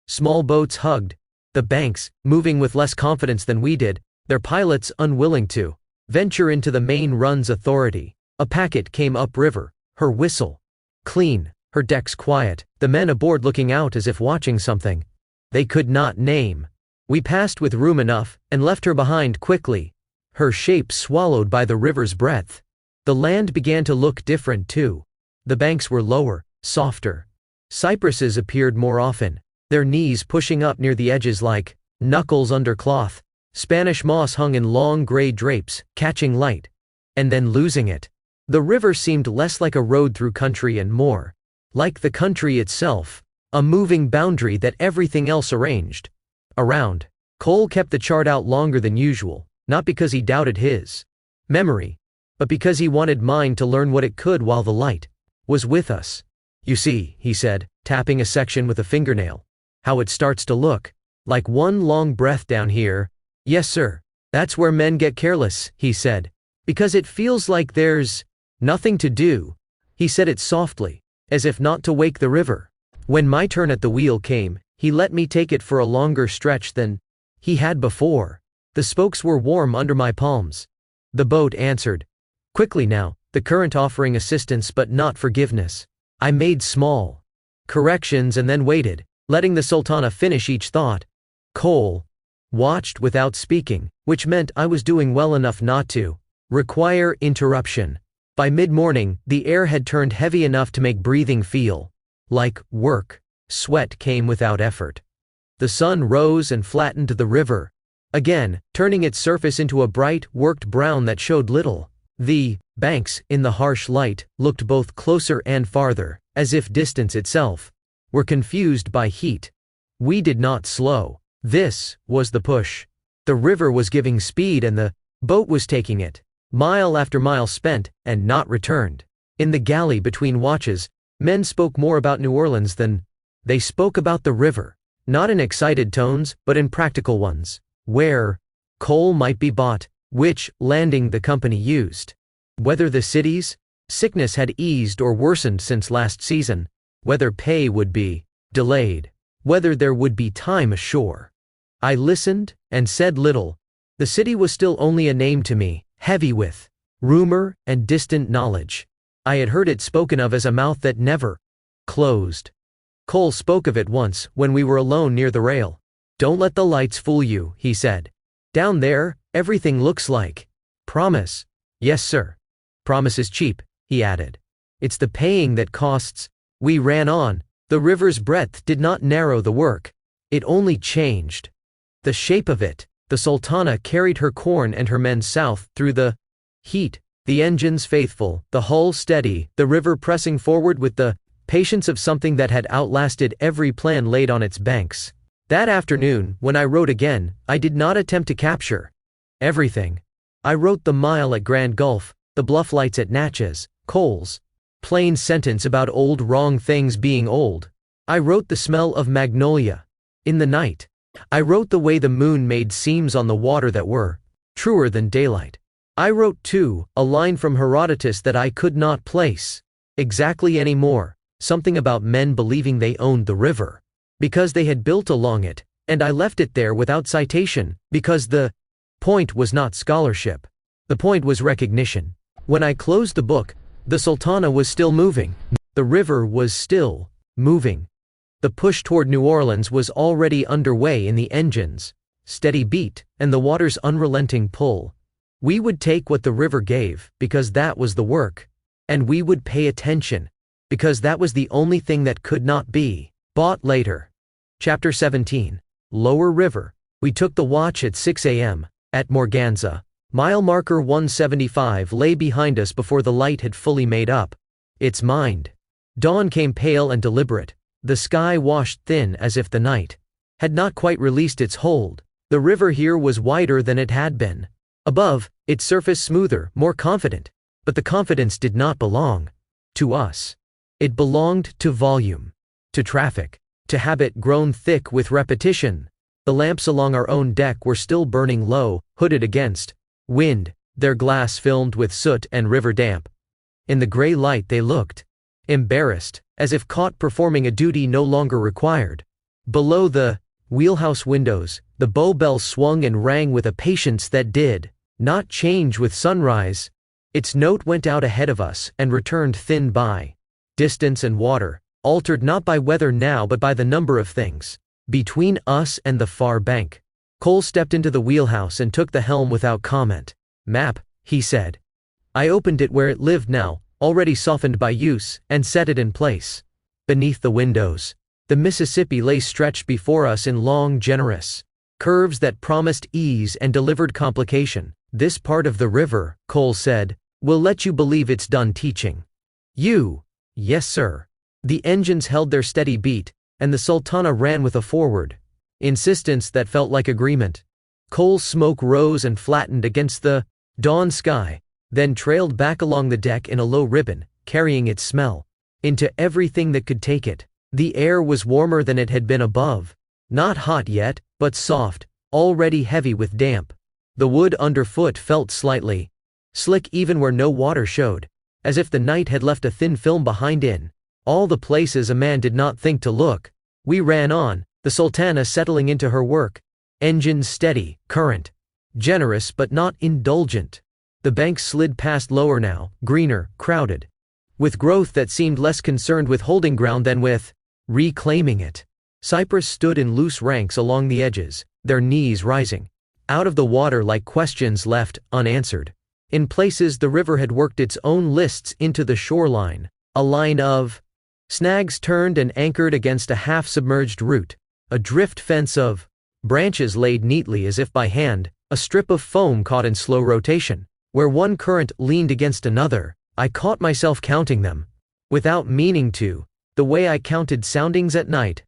Small boats hugged the banks, moving with less confidence than we did, their pilots unwilling to venture into the main run's authority. A packet came upriver, her whistle clean, her decks quiet, the men aboard looking out as if watching something they could not name. We passed with room enough, and left her behind quickly, her shape swallowed by the river's breadth. The land began to look different too. The banks were lower, softer. Cypresses appeared more often, their knees pushing up near the edges like knuckles under cloth. Spanish moss hung in long gray drapes, catching light, and then losing it. The river seemed less like a road through country and more like the country itself, a moving boundary that everything else arranged around. Cole kept the chart out longer than usual, not because he doubted his memory, but because he wanted mine to learn what it could while the light was with us. You see, he said, tapping a section with a fingernail, how it starts to look like one long breath down here. Yes, sir. That's where men get careless, he said, because it feels like there's nothing to do. He said it softly, as if not to wake the river. When my turn at the wheel came, he let me take it for a longer stretch than he had before. The spokes were warm under my palms. The boat answered quickly now, the current offering assistance but not forgiveness. I made small corrections and then waited, letting the Sultana finish each thought. Cole watched without speaking, which meant I was doing well enough not to require interruption. By mid-morning, the air had turned heavy enough to make breathing feel like work. Sweat came without effort. The sun rose and flattened the river again, turning its surface into a bright, worked brown that showed little. The banks, in the harsh light, looked both closer and farther, as if distance itself were confused by heat. We did not slow. This was the push. The river was giving speed and the boat was taking it. Mile after mile spent, and not returned. In the galley between watches, men spoke more about New Orleans than they spoke about the river. Not in excited tones, but in practical ones. Where coal might be bought, which landing the company used, whether the cities Sickness had eased or worsened since last season, whether pay would be delayed, whether there would be time ashore. I listened and said little. The city was still only a name to me, heavy with rumor and distant knowledge. I had heard it spoken of as a mouth that never closed. Cole spoke of it once when we were alone near the rail. "Don't let the lights fool you," he said. "Down there, everything looks like promise." "Yes, sir. Promise is cheap," he added. "It's the paying that costs." We ran on. The river's breadth did not narrow the work. It only changed the shape of it. The Sultana carried her corn and her men south through the heat, the engines faithful, the hull steady, the river pressing forward with the patience of something that had outlasted every plan laid on its banks. That afternoon, when I wrote again, I did not attempt to capture everything. I wrote the mile at Grand Gulf, the bluff lights at Natchez, Cole's plain sentence about old wrong things being old. I wrote the smell of magnolia in the night. I wrote the way the moon made seams on the water that were truer than daylight. I wrote, too, a line from Herodotus that I could not place exactly anymore, something about men believing they owned the river because they had built along it, and I left it there without citation, because the point was not scholarship. The point was recognition. When I closed the book, the Sultana was still moving. The river was still moving. The push toward New Orleans was already underway in the engine's steady beat and the water's unrelenting pull. We would take what the river gave, because that was the work. And we would pay attention, because that was the only thing that could not be bought later. Chapter 17. Lower River. We took the watch at 6 a.m. at Morganza. Mile marker 175 lay behind us before the light had fully made up its mind. Dawn came pale and deliberate. The sky washed thin as if the night had not quite released its hold. The river here was wider than it had been. Above, its surface smoother, more confident. But the confidence did not belong to us. It belonged to volume, to traffic, to habit grown thick with repetition. The lamps along our own deck were still burning low, hooded against wind, their glass filmed with soot and river damp. In the gray light they looked embarrassed, as if caught performing a duty no longer required. Below the wheelhouse windows, the bow bell swung and rang with a patience that did not change with sunrise. Its note went out ahead of us and returned thin by distance and water, altered not by weather now but by the number of things between us and the far bank. Cole stepped into the wheelhouse and took the helm without comment. "Map," he said. I opened it where it lived now, already softened by use, and set it in place. Beneath the windows, the Mississippi lay stretched before us in long, generous curves that promised ease and delivered complication. "This part of the river," Cole said, "will let you believe it's done teaching you." "Yes, sir." The engines held their steady beat, and the Sultana ran with a forward insistence that felt like agreement. Cole's smoke rose and flattened against the dawn sky, then trailed back along the deck in a low ribbon, carrying its smell into everything that could take it. The air was warmer than it had been above. Not hot yet, but soft, already heavy with damp. The wood underfoot felt slightly slick even where no water showed, as if the night had left a thin film behind in all the places a man did not think to look. We ran on, the Sultana settling into her work. Engines steady, current generous but not indulgent. The banks slid past lower now, greener, crowded with growth that seemed less concerned with holding ground than with reclaiming it. Cypress stood in loose ranks along the edges, their knees rising out of the water like questions left unanswered. In places the river had worked its own lists into the shoreline, a line of snags turned and anchored against a half-submerged root, a drift fence of branches laid neatly as if by hand, a strip of foam caught in slow rotation. Where one current leaned against another, I caught myself counting them, without meaning to, the way I counted soundings at night.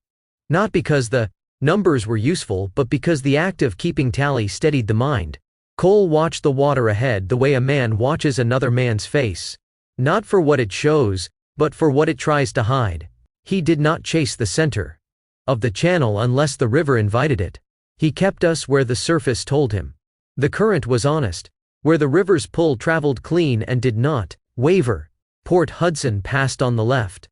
Not because the numbers were useful, but because the act of keeping tally steadied the mind. Cole watched the water ahead the way a man watches another man's face. Not for what it shows, but for what it tries to hide. He did not chase the center of the channel unless the river invited it. He kept us where the surface told him. The current was honest, where the river's pull traveled clean and did not waver. Port Hudson passed on the left.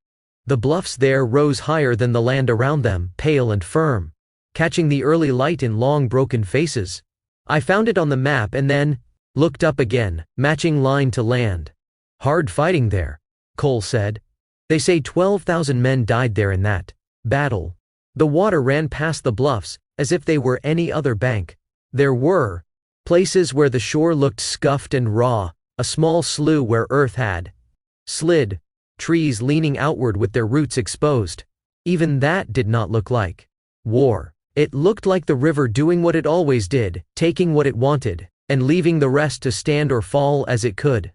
The bluffs there rose higher than the land around them, pale and firm, catching the early light in long broken faces. I found it on the map and then looked up again, matching line to land. Hard fighting there, Cole said. They say 12,000 men died there in that battle. The water ran past the bluffs, as if they were any other bank. There were places where the shore looked scuffed and raw, a small slough where earth had slid, trees leaning outward with their roots exposed. Even that did not look like war. It looked like the river doing what it always did, taking what it wanted, and leaving the rest to stand or fall as it could.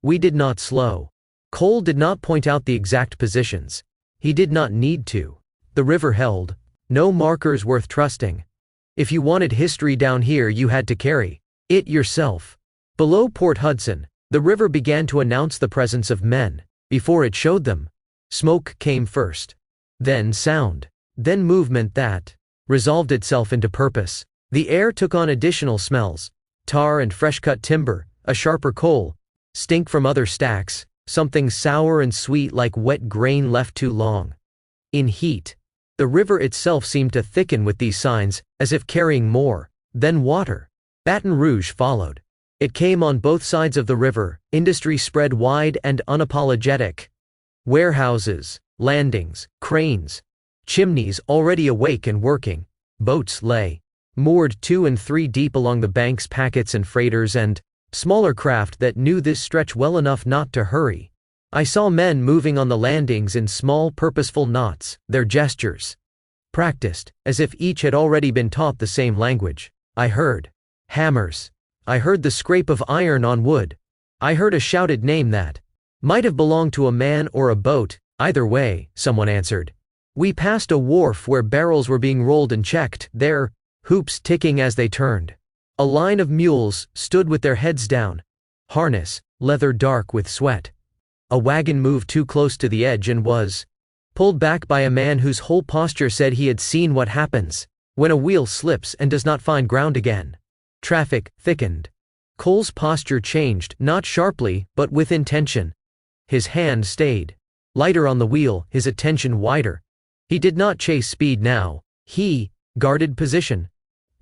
We did not slow. Cole did not point out the exact positions. He did not need to. The river held no markers worth trusting. If you wanted history down here, you had to carry it yourself. Below Port Hudson, the river began to announce the presence of men, before it showed them. Smoke came first. Then sound. Then movement that resolved itself into purpose. The air took on additional smells: tar and fresh-cut timber, a sharper coal, stink from other stacks, something sour and sweet like wet grain left too long. In heat, the river itself seemed to thicken with these signs, as if carrying more. Then water. Baton Rouge followed. It came on both sides of the river, industry spread wide and unapologetic. Warehouses, landings, cranes, chimneys already awake and working. Boats lay moored 2 and 3 deep along the banks, packets and freighters and smaller craft that knew this stretch well enough not to hurry. I saw men moving on the landings in small purposeful knots, their gestures practiced, as if each had already been taught the same language. I heard hammers. I heard the scrape of iron on wood. I heard a shouted name that might have belonged to a man or a boat. Either way, someone answered. We passed a wharf where barrels were being rolled and checked, their hoops ticking as they turned. A line of mules stood with their heads down, harness, leather dark with sweat. A wagon moved too close to the edge and was pulled back by a man whose whole posture said he had seen what happens when a wheel slips and does not find ground again. Traffic thickened. Cole's posture changed, not sharply, but with intention. His hand stayed lighter on the wheel, his attention wider. He did not chase speed now. He guarded position.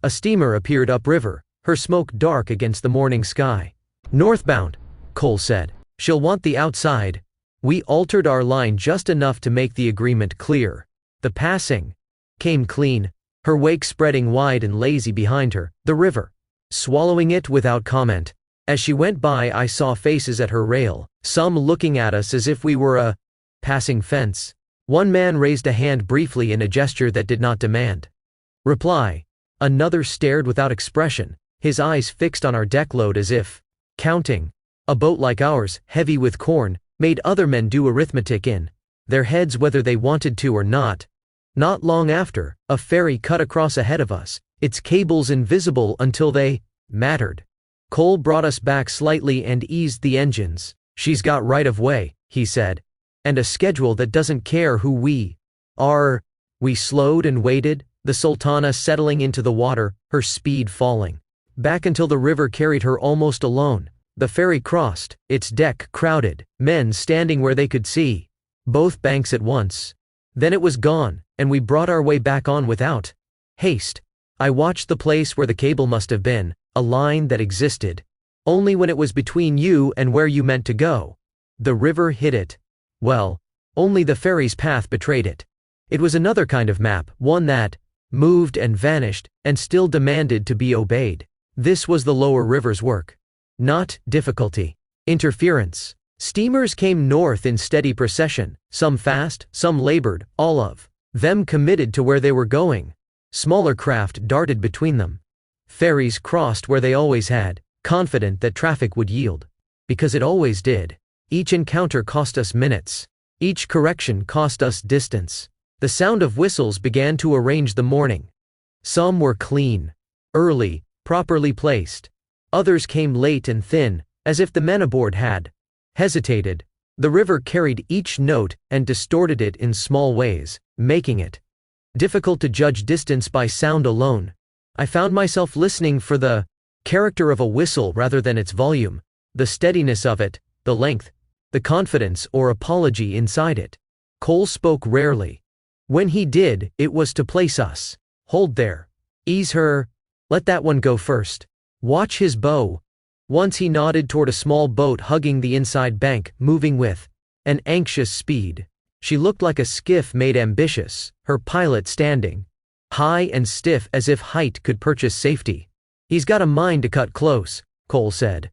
A steamer appeared upriver, her smoke dark against the morning sky. Northbound, Cole said. She'll want the outside. We altered our line just enough to make the agreement clear. The passing came clean, her wake spreading wide and lazy behind her, the river swallowing it without comment. As she went by, I saw faces at her rail, some looking at us as if we were a passing fence. One man raised a hand briefly in a gesture that did not demand reply. Another stared without expression, his eyes fixed on our deck load as if counting. A boat like ours, heavy with corn, made other men do arithmetic in their heads whether they wanted to or not. Not long after, a ferry cut across ahead of us, its cables invisible until they mattered. Cole brought us back slightly and eased the engines. She's got right of way, he said. And a schedule that doesn't care who we are. We slowed and waited, the Sultana settling into the water, her speed falling back until the river carried her almost alone. The ferry crossed, its deck crowded, men standing where they could see both banks at once. Then it was gone, and we brought our way back on without haste. I watched the place where the cable must have been, a line that existed only when it was between you and where you meant to go. The river hid it. Well, only the ferry's path betrayed it. It was another kind of map, one that moved and vanished, and still demanded to be obeyed. This was the lower river's work. Not difficulty. Interference. Steamers came north in steady procession, some fast, some labored, all of them committed to where they were going. Smaller craft darted between them. Ferries crossed where they always had, confident that traffic would yield. Because it always did. Each encounter cost us minutes. Each correction cost us distance. The sound of whistles began to arrange the morning. Some were clean, early, properly placed. Others came late and thin, as if the men aboard had hesitated. The river carried each note and distorted it in small ways, making it difficult to judge distance by sound alone. I found myself listening for the character of a whistle rather than its volume, the steadiness of it, the length. the confidence or apology inside it. Cole spoke rarely. When he did, it was to place us. Hold there. Ease her. Let that one go first. Watch his bow. Once he nodded toward a small boat hugging the inside bank, moving with an anxious speed. She looked like a skiff made ambitious, her pilot standing high and stiff as if height could purchase safety. He's got a mind to cut close, Cole said.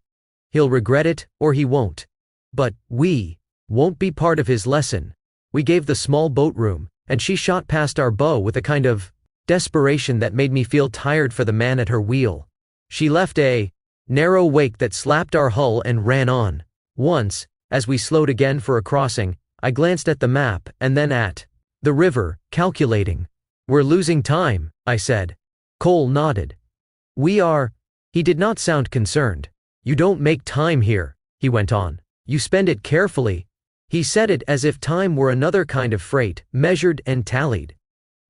He'll regret it, or he won't. But we won't be part of his lesson. We gave the small boat room, and she shot past our bow with a kind of desperation that made me feel tired for the man at her wheel. She left a narrow wake that slapped our hull and ran on. Once, as we slowed again for a crossing, I glanced at the map and then at the river, calculating. We're losing time, I said. Cole nodded. We are. He did not sound concerned. You don't make time here, he went on. You spend it carefully. He said it as if time were another kind of freight, measured and tallied.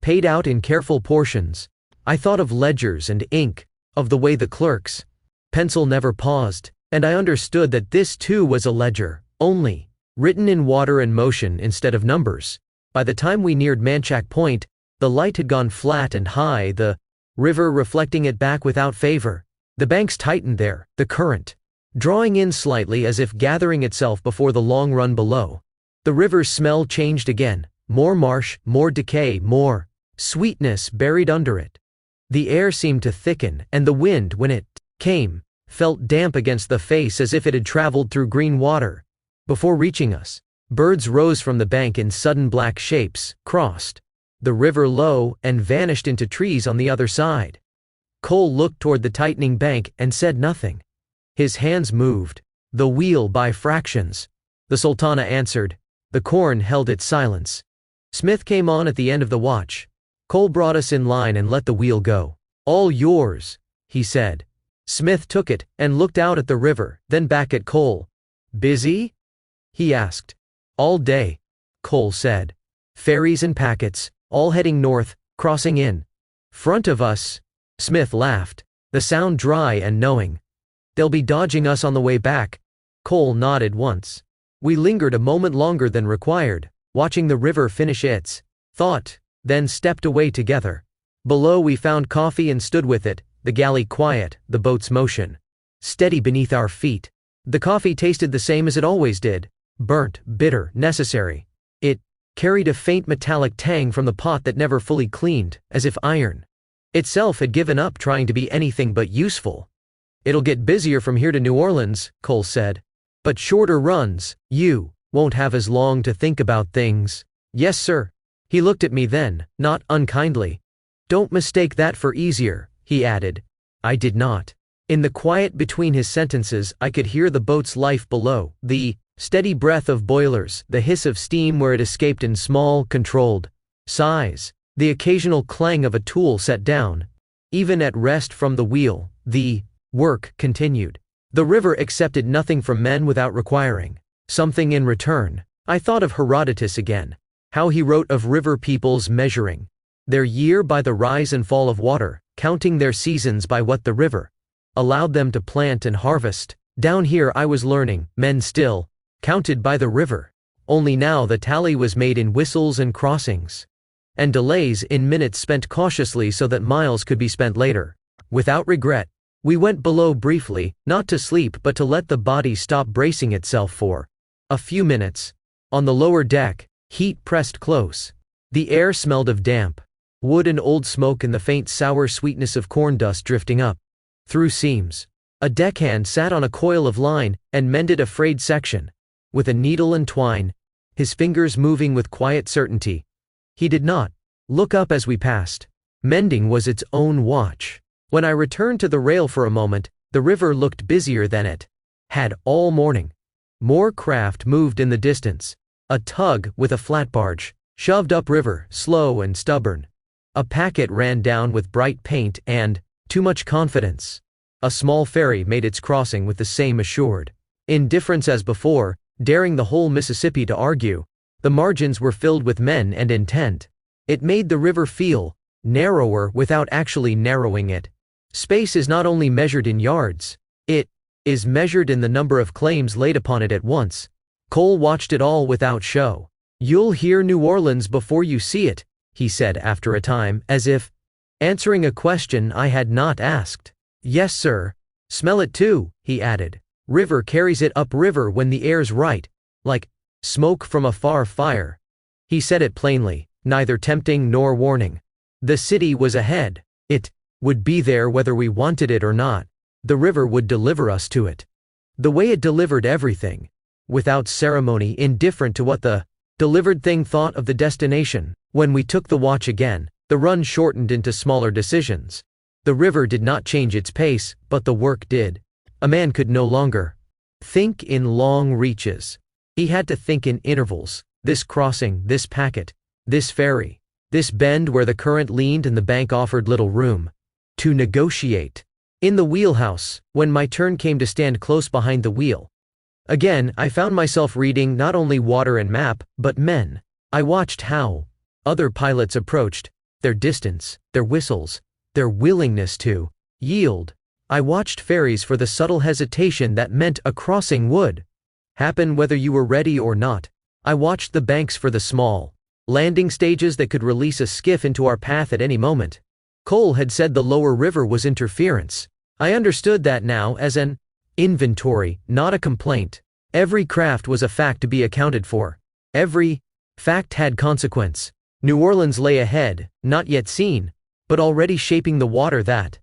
Paid out in careful portions. I thought of ledgers and ink, of the way the clerk's pencil never paused, and I understood that this too was a ledger, only written in water and motion instead of numbers. By the time we neared Manchac Point, the light had gone flat and high, the river reflecting it back without favor. The banks tightened there, the current drawing in slightly as if gathering itself before the long run below. The river's smell changed again, more marsh, more decay, more sweetness buried under it. The air seemed to thicken, and the wind, when it came, felt damp against the face as if it had traveled through green water. Before reaching us, birds rose from the bank in sudden black shapes, crossed the river low, and vanished into trees on the other side. Cole looked toward the tightening bank and said nothing. His hands moved the wheel by fractions. The Sultana answered. The corn held its silence. Smith came on at the end of the watch. Cole brought us in line and let the wheel go. All yours, he said. Smith took it and looked out at the river, then back at Cole. Busy? He asked. All day, Cole said. Ferries and packets, all heading north, crossing in front of us. Smith laughed, the sound dry and knowing. They'll be dodging us on the way back. Cole nodded once. We lingered a moment longer than required, watching the river finish its thought, then stepped away together. Below we found coffee and stood with it, the galley quiet, the boat's motion steady beneath our feet. The coffee tasted the same as it always did, burnt, bitter, necessary. It carried a faint metallic tang from the pot that never fully cleaned, as if iron itself had given up trying to be anything but useful. It'll get busier from here to New Orleans, Cole said. But shorter runs, you won't have as long to think about things. Yes, sir. He looked at me then, not unkindly. Don't mistake that for easier, he added. I did not. In the quiet between his sentences, I could hear the boat's life below, the steady breath of boilers, the hiss of steam where it escaped in small, controlled sighs, the occasional clang of a tool set down. Even at rest from the wheel, the work continued. The river accepted nothing from men without requiring something in return. I thought of Herodotus again, how he wrote of river peoples measuring their year by the rise and fall of water, counting their seasons by what the river allowed them to plant and harvest. Down here I was learning, men still counted by the river, only now the tally was made in whistles and crossings, and delays in minutes spent cautiously so that miles could be spent later, without regret. We went below briefly, not to sleep but to let the body stop bracing itself for a few minutes. On the lower deck, heat pressed close. The air smelled of damp wood and old smoke and the faint sour sweetness of corn dust drifting up through seams. A deckhand sat on a coil of line and mended a frayed section with a needle and twine, his fingers moving with quiet certainty. He did not look up as we passed. Mending was its own watch. When I returned to the rail for a moment, the river looked busier than it had all morning. More craft moved in the distance. A tug with a flat barge shoved upriver, slow and stubborn. A packet ran down with bright paint and too much confidence. A small ferry made its crossing with the same assured indifference as before, daring the whole Mississippi to argue. The margins were filled with men and intent. It made the river feel narrower without actually narrowing it. Space is not only measured in yards, it is measured in the number of claims laid upon it at once. Cole watched it all without show. "You'll hear New Orleans before you see it," he said after a time, as if answering a question I had not asked. "Yes, sir. Smell it too," he added. "River carries it up river when the air's right, like smoke from a far fire." He said it plainly, neither tempting nor warning. The city was ahead. It would be there whether we wanted it or not. The river would deliver us to it. The way it delivered everything. Without ceremony, indifferent to what the delivered thing thought of the destination. When we took the watch again, the run shortened into smaller decisions. The river did not change its pace, but the work did. A man could no longer think in long reaches. He had to think in intervals. This crossing, this packet, this ferry, this bend where the current leaned and the bank offered little room to negotiate. In the wheelhouse, when my turn came to stand close behind the wheel, again I found myself reading not only water and map, but men. I watched how other pilots approached, their distance, their whistles, their willingness to yield. I watched ferries for the subtle hesitation that meant a crossing would happen whether you were ready or not. I watched the banks for the small landing stages that could release a skiff into our path at any moment. Cole had said the lower river was interference. I understood that now as an inventory, not a complaint. Every craft was a fact to be accounted for. Every fact had consequence. New Orleans lay ahead, not yet seen, but already shaping the water that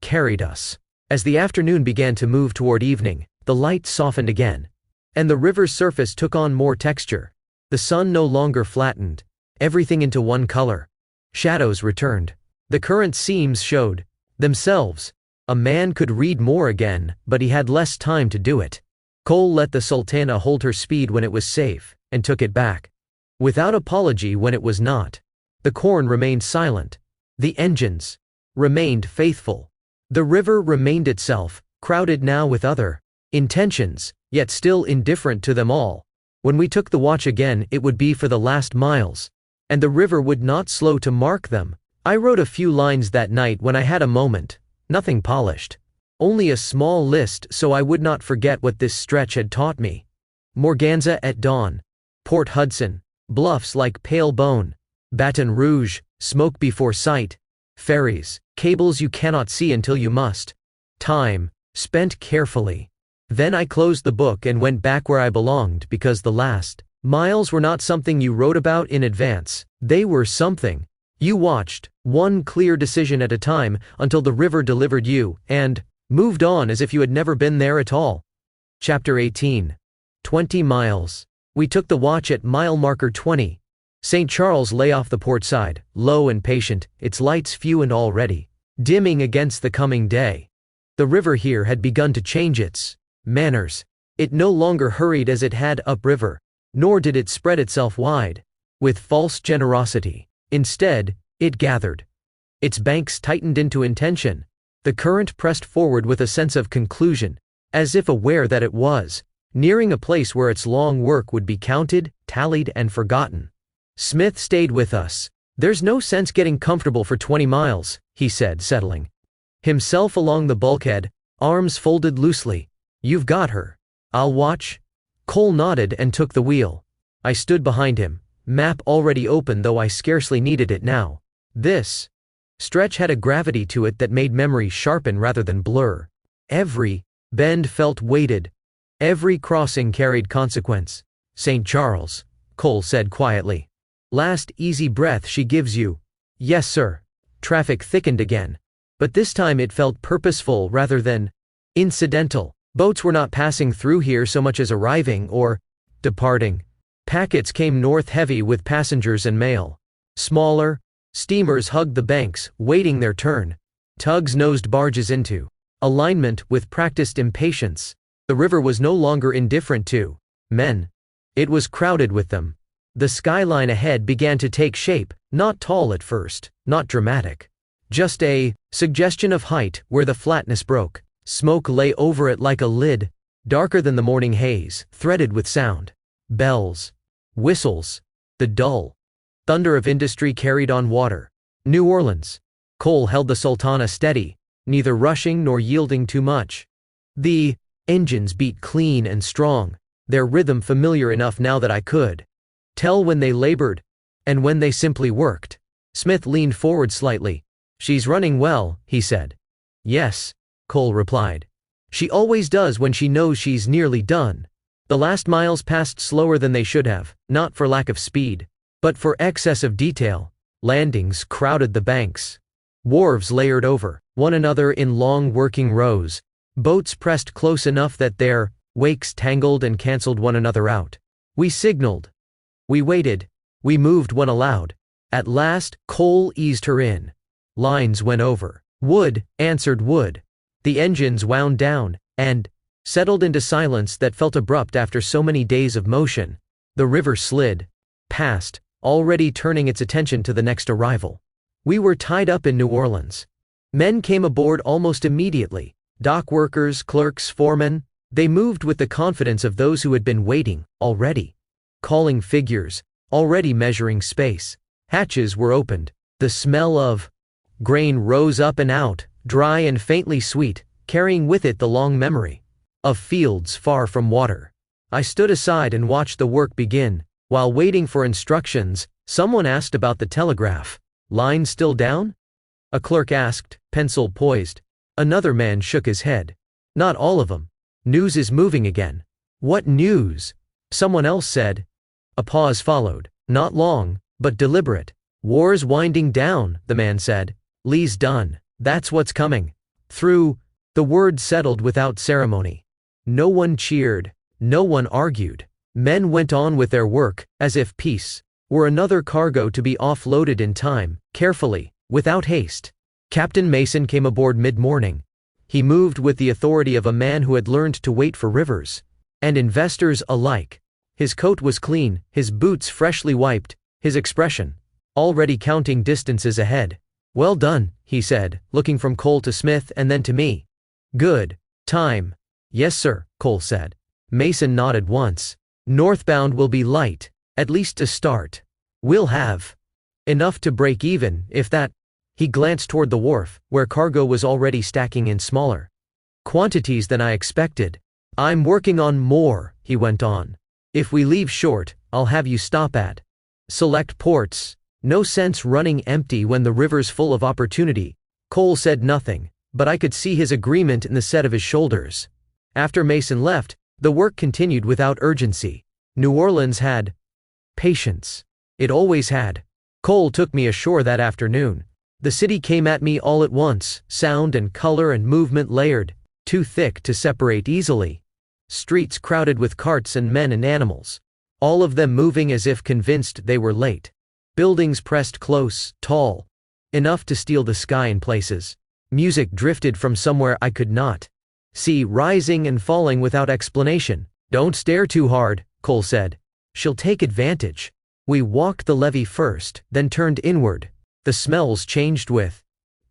carried us. As the afternoon began to move toward evening, the light softened again, and the river's surface took on more texture. The sun no longer flattened everything into one color. Shadows returned. The current seams showed themselves. A man could read more again, but he had less time to do it. Cole let the Sultana hold her speed when it was safe, and took it back without apology when it was not. The corn remained silent. The engines remained faithful. The river remained itself, crowded now with other intentions, yet still indifferent to them all. When we took the watch again, it would be for the last miles, and the river would not slow to mark them. I wrote a few lines that night when I had a moment, nothing polished. Only a small list so I would not forget what this stretch had taught me. Morganza at dawn. Port Hudson. Bluffs like pale bone. Baton Rouge. Smoke before sight. Ferries. Cables you cannot see until you must. Time. Spent carefully. Then I closed the book and went back where I belonged because the last miles were not something you wrote about in advance. They were something you watched, one clear decision at a time, until the river delivered you, and moved on as if you had never been there at all. Chapter 18. 20 miles. We took the watch at mile marker 20. St. Charles lay off the port side, low and patient, its lights few and already dimming against the coming day. The river here had begun to change its manners. It no longer hurried as it had upriver, nor did it spread itself wide with false generosity. Instead, it gathered. Its banks tightened into intention. The current pressed forward with a sense of conclusion, as if aware that it was nearing a place where its long work would be counted, tallied, and forgotten. Smith stayed with us. "There's no sense getting comfortable for 20 miles, he said, settling himself along the bulkhead, arms folded loosely. "You've got her. I'll watch." Cole nodded and took the wheel. I stood behind him, map already open though I scarcely needed it now. This stretch had a gravity to it that made memory sharpen rather than blur. Every bend felt weighted. Every crossing carried consequence. "St. Charles," Cole said quietly. "Last easy breath she gives you." "Yes, sir." Traffic thickened again, but this time it felt purposeful rather than incidental. Boats were not passing through here so much as arriving or departing. Packets came north heavy with passengers and mail. Smaller steamers hugged the banks, waiting their turn. Tugs nosed barges into alignment with practiced impatience. The river was no longer indifferent to men. It was crowded with them. The skyline ahead began to take shape, not tall at first, not dramatic. Just a suggestion of height where the flatness broke. Smoke lay over it like a lid, darker than the morning haze, threaded with sound. Bells. Whistles. The dull thunder of industry carried on water. New Orleans. Cole held the Sultana steady, neither rushing nor yielding too much. The engines beat clean and strong. their rhythm familiar enough now that I could tell when they labored and when they simply worked. Smith leaned forward slightly. "She's running well," he said. "Yes," Cole replied. "She always does when she knows she's nearly done." The last miles passed slower than they should have, not for lack of speed, but for excess of detail. Landings crowded the banks. Wharves layered over one another in long working rows. Boats pressed close enough that their wakes tangled and canceled one another out. We signaled. We waited. We moved when allowed. At last, Cole eased her in. Lines went over. Wood answered wood. The engines wound down and settled into silence that felt abrupt after so many days of motion. The river slid past, already turning its attention to the next arrival. We were tied up in New Orleans. Men came aboard almost immediately. Dock workers, clerks, foremen. They moved with the confidence of those who had been waiting, already calling figures, already measuring space. Hatches were opened. The smell of grain rose up and out, dry and faintly sweet, carrying with it the long memory of fields far from water. I stood aside and watched the work begin. While waiting for instructions, someone asked about the telegraph. "Line still down?" A clerk asked, pencil poised. Another man shook his head. "Not all of them. News is moving again." "What news?" someone else said. A pause followed, not long, but deliberate. "War's winding down," the man said. "Lee's done. That's what's coming." Through the word settled without ceremony. No one cheered. No one argued. Men went on with their work, as if peace were another cargo to be offloaded in time, carefully, without haste. Captain Mason came aboard mid-morning. He moved with the authority of a man who had learned to wait for rivers and investors alike. His coat was clean, his boots freshly wiped, his expression already counting distances ahead. "Well done," he said, looking from Cole to Smith and then to me. "Good time." "Yes, sir," Cole said. Mason nodded once. "Northbound will be light, at least to start. We'll have enough to break even, if that." He glanced toward the wharf, where cargo was already stacking in smaller quantities than I expected. "I'm working on more," he went on. "If we leave short, I'll have you stop at select ports. No sense running empty when the river's full of opportunity." Cole said nothing, but I could see his agreement in the set of his shoulders. After Mason left, the work continued without urgency. New Orleans had patience. It always had. Cole took me ashore that afternoon. The city came at me all at once, sound and color and movement layered, too thick to separate easily. Streets crowded with carts and men and animals, all of them moving as if convinced they were late. Buildings pressed close, tall, enough to steal the sky in places. Music drifted from somewhere I could not see, rising and falling without explanation. "Don't stare too hard," Cole said. "She'll take advantage." We walked the levee first, then turned inward. The smells changed with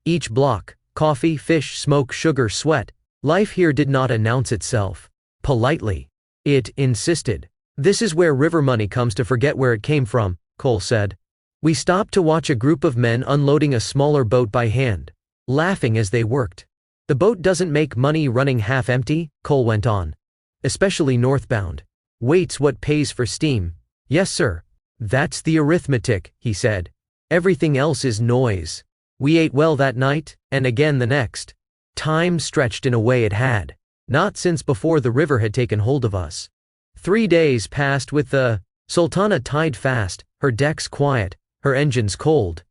each block: coffee, fish, smoke, sugar, sweat. Life here did not announce itself politely. It insisted. "This is where river money comes to forget where it came from," Cole said. We stopped to watch a group of men unloading a smaller boat by hand, laughing as they worked. "The boat doesn't make money running half empty," Cole went on. "Especially northbound. Weight's what pays for steam." "Yes, sir. That's the arithmetic," he said. "Everything else is noise." We ate well that night, and again the next. Time stretched in a way it had not since before the river had taken hold of us. 3 days passed with the Sultana tied fast, her decks quiet, her engines cold.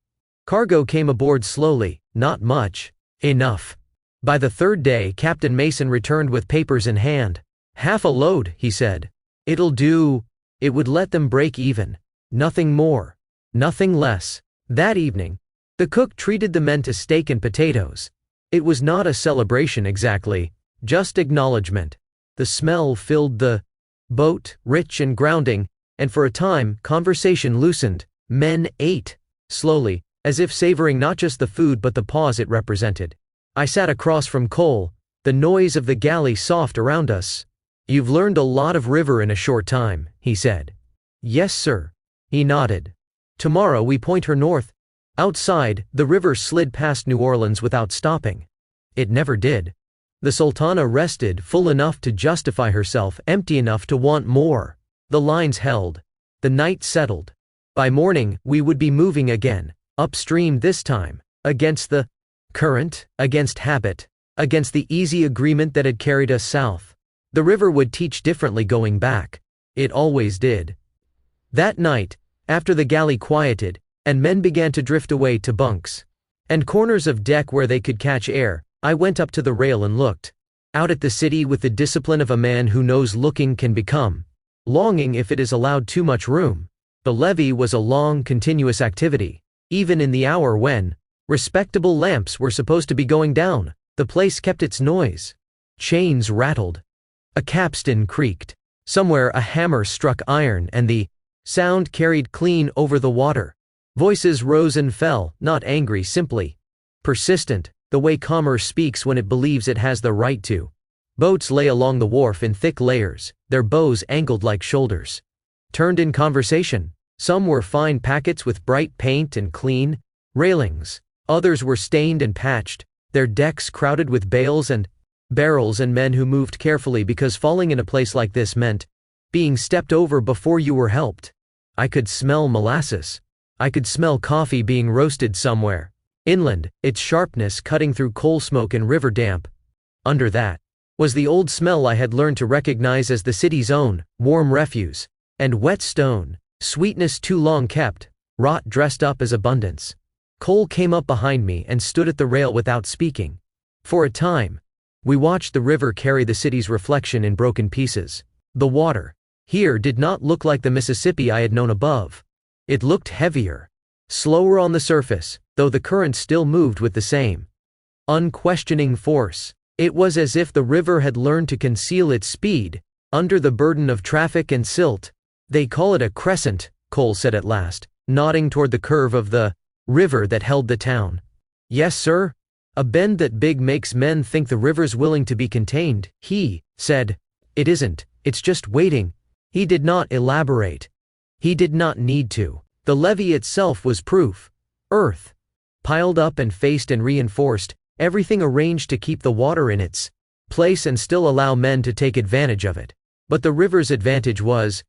Cargo came aboard slowly, not much. Enough. By the third day, Captain Mason returned with papers in hand. "Half a load," he said. "It'll do." It would let them break even. Nothing more. Nothing less. That evening, the cook treated the men to steak and potatoes. It was not a celebration exactly, just acknowledgement. The smell filled the boat, rich and grounding, and for a time, conversation loosened. Men ate slowly, as if savoring not just the food but the pause it represented. I sat across from Cole, the noise of the galley soft around us. "You've learned a lot of river in a short time," he said. "Yes, sir." He nodded. "Tomorrow we point her north." Outside, the river slid past New Orleans without stopping. It never did. The Sultana rested, full enough to justify herself, empty enough to want more. The lines held. The night settled. By morning, we would be moving again, upstream this time, against the current, against habit, against the easy agreement that had carried us south. The river would teach differently going back. It always did. That night, after the galley quieted, and men began to drift away to bunks and corners of deck where they could catch air, I went up to the rail and looked out at the city with the discipline of a man who knows looking can become longing if it is allowed too much room. The levee was a long, continuous activity. Even in the hour when respectable lamps were supposed to be going down, the place kept its noise. Chains rattled. A capstan creaked. Somewhere a hammer struck iron and the sound carried clean over the water. Voices rose and fell, not angry, simply persistent, the way commerce speaks when it believes it has the right to. Boats lay along the wharf in thick layers, their bows angled like shoulders. Turned in conversation. Some were fine packets with bright paint and clean railings. Others were stained and patched, their decks crowded with bales and barrels and men who moved carefully because falling in a place like this meant being stepped over before you were helped. I could smell molasses. I could smell coffee being roasted somewhere inland, its sharpness cutting through coal smoke and river damp. Under that was the old smell I had learned to recognize as the city's own, warm refuse and wet stone, sweetness too long kept, rot dressed up as abundance. Cole came up behind me and stood at the rail without speaking. For a time, we watched the river carry the city's reflection in broken pieces. The water here did not look like the Mississippi I had known above. It looked heavier, slower on the surface, though the current still moved with the same unquestioning force. It was as if the river had learned to conceal its speed under the burden of traffic and silt. They call it a crescent, Cole said at last, nodding toward the curve of the river that held the town. Yes, sir. A bend that big makes men think the river's willing to be contained, he said. It isn't, it's just waiting. He did not elaborate. He did not need to. The levee itself was proof. Earth, piled up and faced and reinforced, everything arranged to keep the water in its place and still allow men to take advantage of it. But the river's advantage was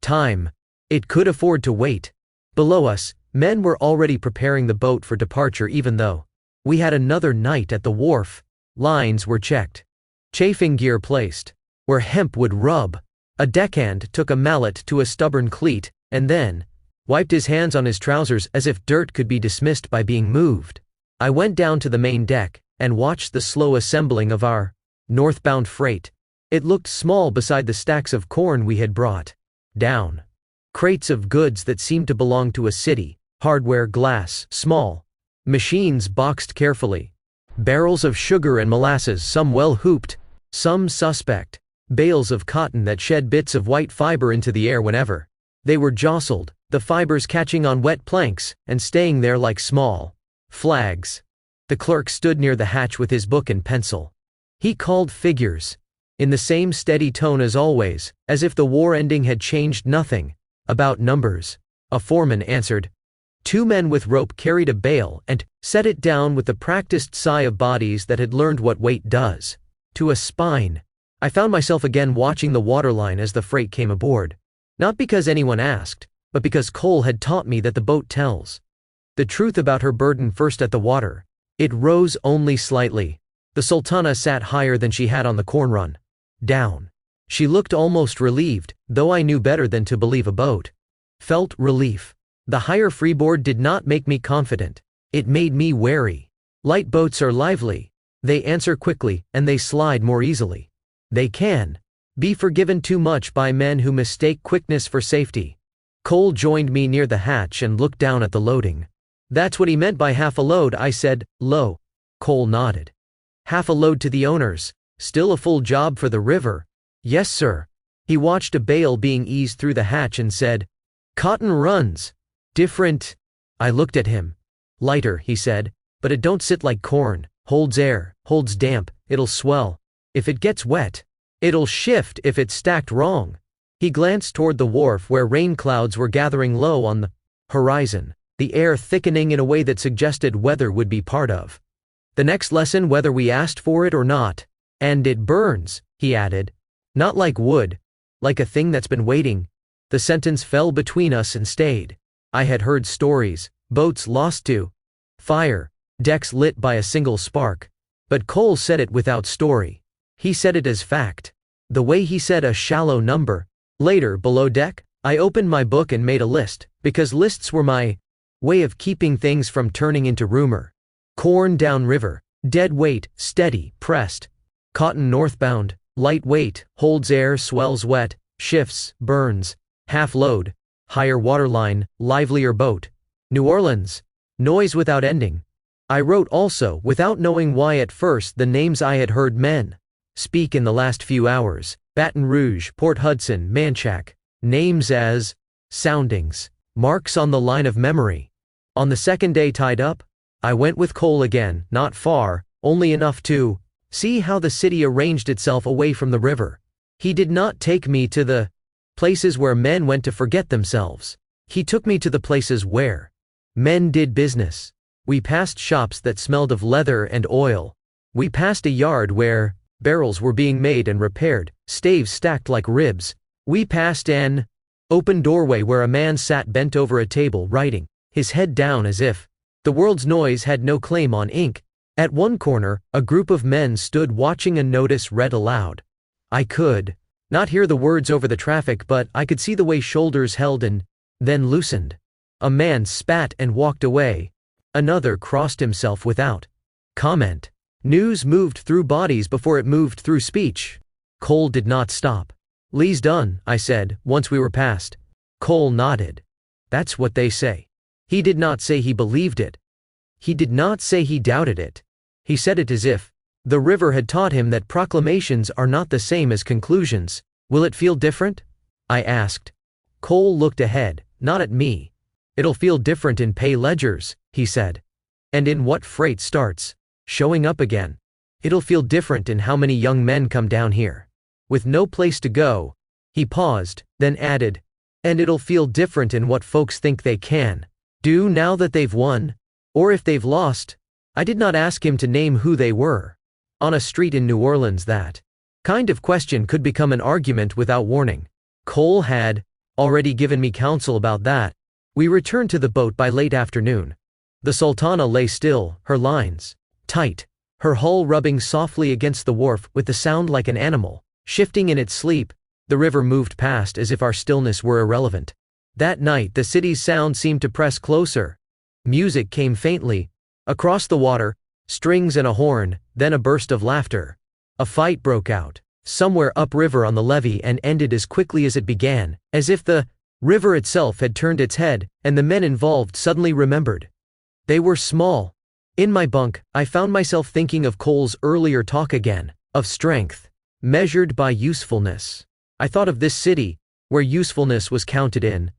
time. It could afford to wait. Below us, men were already preparing the boat for departure even though we had another night at the wharf. Lines were checked. Chafing gear placed. Where hemp would rub. A deckhand took a mallet to a stubborn cleat, and then wiped his hands on his trousers as if dirt could be dismissed by being moved. I went down to the main deck, and watched the slow assembling of our northbound freight. It looked small beside the stacks of corn we had brought down. Crates of goods that seemed to belong to a city, hardware, glass, small machines boxed carefully. Barrels of sugar and molasses, some well hooped, some suspect. Bales of cotton that shed bits of white fiber into the air whenever they were jostled, the fibers catching on wet planks and staying there like small flags. The clerk stood near the hatch with his book and pencil. He called figures in the same steady tone as always, as if the war ending had changed nothing. About numbers, a foreman answered. 2 men with rope carried a bale and set it down with the practiced sigh of bodies that had learned what weight does to a spine. I found myself again watching the waterline as the freight came aboard. Not because anyone asked, but because Cole had taught me that the boat tells the truth about her burden first at the water. It rose only slightly. The Sultana sat higher than she had on the corn run. Down. She looked almost relieved, though I knew better than to believe a boat felt relief. The higher freeboard did not make me confident. It made me wary. Light boats are lively. They answer quickly, and they slide more easily. They can be forgiven too much by men who mistake quickness for safety. Cole joined me near the hatch and looked down at the loading. That's what he meant by half a load, I said, low. Cole nodded. Half a load to the owners. Still a full job for the river. Yes, sir. He watched a bale being eased through the hatch and said, Cotton runs. Different. I looked at him. Lighter, he said, but it don't sit like corn. Holds air, holds damp, it'll swell. If it gets wet, it'll shift if it's stacked wrong. He glanced toward the wharf where rain clouds were gathering low on the horizon, the air thickening in a way that suggested weather would be part of the next lesson whether we asked for it or not. And it burns, he added. Not like wood. Like a thing that's been waiting. The sentence fell between us and stayed. I had heard stories, boats lost to fire, decks lit by a single spark. But Cole said it without story. He said it as fact. The way he said a shallow number. Later, below deck, I opened my book and made a list, because lists were my way of keeping things from turning into rumor. Corn downriver, dead weight, steady, pressed. Cotton northbound, light weight, holds air, swells wet, shifts, burns, half load, higher waterline, livelier boat. New Orleans, noise without ending. I wrote also, without knowing why at first, the names I had heard men speak in the last few hours: Baton Rouge, Port Hudson, Manchac. Names as soundings, marks on the line of memory. On the second day tied up, I went with Cole again, not far, only enough to see how the city arranged itself away from the river. He did not take me to the places where men went to forget themselves. He took me to the places where men did business. We passed shops that smelled of leather and oil. We passed a yard where barrels were being made and repaired, staves stacked like ribs. We passed an open doorway where a man sat bent over a table writing, his head down as if the world's noise had no claim on ink. At one corner, a group of men stood watching a notice read aloud. I could not hear the words over the traffic, but I could see the way shoulders held and then loosened. A man spat and walked away. Another crossed himself without comment. News moved through bodies before it moved through speech. Cole did not stop. Lee's done, I said, once we were past. Cole nodded. That's what they say. He did not say he believed it. He did not say he doubted it. He said it as if the river had taught him that proclamations are not the same as conclusions. Will it feel different? I asked. Cole looked ahead, not at me. It'll feel different in pay ledgers, he said. And in what freight starts showing up again. It'll feel different in how many young men come down here with no place to go. He paused, then added, and it'll feel different in what folks think they can do now that they've won, or if they've lost. I did not ask him to name who they were. On a street in New Orleans, that kind of question could become an argument without warning. Cole had already given me counsel about that. We returned to the boat by late afternoon. The Sultana lay still, her lines tight, her hull rubbing softly against the wharf with the sound like an animal shifting in its sleep. The river moved past as if our stillness were irrelevant. That night the city's sound seemed to press closer. Music came faintly across the water, strings and a horn, then a burst of laughter. A fight broke out somewhere upriver on the levee and ended as quickly as it began, as if the river itself had turned its head, and the men involved suddenly remembered. They were small. In my bunk, I found myself thinking of Cole's earlier talk again, of strength measured by usefulness. I thought of this city, where usefulness was counted in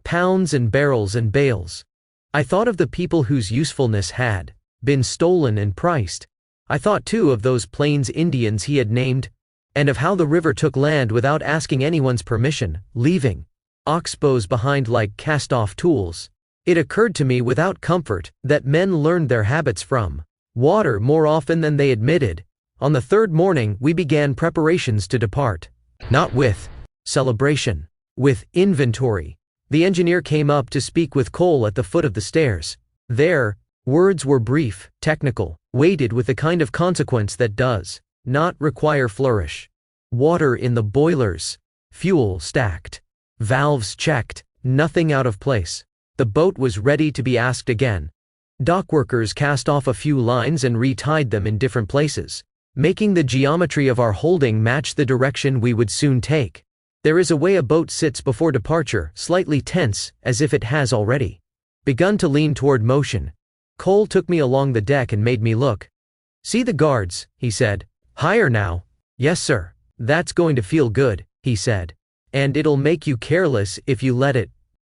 pounds and barrels and bales. I thought of the people whose usefulness had been stolen and priced. I thought too of those Plains Indians he had named, and of how the river took land without asking anyone's permission, leaving oxbows behind like cast-off tools. It occurred to me without comfort that men learned their habits from water more often than they admitted. On the third morning we began preparations to depart. Not with celebration. With inventory. The engineer came up to speak with Cole at the foot of the stairs. Their words were brief, technical, weighted with the kind of consequence that does not require flourish. Water in the boilers. Fuel stacked. Valves checked. Nothing out of place. The boat was ready to be asked again. Dockworkers cast off a few lines and retied them in different places, making the geometry of our holding match the direction we would soon take. There is a way a boat sits before departure, slightly tense, as if it has already begun to lean toward motion. Cole took me along the deck and made me look. See the guards, he said. Higher now. Yes, sir. That's going to feel good, he said. And it'll make you careless if you let it.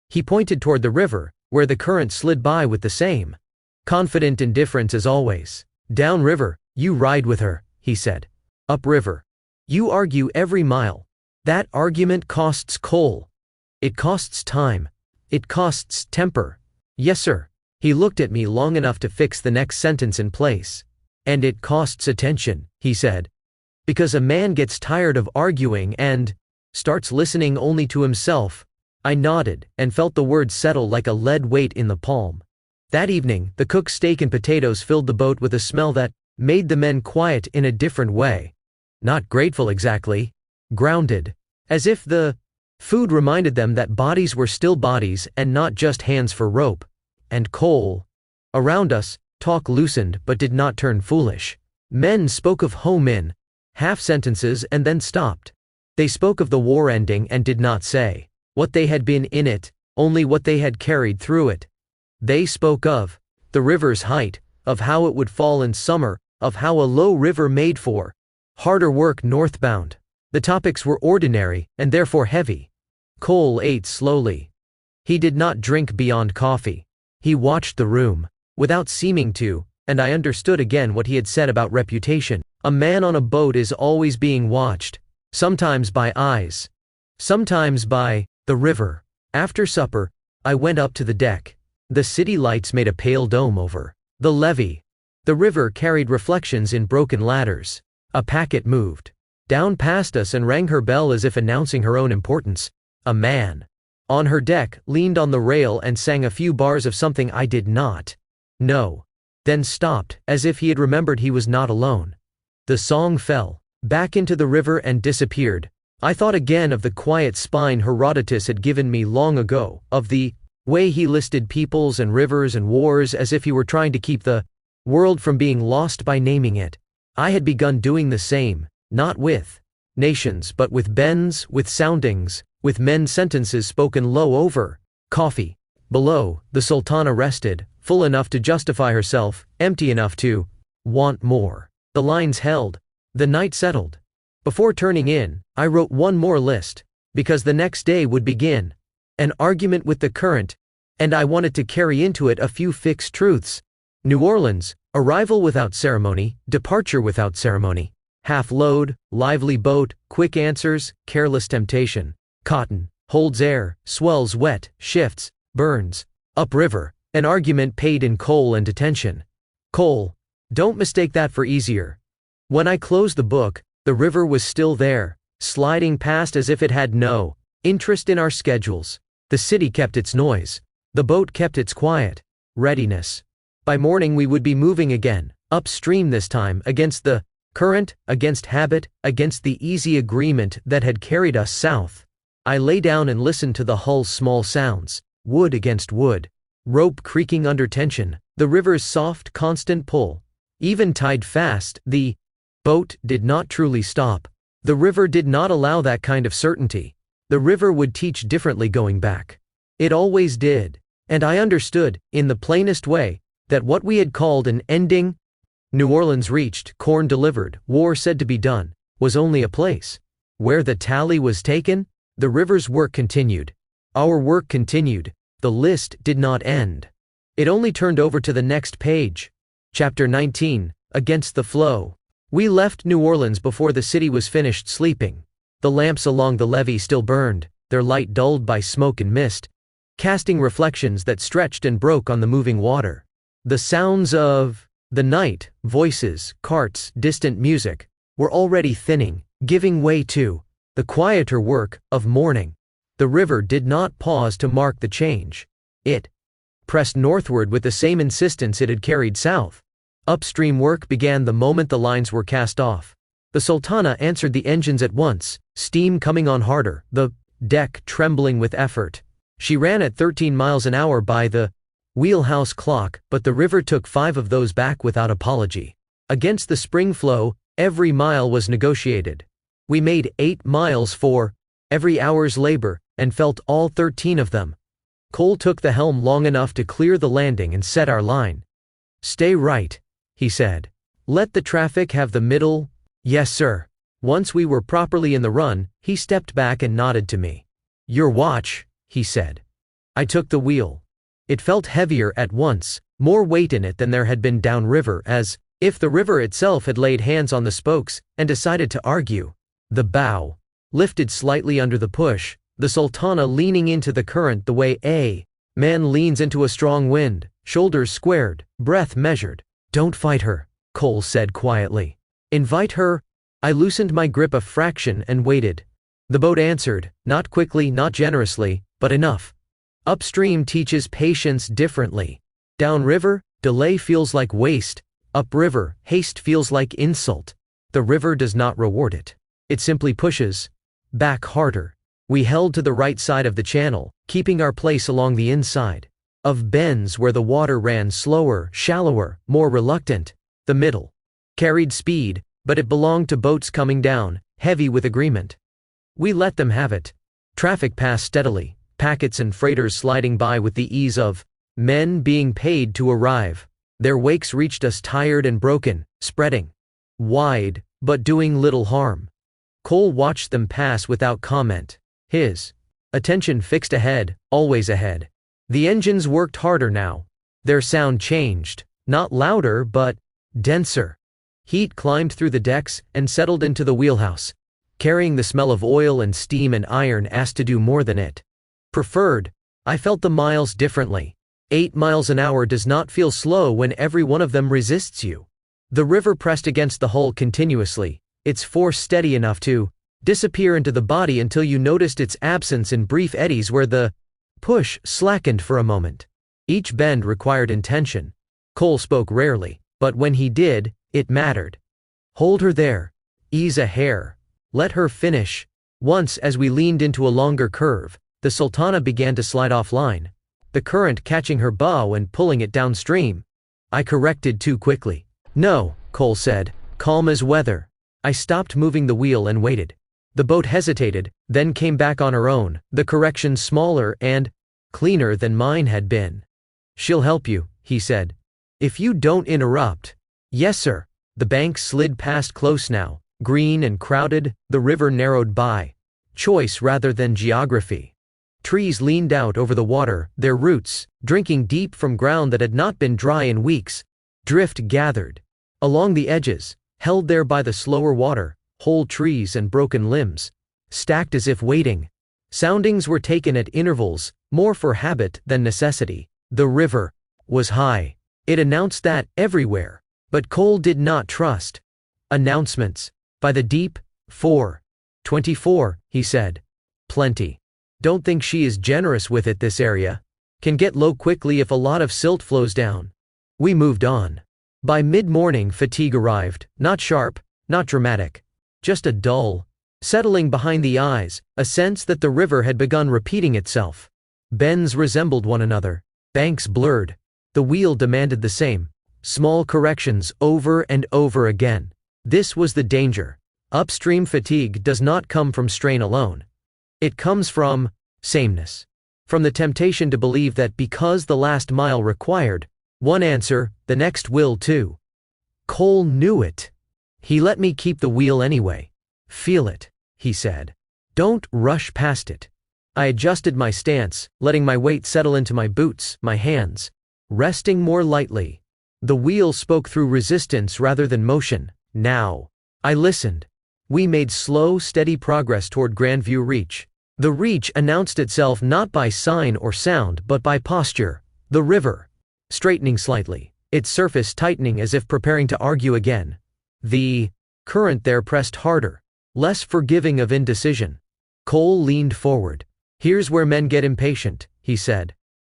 He pointed toward the river, where the current slid by with the same confident indifference as always. Downriver, you ride with her, he said. Upriver, you argue every mile. That argument costs Cole. It costs time. It costs temper. Yes, sir. He looked at me long enough to fix the next sentence in place. And it costs attention, he said. Because a man gets tired of arguing and starts listening only to himself. I nodded, and felt the words settle like a lead weight in the palm. That evening, the cooked steak and potatoes filled the boat with a smell that made the men quiet in a different way. Not grateful exactly. Grounded. As if the food reminded them that bodies were still bodies and not just hands for rope. And coal. Around us, talk loosened but did not turn foolish. Men spoke of home in half sentences and then stopped. They spoke of the war ending and did not say what they had been in it, only what they had carried through it. They spoke of the river's height, of how it would fall in summer, of how a low river made for harder work northbound. The topics were ordinary, and therefore heavy. Cole ate slowly. He did not drink beyond coffee. He watched the room, without seeming to, and I understood again what he had said about reputation. A man on a boat is always being watched, sometimes by eyes, sometimes by the river. After supper, I went up to the deck. The city lights made a pale dome over the levee. The river carried reflections in broken ladders. A packet moved down past us and rang her bell as if announcing her own importance. A man on her deck leaned on the rail and sang a few bars of something I did not know, then stopped, as if he had remembered he was not alone. The song fell back into the river and disappeared. I thought again of the quiet spine Herodotus had given me long ago, of the way he listed peoples and rivers and wars as if he were trying to keep the world from being lost by naming it. I had begun doing the same, not with nations but with bends, with soundings, with men's sentences spoken low over coffee. Below, the Sultana rested, full enough to justify herself, empty enough to want more. The lines held. The night settled. Before turning in, I wrote one more list, because the next day would begin an argument with the current, and I wanted to carry into it a few fixed truths. New Orleans, arrival without ceremony, departure without ceremony. Half load, lively boat, quick answers, careless temptation. Cotton, holds air, swells wet, shifts, burns. Upriver, an argument paid in coal and detention. Coal. Don't mistake that for easier. When I closed the book, the river was still there, sliding past as if it had no interest in our schedules. The city kept its noise. The boat kept its quiet readiness. By morning we would be moving again, upstream this time, against the current, against habit, against the easy agreement that had carried us south. I lay down and listened to the hull's small sounds, wood against wood, rope creaking under tension, the river's soft, constant pull. Even tied fast, the boat did not truly stop. The river did not allow that kind of certainty. The river would teach differently going back. It always did. And I understood, in the plainest way, that what we had called an ending, New Orleans reached, corn delivered, war said to be done, was only a place. Where the tally was taken, the river's work continued. Our work continued. The list did not end. It only turned over to the next page. Chapter 19, Against the Flow. We left New Orleans before the city was finished sleeping. The lamps along the levee still burned, their light dulled by smoke and mist, casting reflections that stretched and broke on the moving water. The sounds of the night, voices, carts, distant music, were already thinning, giving way to the quieter work of morning. The river did not pause to mark the change. It pressed northward with the same insistence it had carried south. Upstream work began the moment the lines were cast off. The Sultana answered the engines at once, steam coming on harder, the deck trembling with effort. She ran at 13 miles an hour by the wheelhouse clock, but the river took 5 of those back without apology. Against the spring flow, every mile was negotiated. We made 8 miles for every hour's labor, and felt all 13 of them. Cole took the helm long enough to clear the landing and set our line. "Stay right," he said. "Let the traffic have the middle." "Yes, sir." Once we were properly in the run, he stepped back and nodded to me. "Your watch," he said. I took the wheel. It felt heavier at once, more weight in it than there had been downriver, as if the river itself had laid hands on the spokes and decided to argue. The bow lifted slightly under the push, the Sultana leaning into the current the way a man leans into a strong wind, shoulders squared, breath measured. "Don't fight her," Cole said quietly. "Invite her I loosened my grip a fraction and waited. The boat answered, not quickly, not generously, but enough. Upstream teaches patience differently. Downriver, delay feels like waste. Upriver, haste feels like insult. The river does not reward it. It simply pushes back harder. We held to the right side of the channel, keeping our place along the inside of bends where the water ran slower, shallower, more reluctant. The middle carried speed, but it belonged to boats coming down, heavy with agreement. We let them have it. Traffic passed steadily, packets and freighters sliding by with the ease of men being paid to arrive. Their wakes reached us tired and broken, spreading wide, but doing little harm. Cole watched them pass without comment, his attention fixed ahead, always ahead. The engines worked harder now. Their sound changed, not louder but denser. Heat climbed through the decks and settled into the wheelhouse, carrying the smell of oil and steam and iron asked to do more than it preferred. I felt the miles differently. 8 miles an hour does not feel slow when every one of them resists you. The river pressed against the hull continuously, its force steady enough to disappear into the body until you noticed its absence in brief eddies where the push slackened for a moment. Each bend required intention. Cole spoke rarely, but when he did, it mattered. Hold her there. Ease a hair. Let her finish. Once, as we leaned into a longer curve, the Sultana began to slide offline, the current catching her bow and pulling it downstream. I corrected too quickly. No, Cole said, calm as weather. I stopped moving the wheel and waited. The boat hesitated, then came back on her own, the correction smaller and cleaner than mine had been. She'll help you, he said. If you don't interrupt. Yes, sir. The bank slid past close now, green and crowded, the river narrowed by choice rather than geography. Trees leaned out over the water, their roots, drinking deep from ground that had not been dry in weeks. Drift gathered along the edges, held there by the slower water, whole trees and broken limbs, stacked as if waiting. Soundings were taken at intervals, more for habit than necessity. The river was high. It announced that everywhere. But Cole did not trust announcements. By the deep, 4:24, he said. Plenty. Don't think she is generous with it. This area can get low quickly if a lot of silt flows down. We moved on. By mid-morning fatigue arrived, not sharp, not dramatic. Just a dull settling behind the eyes, a sense that the river had begun repeating itself. Bends resembled one another, banks blurred. The wheel demanded the same. Small corrections over and over again. This was the danger. Upstream fatigue does not come from strain alone. It comes from sameness. From the temptation to believe that because the last mile required one answer, the next will too. Cole knew it. He let me keep the wheel anyway. Feel it, he said. Don't rush past it. I adjusted my stance, letting my weight settle into my boots, my hands resting more lightly. The wheel spoke through resistance rather than motion. Now. I listened. We made slow, steady progress toward Grandview Reach. The reach announced itself not by sign or sound but by posture. The river straightening slightly, its surface tightening as if preparing to argue again. The current there pressed harder, less forgiving of indecision. Cole leaned forward. Here's where men get impatient, he said.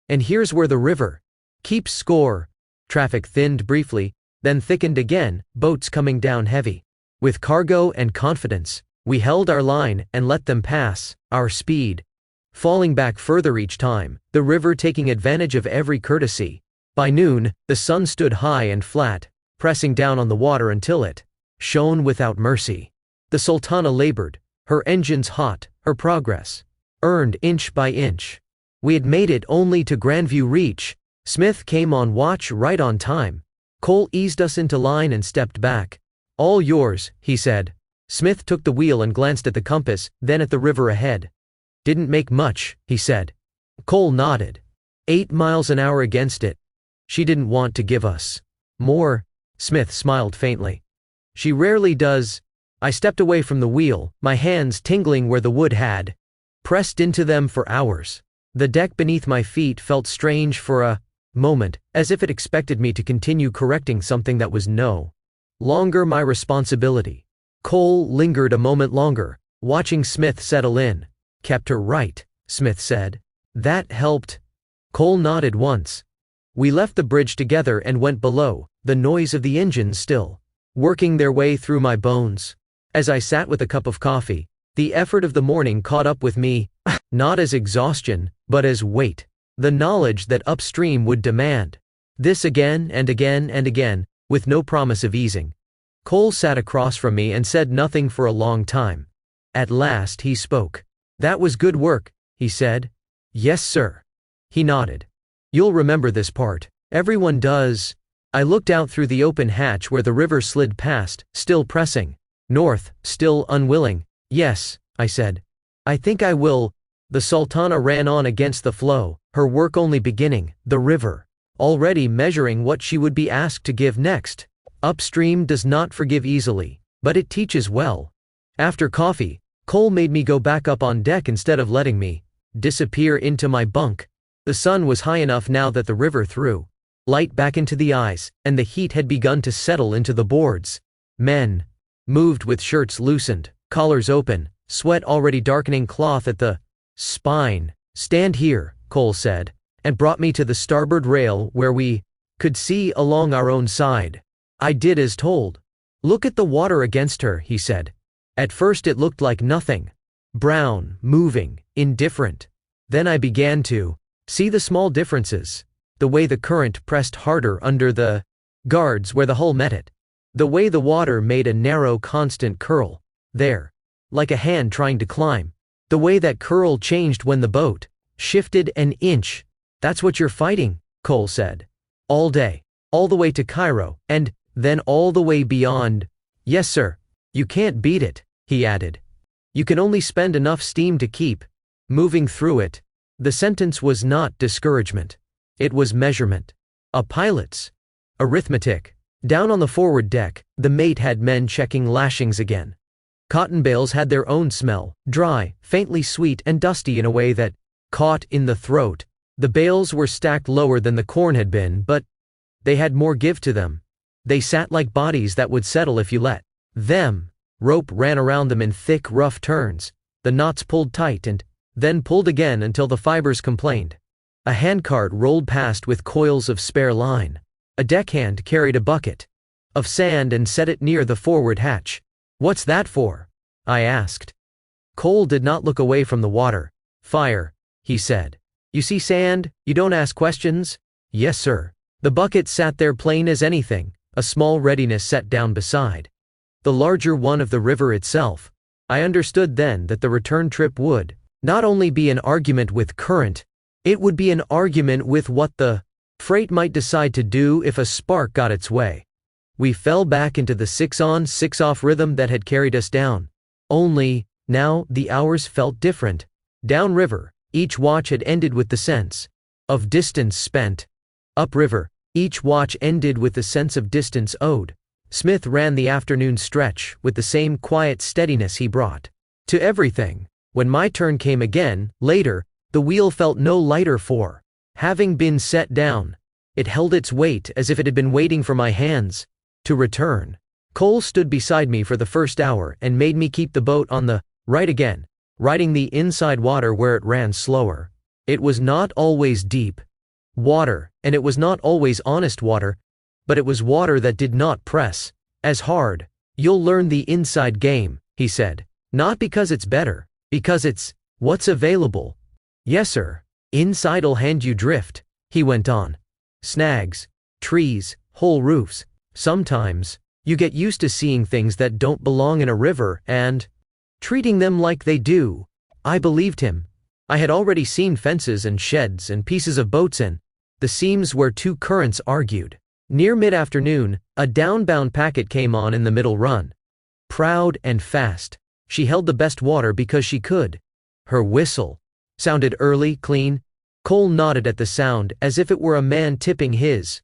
And here's where the river keeps score. Traffic thinned briefly, then thickened again, boats coming down heavy. With cargo and confidence, we held our line and let them pass, our speed falling back further each time, the river taking advantage of every courtesy. By noon, the sun stood high and flat, pressing down on the water until it shone without mercy. The Sultana labored, her engines hot, her progress earned inch by inch. We had made it only to Grandview Reach. Smith came on watch right on time. Cole eased us into line and stepped back. All yours, he said. Smith took the wheel and glanced at the compass, then at the river ahead. Didn't make much, he said. Cole nodded. 8 miles an hour against it. She didn't want to give us more. Smith smiled faintly. She rarely does. I stepped away from the wheel, my hands tingling where the wood had pressed into them for hours. The deck beneath my feet felt strange for a moment, as if it expected me to continue correcting something that was no longer my responsibility. Cole lingered a moment longer, watching Smith settle in. Kept her right, Smith said. That helped. Cole nodded once. We left the bridge together and went below, the noise of the engines still working their way through my bones. As I sat with a cup of coffee, the effort of the morning caught up with me, not as exhaustion, but as weight. The knowledge that upstream would demand this again and again and again, with no promise of easing. Cole sat across from me and said nothing for a long time. At last he spoke. That was good work, he said. Yes, sir. He nodded. You'll remember this part. Everyone does. I looked out through the open hatch where the river slid past, still pressing north, still unwilling. Yes, I said. I think I will. The Sultana ran on against the flow, her work only beginning, the river already measuring what she would be asked to give next. Upstream does not forgive easily, but it teaches well. After coffee, Cole made me go back up on deck instead of letting me disappear into my bunk. The sun was high enough now that the river threw light back into the eyes, and the heat had begun to settle into the boards. Men moved with shirts loosened, collars open, sweat already darkening cloth at the spine. Stand here, Cole said, and brought me to the starboard rail where we could see along our own side. I did as told. Look at the water against her, he said. At first it looked like nothing. Brown, moving, indifferent. Then I began to see the small differences. The way the current pressed harder under the guards where the hull met it. The way the water made a narrow constant curl. There. Like a hand trying to climb. The way that curl changed when the boat shifted an inch. That's what you're fighting, Cole said. All day. All the way to Cairo, and then all the way beyond. Yes, sir. You can't beat it, he added. You can only spend enough steam to keep moving through it. The sentence was not discouragement. It was measurement. A pilot's arithmetic. Down on the forward deck, the mate had men checking lashings again. Cotton bales had their own smell, dry, faintly sweet and dusty in a way that caught in the throat. The bales were stacked lower than the corn had been, but they had more give to them. They sat like bodies that would settle if you let them. Rope ran around them in thick, rough turns. The knots pulled tight and then pulled again until the fibers complained. A handcart rolled past with coils of spare line. A deckhand carried a bucket of sand and set it near the forward hatch. What's that for? I asked. Cole did not look away from the water. Fire, he said. You see sand, you don't ask questions? Yes, sir. The bucket sat there plain as anything, a small readiness set down beside the larger one of the river itself. I understood then that the return trip would not only be an argument with current, it would be an argument with what the freight might decide to do if a spark got its way. We fell back into the 6-on, 6-off rhythm that had carried us down. Only, now, the hours felt different. Downriver, each watch had ended with the sense of distance spent. Upriver, each watch ended with the sense of distance owed. Smith ran the afternoon stretch with the same quiet steadiness he brought to everything. When my turn came again, later, the wheel felt no lighter for having been set down. It held its weight as if it had been waiting for my hands to return. Cole stood beside me for the first hour and made me keep the boat on the right again, riding the inside water where it ran slower. It was not always deep water, and it was not always honest water, but it was water that did not press as hard. You'll learn the inside game, he said. Not because it's better, because it's what's available. Yes, sir. Inside'll hand you drift, he went on. Snags, trees, whole roofs. Sometimes, you get used to seeing things that don't belong in a river and treating them like they do. I believed him. I had already seen fences and sheds and pieces of boats in the seams where two currents argued. Near mid-afternoon, a downbound packet came on in the middle run. Proud and fast, she held the best water because she could. Her whistle sounded early, clean. Cole nodded at the sound as if it were a man tipping his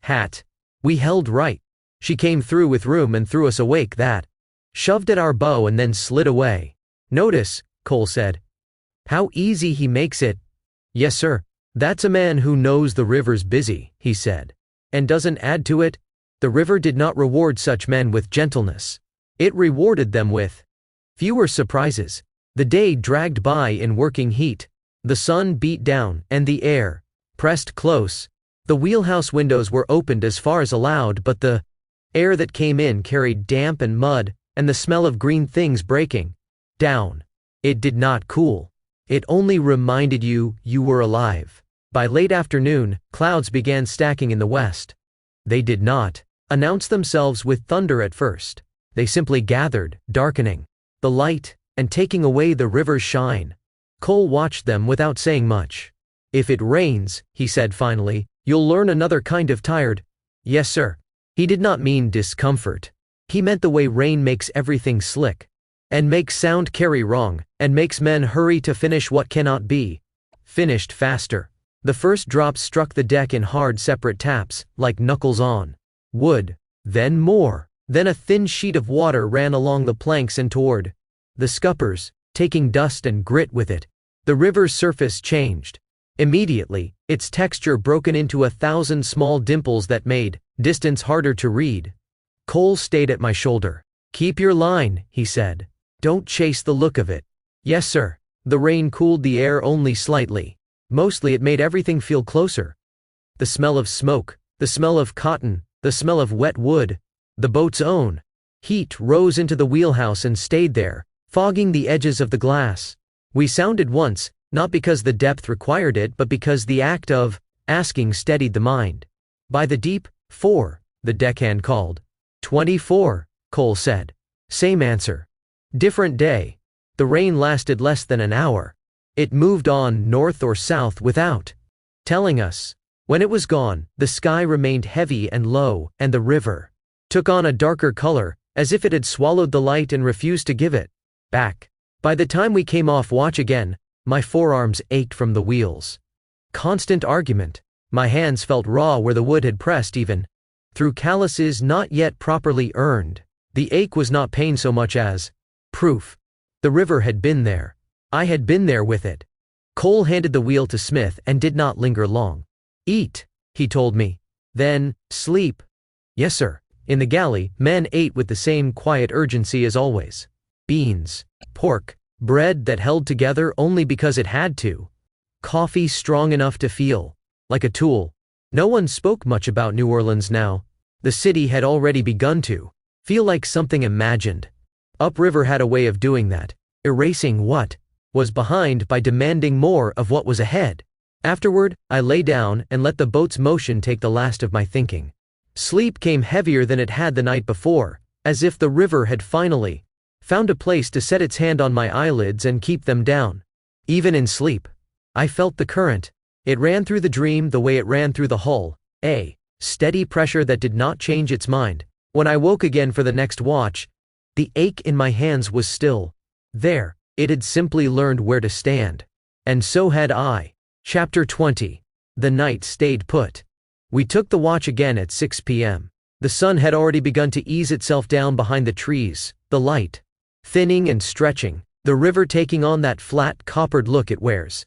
hat. We held right. She came through with room and threw us a wake that shoved at our bow and then slid away. Notice, Cole said, how easy he makes it. Yes, sir. That's a man who knows the river's busy, he said, and doesn't add to it. The river did not reward such men with gentleness. It rewarded them with fewer surprises. The day dragged by in working heat. The sun beat down, and the air pressed close. The wheelhouse windows were opened as far as allowed, but the air that came in carried damp and mud, and the smell of green things breaking down. It did not cool. It only reminded you were alive. By late afternoon, clouds began stacking in the west. They did not announce themselves with thunder at first. They simply gathered, darkening the light and taking away the river's shine. Cole watched them without saying much. "If it rains," he said finally, "you'll learn another kind of tired." "Yes, sir." He did not mean discomfort. He meant the way rain makes everything slick, and makes sound carry wrong, and makes men hurry to finish what cannot be finished faster. The first drops struck the deck in hard separate taps, like knuckles on wood. Then more. Then a thin sheet of water ran along the planks and toward the scuppers, taking dust and grit with it. The river's surface changed. Immediately, its texture broken into 1,000 small dimples that made distance harder to read. Cole stayed at my shoulder. "Keep your line," he said. "Don't chase the look of it." "Yes, sir." The rain cooled the air only slightly. Mostly it made everything feel closer. The smell of smoke, the smell of cotton, the smell of wet wood, the boat's own heat rose into the wheelhouse and stayed there, fogging the edges of the glass. We sounded once, not because the depth required it, but because the act of asking steadied the mind. "By the deep, 4, the deckhand called. 24, Cole said. Same answer. Different day. The rain lasted less than an hour. It moved on north or south without telling us. When it was gone, the sky remained heavy and low, and the river took on a darker color, as if it had swallowed the light and refused to give it back. By the time we came off watch again, my forearms ached from the wheels. Constant argument. My hands felt raw where the wood had pressed even through calluses not yet properly earned. The ache was not pain so much as proof. The river had been there. I had been there with it. Cole handed the wheel to Smith and did not linger long. "Eat," he told me. "Then, sleep." "Yes, sir." In the galley, men ate with the same quiet urgency as always. Beans, pork, bread that held together only because it had to. Coffee strong enough to feel like a tool. No one spoke much about New Orleans now. The city had already begun to feel like something imagined. Upriver had a way of doing that, erasing what was behind by demanding more of what was ahead. Afterward, I lay down and let the boat's motion take the last of my thinking. Sleep came heavier than it had the night before, as if the river had finally found a place to set its hand on my eyelids and keep them down. Even in sleep, I felt the current. It ran through the dream the way it ran through the hull, a steady pressure that did not change its mind. When I woke again for the next watch, the ache in my hands was still there. It had simply learned where to stand. And so had I. Chapter 20. The night stayed put. We took the watch again at 6 p.m. The sun had already begun to ease itself down behind the trees, the light thinning and stretching, the river taking on that flat, coppered look it wears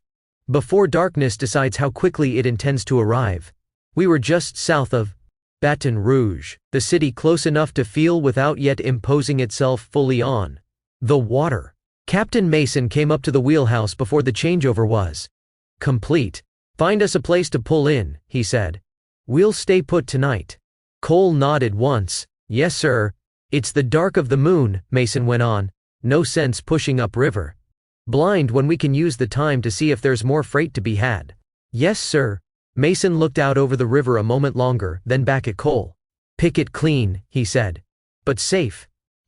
before darkness decides how quickly it intends to arrive. We were just south of Baton Rouge, the city close enough to feel without yet imposing itself fully on the water. Captain Mason came up to the wheelhouse before the changeover was complete. "Find us a place to pull in," he said. "We'll stay put tonight." Cole nodded once. "Yes, sir." "It's the dark of the moon," Mason went on. "No sense pushing upriver blind when we can use the time to see if there's more freight to be had." "Yes, sir." Mason looked out over the river a moment longer, then back at Cole. "Pick it clean," he said. "But safe."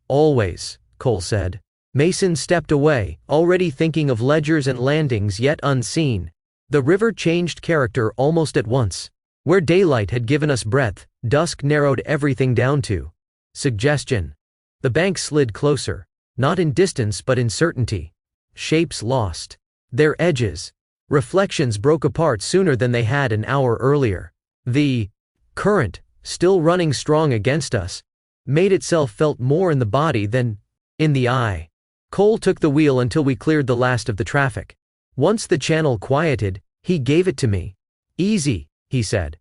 "Always," Cole said. Mason stepped away, already thinking of ledgers and landings yet unseen. The river changed character almost at once. Where daylight had given us breadth, dusk narrowed everything down to suggestion. The banks slid closer, not in distance but in certainty. Shapes lost their edges. Reflections broke apart sooner than they had an hour earlier. The current, still running strong against us, made itself felt more in the body than in the eye. Cole took the wheel until we cleared the last of the traffic. Once the channel quieted, he gave it to me. "Easy," he said.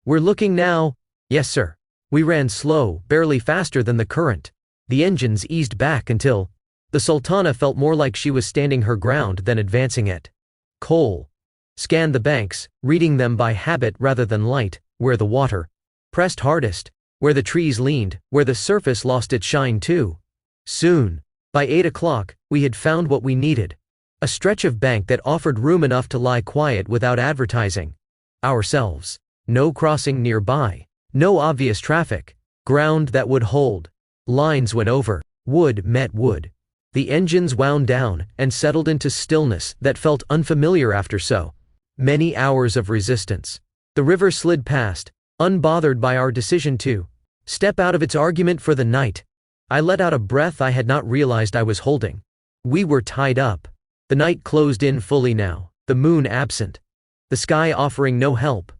"We're looking now." "Yes, sir." We ran slow, barely faster than the current. The engines eased back until the Sultana felt more like she was standing her ground than advancing it. Cole scanned the banks, reading them by habit rather than light, where the water pressed hardest, where the trees leaned, where the surface lost its shine too. Soon, by 8 o'clock, we had found what we needed. A stretch of bank that offered room enough to lie quiet without advertising ourselves. No crossing nearby. No obvious traffic. Ground that would hold. Lines went over. Wood met wood. The engines wound down and settled into stillness that felt unfamiliar after so many hours of resistance. The river slid past, unbothered by our decision to step out of its argument for the night. I let out a breath I had not realized I was holding. We were tied up. The night closed in fully now, the moon absent. The sky offering no help.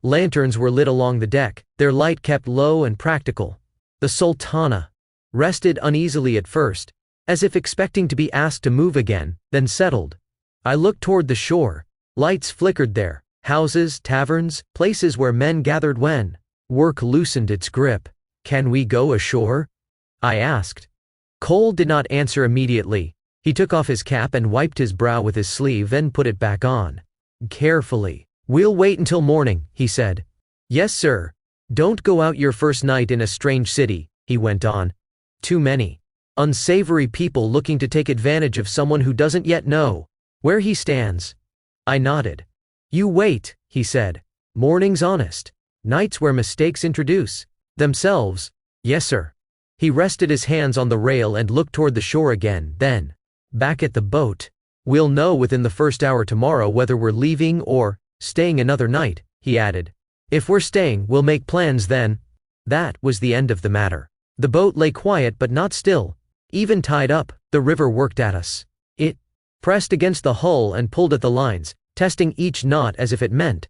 Lanterns were lit along the deck, their light kept low and practical. The Sultana rested uneasily at first, as if expecting to be asked to move again, then settled. I looked toward the shore. Lights flickered there, houses, taverns, places where men gathered when work loosened its grip. "Can we go ashore?" I asked. Cole did not answer immediately. He took off his cap and wiped his brow with his sleeve and put it back on. Carefully. "We'll wait until morning," he said. "Yes, sir. Don't go out your first night in a strange city," he went on. "Too many unsavory people looking to take advantage of someone who doesn't yet know where he stands." I nodded. "You wait," he said. "Morning's honest. Nights where mistakes introduce themselves." "Yes, sir." He rested his hands on the rail and looked toward the shore again, then back at the boat. "We'll know within the first hour tomorrow whether we're leaving or staying another night," he added. "If we're staying, we'll make plans then." That was the end of the matter. The boat lay quiet but not still. Even tied up, the river worked at us. It pressed against the hull and pulled at the lines, testing each knot as if it meant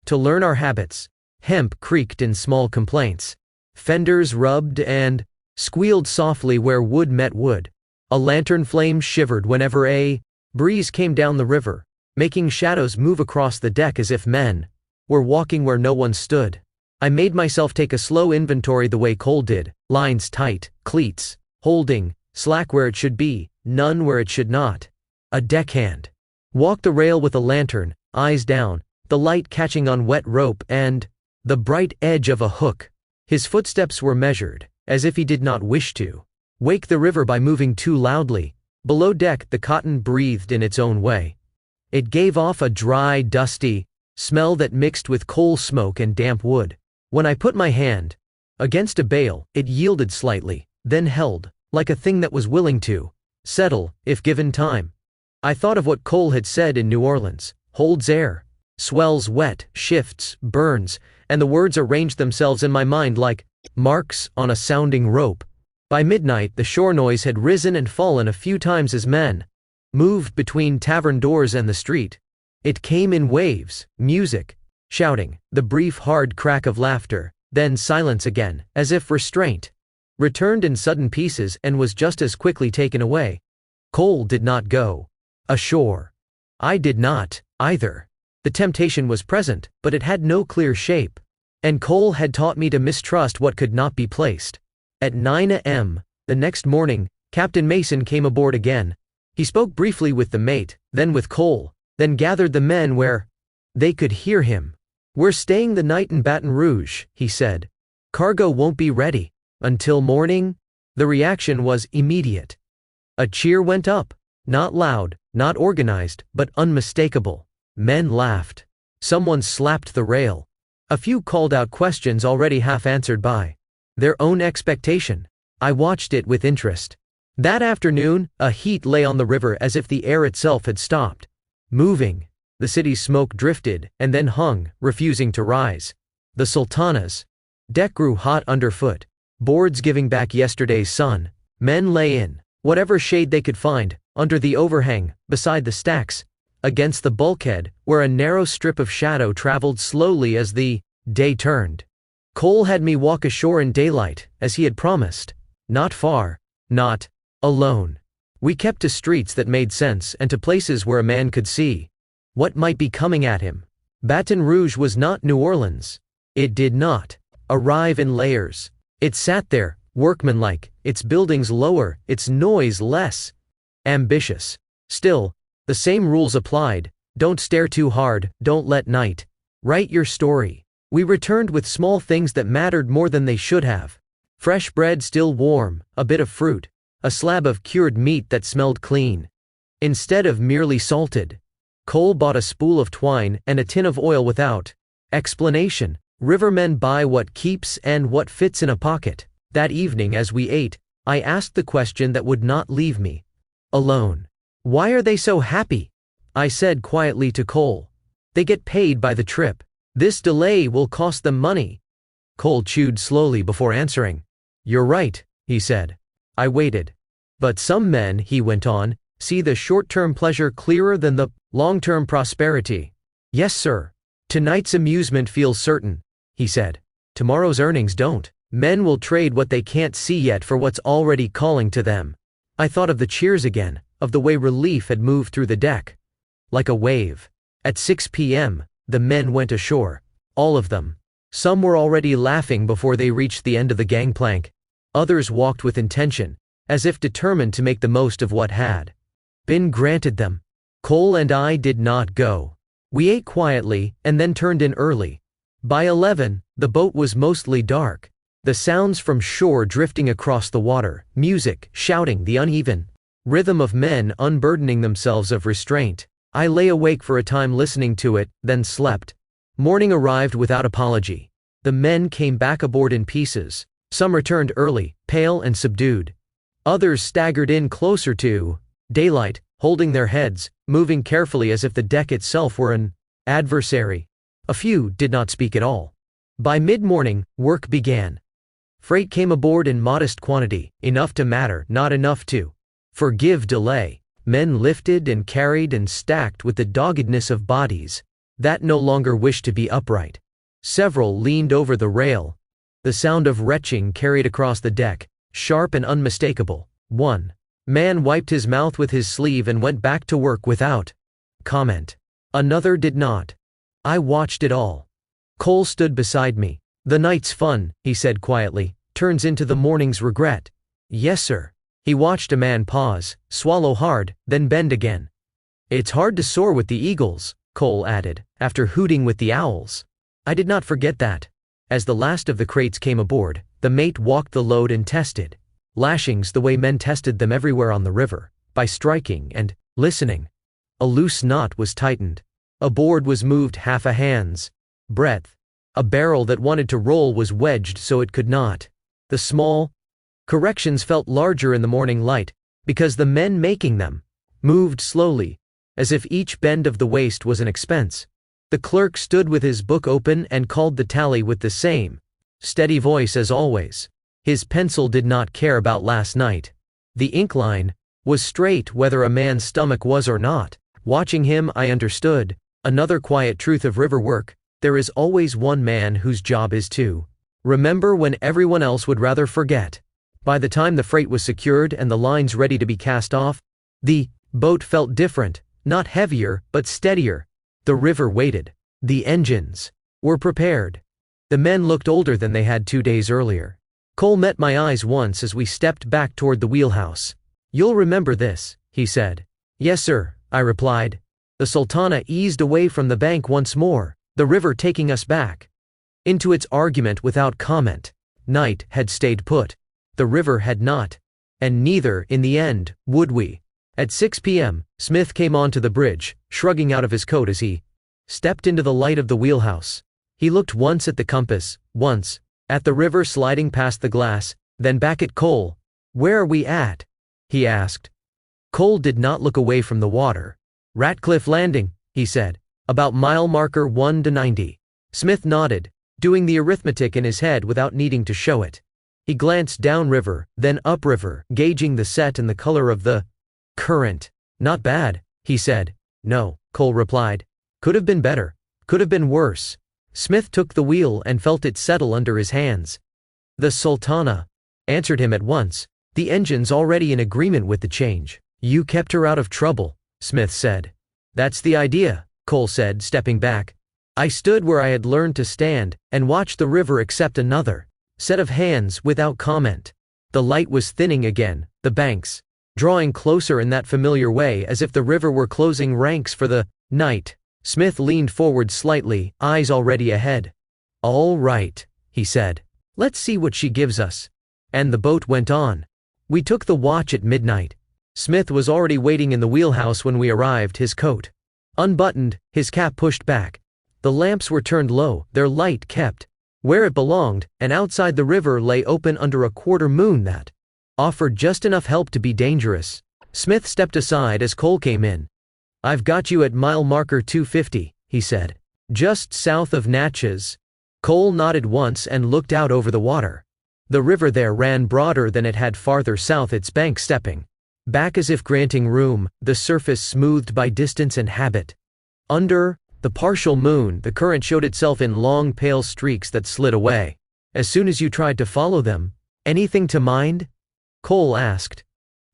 to learn our habits. Hemp creaked in small complaints. Fenders rubbed and squealed softly where wood met wood. A lantern flame shivered whenever a breeze came down the river, making shadows move across the deck as if men were walking where no one stood. I made myself take a slow inventory the way Cole did, lines tight, cleats holding, slack where it should be, none where it should not. A deckhand walked the rail with a lantern, eyes down, the light catching on wet rope and the bright edge of a hook. His footsteps were measured, as if he did not wish to wake the river by moving too loudly. Below deck the cotton breathed in its own way. It gave off a dry, dusty smell that mixed with coal smoke and damp wood. When I put my hand against a bale, it yielded slightly, then held, like a thing that was willing to settle, if given time. I thought of what Cole had said in New Orleans: holds air, swells wet, shifts, burns, and the words arranged themselves in my mind like marks on a sounding rope. By midnight the shore noise had risen and fallen a few times as men moved between tavern doors and the street. It came in waves, music, shouting, the brief hard crack of laughter, then silence again, as if restraint returned in sudden pieces and was just as quickly taken away. Cole did not go ashore. I did not, either. The temptation was present, but it had no clear shape. And Cole had taught me to mistrust what could not be placed. At 9 a.m. the next morning, Captain Mason came aboard again. He spoke briefly with the mate, then with Cole, then gathered the men where they could hear him. "We're staying the night in Baton Rouge," he said. "Cargo won't be ready until morning." The reaction was immediate. A cheer went up. Not loud, not organized, but unmistakable. Men laughed. Someone slapped the rail. A few called out questions already half answered by their own expectation. I watched it with interest. That afternoon, a heat lay on the river as if the air itself had stopped moving. The city's smoke drifted and then hung, refusing to rise. The Sultana's deck grew hot underfoot, boards giving back yesterday's sun. Men lay in whatever shade they could find, under the overhang, beside the stacks, against the bulkhead, where a narrow strip of shadow traveled slowly as the day turned. Cole had me walk ashore in daylight, as he had promised. Not far, not alone. We kept to streets that made sense and to places where a man could see what might be coming at him. Baton Rouge was not New Orleans. It did not arrive in layers. It sat there, Workmanlike, its buildings lower, its noise less. Ambitious. Still, the same rules applied: don't stare too hard, don't let night write your story. We returned with small things that mattered more than they should have. Fresh bread still warm, a bit of fruit, a slab of cured meat that smelled clean, instead of merely salted. Cole bought a spool of twine and a tin of oil without explanation. Rivermen buy what keeps and what fits in a pocket. That evening as we ate, I asked the question that would not leave me alone. Why are they so happy? I said quietly to Cole. They get paid by the trip. This delay will cost them money. Cole chewed slowly before answering. You're right, he said. I waited. But some men, he went on, see the short-term pleasure clearer than the long-term prosperity. Yes, sir. Tonight's amusement feels certain, he said. Tomorrow's earnings don't. Men will trade what they can't see yet for what's already calling to them. I thought of the cheers again, of the way relief had moved through the deck. Like a wave. At 6 p.m., the men went ashore. All of them. Some were already laughing before they reached the end of the gangplank. Others walked with intention, as if determined to make the most of what had been granted them. Cole and I did not go. We ate quietly, and then turned in early. By 11, the boat was mostly dark. The sounds from shore drifting across the water, music, shouting, the uneven rhythm of men unburdening themselves of restraint. I lay awake for a time listening to it, then slept. Morning arrived without apology. The men came back aboard in pieces. Some returned early, pale and subdued. Others staggered in closer to daylight, holding their heads, moving carefully as if the deck itself were an adversary. A few did not speak at all. By mid-morning, work began. Freight came aboard in modest quantity, enough to matter, not enough to forgive delay. Men lifted and carried and stacked with the doggedness of bodies that no longer wished to be upright. Several leaned over the rail. The sound of retching carried across the deck, sharp and unmistakable. One man wiped his mouth with his sleeve and went back to work without comment. Another did not. I watched it all. Cole stood beside me. The night's fun, he said quietly, turns into the morning's regret. Yes, sir. He watched a man pause, swallow hard, then bend again. It's hard to soar with the eagles, Cole added, after hooting with the owls. I did not forget that. As the last of the crates came aboard, the mate walked the load and tested lashings the way men tested them everywhere on the river, by striking and listening. A loose knot was tightened. A board was moved half a hand's breadth. A barrel that wanted to roll was wedged so it could not. The small corrections felt larger in the morning light, because the men making them moved slowly, as if each bend of the waist was an expense. The clerk stood with his book open and called the tally with the same steady voice as always. His pencil did not care about last night. The ink line was straight whether a man's stomach was or not. Watching him, I understood another quiet truth of river work: there is always one man whose job is to remember when everyone else would rather forget. By the time the freight was secured and the lines ready to be cast off, the boat felt different, not heavier, but steadier. The river waited. The engines were prepared. The men looked older than they had 2 days earlier. Cole met my eyes once as we stepped back toward the wheelhouse. You'll remember this, he said. Yes, sir, I replied. The Sultana eased away from the bank once more, the river taking us back into its argument without comment. Night had stayed put. The river had not. And neither, in the end, would we. At 6 p.m., Smith came onto the bridge, shrugging out of his coat as he stepped into the light of the wheelhouse. He looked once at the compass, once at the river sliding past the glass, then back at Cole. Where are we at? He asked. Cole did not look away from the water. Ratcliffe Landing, he said. About mile marker 1 to 90. Smith nodded, doing the arithmetic in his head without needing to show it. He glanced downriver, then upriver, gauging the set and the color of the current. Not bad, he said. No, Cole replied. Could have been better. Could have been worse. Smith took the wheel and felt it settle under his hands. The Sultana answered him at once. The engine's already in agreement with the change. You kept her out of trouble, Smith said. That's the idea, Cole said, stepping back. I stood where I had learned to stand, and watched the river accept another set of hands without comment. The light was thinning again, the banks drawing closer in that familiar way as if the river were closing ranks for the night. Smith leaned forward slightly, eyes already ahead. "All right," he said. "Let's see what she gives us." And the boat went on. We took the watch at midnight. Smith was already waiting in the wheelhouse when we arrived, his coat unbuttoned, his cap pushed back. The lamps were turned low, their light kept where it belonged, and outside the river lay open under a quarter moon that offered just enough help to be dangerous. Smith stepped aside as Cole came in. "I've got you at mile marker 250, he said. "Just south of Natchez." Cole nodded once and looked out over the water. The river there ran broader than it had farther south, its banks stepping back as if granting room, the surface smoothed by distance and habit. Under the partial moon, the current showed itself in long pale streaks that slid away as soon as you tried to follow them. "Anything to mind?" Cole asked.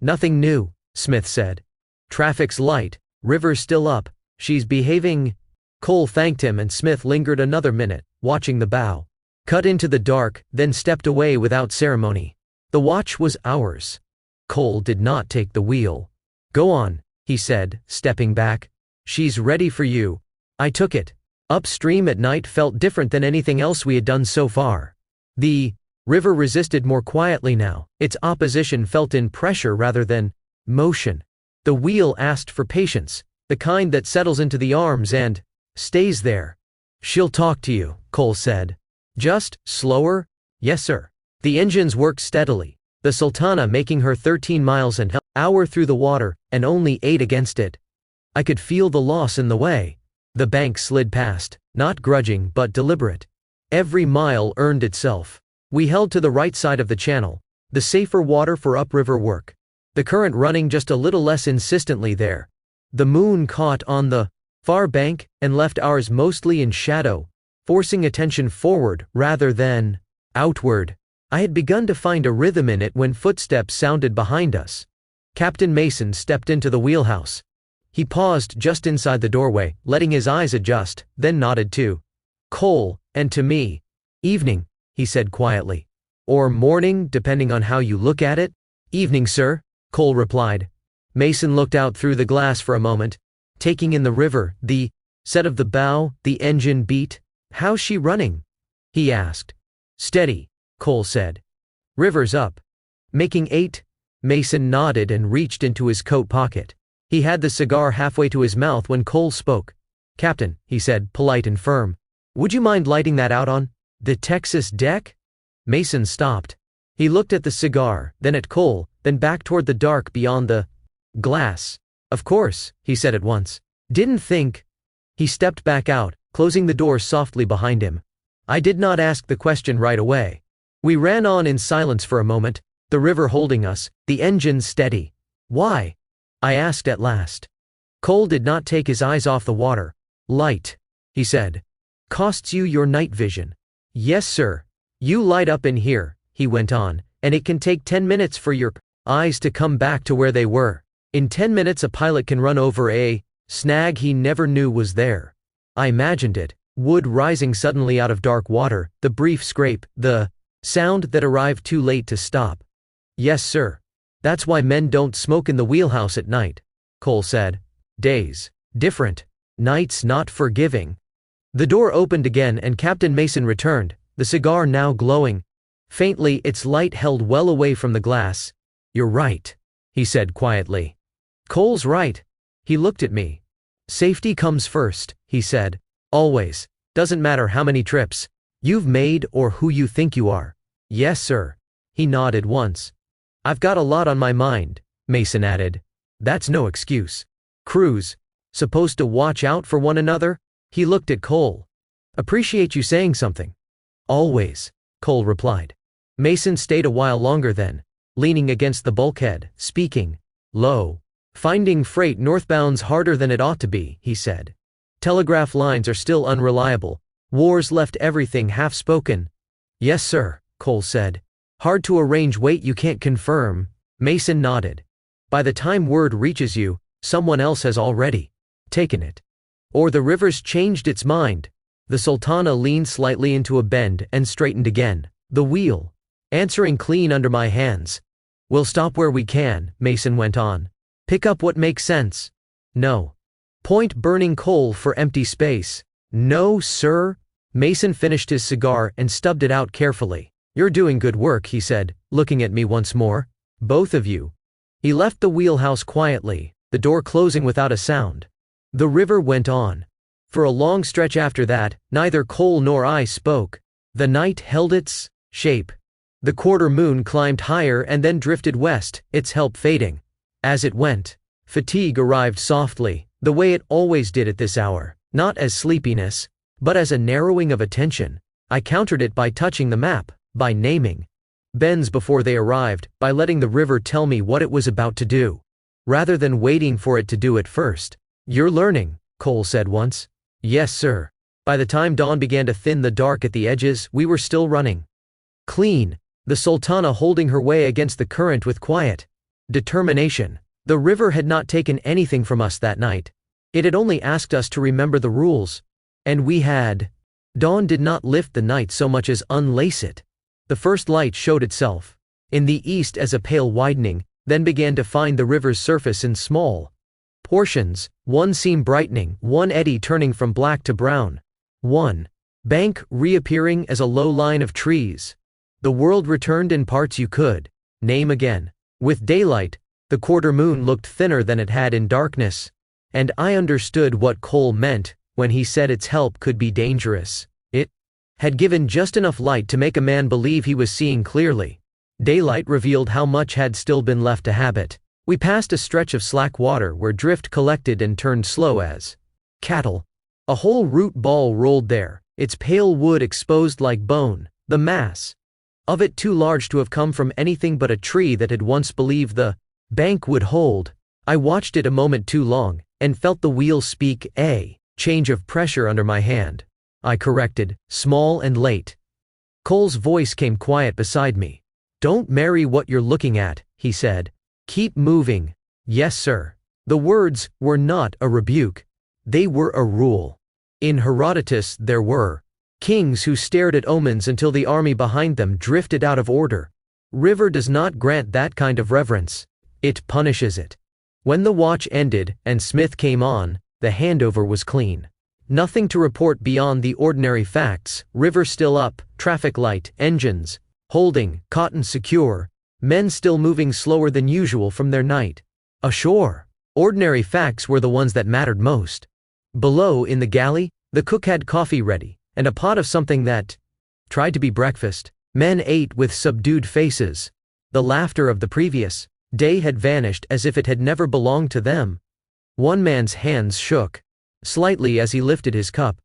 "Nothing new," Smith said. "Traffic's light, river's still up, she's behaving." Cole thanked him and Smith lingered another minute, watching the bow cut into the dark, then stepped away without ceremony. The watch was ours. Cole did not take the wheel. "Go on," he said, stepping back. "She's ready for you." I took it. Upstream at night felt different than anything else we had done so far. The river resisted more quietly now, its opposition felt in pressure rather than motion. The wheel asked for patience, the kind that settles into the arms and stays there. "She'll talk to you," Cole said. "Just slower?" "Yes, sir." The engines worked steadily, the Sultana making her 13 miles an hour through the water, and only 8 against it. I could feel the loss in the way. The bank slid past, not grudging but deliberate. Every mile earned itself. We held to the right side of the channel, the safer water for upriver work. The current running just a little less insistently there. The moon caught on the far bank and left ours mostly in shadow, forcing attention forward rather than outward. I had begun to find a rhythm in it when footsteps sounded behind us. Captain Mason stepped into the wheelhouse. He paused just inside the doorway, letting his eyes adjust, then nodded to Cole and to me. "Evening," he said quietly. "Or morning, depending on how you look at it." "Evening, sir," Cole replied. Mason looked out through the glass for a moment, taking in the river, the set of the bow, the engine beat. "How's she running?" he asked. "Steady," Cole said. "River's up." "Making 8?" Mason nodded and reached into his coat pocket. He had the cigar halfway to his mouth when Cole spoke. "Captain," he said, polite and firm, "would you mind lighting that out on the Texas deck?" Mason stopped. He looked at the cigar, then at Cole, then back toward the dark beyond the glass. "Of course," he said at once. "Didn't think." He stepped back out, closing the door softly behind him. I did not ask the question right away. We ran on in silence for a moment, the river holding us, the engines steady. "Why?" I asked at last. Cole did not take his eyes off the water. "Light," he said. "Costs you your night vision." "Yes, sir. You light up in here," he went on, "and it can take 10 minutes for your eyes to come back to where they were. In 10 minutes a pilot can run over a snag he never knew was there." I imagined it, wood rising suddenly out of dark water, the brief scrape, the sound that arrived too late to stop. "Yes, sir. That's why men don't smoke in the wheelhouse at night," Cole said. "Days different, nights not forgiving." The door opened again and Captain Mason returned, the cigar now glowing faintly, its light held well away from the glass. "You're right," he said quietly. "Cole's right." He looked at me. "Safety comes first," he said. "Always. Doesn't matter how many trips you've made or who you think you are." "Yes, sir." He nodded once. "I've got a lot on my mind," Mason added. "That's no excuse. Crews supposed to watch out for one another?" He looked at Cole. "Appreciate you saying something." "Always," Cole replied. Mason stayed a while longer then, leaning against the bulkhead, speaking low. "Finding freight northbound's harder than it ought to be," he said. "Telegraph lines are still unreliable. War's left everything half-spoken." "Yes, sir," Cole said. "Hard to arrange weight you can't confirm." Mason nodded. "By the time word reaches you, someone else has already taken it. Or the river's changed its mind." The Sultana leaned slightly into a bend and straightened again. The wheel answering clean under my hands. We'll stop where we can, Mason went on. Pick up what makes sense. No. Point burning coal for empty space. No, sir. Mason finished his cigar and stubbed it out carefully. You're doing good work, he said, looking at me once more. Both of you. He left the wheelhouse quietly, the door closing without a sound. The river went on. For a long stretch after that, neither Cole nor I spoke. The night held its shape. The quarter moon climbed higher and then drifted west, its help fading. As it went, fatigue arrived softly, the way it always did at this hour, not as sleepiness, but as a narrowing of attention. I countered it by touching the map, by naming bends before they arrived, by letting the river tell me what it was about to do, rather than waiting for it to do it first. You're learning, Cole said once. Yes, sir. By the time dawn began to thin the dark at the edges, we were still running. Clean, the Sultana holding her way against the current with quiet determination. The river had not taken anything from us that night. It had only asked us to remember the rules. And we had. Dawn did not lift the night so much as unlace it. The first light showed itself in the east as a pale widening, then began to find the river's surface in small portions, one seam brightening, one eddy turning from black to brown, one bank reappearing as a low line of trees. The world returned in parts you could name again. With daylight, the quarter moon looked thinner than it had in darkness, and I understood what Cole meant when he said its help could be dangerous. It had given just enough light to make a man believe he was seeing clearly. Daylight revealed how much had still been left to habit. We passed a stretch of slack water where drift collected and turned slow as cattle. A whole root ball rolled there, its pale wood exposed like bone, the mass of it too large to have come from anything but a tree that had once believed the bank would hold. I watched it a moment too long, and felt the wheel speak a change of pressure under my hand. I corrected, small and late. Cole's voice came quiet beside me. Don't marry what you're looking at, he said. Keep moving. Yes, sir. The words were not a rebuke. They were a rule. In Herodotus there were kings who stared at omens until the army behind them drifted out of order. River does not grant that kind of reverence. It punishes it. When the watch ended and Smith came on, the handover was clean. Nothing to report beyond the ordinary facts. River still up, traffic light, engines holding, cotton secure, men still moving slower than usual from their night ashore. Ordinary facts were the ones that mattered most. Below in the galley, the cook had coffee ready, and a pot of something that tried to be breakfast. Men ate with subdued faces. The laughter of the previous day had vanished as if it had never belonged to them. One man's hands shook slightly as he lifted his cup.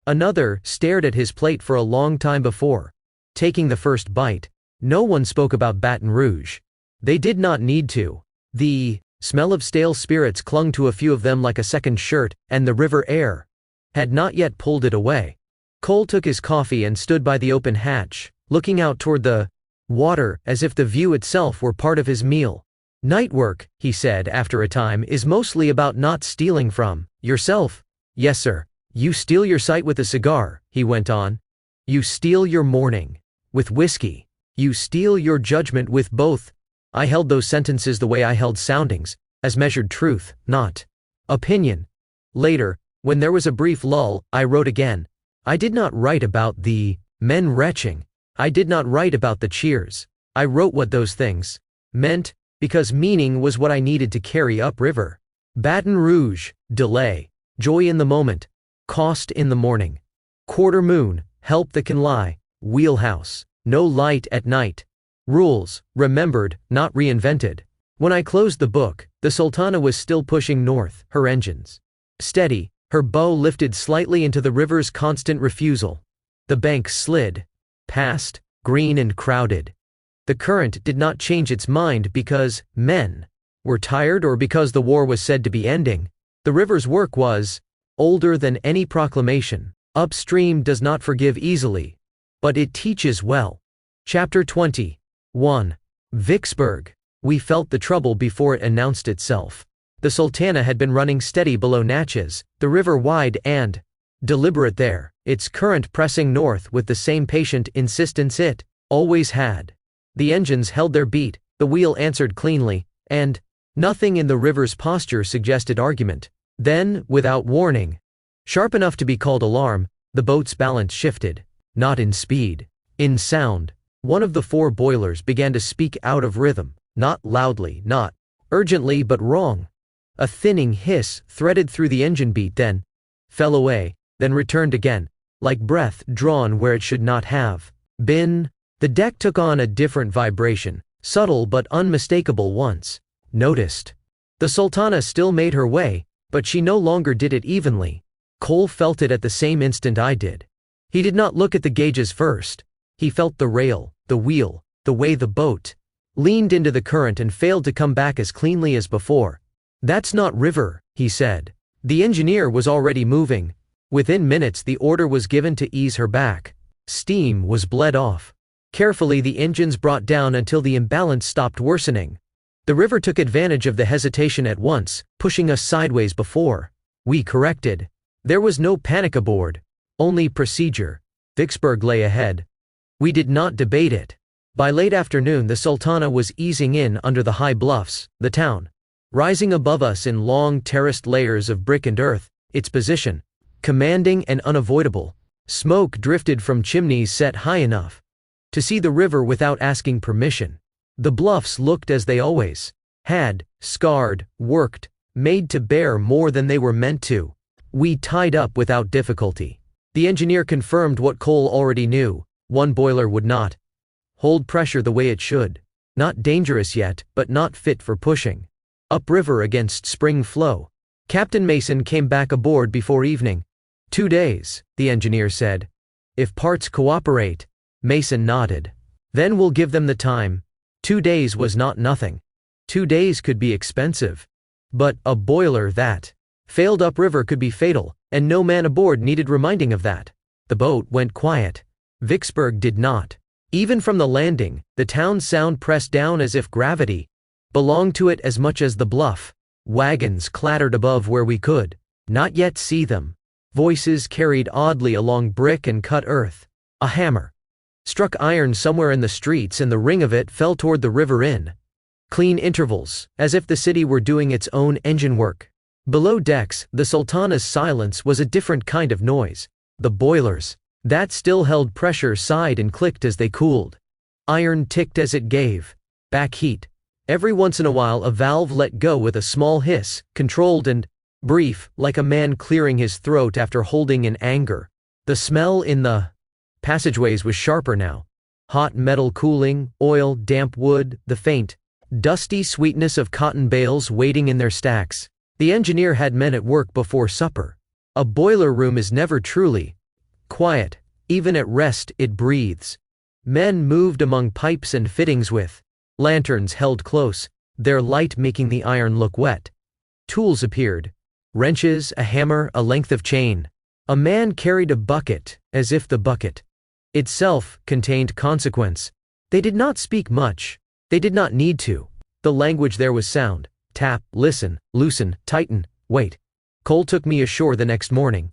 Another stared at his plate for a long time before taking the first bite. No one spoke about Baton Rouge. They did not need to. The smell of stale spirits clung to a few of them like a second shirt, and the river air had not yet pulled it away. Cole took his coffee and stood by the open hatch, looking out toward the water as if the view itself were part of his meal. Night work, he said after a time, is mostly about not stealing from yourself. Yes, sir. You steal your sight with a cigar, he went on. You steal your morning with whiskey. You steal your judgment with both. I held those sentences the way I held soundings, as measured truth, not opinion. Later, when there was a brief lull, I wrote again. I did not write about the men retching. I did not write about the cheers. I wrote what those things meant, because meaning was what I needed to carry upriver. Baton Rouge, delay, joy in the moment, cost in the morning. Quarter moon, help that can lie, wheelhouse, no light at night. Rules, remembered, not reinvented. When I closed the book, the Sultana was still pushing north, her engines steady, her bow lifted slightly into the river's constant refusal. The bank slid past, green and crowded. The current did not change its mind because men were tired or because the war was said to be ending. The river's work was older than any proclamation. Upstream does not forgive easily, but it teaches well. Chapter 20. 1. Vicksburg. We felt the trouble before it announced itself. The Sultana had been running steady below Natchez, the river wide and deliberate there, its current pressing north with the same patient insistence it always had. The engines held their beat, the wheel answered cleanly, and nothing in the river's posture suggested argument. Then, without warning, sharp enough to be called alarm, the boat's balance shifted. Not in speed, in sound. One of the 4 boilers began to speak out of rhythm, not loudly, not urgently, but wrong. A thinning hiss threaded through the engine beat, then fell away, then returned again, like breath drawn where it should not have been. The deck took on a different vibration, subtle but unmistakable once noticed. The Sultana still made her way, but she no longer did it evenly. Cole felt it at the same instant I did. He did not look at the gauges first. He felt the rail, the wheel, the way the boat leaned into the current and failed to come back as cleanly as before. "That's not river," he said. The engineer was already moving. Within minutes the order was given to ease her back. Steam was bled off. Carefully the engines brought down until the imbalance stopped worsening. The river took advantage of the hesitation at once, pushing us sideways before we corrected. There was no panic aboard, only procedure. Vicksburg lay ahead. We did not debate it. By late afternoon the Sultana was easing in under the high bluffs, the town rising above us in long terraced layers of brick and earth, its position commanding and unavoidable. Smoke drifted from chimneys set high enough to see the river without asking permission. The bluffs looked as they always had, scarred, worked, made to bear more than they were meant to. We tied up without difficulty. The engineer confirmed what Cole already knew. One boiler would not hold pressure the way it should. Not dangerous yet, but not fit for pushing upriver against spring flow. Captain Mason came back aboard before evening. 2 days, the engineer said. If parts cooperate. Mason nodded. Then we'll give them the time. 2 days was not nothing. 2 days could be expensive. But a boiler that failed upriver could be fatal, and no man aboard needed reminding of that. The boat went quiet. Vicksburg did not. Even from the landing, the town's sound pressed down as if gravity belonged to it as much as the bluff. Wagons clattered above where we could not yet see them. Voices carried oddly along brick and cut earth. A hammer struck iron somewhere in the streets and the ring of it fell toward the river in clean intervals, as if the city were doing its own engine work. Below decks, the Sultana's silence was a different kind of noise. The boilers that still held pressure sighed and clicked as they cooled. Iron ticked as it gave back heat. Every once in a while a valve let go with a small hiss, controlled and brief, like a man clearing his throat after holding in anger. The smell in the passageways was sharper now. Hot metal cooling, oil, damp wood, the faint, dusty sweetness of cotton bales waiting in their stacks. The engineer had men at work before supper. A boiler room is never truly quiet. Even at rest it breathes. Men moved among pipes and fittings with lanterns held close, their light making the iron look wet. Tools appeared. Wrenches, a hammer, a length of chain. A man carried a bucket, as if the bucket itself contained consequence. They did not speak much. They did not need to. The language there was sound. Tap, listen, loosen, tighten, wait. Cole took me ashore the next morning.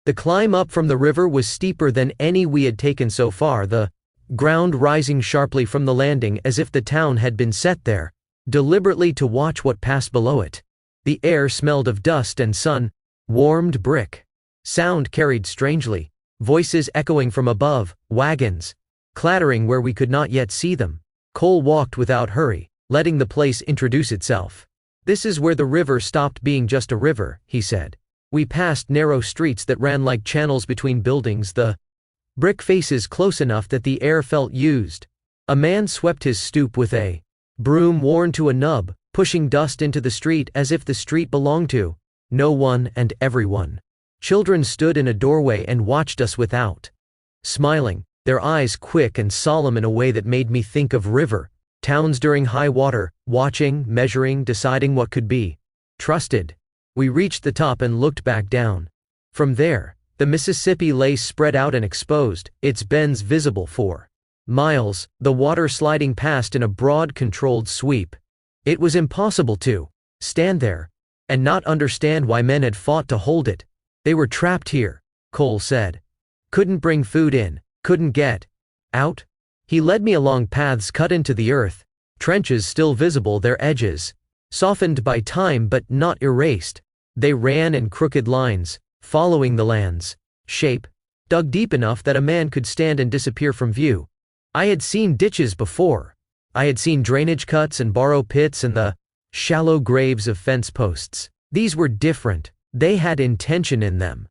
The climb up from the river was steeper than any we had taken so far, the ground rising sharply from the landing as if the town had been set there, deliberately to watch what passed below it. The air smelled of dust and sun, warmed brick. Sound carried strangely, voices echoing from above, wagons clattering where we could not yet see them. Cole walked without hurry, letting the place introduce itself. This is where the river stopped being just a river, he said. We passed narrow streets that ran like channels between buildings, the brick faces close enough that the air felt used. A man swept his stoop with a broom worn to a nub, pushing dust into the street as if the street belonged to no one and everyone. Children stood in a doorway and watched us without smiling, their eyes quick and solemn in a way that made me think of river towns during high water, watching, measuring, deciding what could be trusted. We reached the top and looked back down. From there, the Mississippi lay spread out and exposed, its bends visible for miles, the water sliding past in a broad controlled sweep. It was impossible to stand there and not understand why men had fought to hold it. They were trapped here, Cole said. Couldn't bring food in, couldn't get out. He led me along paths cut into the earth, trenches still visible, their edges softened by time but not erased. They ran in crooked lines, following the land's shape, dug deep enough that a man could stand and disappear from view. I had seen ditches before. I had seen drainage cuts and borrow pits and the shallow graves of fence posts. These were different. They had intention in them.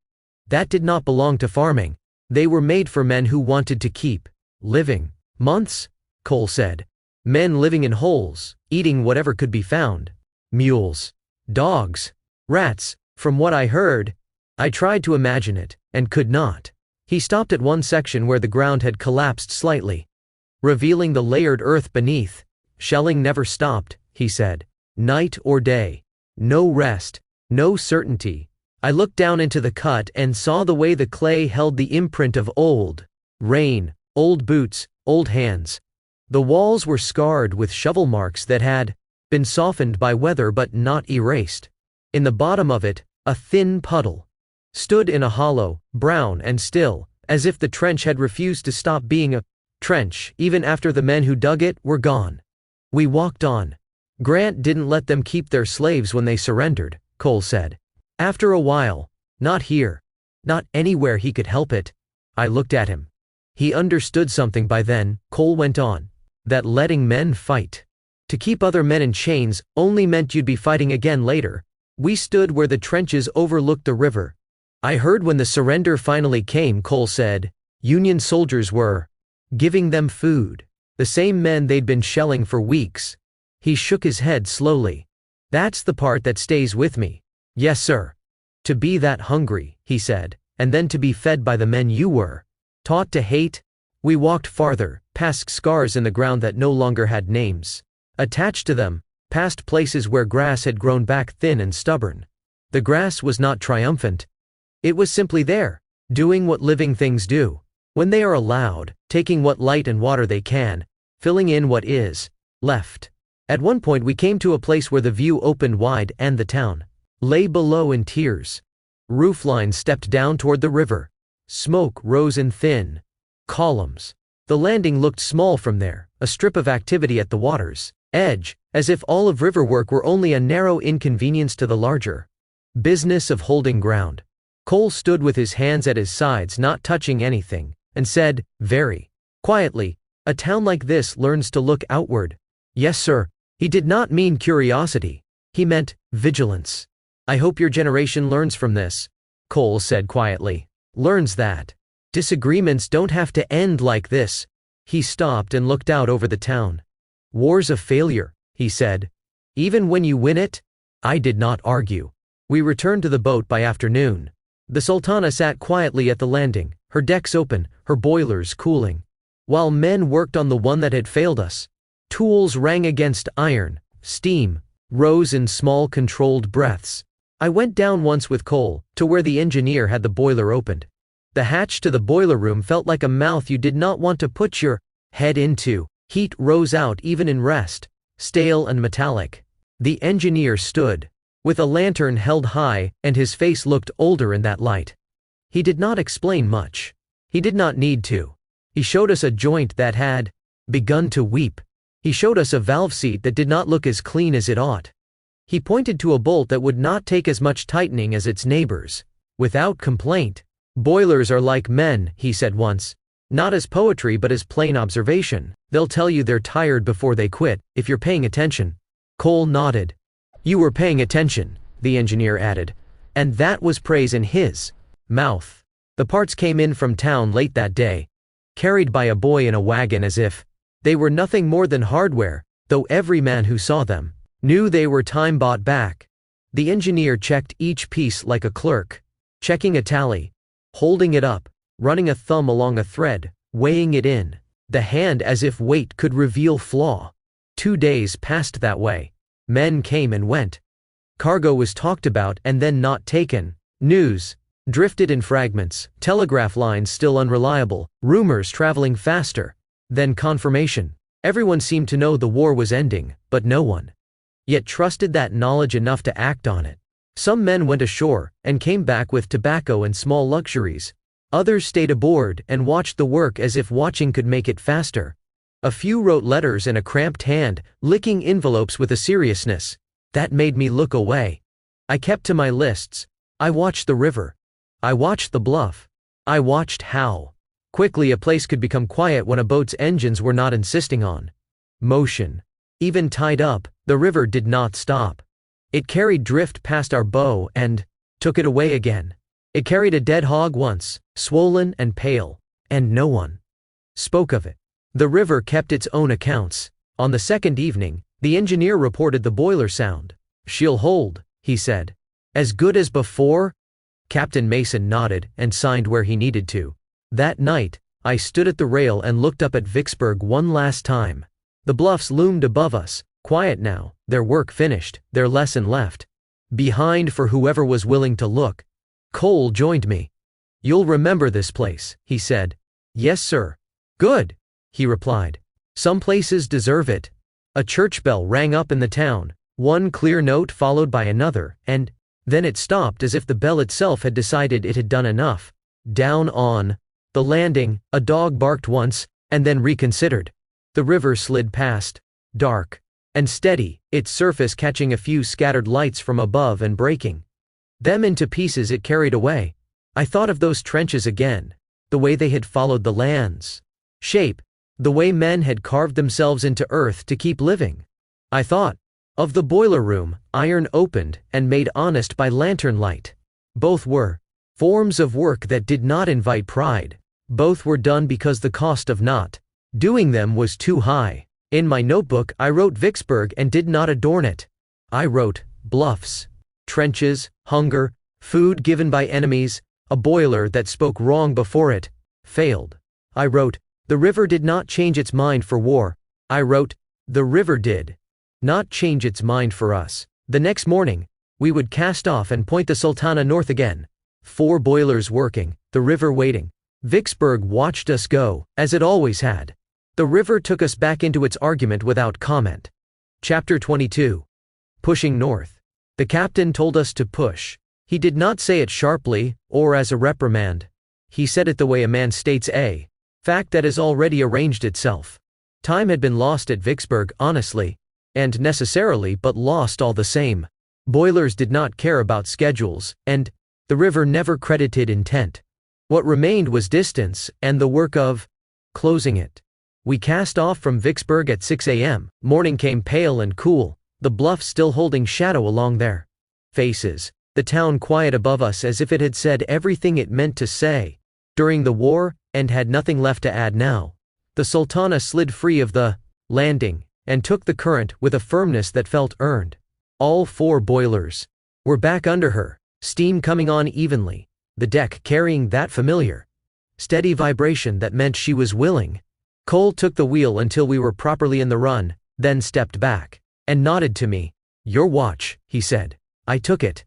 That did not belong to farming. They were made for men who wanted to keep living. Months? Cole said. Men living in holes, eating whatever could be found. Mules. Dogs. Rats. From what I heard, I tried to imagine it, and could not. He stopped at one section where the ground had collapsed slightly, revealing the layered earth beneath. Shelling never stopped, he said. Night or day. No rest. No certainty. I looked down into the cut and saw the way the clay held the imprint of old rain, old boots, old hands. The walls were scarred with shovel marks that had been softened by weather but not erased. In the bottom of it, a thin puddle stood in a hollow, brown and still, as if the trench had refused to stop being a trench even after the men who dug it were gone. We walked on. Grant didn't let them keep their slaves when they surrendered, Cole said. After a while. Not here. Not anywhere he could help it. I looked at him. He understood something by then, Cole went on. That letting men fight to keep other men in chains only meant you'd be fighting again later. We stood where the trenches overlooked the river. I heard when the surrender finally came, Cole said. Union soldiers were giving them food. The same men they'd been shelling for weeks. He shook his head slowly. That's the part that stays with me. Yes, sir. To be that hungry, he said, and then to be fed by the men you were taught to hate. We walked farther, past scars in the ground that no longer had names attached to them, past places where grass had grown back thin and stubborn. The grass was not triumphant. It was simply there, doing what living things do. When they are allowed, taking what light and water they can, filling in what is left. At one point we came to a place where the view opened wide and the town lay below in tiers. Rooflines stepped down toward the river. Smoke rose in thin columns. The landing looked small from there, a strip of activity at the water's edge, as if all of river work were only a narrow inconvenience to the larger business of holding ground. Cole stood with his hands at his sides, not touching anything, and said, very quietly, a town like this learns to look outward. Yes, sir. He did not mean curiosity. He meant vigilance. I hope your generation learns from this, Cole said quietly. Learns that disagreements don't have to end like this. He stopped and looked out over the town. War's a failure, he said. Even when you win it? I did not argue. We returned to the boat by afternoon. The Sultana sat quietly at the landing, her decks open, her boilers cooling. While men worked on the one that had failed us. Tools rang against iron, steam rose in small controlled breaths. I went down once with Cole, to where the engineer had the boiler opened. The hatch to the boiler room felt like a mouth you did not want to put your head into. Heat rose out even in rest, stale and metallic. The engineer stood, with a lantern held high, and his face looked older in that light. He did not explain much. He did not need to. He showed us a joint that had begun to weep. He showed us a valve seat that did not look as clean as it ought. He pointed to a bolt that would not take as much tightening as its neighbors. Without complaint. Boilers are like men, he said once. Not as poetry but as plain observation. They'll tell you they're tired before they quit, if you're paying attention. Cole nodded. You were paying attention, the engineer added. And that was praise in his mouth. The parts came in from town late that day, carried by a boy in a wagon as if they were nothing more than hardware, though every man who saw them knew they were time bought back. The engineer checked each piece like a clerk, checking a tally, holding it up, running a thumb along a thread, weighing it in, the hand as if weight could reveal flaw. 2 days passed that way. Men came and went. Cargo was talked about and then not taken. News drifted in fragments, telegraph lines still unreliable, rumors traveling faster. Then confirmation. Everyone seemed to know the war was ending, but no one yet trusted that knowledge enough to act on it. Some men went ashore and came back with tobacco and small luxuries. Others stayed aboard and watched the work as if watching could make it faster. A few wrote letters in a cramped hand, licking envelopes with a seriousness that made me look away. I kept to my lists. I watched the river. I watched the bluff. I watched how quickly a place could become quiet when a boat's engines were not insisting on motion. Even tied up, the river did not stop. It carried drift past our bow and took it away again. It carried a dead hog once, swollen and pale, and no one spoke of it. The river kept its own accounts. On the second evening, the engineer reported the boiler sound. "She'll hold," he said. "As good as before?" Captain Mason nodded and signed where he needed to. That night, I stood at the rail and looked up at Vicksburg one last time. The bluffs loomed above us, quiet now, their work finished, their lesson left behind for whoever was willing to look. Cole joined me. "You'll remember this place," he said. "Yes, sir." "Good," he replied. "Some places deserve it." A church bell rang up in the town, one clear note followed by another, and then it stopped as if the bell itself had decided it had done enough. Down on the landing, a dog barked once, and then reconsidered. The river slid past, dark and steady, its surface catching a few scattered lights from above and breaking them into pieces it carried away. I thought of those trenches again, the way they had followed the land's shape, the way men had carved themselves into earth to keep living. I thought of the boiler room, iron opened and made honest by lantern light. Both were forms of work that did not invite pride. Both were done because the cost of not doing them was too high. In my notebook, I wrote Vicksburg and did not adorn it. I wrote bluffs, trenches, hunger, food given by enemies, a boiler that spoke wrong before it failed. I wrote, the river did not change its mind for war. I wrote, the river did not change its mind for us. The next morning, we would cast off and point the Sultana north again. 4 boilers working, the river waiting. Vicksburg watched us go, as it always had. The river took us back into its argument without comment. Chapter 22. Pushing north. The captain told us to push. He did not say it sharply, or as a reprimand. He said it the way a man states a fact that has already arranged itself. Time had been lost at Vicksburg, honestly, and necessarily, but lost all the same. Boilers did not care about schedules, and the river never credited intent. What remained was distance, and the work of closing it. We cast off from Vicksburg at 6 a.m. Morning came pale and cool, the bluffs still holding shadow along their faces, the town quiet above us as if it had said everything it meant to say during the war, and had nothing left to add now. The Sultana slid free of the landing, and took the current with a firmness that felt earned. All 4 boilers were back under her, steam coming on evenly, the deck carrying that familiar, steady vibration that meant she was willing. Cole took the wheel until we were properly in the run, then stepped back, and nodded to me. "Your watch," he said. I took it.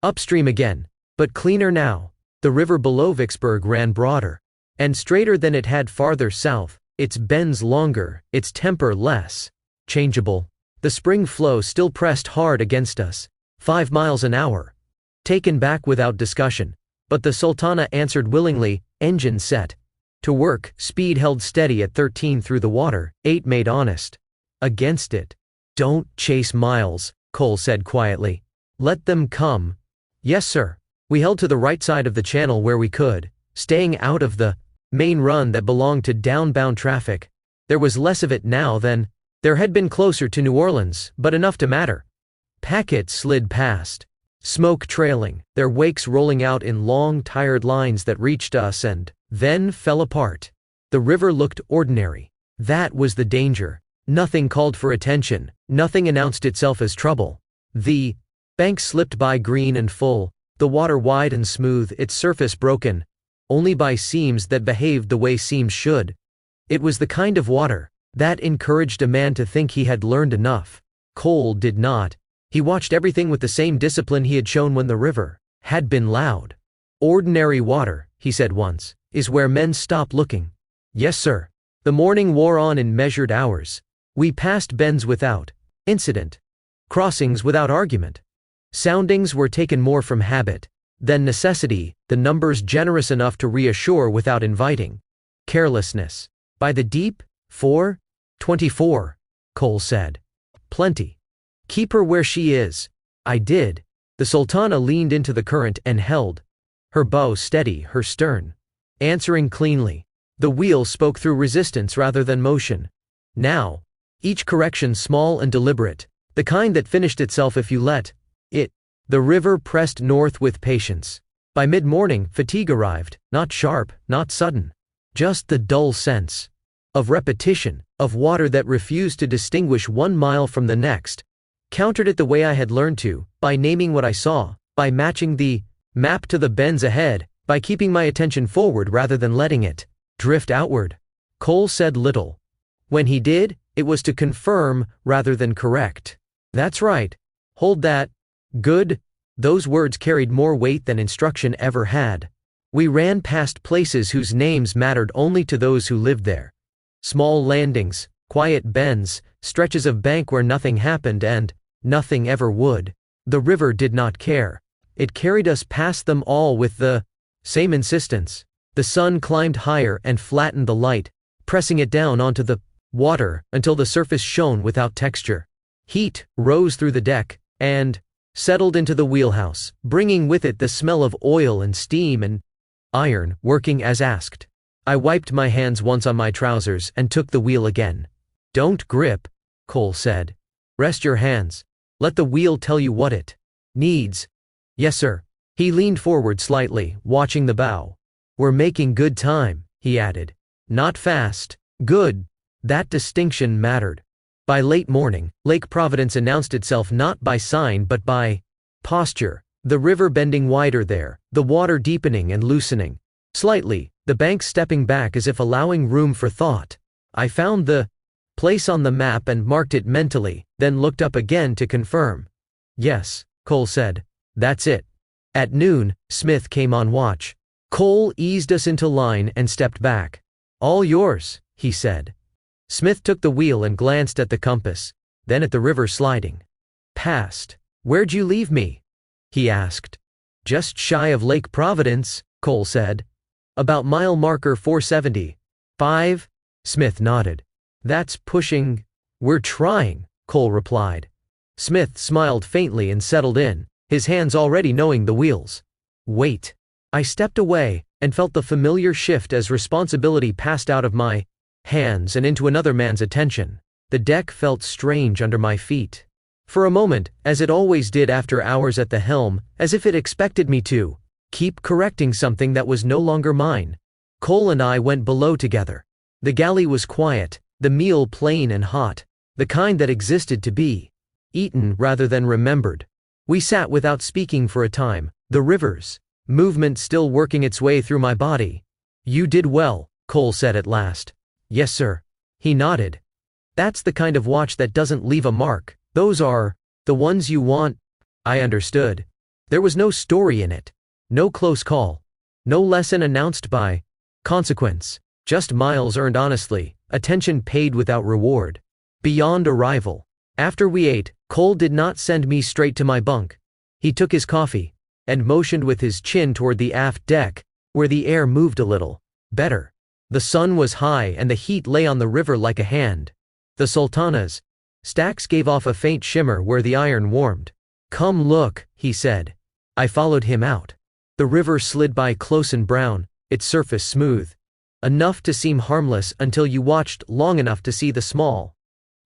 Upstream again, but cleaner now. The river below Vicksburg ran broader and straighter than it had farther south, its bends longer, its temper less changeable. The spring flow still pressed hard against us, 5 miles an hour. Taken back without discussion, but the Sultana answered willingly, engine set to work, speed held steady at 13 through the water, 8 made honest against it. "Don't chase miles," Cole said quietly. "Let them come." "Yes, sir." We held to the right side of the channel where we could, staying out of the main run that belonged to downbound traffic. There was less of it now than there had been closer to New Orleans, but enough to matter. Packets slid past, smoke trailing, their wakes rolling out in long, tired lines that reached us and then fell apart. The river looked ordinary. That was the danger. Nothing called for attention, nothing announced itself as trouble. The banks slipped by green and full, the water wide and smooth, its surface broken only by seams that behaved the way seams should. It was the kind of water that encouraged a man to think he had learned enough. Cole did not. He watched everything with the same discipline he had shown when the river had been loud. "Ordinary water," he said once, "is where men stop looking." Yes, sir. The morning wore on in measured hours. We passed bends without incident, crossings without argument. Soundings were taken more from habit than necessity, the numbers generous enough to reassure without inviting carelessness. By the deep, 4 24, Cole said. Plenty. Keep her where she is. I did. The Sultana leaned into the current and held her bow steady, her stern answering cleanly. The wheel spoke through resistance rather than motion. Now, each correction small and deliberate, the kind that finished itself if you let it. The river pressed north with patience. By mid-morning, fatigue arrived, not sharp, not sudden. Just the dull sense of repetition, of water that refused to distinguish 1 mile from the next. Countered it the way I had learned to, by naming what I saw, by matching the map to the bends ahead, by keeping my attention forward rather than letting it drift outward. Cole said little. When he did, it was to confirm rather than correct. That's right. Hold that. Good. Those words carried more weight than instruction ever had. We ran past places whose names mattered only to those who lived there. Small landings, quiet bends, stretches of bank where nothing happened and nothing ever would. The river did not care. It carried us past them all with the same insistence. The sun climbed higher and flattened the light, pressing it down onto the water until the surface shone without texture. Heat rose through the deck and settled into the wheelhouse, bringing with it the smell of oil and steam and iron working as asked. I wiped my hands once on my trousers and took the wheel again. Don't grip, Cole said. Rest your hands. Let the wheel tell you what it needs. Yes, sir. He leaned forward slightly, watching the bow. We're making good time, he added. Not fast. Good. That distinction mattered. By late morning, Lake Providence announced itself not by sign but by posture, the river bending wider there, the water deepening and loosening. Slightly, the banks stepping back as if allowing room for thought. I found the place on the map and marked it mentally, then looked up again to confirm. Yes, Cole said. That's it. At noon, Smith came on watch. Cole eased us into line and stepped back. All yours, he said. Smith took the wheel and glanced at the compass, then at the river sliding past. Where'd you leave me? He asked. Just shy of Lake Providence, Cole said. About mile marker 470. 5? Smith nodded. That's pushing. We're trying, Cole replied. Smith smiled faintly and settled in, his hands already knowing the wheels. Wait. I stepped away and felt the familiar shift as responsibility passed out of my hands and into another man's attention. The deck felt strange under my feet. For a moment, as it always did after hours at the helm, as if it expected me to keep correcting something that was no longer mine. Cole and I went below together. The galley was quiet, the meal plain and hot, the kind that existed to be eaten rather than remembered. We sat without speaking for a time, the river's movement still working its way through my body. You did well, Cole said at last. Yes, sir. He nodded. That's the kind of watch that doesn't leave a mark. Those are the ones you want. I understood. There was no story in it. No close call. No lesson announced by consequence. Just miles earned honestly, attention paid without reward. Beyond arrival. After we ate, Cole did not send me straight to my bunk. He took his coffee and motioned with his chin toward the aft deck, where the air moved a little better. The sun was high and the heat lay on the river like a hand. The Sultana's stacks gave off a faint shimmer where the iron warmed. Come look, he said. I followed him out. The river slid by close and brown, its surface smooth. Enough to seem harmless until you watched long enough to see the small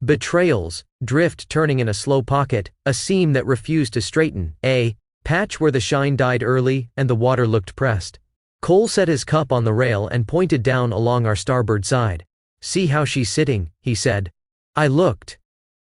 betrayals, drift turning in a slow pocket, a seam that refused to straighten, a patch where the shine died early and the water looked pressed. Cole set his cup on the rail and pointed down along our starboard side. See how she's sitting, he said. I looked.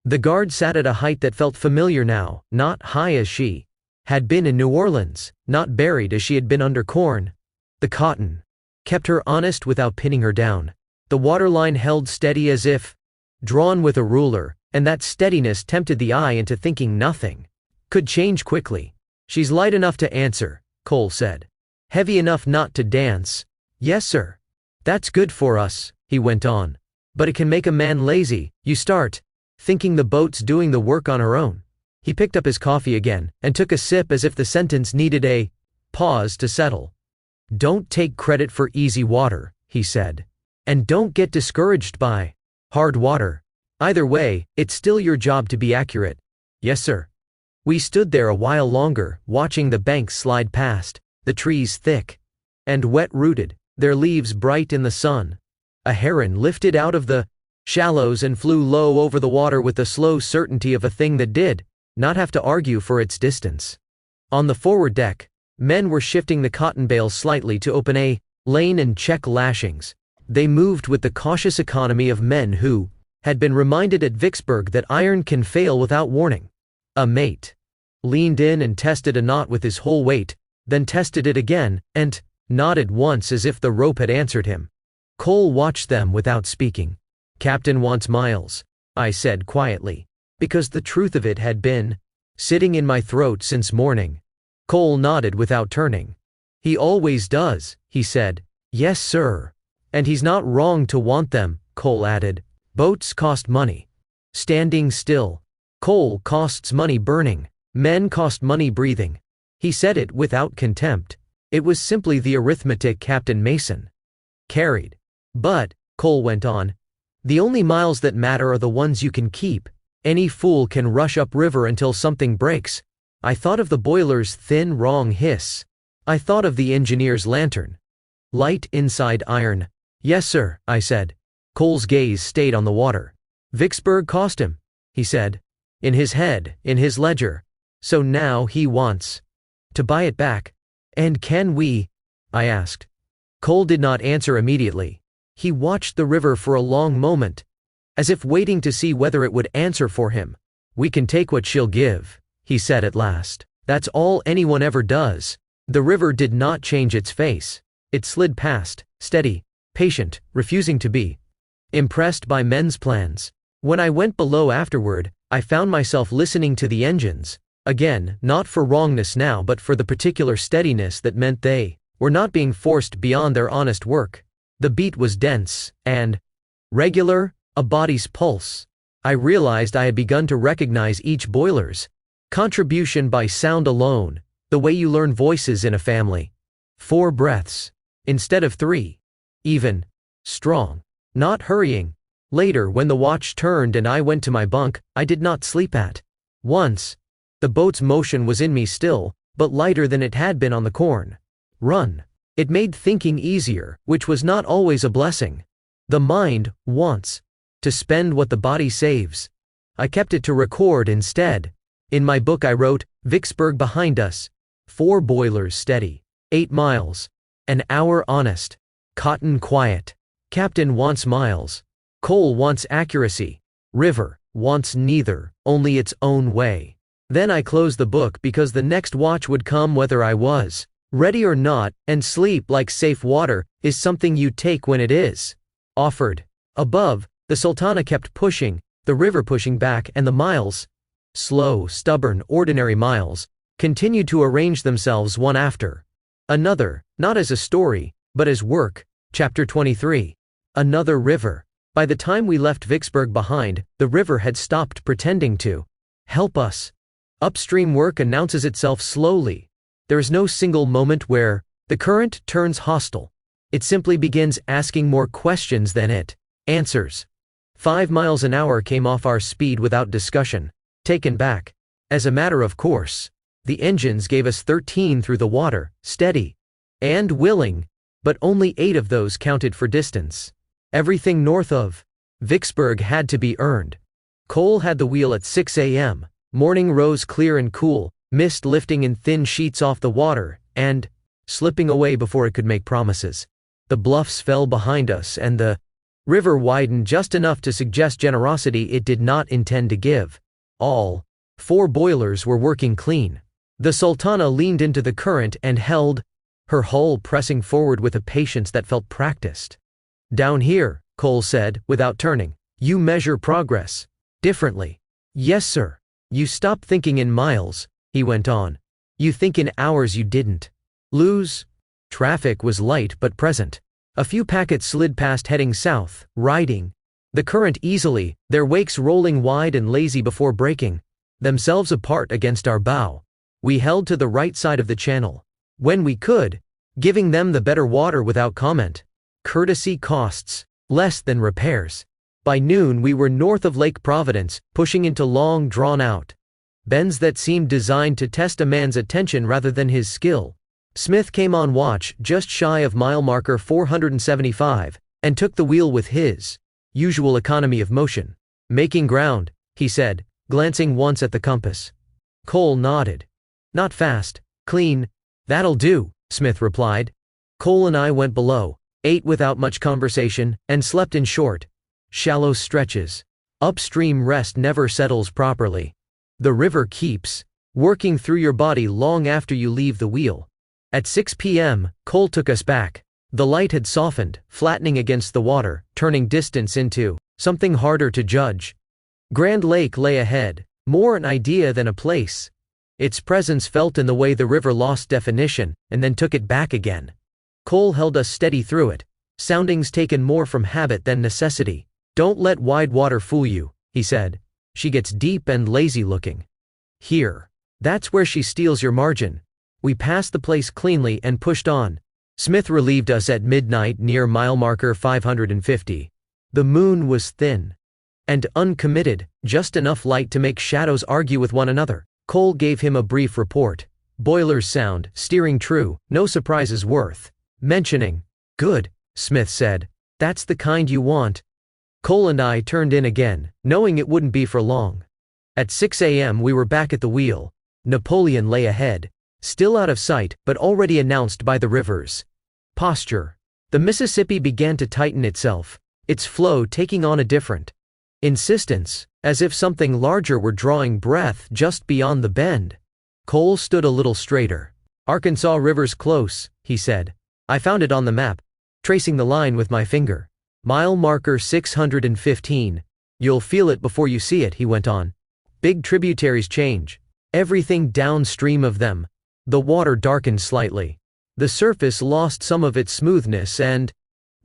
The guard sat at a height that felt familiar now, not high as she had been in New Orleans, not buried as she had been under corn. The cotton kept her honest without pinning her down. The waterline held steady as if drawn with a ruler, and that steadiness tempted the eye into thinking nothing could change quickly. She's light enough to answer, Cole said. Heavy enough not to dance. Yes, sir. That's good for us, he went on. But it can make a man lazy. You start thinking the boat's doing the work on her own. He picked up his coffee again and took a sip as if the sentence needed a pause to settle. Don't take credit for easy water, he said. And don't get discouraged by Hard water. Either way, it's still your job to be accurate. Yes, sir. We stood there a while longer, watching the banks slide past, the trees thick and wet-rooted, their leaves bright in the sun. A heron lifted out of the shallows and flew low over the water with the slow certainty of a thing that did not have to argue for its distance. On the forward deck, men were shifting the cotton bales slightly to open a lane and check lashings. They moved with the cautious economy of men who had been reminded at Vicksburg that iron can fail without warning. A mate leaned in and tested a knot with his whole weight, then tested it again, and nodded once as if the rope had answered him. Cole watched them without speaking. "Captain wants miles," I said quietly, because the truth of it had been sitting in my throat since morning. Cole nodded without turning. "He always does," he said. "Yes, sir. And he's not wrong to want them," Cole added. "Boats cost money. Standing still. Coal costs money burning. Men cost money breathing." He said it without contempt. It was simply the arithmetic Captain Mason carried. "But," Cole went on, "the only miles that matter are the ones you can keep. Any fool can rush upriver until something breaks." I thought of the boiler's thin, wrong hiss. I thought of the engineer's lantern. Light inside iron. "Yes, sir," I said. Cole's gaze stayed on the water. "Vicksburg cost him," he said. "In his head, in his ledger. So now he wants to buy it back." "And can we?" I asked. Cole did not answer immediately. He watched the river for a long moment, as if waiting to see whether it would answer for him. "We can take what she'll give," he said at last. "That's all anyone ever does." The river did not change its face. It slid past, steady, patient, refusing to be impressed by men's plans. When I went below afterward, I found myself listening to the engines, again, not for wrongness now but for the particular steadiness that meant they were not being forced beyond their honest work. The beat was dense and regular, a body's pulse. I realized I had begun to recognize each boiler's contribution by sound alone, the way you learn voices in a family. 4 breaths instead of 3. Even. Strong. Not hurrying. Later, when the watch turned and I went to my bunk, I did not sleep at once. The boat's motion was in me still, but lighter than it had been on the corn run. It made thinking easier, which was not always a blessing. The mind wants to spend what the body saves. I kept it to record instead. In my book I wrote, "Vicksburg behind us. 4 boilers steady. 8 miles. An hour honest. Cotton quiet. Captain wants miles. Cole wants accuracy. River wants neither, only its own way." Then I closed the book because the next watch would come whether I was ready or not, and sleep, like safe water, is something you take when it is offered. Above, the Sultana kept pushing, the river pushing back, and the miles, slow, stubborn, ordinary miles, continued to arrange themselves one after another, not as a story, but as work. Chapter 23. Another river. By the time we left Vicksburg behind, the river had stopped pretending to help us. Upstream work announces itself slowly. There is no single moment where the current turns hostile. It simply begins asking more questions than it answers. 5 miles an hour came off our speed without discussion, taken back as a matter of course. The engines gave us 13 through the water, steady and willing, but only 8 of those counted for distance. Everything north of Vicksburg had to be earned. Cole had the wheel at 6 a.m. Morning rose clear and cool, mist lifting in thin sheets off the water, and slipping away before it could make promises. The bluffs fell behind us and the river widened just enough to suggest generosity it did not intend to give. All 4 boilers were working clean. The Sultana leaned into the current and held, her hull pressing forward with a patience that felt practiced. "Down here," Cole said, without turning, "you measure progress differently." "Yes, sir. You stop thinking in miles," he went on. "You think in hours you didn't lose." Traffic was light but present. A few packets slid past heading south, riding the current easily, their wakes rolling wide and lazy before breaking themselves apart against our bow. We held to the right side of the channel when we could, giving them the better water without comment. Courtesy costs less than repairs. By noon we were north of Lake Providence, pushing into long, drawn-out bends that seemed designed to test a man's attention rather than his skill. Smith came on watch just shy of mile marker 475, and took the wheel with his usual economy of motion. "Making ground," he said, glancing once at the compass. Cole nodded. "Not fast, clean." "That'll do," Smith replied. Cole and I went below, ate without much conversation, and slept in short, shallow stretches. Upstream rest never settles properly. The river keeps working through your body long after you leave the wheel. At 6 p.m., Cole took us back. The light had softened, flattening against the water, turning distance into something harder to judge. Grand Lake lay ahead, more an idea than a place. Its presence felt in the way the river lost definition, and then took it back again. Cole held us steady through it, soundings taken more from habit than necessity. "Don't let wide water fool you," he said. "She gets deep and lazy-looking. Here. That's where she steals your margin." We passed the place cleanly and pushed on. Smith relieved us at midnight near mile marker 550. The moon was thin and uncommitted, just enough light to make shadows argue with one another. Cole gave him a brief report. "Boilers sound, steering true, no surprises worth mentioning." "Good," Smith said. "That's the kind you want." Cole and I turned in again, knowing it wouldn't be for long. At 6 a.m. we were back at the wheel. Napoleon lay ahead, still out of sight, but already announced by the river's posture. The Mississippi began to tighten itself, its flow taking on a different insistence, as if something larger were drawing breath just beyond the bend. Cole stood a little straighter. "Arkansas River's close," he said. "I found it on the map, tracing the line with my finger. Mile marker 615. You'll feel it before you see it," he went on. "Big tributaries change everything downstream of them." The water darkened slightly. The surface lost some of its smoothness and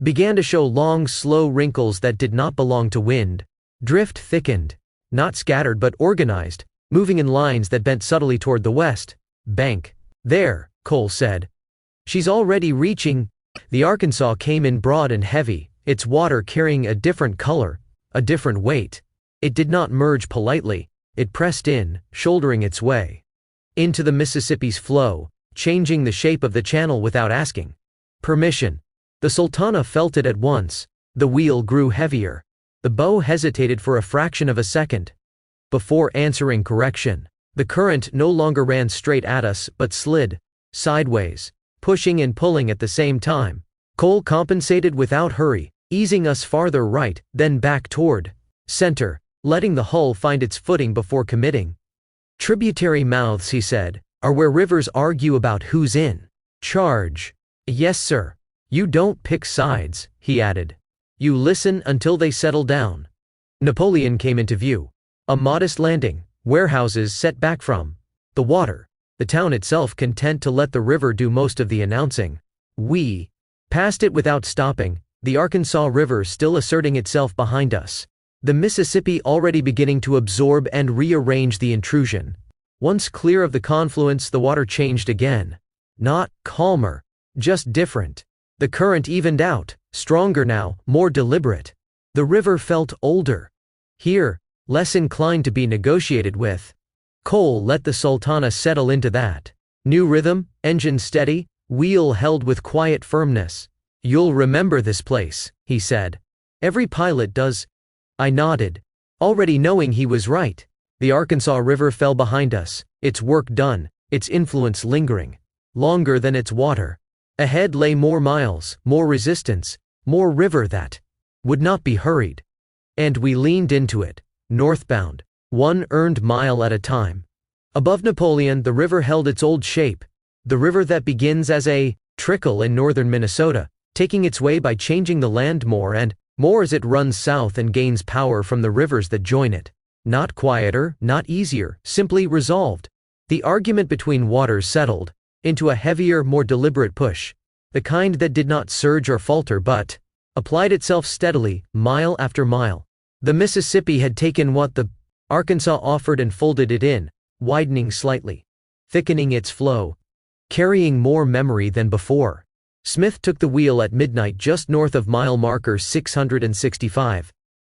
began to show long, slow wrinkles that did not belong to wind. Drift thickened, not scattered but organized, moving in lines that bent subtly toward the west bank. "There," Cole said. "She's already reaching." The Arkansas came in broad and heavy, its water carrying a different color, a different weight. It did not merge politely, it pressed in, shouldering its way into the Mississippi's flow, changing the shape of the channel without asking permission. The Sultana felt it at once. The wheel grew heavier. The bow hesitated for a fraction of a second before answering correction. The current no longer ran straight at us but slid sideways, pushing and pulling at the same time. Cole compensated without hurry, easing us farther right, then back toward center, letting the hull find its footing before committing. "Tributary mouths," he said, "are where rivers argue about who's in charge." "Yes, sir. You don't pick sides," he added. "You listen until they settle down." Napoleon came into view. A modest landing, warehouses set back from the water, the town itself content to let the river do most of the announcing. We passed it without stopping, the Arkansas River still asserting itself behind us, the Mississippi already beginning to absorb and rearrange the intrusion. Once clear of the confluence, the water changed again. Not calmer, just different. The current evened out, stronger now, more deliberate. The river felt older. Here, less inclined to be negotiated with. Cole let the Sultana settle into that new rhythm, engine steady, wheel held with quiet firmness. "You'll remember this place," he said. "Every pilot does." I nodded, already knowing he was right. The Arkansas River fell behind us, its work done, its influence lingering longer than its water. Ahead lay more miles, more resistance, more river that would not be hurried. And we leaned into it, northbound, one earned mile at a time. Above Napoleon, the river held its old shape, the river that begins as a trickle in northern Minnesota, taking its way by changing the land more and more as it runs south and gains power from the rivers that join it. Not quieter, not easier, simply resolved. The argument between waters settled into a heavier, more deliberate push, the kind that did not surge or falter but applied itself steadily, mile after mile. The Mississippi had taken what the Arkansas offered and folded it in, widening slightly, thickening its flow, carrying more memory than before. Smith took the wheel at midnight just north of mile marker 665.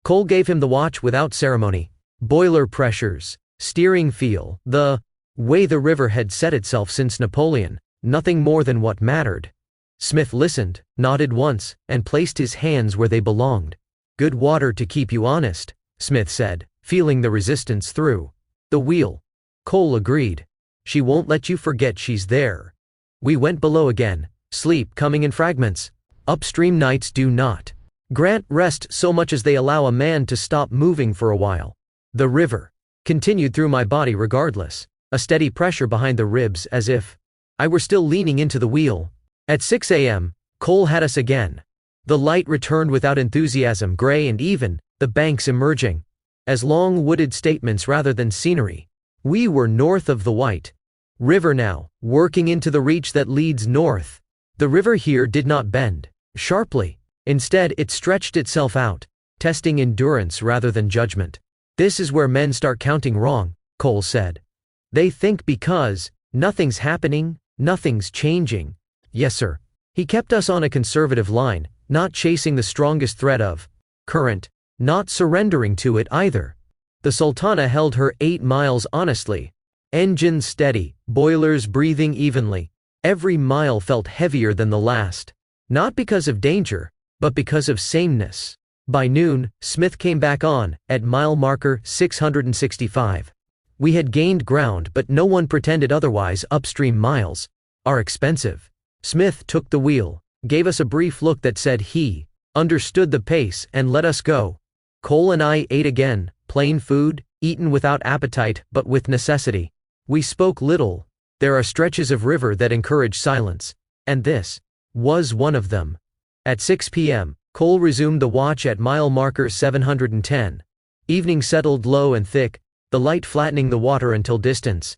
Cole gave him the watch without ceremony. Boiler pressures, steering feel, the way the river had set itself since Napoleon, nothing more than what mattered. Smith listened, nodded once, and placed his hands where they belonged. Good water to keep you honest, Smith said, feeling the resistance through the wheel. Cole agreed. She won't let you forget she's there. We went below again, sleep coming in fragments. Upstream nights do not grant rest so much as they allow a man to stop moving for a while. The river continued through my body regardless, a steady pressure behind the ribs as if I were still leaning into the wheel. At 6 a.m., Cole had us again. The light returned without enthusiasm, gray and even, the banks emerging as long wooded statements rather than scenery. We were north of the White River now, working into the reach that leads north. The river here did not bend sharply. Instead, it stretched itself out, testing endurance rather than judgment. This is where men start counting wrong, Cole said. They think because nothing's happening, nothing's changing. Yes, sir. He kept us on a conservative line, not chasing the strongest thread of current, not surrendering to it either. The Sultana held her 8 miles honestly. Engines steady, boilers breathing evenly. Every mile felt heavier than the last. Not because of danger, but because of sameness. By noon, Smith came back on, at mile marker 665. We had gained ground, but no one pretended otherwise. Upstream miles are expensive. Smith took the wheel, gave us a brief look that said he understood the pace and let us go. Cole and I ate again, plain food, eaten without appetite but with necessity. We spoke little. There are stretches of river that encourage silence, and this was one of them. At 6 p.m., Cole resumed the watch at mile marker 710. Evening settled low and thick, the light flattening the water until distance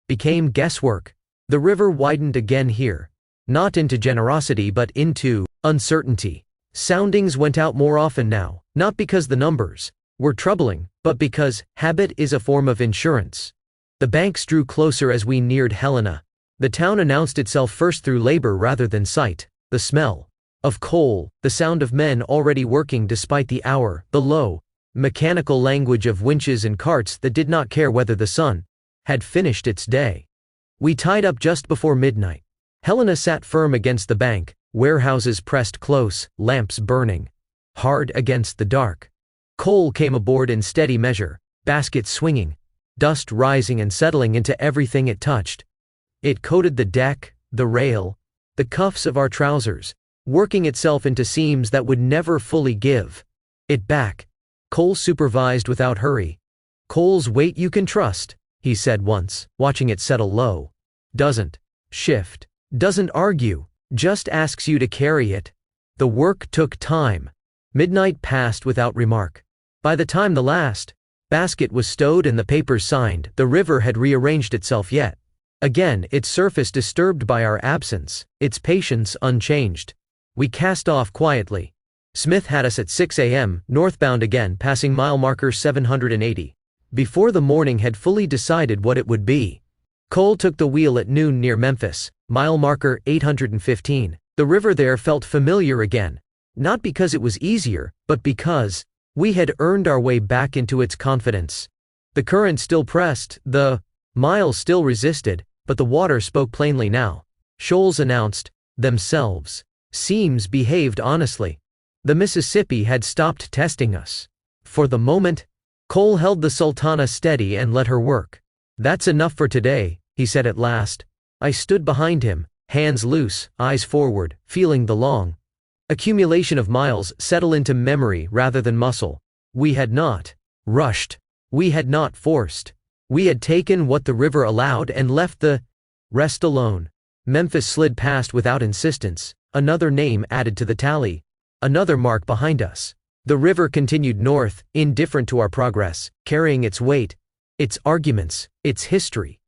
became guesswork. The river widened again here, not into generosity but into uncertainty. Soundings went out more often now, not because the numbers were troubling, but because habit is a form of insurance. The banks drew closer as we neared Helena. The town announced itself first through labor rather than sight. The smell of coal, the sound of men already working despite the hour, the low, mechanical language of winches and carts that did not care whether the sun had finished its day. We tied up just before midnight. Helena sat firm against the bank, warehouses pressed close, lamps burning hard against the dark. Coal came aboard in steady measure, baskets swinging, dust rising and settling into everything it touched. It coated the deck, the rail, the cuffs of our trousers, working itself into seams that would never fully give it back. Cole supervised without hurry. Coal's weight you can trust, he said once, watching it settle low. Doesn't shift, doesn't argue, just asks you to carry it. The work took time. Midnight passed without remark. By the time the last basket was stowed and the papers signed, the river had rearranged itself yet again, its surface disturbed by our absence, its patience unchanged. We cast off quietly. Smith had us at 6 a.m., northbound again, passing mile marker 780. Before the morning had fully decided what it would be. Cole took the wheel at noon near Memphis, mile marker 815. The river there felt familiar again, not because it was easier, but because we had earned our way back into its confidence. The current still pressed, the miles still resisted, but the water spoke plainly now. Shoals announced themselves. Seams behaved honestly. The Mississippi had stopped testing us. For the moment, Cole held the Sultana steady and let her work. That's enough for today, he said at last. I stood behind him, hands loose, eyes forward, feeling the long accumulation of miles settle into memory rather than muscle. We had not rushed. We had not forced. We had taken what the river allowed and left the rest alone. Memphis slid past without insistence, another name added to the tally, another mark behind us. The river continued north, indifferent to our progress, carrying its weight, its arguments, its history.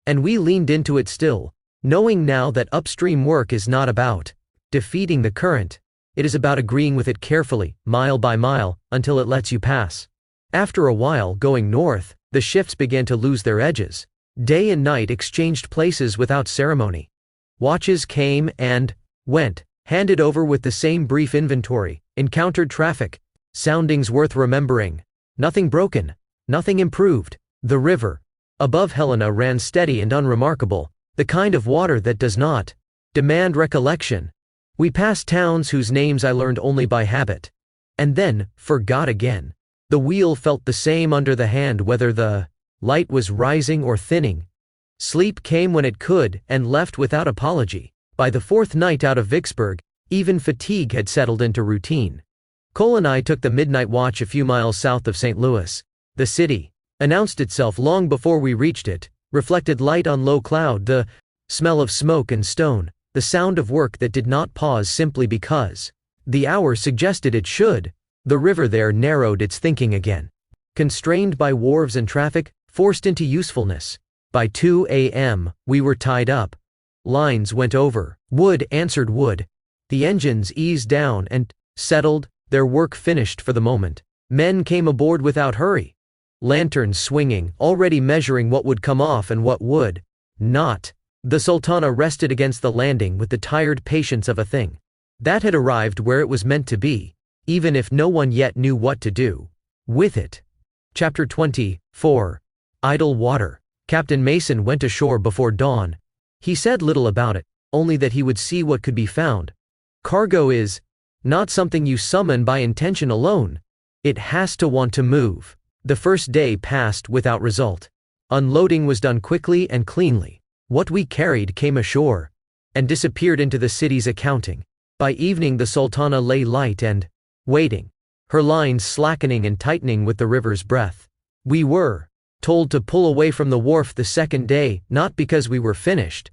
And we leaned into it still, knowing now that upstream work is not about defeating the current. It is about agreeing with it carefully, mile by mile, until it lets you pass. After a while going north, the shifts began to lose their edges. Day and night exchanged places without ceremony. Watches came and went, handed over with the same brief inventory, encountered traffic, Soundings worth remembering. Nothing broken. Nothing improved. The river above Helena ran steady and unremarkable, the kind of water that does not demand recollection. We passed towns whose names I learned only by habit, and then forgot again. The wheel felt the same under the hand whether the light was rising or thinning. Sleep came when it could and left without apology. By the fourth night out of Vicksburg, even fatigue had settled into routine. Cole and I took the midnight watch a few miles south of St. Louis. The city announced itself long before we reached it, reflected light on low cloud, the smell of smoke and stone, the sound of work that did not pause simply because the hour suggested it should. The river there narrowed its thinking again. Constrained by wharves and traffic, forced into usefulness. By 2 a.m., we were tied up. Lines went over. Wood answered wood. The engines eased down and settled, their work finished for the moment. Men came aboard without hurry. Lanterns swinging, already measuring what would come off and what would not. The Sultana rested against the landing with the tired patience of a thing that had arrived where it was meant to be, even if no one yet knew what to do with it. Chapter 24. Idle water. Captain Mason went ashore before dawn. He said little about it, only that he would see what could be found. Cargo is not something you summon by intention alone. It has to want to move. The first day passed without result. Unloading was done quickly and cleanly. What we carried came ashore and disappeared into the city's accounting. By evening the Sultana lay light and waiting, her lines slackening and tightening with the river's breath. We were told to pull away from the wharf the second day, not because we were finished,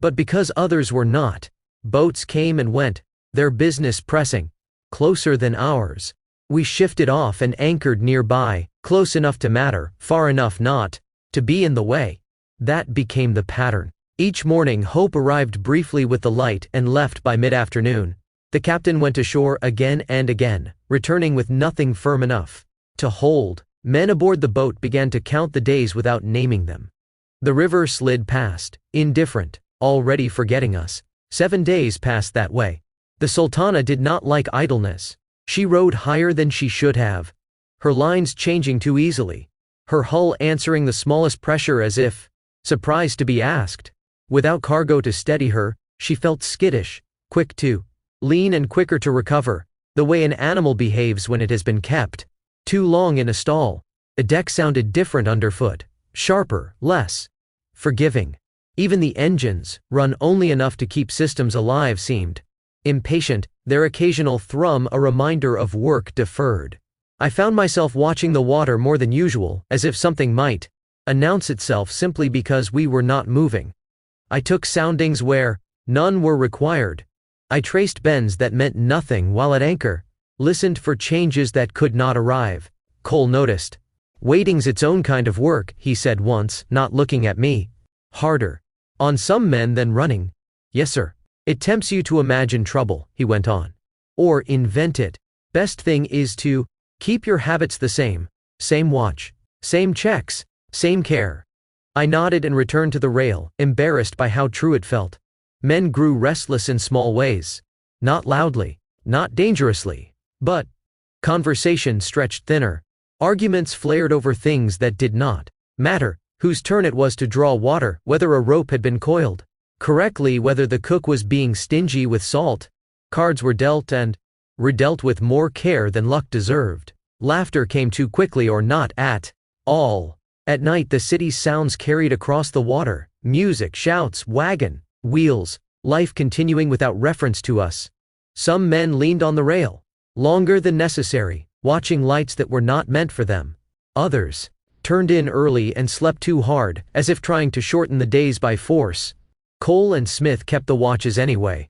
but because others were not. Boats came and went, their business pressing closer than ours. We shifted off and anchored nearby, close enough to matter, far enough not to be in the way. That became the pattern. Each morning Hope arrived briefly with the light and left by mid-afternoon. The captain went ashore again and again, returning with nothing firm enough to hold. Men aboard the boat began to count the days without naming them. The river slid past, indifferent, already forgetting us. 7 days passed that way. The Sultana did not like idleness. She rode higher than she should have, her lines changing too easily, her hull answering the smallest pressure as if surprised to be asked. Without cargo to steady her, she felt skittish, quick to lean and quicker to recover, the way an animal behaves when it has been kept too long in a stall. The deck sounded different underfoot, sharper, less forgiving. Even the engines, run only enough to keep systems alive, seemed impatient, their occasional thrum a reminder of work deferred. I found myself watching the water more than usual, as if something might announce itself simply because we were not moving. I took soundings where none were required. I traced bends that meant nothing while at anchor, listened for changes that could not arrive. Cole noticed. "Waiting's its own kind of work," he said once, not looking at me. "Harder on some men than running." "Yes, sir. It tempts you to imagine trouble," he went on. "Or invent it. Best thing is to keep your habits the same. Same watch, same checks, same care." I nodded and returned to the rail, embarrassed by how true it felt. Men grew restless in small ways. Not loudly, not dangerously, but conversation stretched thinner. Arguments flared over things that did not matter, whose turn it was to draw water, whether a rope had been coiled correctly, whether the cook was being stingy with salt. Cards were dealt and redealt with more care than luck deserved. Laughter came too quickly or not at all. At night the city's sounds carried across the water, music, shouts, wagon wheels, life continuing without reference to us. Some men leaned on the rail, longer than necessary, watching lights that were not meant for them. Others turned in early and slept too hard, as if trying to shorten the days by force. Cole and Smith kept the watches anyway.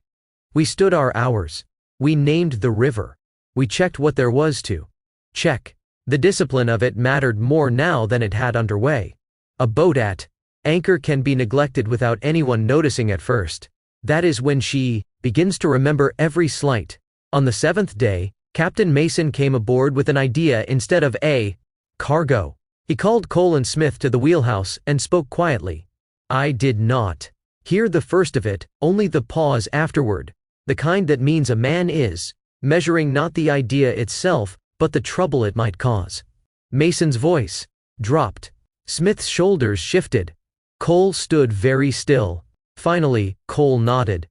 We stood our hours. We named the river. We checked what there was to check. The discipline of it mattered more now than it had underway. A boat at anchor can be neglected without anyone noticing at first. That is when she begins to remember every slight. On the 7th day, Captain Mason came aboard with an idea instead of a cargo. He called Cole and Smith to the wheelhouse and spoke quietly. I did not hear the first of it, only the pause afterward, the kind that means a man is measuring not the idea itself, but the trouble it might cause. Mason's voice dropped. Smith's shoulders shifted. Cole stood very still. Finally, Cole nodded.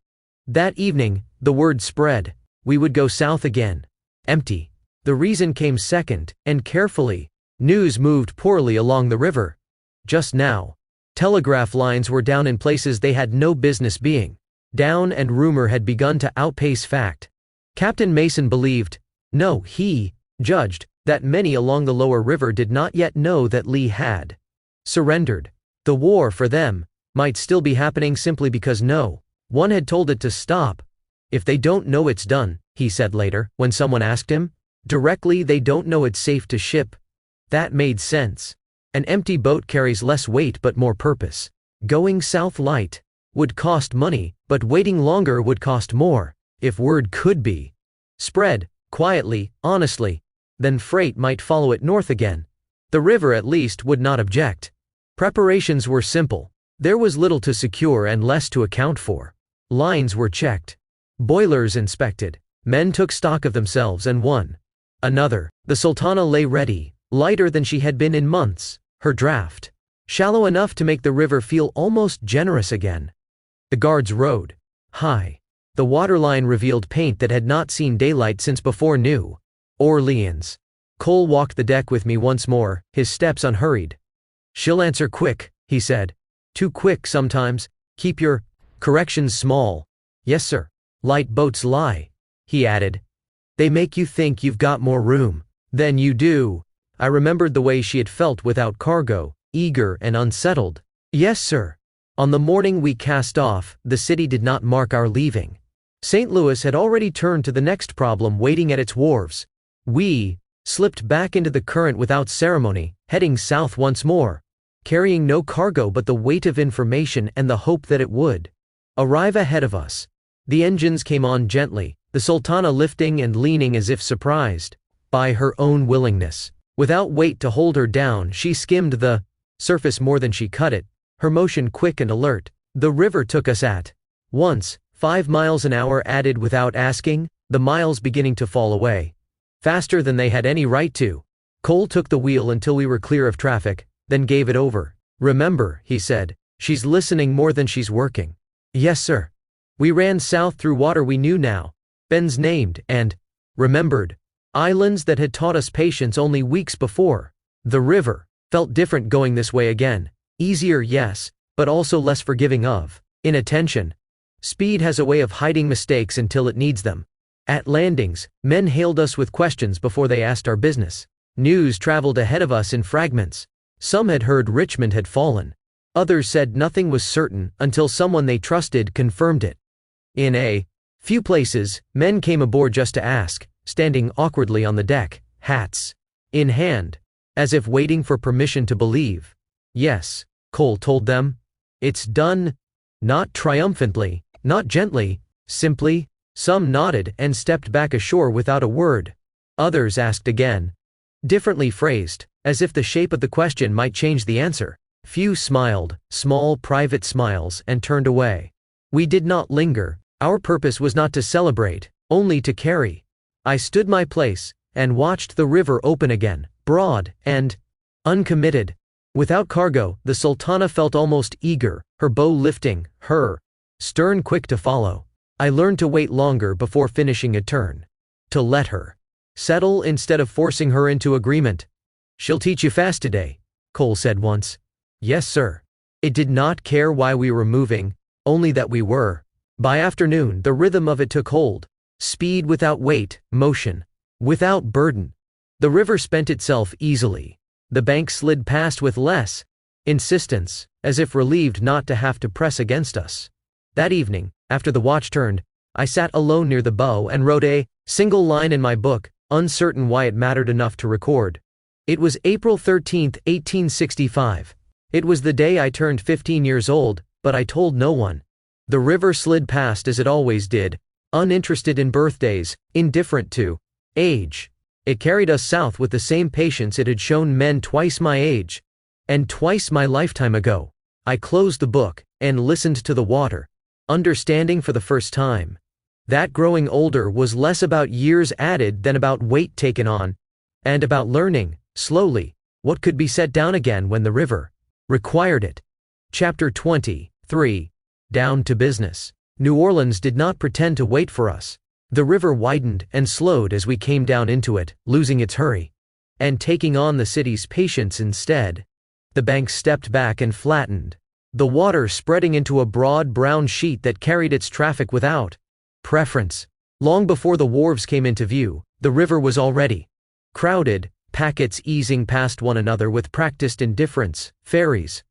That evening, the word spread. We would go south again. Empty. The reason came second, and carefully. News moved poorly along the river. Just now. Telegraph lines were down in places they had no business being. Down, and rumor had begun to outpace fact. Captain Mason believed, no, he judged, that many along the lower river did not yet know that Lee had surrendered. The war, for them, might still be happening simply because no one had told it to stop. If they don't know it's done, he said later, when someone asked him, directly they don't know it's safe to ship. That made sense. An empty boat carries less weight but more purpose. Going south light would cost money, but waiting longer would cost more. If word could be spread, quietly, honestly, then freight might follow it north again. The river at least would not object. Preparations were simple. There was little to secure and less to account for. Lines were checked. Boilers inspected. Men took stock of themselves and one another. The Sultana lay ready, lighter than she had been in months, her draft shallow enough to make the river feel almost generous again. The guards rowed high. The waterline revealed paint that had not seen daylight since before New Orleans. Cole walked the deck with me once more, his steps unhurried. She'll answer quick, he said. Too quick sometimes. Keep your corrections small. Yes, sir. Light boats lie, he added. They make you think you've got more room than you do. I remembered the way she had felt without cargo, eager and unsettled. Yes, sir. On the morning we cast off, the city did not mark our leaving. St. Louis had already turned to the next problem waiting at its wharves. We slipped back into the current without ceremony, heading south once more, carrying no cargo but the weight of information and the hope that it would arrive ahead of us. The engines came on gently, the Sultana lifting and leaning as if surprised by her own willingness. Without weight to hold her down, she skimmed the surface more than she cut it, her motion quick and alert. The river took us at once, 5 miles an hour added without asking, the miles beginning to fall away. Faster than they had any right to. Cole took the wheel until we were clear of traffic, then gave it over. Remember, he said, she's listening more than she's working. Yes, sir. We ran south through water we knew now, Ben's named, and remembered. Islands that had taught us patience only weeks before. The river felt different going this way again. Easier, yes, but also less forgiving of inattention. Speed has a way of hiding mistakes until it needs them. At landings, men hailed us with questions before they asked our business. News traveled ahead of us in fragments. Some had heard Richmond had fallen. Others said nothing was certain until someone they trusted confirmed it. In a few places, men came aboard just to ask, standing awkwardly on the deck, hats in hand, as if waiting for permission to believe. Yes, Cole told them. It's done. Not triumphantly, not gently, simply. Some nodded and stepped back ashore without a word. Others asked again. Differently phrased, as if the shape of the question might change the answer. Few smiled, small private smiles, and turned away. We did not linger. Our purpose was not to celebrate, only to carry. I stood my place, and watched the river open again, broad, and uncommitted. Without cargo, the Sultana felt almost eager, her bow lifting, her stern quick to follow. I learned to wait longer before finishing a turn. To let her settle instead of forcing her into agreement. She'll teach you fast today, Cole said once. Yes, sir. It did not care why we were moving, only that we were. By afternoon, the rhythm of it took hold. Speed without weight, motion without burden. The river spent itself easily. The bank slid past with less insistence, as if relieved not to have to press against us. That evening, after the watch turned, I sat alone near the bow and wrote a single line in my book, uncertain why it mattered enough to record. It was April 13, 1865. It was the day I turned 15 years old, but I told no one. The river slid past as it always did, uninterested in birthdays, indifferent to age. It carried us south with the same patience it had shown men twice my age, and twice my lifetime ago. I closed the book, and listened to the water, understanding for the first time that growing older was less about years added than about weight taken on, and about learning, slowly, what could be set down again when the river required it. Chapter 23. Down to business. New Orleans did not pretend to wait for us. The river widened and slowed as we came down into it, losing its hurry and taking on the city's patience instead. The banks stepped back and flattened, the water spreading into a broad brown sheet that carried its traffic without preference. Long before the wharves came into view, the river was already crowded, packets easing past one another with practiced indifference, ferries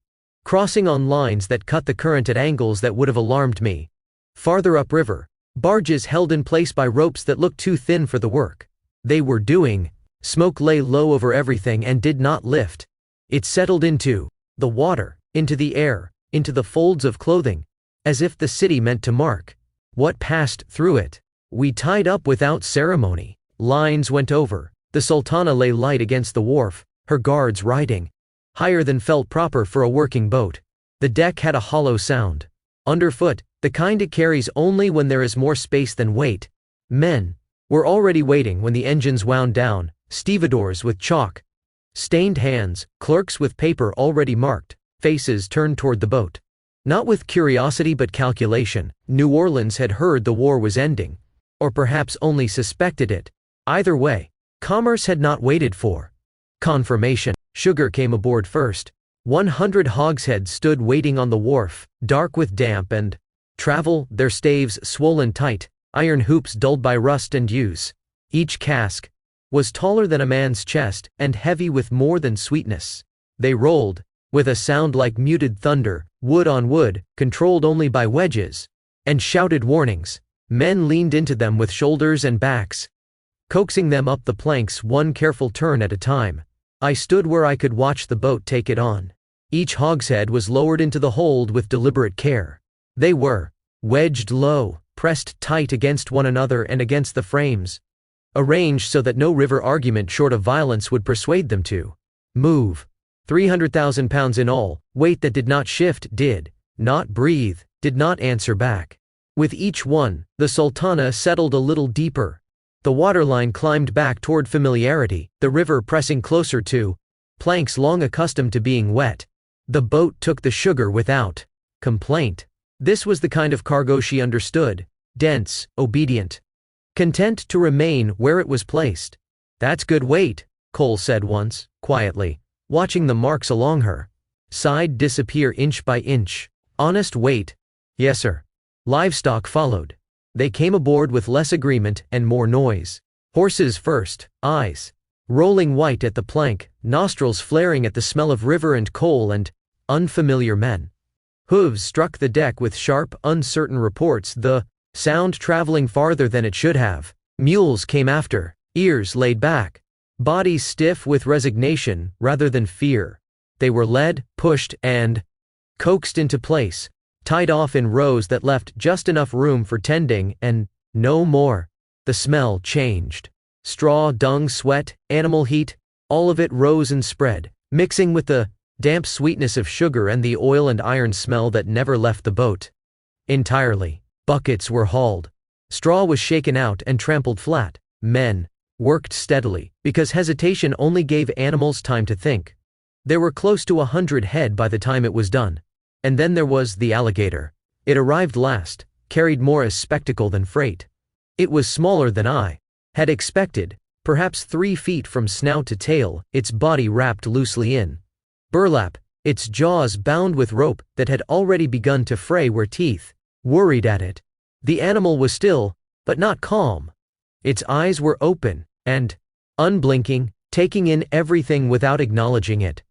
crossing on lines that cut the current at angles that would have alarmed me. Farther upriver, barges held in place by ropes that looked too thin for the work they were doing. Smoke lay low over everything and did not lift. It settled into the water, into the air, into the folds of clothing, as if the city meant to mark what passed through it. We tied up without ceremony. Lines went over. The Sultana lay light against the wharf, her guards riding higher than felt proper for a working boat. The deck had a hollow sound underfoot, the kind it carries only when there is more space than weight. Men were already waiting when the engines wound down, stevedores with chalk stained hands, clerks with paper already marked, faces turned toward the boat. Not with curiosity but calculation. New Orleans had heard the war was ending, or perhaps only suspected it. Either way, commerce had not waited for confirmation. Sugar came aboard first. 100 hogsheads stood waiting on the wharf, dark with damp and travel, their staves swollen tight, iron hoops dulled by rust and use. Each cask was taller than a man's chest and heavy with more than sweetness. They rolled, with a sound like muted thunder, wood on wood, controlled only by wedges, and shouted warnings. Men leaned into them with shoulders and backs, coaxing them up the planks one careful turn at a time. I stood where I could watch the boat take it on. Each hogshead was lowered into the hold with deliberate care. They were wedged low, pressed tight against one another and against the frames, arranged so that no river argument short of violence would persuade them to move. 300,000 pounds in all, weight that did not shift, did not breathe, did not answer back. With each one, the Sultana settled a little deeper. The waterline climbed back toward familiarity, the river pressing closer to planks long accustomed to being wet. The boat took the sugar without complaint. This was the kind of cargo she understood, dense, obedient, content to remain where it was placed. "That's good weight," Cole said once, quietly, watching the marks along her side disappear inch by inch. "Honest weight." "Yes, sir." Livestock followed. They came aboard with less agreement and more noise. Horses first, eyes rolling white at the plank, nostrils flaring at the smell of river and coal and unfamiliar men. Hooves struck the deck with sharp, uncertain reports, the sound traveling farther than it should have. Mules came after, ears laid back, bodies stiff with resignation rather than fear. They were led, pushed, and coaxed into place, tied off in rows that left just enough room for tending, and no more. The smell changed. Straw, dung, sweat, animal heat, all of it rose and spread, mixing with the damp sweetness of sugar and the oil and iron smell that never left the boat entirely. Buckets were hauled. Straw was shaken out and trampled flat. Men worked steadily, because hesitation only gave animals time to think. There were close to 100 head by the time it was done. And then there was the alligator. It arrived last, carried more as spectacle than freight. It was smaller than I had expected, perhaps 3 feet from snout to tail, its body wrapped loosely in burlap, its jaws bound with rope that had already begun to fray where teeth worried at it. The animal was still, but not calm. Its eyes were open and unblinking, taking in everything without acknowledging it.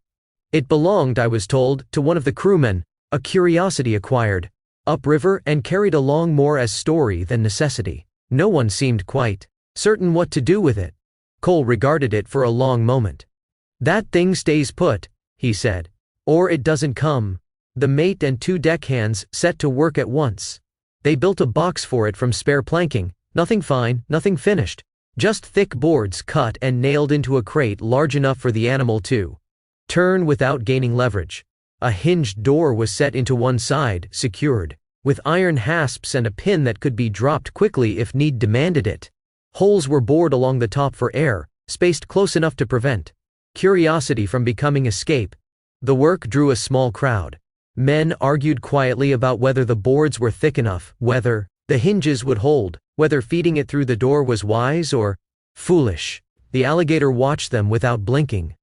It belonged, I was told, to one of the crewmen, a curiosity acquired upriver and carried along more as story than necessity. No one seemed quite certain what to do with it. Cole regarded it for a long moment. "That thing stays put," he said, "or it doesn't come." The mate and 2 deckhands set to work at once. They built a box for it from spare planking, nothing fine, nothing finished, just thick boards cut and nailed into a crate large enough for the animal to turn without gaining leverage. A hinged door was set into one side, secured with iron hasps and a pin that could be dropped quickly if need demanded it. Holes were bored along the top for air, spaced close enough to prevent curiosity from becoming escape. The work drew a small crowd. Men argued quietly about whether the boards were thick enough, whether the hinges would hold, whether feeding it through the door was wise or foolish. The alligator watched them without blinking.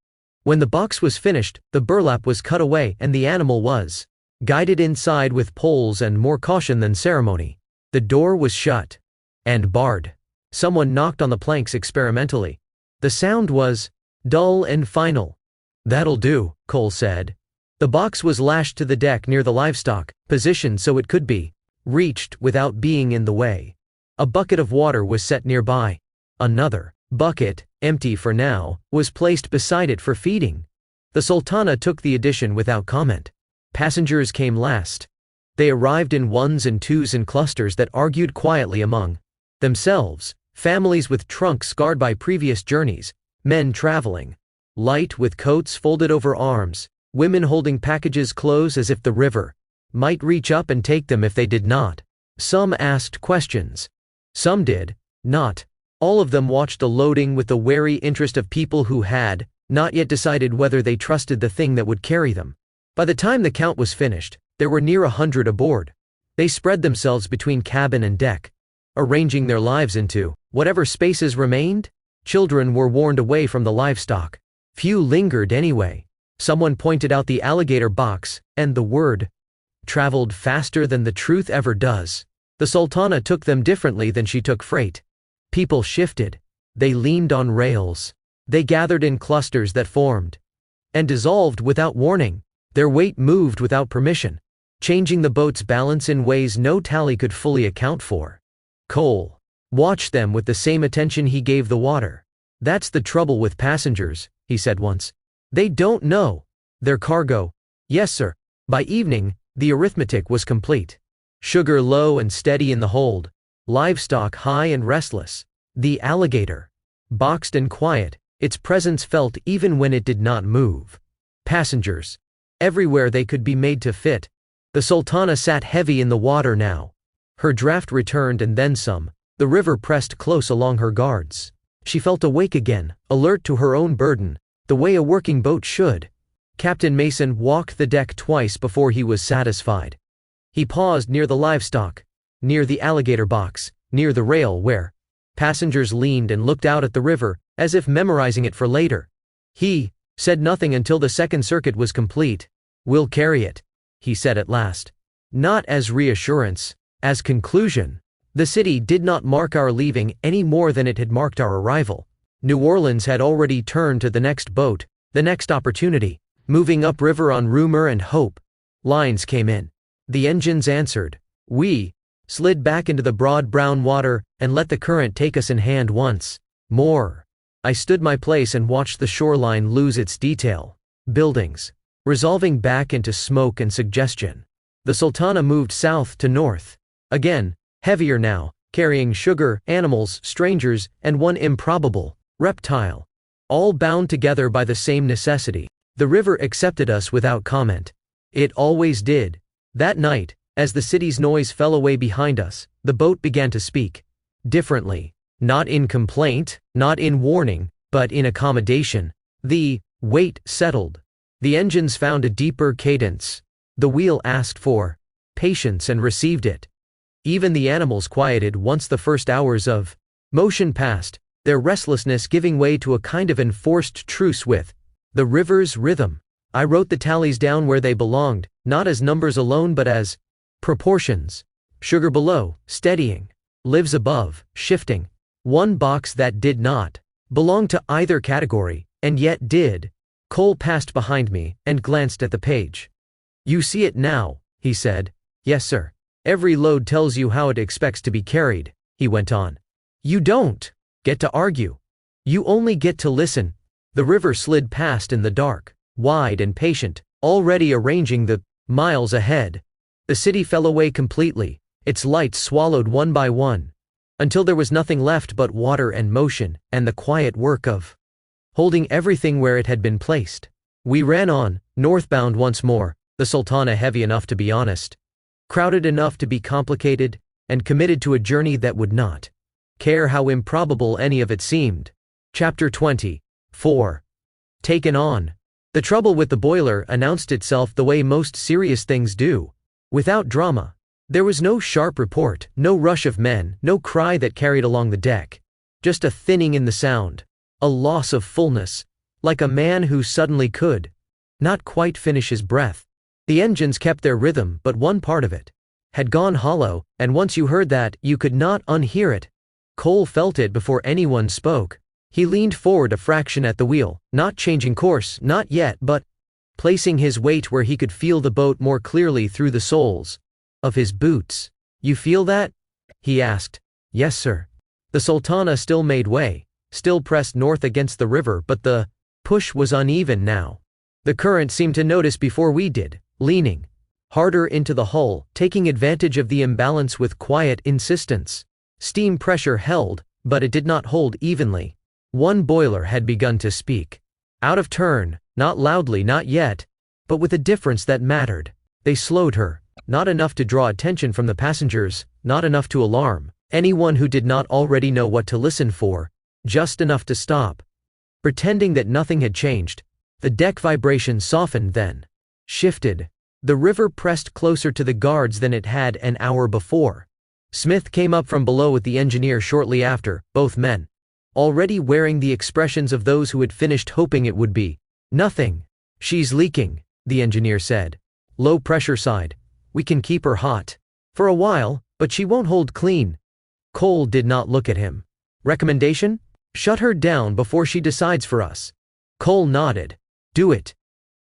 When the box was finished, the burlap was cut away and the animal was guided inside with poles and more caution than ceremony. The door was shut and barred. Someone knocked on the planks experimentally. The sound was dull and final. "That'll do," Cole said. The box was lashed to the deck near the livestock, positioned so it could be reached without being in the way. A bucket of water was set nearby. Another bucket, empty for now, was placed beside it for feeding. The Sultana took the addition without comment. Passengers came last. They arrived in ones and twos in clusters that argued quietly among themselves. Families with trunks scarred by previous journeys, men traveling light with coats folded over arms, women holding packages close as if the river might reach up and take them if they did not. Some asked questions. Some did not. All of them watched the loading with the wary interest of people who had not yet decided whether they trusted the thing that would carry them. By the time the count was finished, there were near 100 aboard. They spread themselves between cabin and deck, arranging their lives into whatever spaces remained. Children were warned away from the livestock. Few lingered anyway. Someone pointed out the alligator box, and the word traveled faster than the truth ever does. The Sultana took them differently than she took freight. People shifted. They leaned on rails. They gathered in clusters that formed and dissolved without warning. Their weight moved without permission, changing the boat's balance in ways no tally could fully account for. Cole watched them with the same attention he gave the water. "That's the trouble with passengers," he said once. "They don't know their cargo." "Yes, sir." By evening, the arithmetic was complete. Sugar low and steady in the hold. Livestock high and restless. The alligator boxed and quiet, its presence felt even when it did not move. Passengers everywhere they could be made to fit. The Sultana sat heavy in the water now. Her draft returned and then some. The river pressed close along her guards. She felt awake again, alert to her own burden, the way a working boat should. Captain Mason walked the deck twice before he was satisfied. He paused near the livestock, near the alligator box, near the rail where passengers leaned and looked out at the river, as if memorizing it for later. He said nothing until the second circuit was complete. "We'll carry it," he said at last. Not as reassurance, as conclusion. The city did not mark our leaving any more than it had marked our arrival. New Orleans had already turned to the next boat, the next opportunity, moving upriver on rumor and hope. Lines came in. The engines answered. We slid back into the broad brown water and let the current take us in hand once more. I stood my place and watched the shoreline lose its detail. Buildings resolving back into smoke and suggestion. The Sultana moved south to north. Again, heavier now, carrying sugar, animals, strangers, and one improbable reptile. All bound together by the same necessity. The river accepted us without comment. It always did. That night, as the city's noise fell away behind us, the boat began to speak. Differently. Not in complaint, not in warning, but in accommodation. The weight settled. The engines found a deeper cadence. The wheel asked for patience and received it. Even the animals quieted once the first hours of motion passed, their restlessness giving way to a kind of enforced truce with the river's rhythm. I wrote the tallies down where they belonged, not as numbers alone but as proportions. Sugar below, steadying. Lives above, shifting. One box that did not belong to either category, and yet did. Cole passed behind me and glanced at the page. "You see it now," he said. "Yes, sir. Every load tells you how it expects to be carried," he went on. "You don't get to argue. You only get to listen." The river slid past in the dark, wide and patient, already arranging the miles ahead. The city fell away completely, its lights swallowed one by one, until there was nothing left but water and motion, and the quiet work of holding everything where it had been placed. We ran on, northbound once more, the Sultana heavy enough to be honest, crowded enough to be complicated, and committed to a journey that would not care how improbable any of it seemed. Chapter 20. 4. Taken on. The trouble with the boiler announced itself the way most serious things do. Without drama. There was no sharp report, no rush of men, no cry that carried along the deck. Just a thinning in the sound. A loss of fullness. Like a man who suddenly could not quite finish his breath. The engines kept their rhythm, but one part of it had gone hollow, and once you heard that, you could not unhear it. Cole felt it before anyone spoke. He leaned forward a fraction at the wheel, not changing course, not yet, but placing his weight where he could feel the boat more clearly through the soles of his boots. "You feel that?" he asked. "Yes, sir." The Sultana still made way, still pressed north against the river, but the push was uneven now. The current seemed to notice before we did, leaning harder into the hull, taking advantage of the imbalance with quiet insistence. Steam pressure held, but it did not hold evenly. One boiler had begun to speak. Out of turn, not loudly, not yet, but with a difference that mattered. They slowed her, not enough to draw attention from the passengers, not enough to alarm anyone who did not already know what to listen for, just enough to stop. Pretending that nothing had changed. The deck vibration softened, then shifted. The river pressed closer to the guards than it had an hour before. Smith came up from below with the engineer shortly after, both men already wearing the expressions of those who had finished hoping it would be nothing. "She's leaking," the engineer said. "Low pressure side. We can keep her hot for a while, but she won't hold clean." Cole did not look at him. "Recommendation? Shut her down before she decides for us." Cole nodded. "Do it."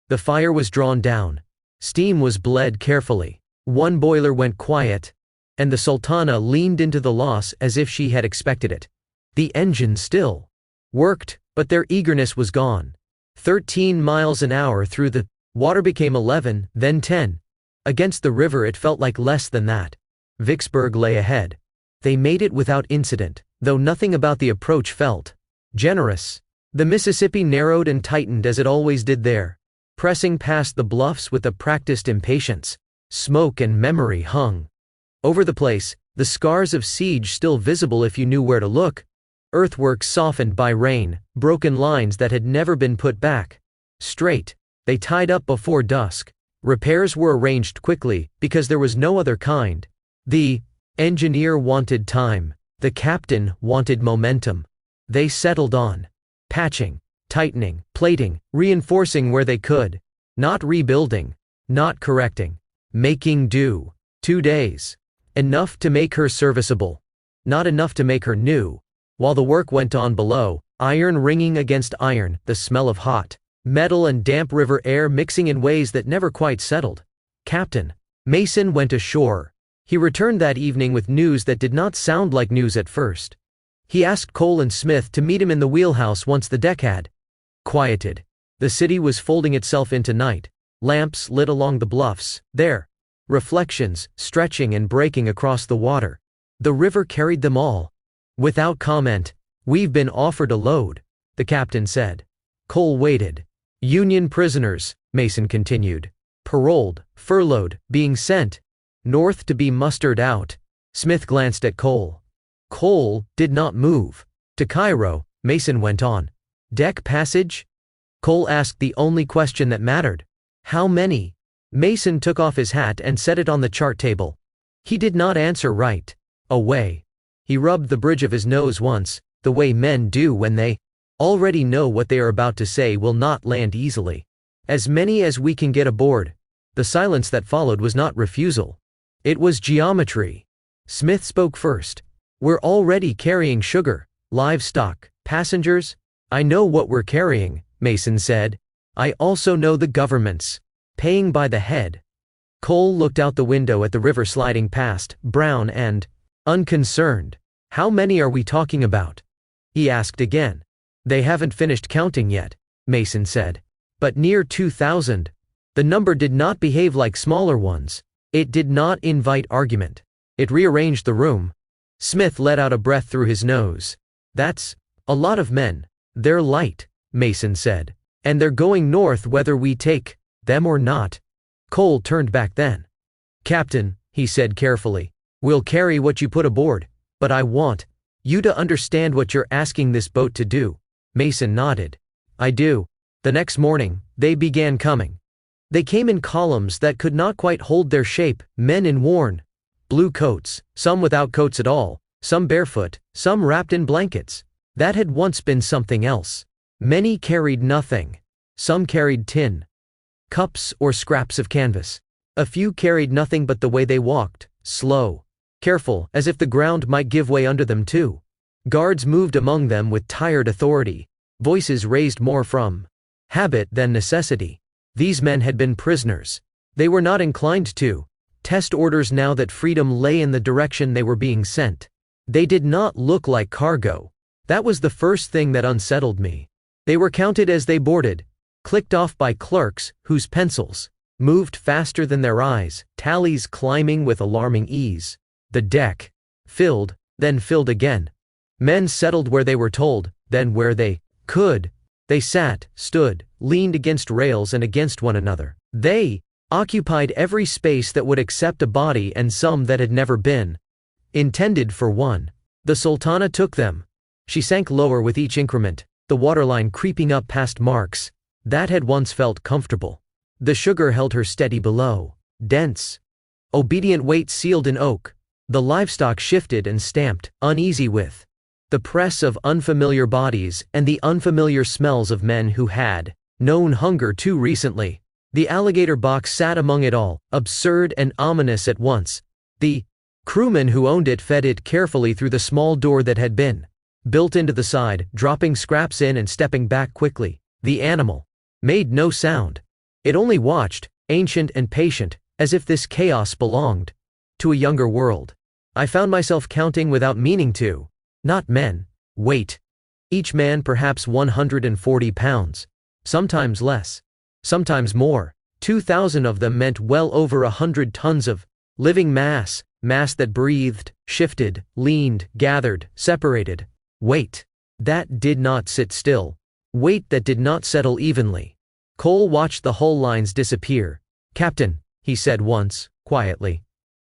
The fire was drawn down. Steam was bled carefully. One boiler went quiet, and the Sultana leaned into the loss as if she had expected it. The engine still worked, but their eagerness was gone. 13 miles an hour through the water became 11, then 10. Against the river it felt like less than that. Vicksburg lay ahead. They made it without incident, though nothing about the approach felt generous. The Mississippi narrowed and tightened as it always did there, pressing past the bluffs with a practiced impatience. Smoke and memory hung over the place, the scars of siege still visible if you knew where to look. Earthworks softened by rain, broken lines that had never been put back straight. They tied up before dusk. Repairs were arranged quickly, because there was no other kind. The engineer wanted time. The captain wanted momentum. They settled on patching, tightening, plating, reinforcing where they could. Not rebuilding. Not correcting. Making do. 2 days. Enough to make her serviceable. Not enough to make her new. While the work went on below, iron ringing against iron, the smell of hot metal and damp river air mixing in ways that never quite settled. Captain Mason went ashore. He returned that evening with news that did not sound like news at first. He asked Cole and Smith to meet him in the wheelhouse once the deck had quieted. The city was folding itself into night. Lamps lit along the bluffs, their reflections stretching and breaking across the water. The river carried them all. Without comment. "We've been offered a load," the captain said. Cole waited. "Union prisoners," Mason continued. "Paroled, furloughed, being sent north to be mustered out." Smith glanced at Cole. Cole did not move. "To Cairo," Mason went on. "Deck passage?" Cole asked the only question that mattered. "How many?" Mason took off his hat and set it on the chart table. He did not answer right away. He rubbed the bridge of his nose once, the way men do when they already know what they are about to say will not land easily. "As many as we can get aboard." The silence that followed was not refusal. It was geometry. Smith spoke first. "We're already carrying sugar, livestock, passengers." "I know what we're carrying," Mason said. "I also know the government's paying by the head." Cole looked out the window at the river sliding past, brown and unconcerned. "How many are we talking about?" he asked again. "They haven't finished counting yet," Mason said. "But near 2,000. The number did not behave like smaller ones. It did not invite argument. It rearranged the room." Smith let out a breath through his nose. "That's a lot of men." "They're light," Mason said. "And they're going north whether we take them or not." Cole turned back then. "Captain," he said carefully, "we'll carry what you put aboard, but I want you to understand what you're asking this boat to do. Mason nodded. I do. The next morning, they began coming. They came in columns that could not quite hold their shape, men in worn blue coats, some without coats at all, some barefoot, some wrapped in blankets. That had once been something else. Many carried nothing. Some carried tin cups or scraps of canvas. A few carried nothing but the way they walked, slow, careful, as if the ground might give way under them too. Guards moved among them with tired authority, voices raised more from habit than necessity. These men had been prisoners. They were not inclined to test orders now that freedom lay in the direction they were being sent. They did not look like cargo. That was the first thing that unsettled me. They were counted as they boarded, clicked off by clerks whose pencils moved faster than their eyes, tallies climbing with alarming ease. The deck filled, then filled again. Men settled where they were told, then where they could. They sat, stood, leaned against rails and against one another. They occupied every space that would accept a body and some that had never been intended for one. The Sultana took them. She sank lower with each increment, the waterline creeping up past marks that had once felt comfortable. The sugar held her steady below, dense, obedient weight sealed in oak. The livestock shifted and stamped, uneasy with the press of unfamiliar bodies and the unfamiliar smells of men who had known hunger too recently. The alligator box sat among it all, absurd and ominous at once. The crewman who owned it fed it carefully through the small door that had been built into the side, dropping scraps in and stepping back quickly. The animal made no sound. It only watched, ancient and patient, as if this chaos belonged to a younger world. I found myself counting without meaning to. Not men. Weight. Each man perhaps 140 pounds. Sometimes less. Sometimes more. 2,000 of them meant well over 100 tons of living mass that breathed, shifted, leaned, gathered, separated. Weight. That did not sit still. Weight that did not settle evenly. Cole watched the hull lines disappear. "Captain," he said once, quietly.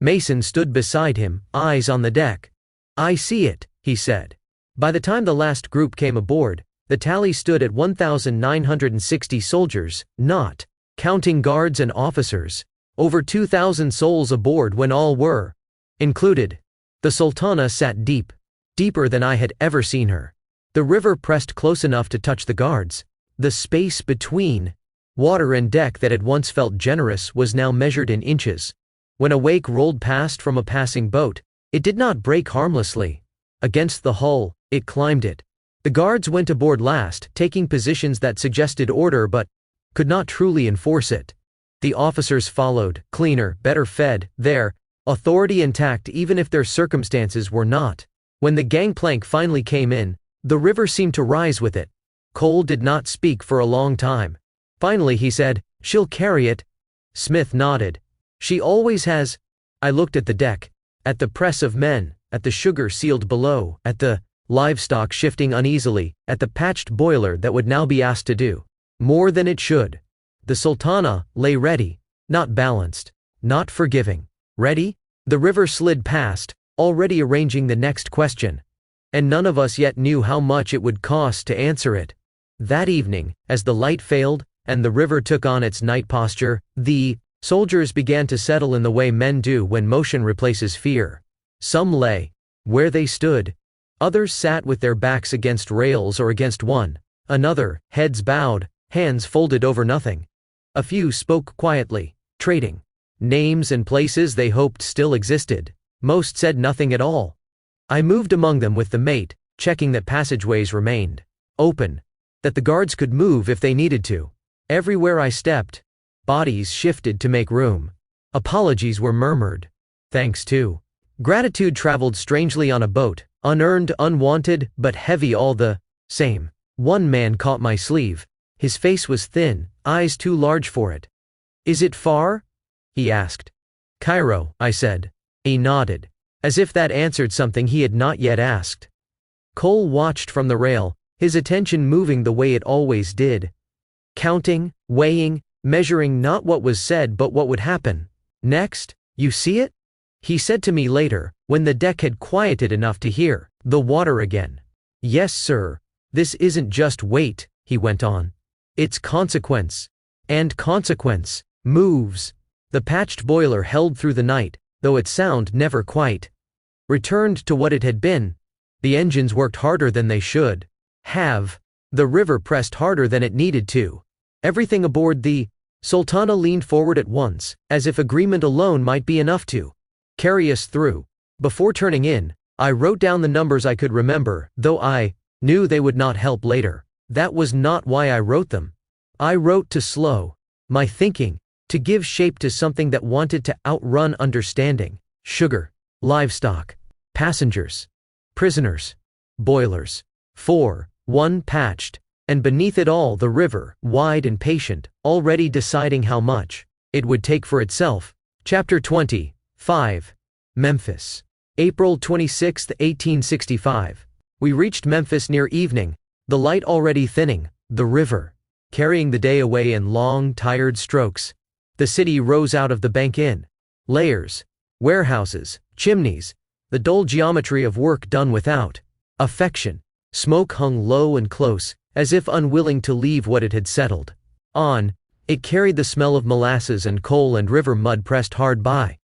Mason stood beside him, eyes on the deck. "I see it," he said. By the time the last group came aboard, the tally stood at 1,960 soldiers, not counting guards and officers. Over 2,000 souls aboard when all were included. The Sultana sat deep, deeper than I had ever seen her. The river pressed close enough to touch the guards. The space between water and deck that had once felt generous was now measured in inches. When a wake rolled past from a passing boat, it did not break harmlessly against the hull, it climbed it. The guards went aboard last, taking positions that suggested order but could not truly enforce it. The officers followed, cleaner, better fed, their authority intact even if their circumstances were not. When the gangplank finally came in, the river seemed to rise with it. Cole did not speak for a long time. Finally he said, "She'll carry it." Smith nodded. "She always has." I looked at the deck, at the press of men, at the sugar sealed below, at the livestock shifting uneasily, at the patched boiler that would now be asked to do more than it should. The Sultana lay ready, not balanced, not forgiving. Ready? The river slid past, already arranging the next question. And none of us yet knew how much it would cost to answer it. That evening, as the light failed, and the river took on its night posture, the soldiers began to settle in the way men do when motion replaces fear. Some lay where they stood. Others sat with their backs against rails or against one another, heads bowed, hands folded over nothing. A few spoke quietly, trading names and places they hoped still existed. Most said nothing at all. I moved among them with the mate, checking that passageways remained open, that the guards could move if they needed to. Everywhere I stepped, bodies shifted to make room. Apologies were murmured. Thanks too. Gratitude traveled strangely on a boat, unearned, unwanted, but heavy all the same. One man caught my sleeve. His face was thin, eyes too large for it. "Is it far?" he asked. "Cairo," I said. He nodded, as if that answered something he had not yet asked. Cole watched from the rail, his attention moving the way it always did. Counting, weighing, measuring not what was said but what would happen. "Next, you see it?" he said to me later, when the deck had quieted enough to hear the water again. "Yes, sir. This isn't just weight," he went on. "It's consequence. And consequence moves." The patched boiler held through the night, though its sound never quite returned to what it had been. The engines worked harder than they should have. The river pressed harder than it needed to. Everything aboard the Sultana leaned forward at once, as if agreement alone might be enough to carry us through. Before turning in, I wrote down the numbers I could remember, though I knew they would not help later. That was not why I wrote them. I wrote to slow my thinking, to give shape to something that wanted to outrun understanding. Sugar, livestock, passengers, prisoners, boilers. 4, 1 patched, and beneath it all the river, wide and patient, already deciding how much it would take for itself. Chapter 20. 5. Memphis. April 26, 1865. We reached Memphis near evening, the light already thinning, the river carrying the day away in long, tired strokes. The city rose out of the bank in layers, warehouses, chimneys, the dull geometry of work done without affection. Smoke hung low and close, as if unwilling to leave what it had settled on. It carried the smell of molasses and coal and river mud pressed hard by.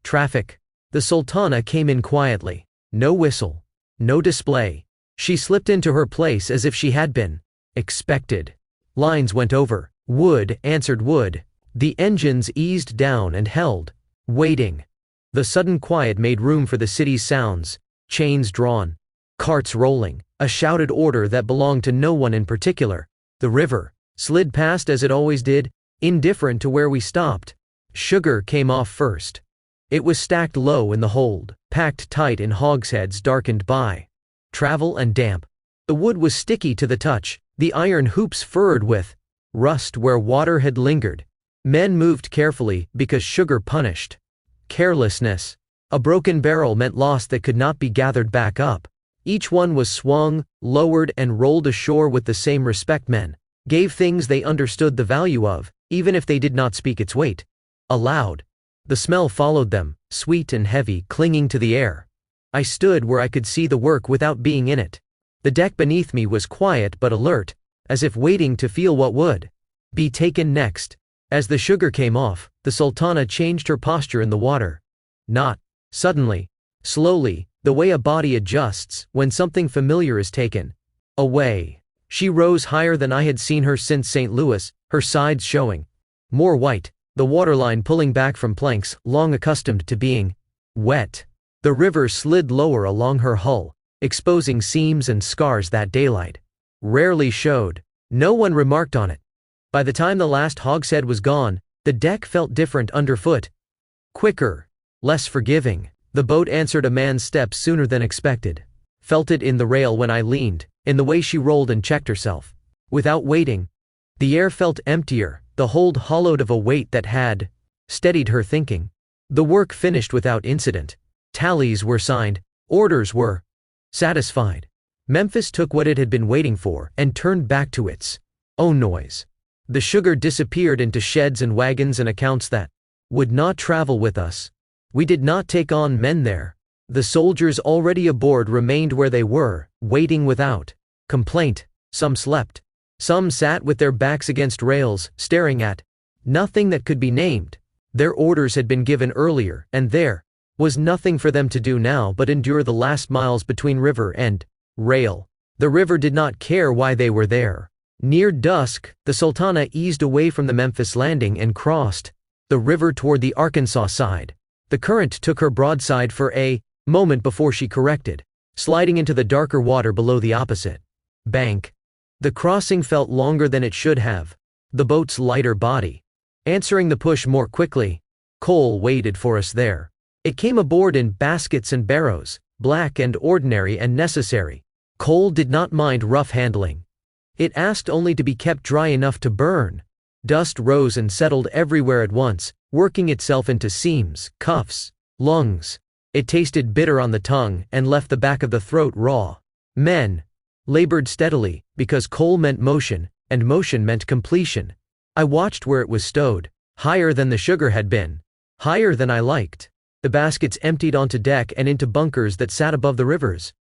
Traffic. The Sultana came in quietly. No whistle. No display. She slipped into her place as if she had been expected. Lines went over. Wood answered wood. The engines eased down and held, waiting. The sudden quiet made room for the city's sounds. Chains drawn. Carts rolling. A shouted order that belonged to no one in particular. The river slid past as it always did, indifferent to where we stopped. Sugar came off first. It was stacked low in the hold, packed tight in hogsheads darkened by travel and damp. The wood was sticky to the touch, the iron hoops furrowed with rust where water had lingered. Men moved carefully because sugar punished carelessness. A broken barrel meant loss that could not be gathered back up. Each one was swung, lowered, and rolled ashore with the same respect men gave things they understood the value of, even if they did not speak its weight aloud. The smell followed them, sweet and heavy, clinging to the air. I stood where I could see the work without being in it. The deck beneath me was quiet but alert, as if waiting to feel what would be taken next. As the sugar came off, the Sultana changed her posture in the water. Not suddenly, slowly, the way a body adjusts when something familiar is taken away. She rose higher than I had seen her since St. Louis, her sides showing more white, the waterline pulling back from planks long accustomed to being wet. The river slid lower along her hull, exposing seams and scars that daylight rarely showed. No one remarked on it. By the time the last hogshead was gone, the deck felt different underfoot. Quicker, less forgiving. The boat answered a man's step sooner than expected. Felt it in the rail when I leaned, in the way she rolled and checked herself. Without waiting, the air felt emptier, the hold hollowed of a weight that had steadied her thinking. The work finished without incident. Tallies were signed, orders were satisfied. Memphis took what it had been waiting for and turned back to its own noise. The sugar disappeared into sheds and wagons and accounts that would not travel with us. We did not take on men there. The soldiers already aboard remained where they were, waiting without complaint. Some slept. Some sat with their backs against rails, staring at nothing that could be named. Their orders had been given earlier, and there was nothing for them to do now but endure the last miles between river and rail. The river did not care why they were there. Near dusk, the Sultana eased away from the Memphis landing and crossed the river toward the Arkansas side. The current took her broadside for a moment before she corrected, sliding into the darker water below the opposite bank. The crossing felt longer than it should have, the boat's lighter body answering the push more quickly. Coal waited for us there. It came aboard in baskets and barrows, black and ordinary and necessary. Coal did not mind rough handling. It asked only to be kept dry enough to burn. Dust rose and settled everywhere at once, working itself into seams, cuffs, lungs. It tasted bitter on the tongue and left the back of the throat raw. Men labored steadily, because coal meant motion, and motion meant completion. I watched where it was stowed, higher than the sugar had been, higher than I liked. The baskets emptied onto deck and into bunkers that sat above the river's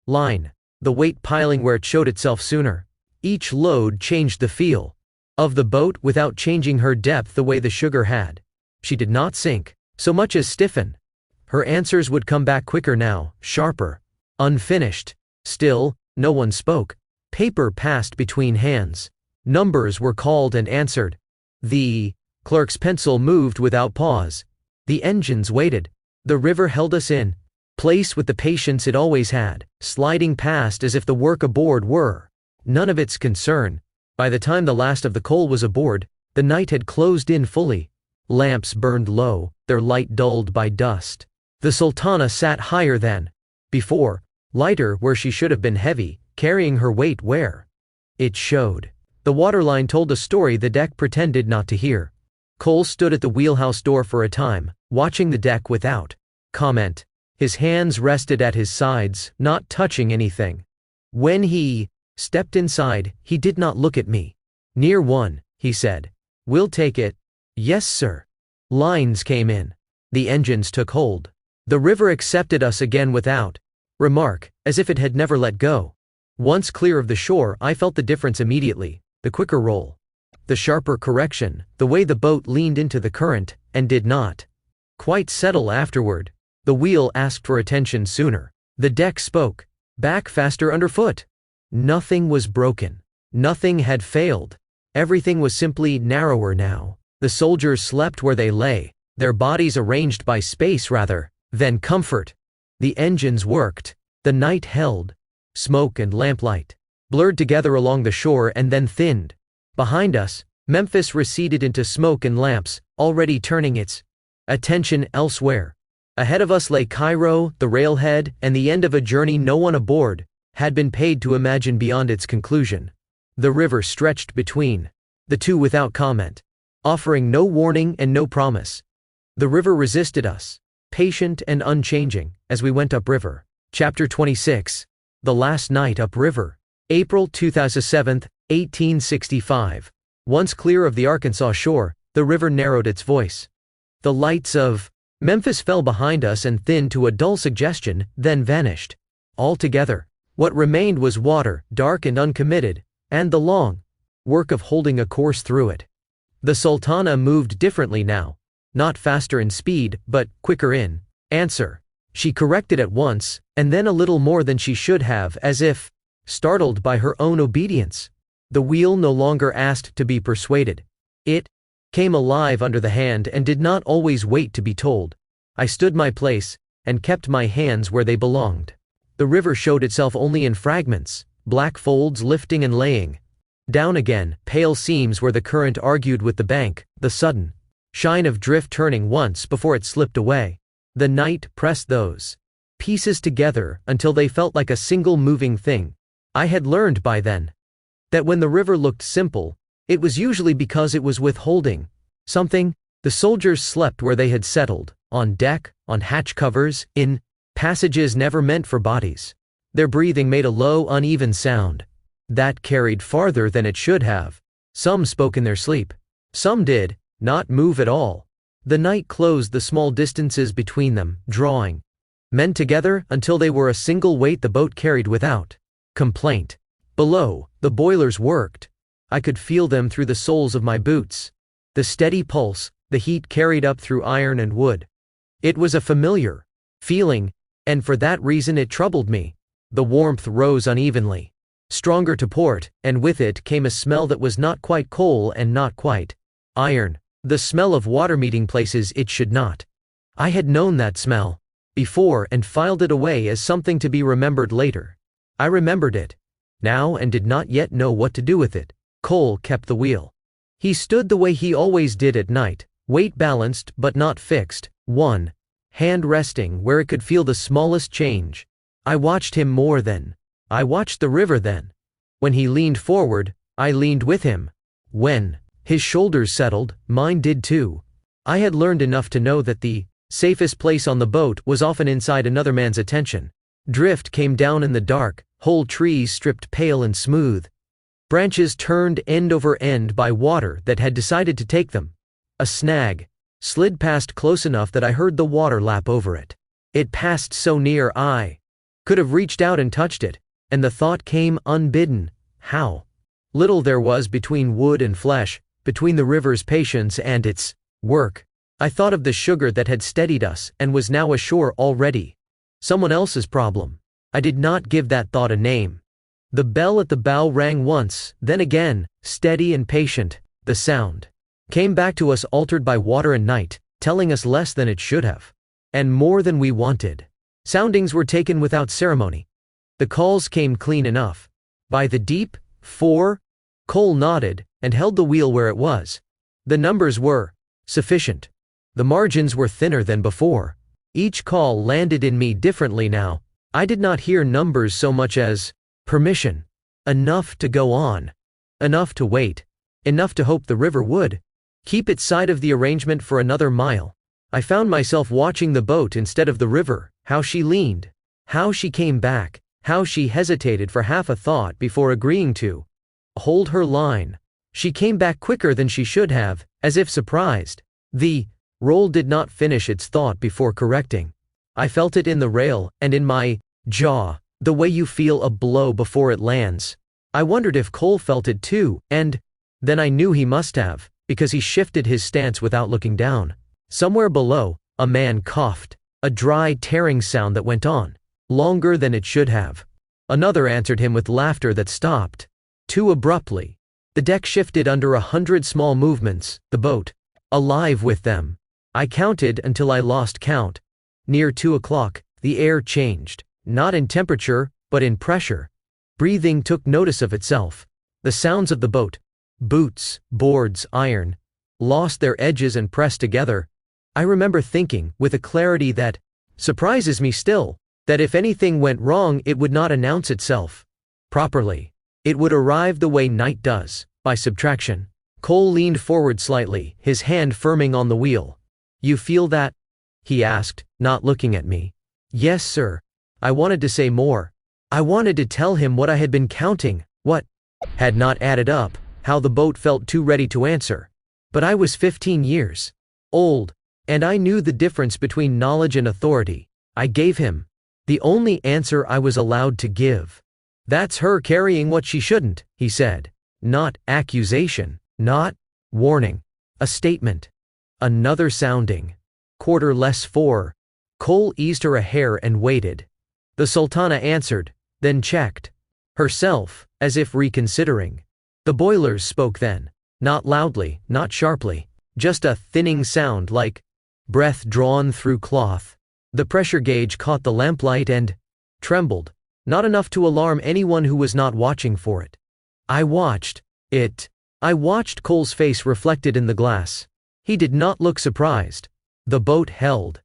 line. the weight piling where it showed itself sooner. Each load changed the feel of the boat without changing her depth the way the sugar had. She did not sink so much as stiffen. Her answers would come back quicker now, sharper, unfinished. Still, no one spoke. Paper passed between hands. Numbers were called and answered. The clerk's pencil moved without pause. The engines waited. The river held us in place with the patience it always had, sliding past as if the work aboard were none of its concern. By the time the last of the coal was aboard, the night had closed in fully. Lamps burned low, their light dulled by dust. The Sultana sat higher than before, lighter where she should have been heavy, carrying her weight where it showed. The waterline told a story the deck pretended not to hear. Cole stood at the wheelhouse door for a time, watching the deck without comment. His hands rested at his sides, not touching anything. When he stepped inside, he did not look at me. "Near one," he said. "We'll take it." "Yes, sir." Lines came in. The engines took hold. The river accepted us again without remark, as if it had never let go. Once clear of the shore, I felt the difference immediately. The quicker roll, the sharper correction, the way the boat leaned into the current, and did not quite settle afterward. The wheel asked for attention sooner. The deck spoke. Back faster underfoot. Nothing was broken. Nothing had failed. Everything was simply narrower now. The soldiers slept where they lay, their bodies arranged by space rather than comfort. The engines worked. The night held. Smoke and lamplight blurred together along the shore and then thinned. Behind us, Memphis receded into smoke and lamps, already turning its attention elsewhere. Ahead of us lay Cairo, the railhead, and the end of a journey no one aboard had been paid to imagine beyond its conclusion. The river stretched between the two without comment, offering no warning and no promise. The river resisted us, patient and unchanging, as we went upriver. Chapter 26. The Last Night Upriver. April 2007, 1865. Once clear of the Arkansas shore, the river narrowed its voice. The lights of Memphis fell behind us and thinned to a dull suggestion, then vanished. Altogether, what remained was water, dark and uncommitted, and the long work of holding a course through it. The Sultana moved differently now, not faster in speed, but quicker in answer. She corrected at once, and then a little more than she should have, as if startled by her own obedience. The wheel no longer asked to be persuaded. It came alive under the hand and did not always wait to be told. I stood my place, and kept my hands where they belonged. The river showed itself only in fragments, black folds lifting and laying down again, pale seams where the current argued with the bank, the sudden shine of drift turning once before it slipped away. The night pressed those pieces together until they felt like a single moving thing. I had learned by then that when the river looked simple, it was usually because it was withholding something. The soldiers slept where they had settled, on deck, on hatch covers, in passages never meant for bodies. Their breathing made a low, uneven sound that carried farther than it should have. Some spoke in their sleep. Some did not move at all. The night closed the small distances between them, drawing men together until they were a single weight the boat carried without complaint. Below, the boilers worked. I could feel them through the soles of my boots. The steady pulse, the heat carried up through iron and wood. It was a familiar feeling, and for that reason it troubled me. The warmth rose unevenly, stronger to port, and with it came a smell that was not quite coal and not quite iron. The smell of water meeting places it should not. I had known that smell before and filed it away as something to be remembered later. I remembered it now and did not yet know what to do with it. Cole kept the wheel. He stood the way he always did at night, weight balanced but not fixed, one hand resting where it could feel the smallest change. I watched him more than I watched the river then. When he leaned forward, I leaned with him. When his shoulders settled, mine did too. I had learned enough to know that the safest place on the boat was often inside another man's attention. Drift came down in the dark, whole trees stripped pale and smooth. Branches turned end over end by water that had decided to take them. A snag slid past close enough that I heard the water lap over it. It passed so near I could have reached out and touched it. And the thought came unbidden, how little there was between wood and flesh, between the river's patience and its work. I thought of the sugar that had steadied us and was now ashore already. Someone else's problem. I did not give that thought a name. The bell at the bow rang once, then again, steady and patient. The sound came back to us altered by water and night, telling us less than it should have, and more than we wanted. Soundings were taken without ceremony. The calls came clean enough. By the deep, 4. Cole nodded, and held the wheel where it was. The numbers were sufficient. The margins were thinner than before. Each call landed in me differently now. I did not hear numbers so much as permission. Enough to go on. Enough to wait. Enough to hope the river would keep its side of the arrangement for another mile. I found myself watching the boat instead of the river, how she leaned, how she came back, how she hesitated for half a thought before agreeing to hold her line. She came back quicker than she should have, as if surprised. The roll did not finish its thought before correcting. I felt it in the rail and in my jaw, the way you feel a blow before it lands. I wondered if Cole felt it too, and then I knew he must have, because he shifted his stance without looking down. Somewhere below, a man coughed, a dry, tearing sound that went on longer than it should have. Another answered him with laughter that stopped too abruptly. The deck shifted under 100 small movements, the boat alive with them. I counted until I lost count. Near 2 o'clock, the air changed, not in temperature, but in pressure. Breathing took notice of itself. The sounds of the boat, boots, boards, iron, lost their edges and pressed together. I remember thinking, with a clarity that surprises me still, that if anything went wrong it would not announce itself properly. It would arrive the way night does, by subtraction. Cole leaned forward slightly, his hand firming on the wheel. "You feel that?" he asked, not looking at me. "Yes, sir." I wanted to say more. I wanted to tell him what I had been counting, what had not added up, how the boat felt too ready to answer. But I was 15 years old, and I knew the difference between knowledge and authority. I gave him the only answer I was allowed to give. "That's her carrying what she shouldn't," he said. Not accusation, not warning. A statement. Another sounding. 4:15. Cole eased her a hair and waited. The Sultana answered, then checked herself, as if reconsidering. The boilers spoke then. Not loudly, not sharply. Just a thinning sound like breath drawn through cloth. The pressure gauge caught the lamplight and trembled. Not enough to alarm anyone who was not watching for it. I watched it. I watched Cole's face reflected in the glass. He did not look surprised. The boat held.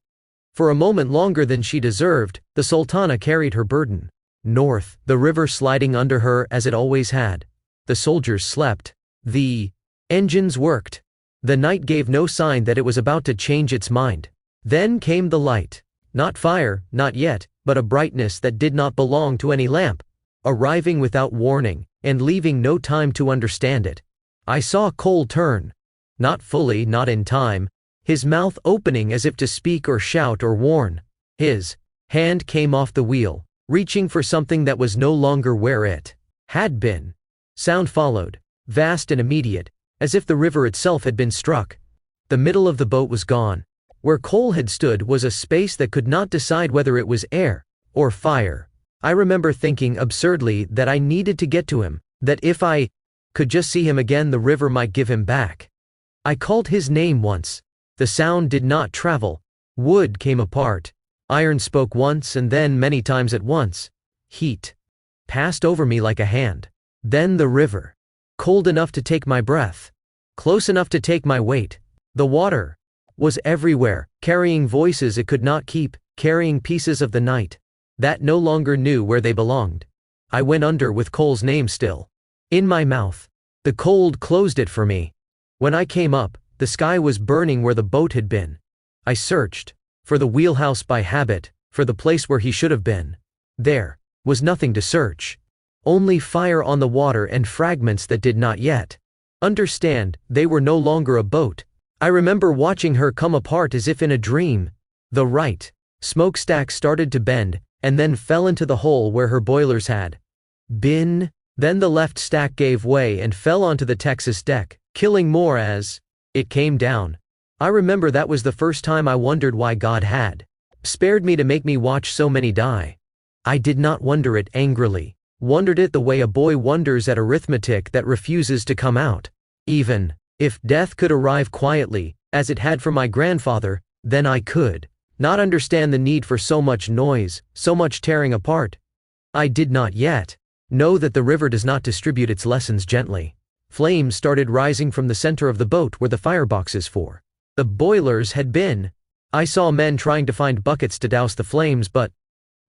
For a moment longer than she deserved, the Sultana carried her burden north, the river sliding under her as it always had. The soldiers slept. The engines worked. The night gave no sign that it was about to change its mind. Then came the light. Not fire, not yet, but a brightness that did not belong to any lamp, arriving without warning, and leaving no time to understand it. I saw Cole turn. Not fully, not in time, his mouth opening as if to speak or shout or warn. His hand came off the wheel, reaching for something that was no longer where it had been. Sound followed, vast and immediate, as if the river itself had been struck. The middle of the boat was gone. Where Cole had stood was a space that could not decide whether it was air or fire. I remember thinking absurdly that I needed to get to him, that if I could just see him again the river might give him back. I called his name once. The sound did not travel. Wood came apart. Iron spoke once and then many times at once. Heat passed over me like a hand. Then the river. Cold enough to take my breath. Close enough to take my weight. The water was everywhere, carrying voices it could not keep, carrying pieces of the night that no longer knew where they belonged. I went under with Cole's name still in my mouth. The cold closed it for me. When I came up, the sky was burning where the boat had been. I searched for the wheelhouse by habit, for the place where he should have been. There was nothing to search. Only fire on the water and fragments that did not yet understand they were no longer a boat. I remember watching her come apart as if in a dream. The right smokestack started to bend, and then fell into the hole where her boilers had Bin. Then the left stack gave way and fell onto the Texas deck, killing more as it came down. I remember that was the first time I wondered why God had spared me to make me watch so many die. I did not wonder it angrily, wondered it the way a boy wonders at arithmetic that refuses to come out. Even if death could arrive quietly, as it had for my grandfather, then I could not understand the need for so much noise, so much tearing apart. I did not yet know that the river does not distribute its lessons gently. Flames started rising from the center of the boat where the fireboxes for the boilers had been. I saw men trying to find buckets to douse the flames, but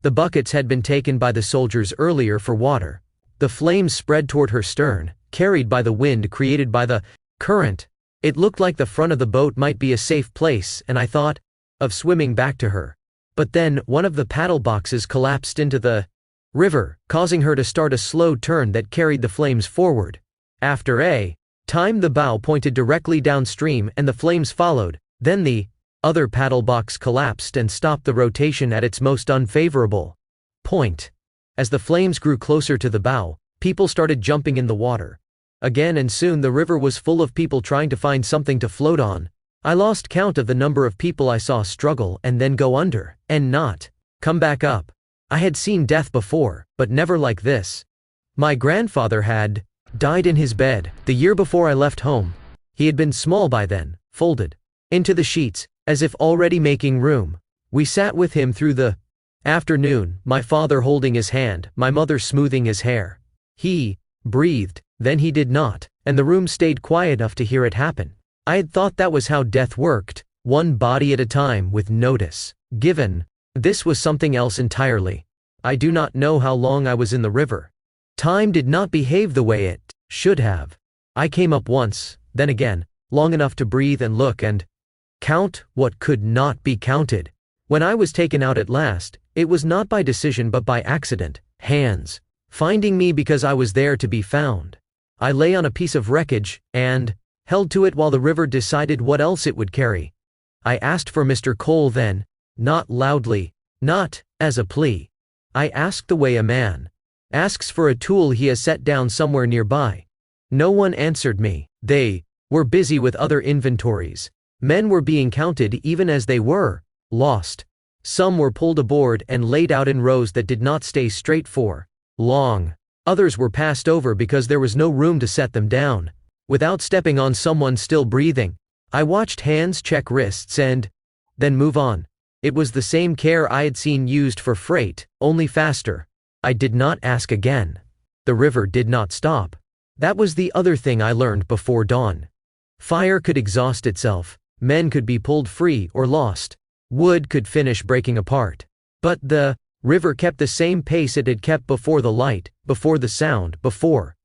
the buckets had been taken by the soldiers earlier for water. The flames spread toward her stern, carried by the wind created by the current. It looked like the front of the boat might be a safe place, and I thought of swimming back to her. But then one of the paddle boxes collapsed into the river, causing her to start a slow turn that carried the flames forward. After a time, the bow pointed directly downstream and the flames followed. Then the other paddle box collapsed and stopped the rotation at its most unfavorable point. As the flames grew closer to the bow, people started jumping in the water again, and soon the river was full of people trying to find something to float on. I lost count of the number of people I saw struggle and then go under and not come back up. I had seen death before, but never like this. My grandfather had died in his bed the year before I left home. He had been small by then, folded into the sheets, as if already making room. We sat with him through the afternoon, my father holding his hand, my mother smoothing his hair. He breathed, then he did not, and the room stayed quiet enough to hear it happen. I had thought that was how death worked, one body at a time with notice given. This was something else entirely. I do not know how long I was in the river. Time did not behave the way it should have. I came up once, then again, long enough to breathe and look and count what could not be counted. When I was taken out at last, it was not by decision but by accident, hands finding me because I was there to be found. I lay on a piece of wreckage and held to it while the river decided what else it would carry. I asked for Mr. Cole then, not loudly, not as a plea. I asked the way a man asks for a tool he has set down somewhere nearby. No one answered me. They were busy with other inventories. Men were being counted even as they were lost. Some were pulled aboard and laid out in rows that did not stay straight for long. Others were passed over because there was no room to set them down without stepping on someone still breathing. I watched hands check wrists and then move on. It was the same care I had seen used for freight, only faster. I did not ask again. The river did not stop. That was the other thing I learned before dawn. Fire could exhaust itself, men could be pulled free or lost, wood could finish breaking apart. But the river kept the same pace it had kept before the light, before the sound, before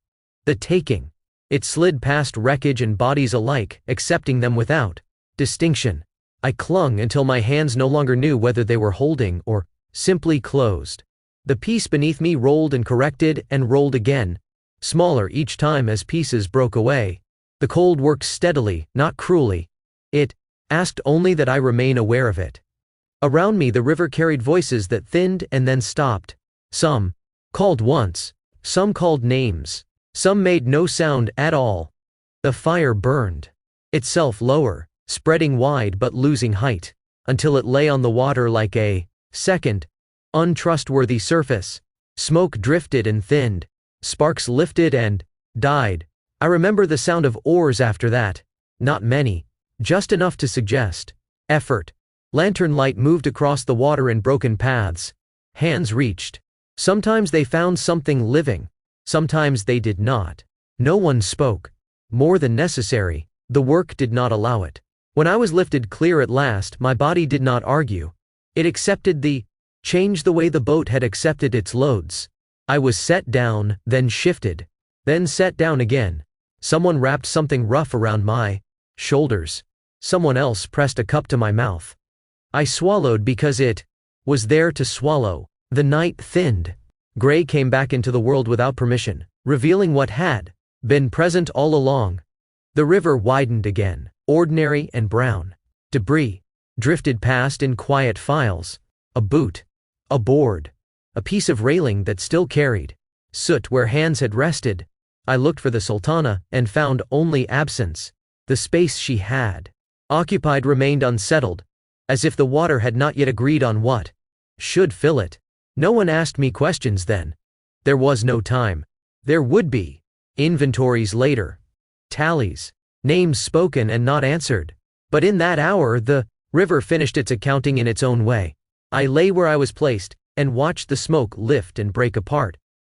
the taking. It slid past wreckage and bodies alike, accepting them without distinction. I clung until my hands no longer knew whether they were holding or simply closed. The piece beneath me rolled and corrected and rolled again, smaller each time as pieces broke away. The cold worked steadily, not cruelly. It asked only that I remain aware of it. Around me the river carried voices that thinned and then stopped. Some called once, some called names, some made no sound at all. The fire burned itself lower, spreading wide but losing height, until it lay on the water like a second, untrustworthy surface. Smoke drifted and thinned, sparks lifted and died. I remember the sound of oars after that, not many, just enough to suggest effort. Lantern light moved across the water in broken paths. Hands reached. Sometimes they found something living, sometimes they did not. No one spoke. More than necessary, the work did not allow it. When I was lifted clear at last, my body did not argue. It accepted the change the way the boat had accepted its loads. I was set down, then shifted, then set down again. Someone wrapped something rough around my shoulders. Someone else pressed a cup to my mouth. I swallowed because it was there to swallow. The night thinned. Gray came back into the world without permission, revealing what had been present all along. The river widened again, ordinary and brown. Debris drifted past in quiet files. A boot, a board, a piece of railing that still carried soot where hands had rested. I looked for the Sultana, and found only absence. The space she had occupied remained unsettled, as if the water had not yet agreed on what should fill it. No one asked me questions then. There was no time. There would be inventories later. Tallies. Names spoken and not answered. But in that hour the river finished its accounting in its own way. I lay where I was placed, and watched the smoke lift and break apart.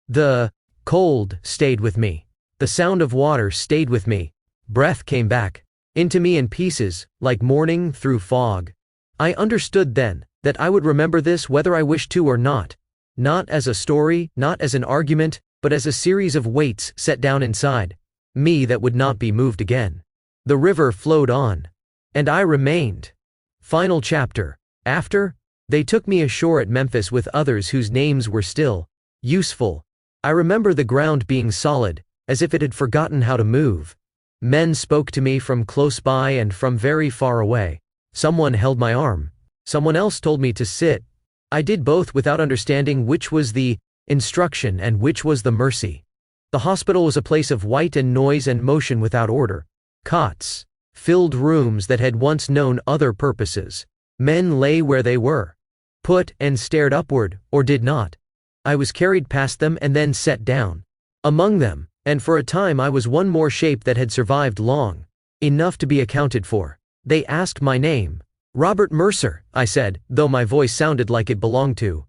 The cold stayed with me. The sound of water stayed with me. Breath came back into me in pieces, like morning through fog. I understood then that I would remember this whether I wished to or not. Not as a story, not as an argument, but as a series of weights set down inside me that would not be moved again. The river flowed on. And I remained. Final chapter. After, they took me ashore at Memphis with others whose names were still useful. I remember the ground being solid, as if it had forgotten how to move. Men spoke to me from close by and from very far away. Someone held my arm. Someone else told me to sit. I did both without understanding which was the instruction and which was the mercy. The hospital was a place of white and noise and motion without order. Cots filled rooms that had once known other purposes. Men lay where they were, put and stared upward, or did not. I was carried past them and then set down among them, and for a time I was one more shape that had survived long enough to be accounted for. They asked my name. Robert Mercer, I said, though my voice sounded like it belonged to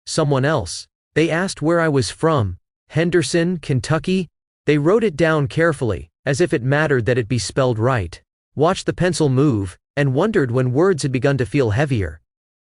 someone else. They asked where I was from. Henderson, Kentucky. They wrote it down carefully, as if it mattered that it be spelled right. Watched the pencil move, and wondered when words had begun to feel heavier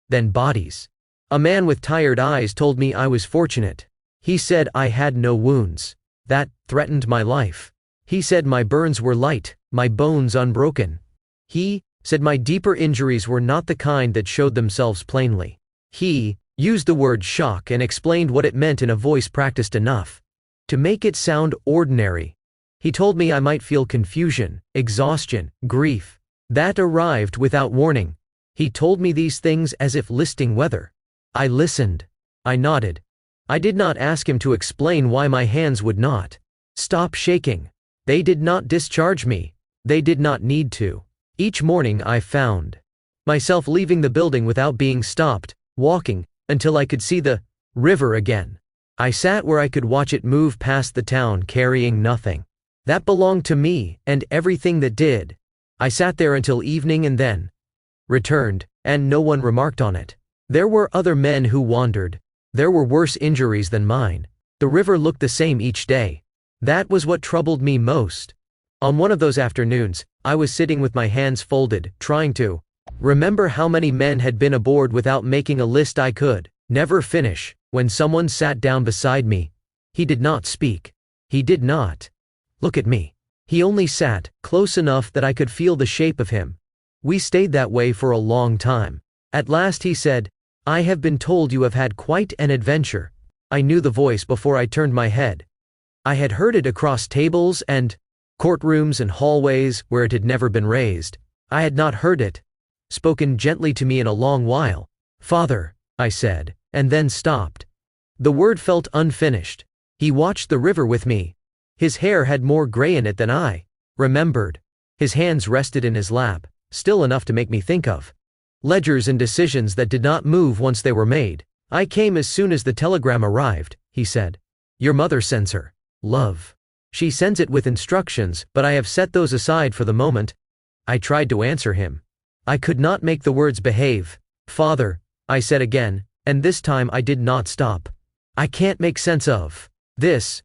than bodies. A man with tired eyes told me I was fortunate. He said I had no wounds that threatened my life. He said my burns were light, my bones unbroken. He said my deeper injuries were not the kind that showed themselves plainly. He used the word shock and explained what it meant in a voice practiced enough to make it sound ordinary. He told me I might feel confusion, exhaustion, grief. That arrived without warning. He told me these things as if listing weather. I listened. I nodded. I did not ask him to explain why my hands would not stop shaking. They did not discharge me. They did not need to. Each morning I found myself leaving the building without being stopped, walking until I could see the river again. I sat where I could watch it move past the town carrying nothing that belonged to me and everything that did. I sat there until evening and then returned, and no one remarked on it. There were other men who wandered. There were worse injuries than mine. The river looked the same each day. That was what troubled me most. On one of those afternoons, I was sitting with my hands folded, trying to remember how many men had been aboard without making a list I could never finish, when someone sat down beside me. He did not speak. He did not look at me. He only sat, close enough that I could feel the shape of him. We stayed that way for a long time. At last he said, "I have been told you have had quite an adventure." I knew the voice before I turned my head. I had heard it across tables and courtrooms and hallways where it had never been raised. I had not heard it spoken gently to me in a long while. "Father," I said, and then stopped. The word felt unfinished. He watched the river with me. His hair had more gray in it than I remembered. His hands rested in his lap, still enough to make me think of ledgers and decisions that did not move once they were made. "I came as soon as the telegram arrived," he said. "Your mother sends her love. She sends it with instructions, but I have set those aside for the moment." I tried to answer him. I could not make the words behave. "Father," I said again, and this time I did not stop. "I can't make sense of this."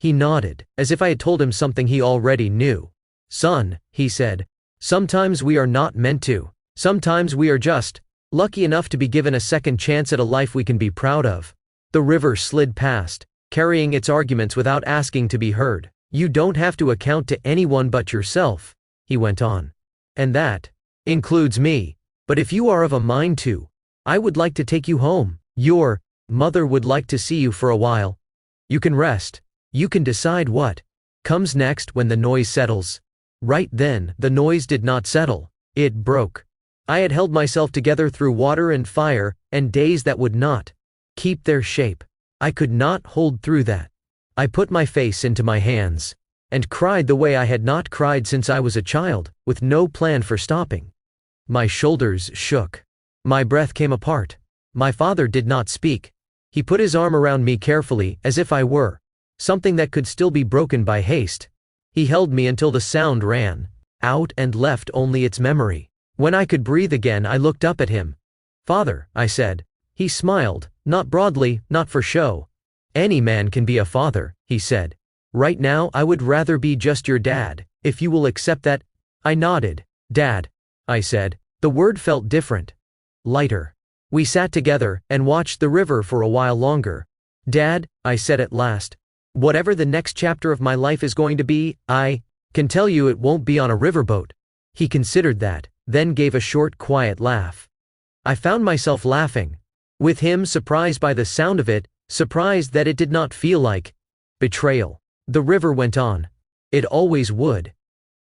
He nodded, as if I had told him something he already knew. "Son," he said, "sometimes we are not meant to. Sometimes we are just lucky enough to be given a second chance at a life we can be proud of." The river slid past, carrying its arguments without asking to be heard. "You don't have to account to anyone but yourself," he went on. "And that includes me. But if you are of a mind to, I would like to take you home. Your mother would like to see you for a while. You can rest. You can decide what comes next when the noise settles." Right then, the noise did not settle. It broke. I had held myself together through water and fire, and days that would not keep their shape. I could not hold through that. I put my face into my hands and cried the way I had not cried since I was a child, with no plan for stopping. My shoulders shook. My breath came apart. My father did not speak. He put his arm around me carefully, as if I were something that could still be broken by haste. He held me until the sound ran out and left only its memory. When I could breathe again, I looked up at him. "Father," I said. He smiled, not broadly, not for show. "Any man can be a father," he said. "Right now I would rather be just your dad, if you will accept that." I nodded. "Dad," I said. The word felt different. Lighter. We sat together and watched the river for a while longer. "Dad," I said at last, "whatever the next chapter of my life is going to be, I can tell you it won't be on a riverboat." He considered that, then gave a short, quiet laugh. I found myself laughing with him, surprised by the sound of it, surprised that it did not feel like betrayal. The river went on. It always would.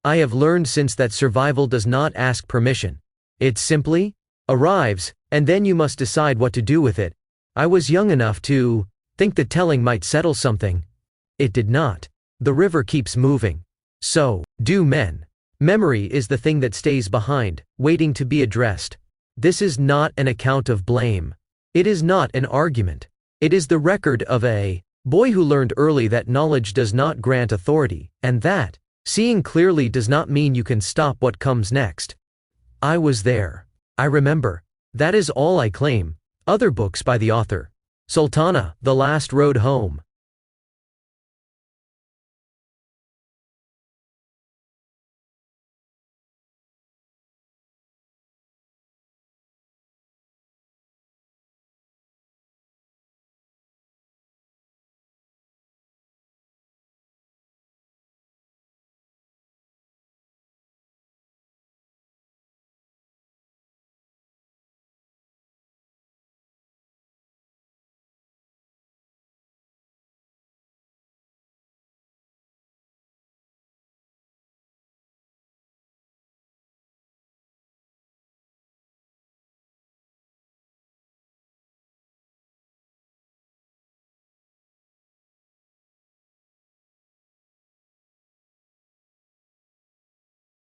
I have learned since that survival does not ask permission. It simply arrives, and then you must decide what to do with it. I was young enough to think that telling might settle something. It did not. The river keeps moving. So do men. Memory is the thing that stays behind, waiting to be addressed. This is not an account of blame. It is not an argument. It is the record of a boy who learned early that knowledge does not grant authority, and that seeing clearly does not mean you can stop what comes next. I was there. I remember. That is all I claim. Other books by the author. Sultana, The Last Road Home.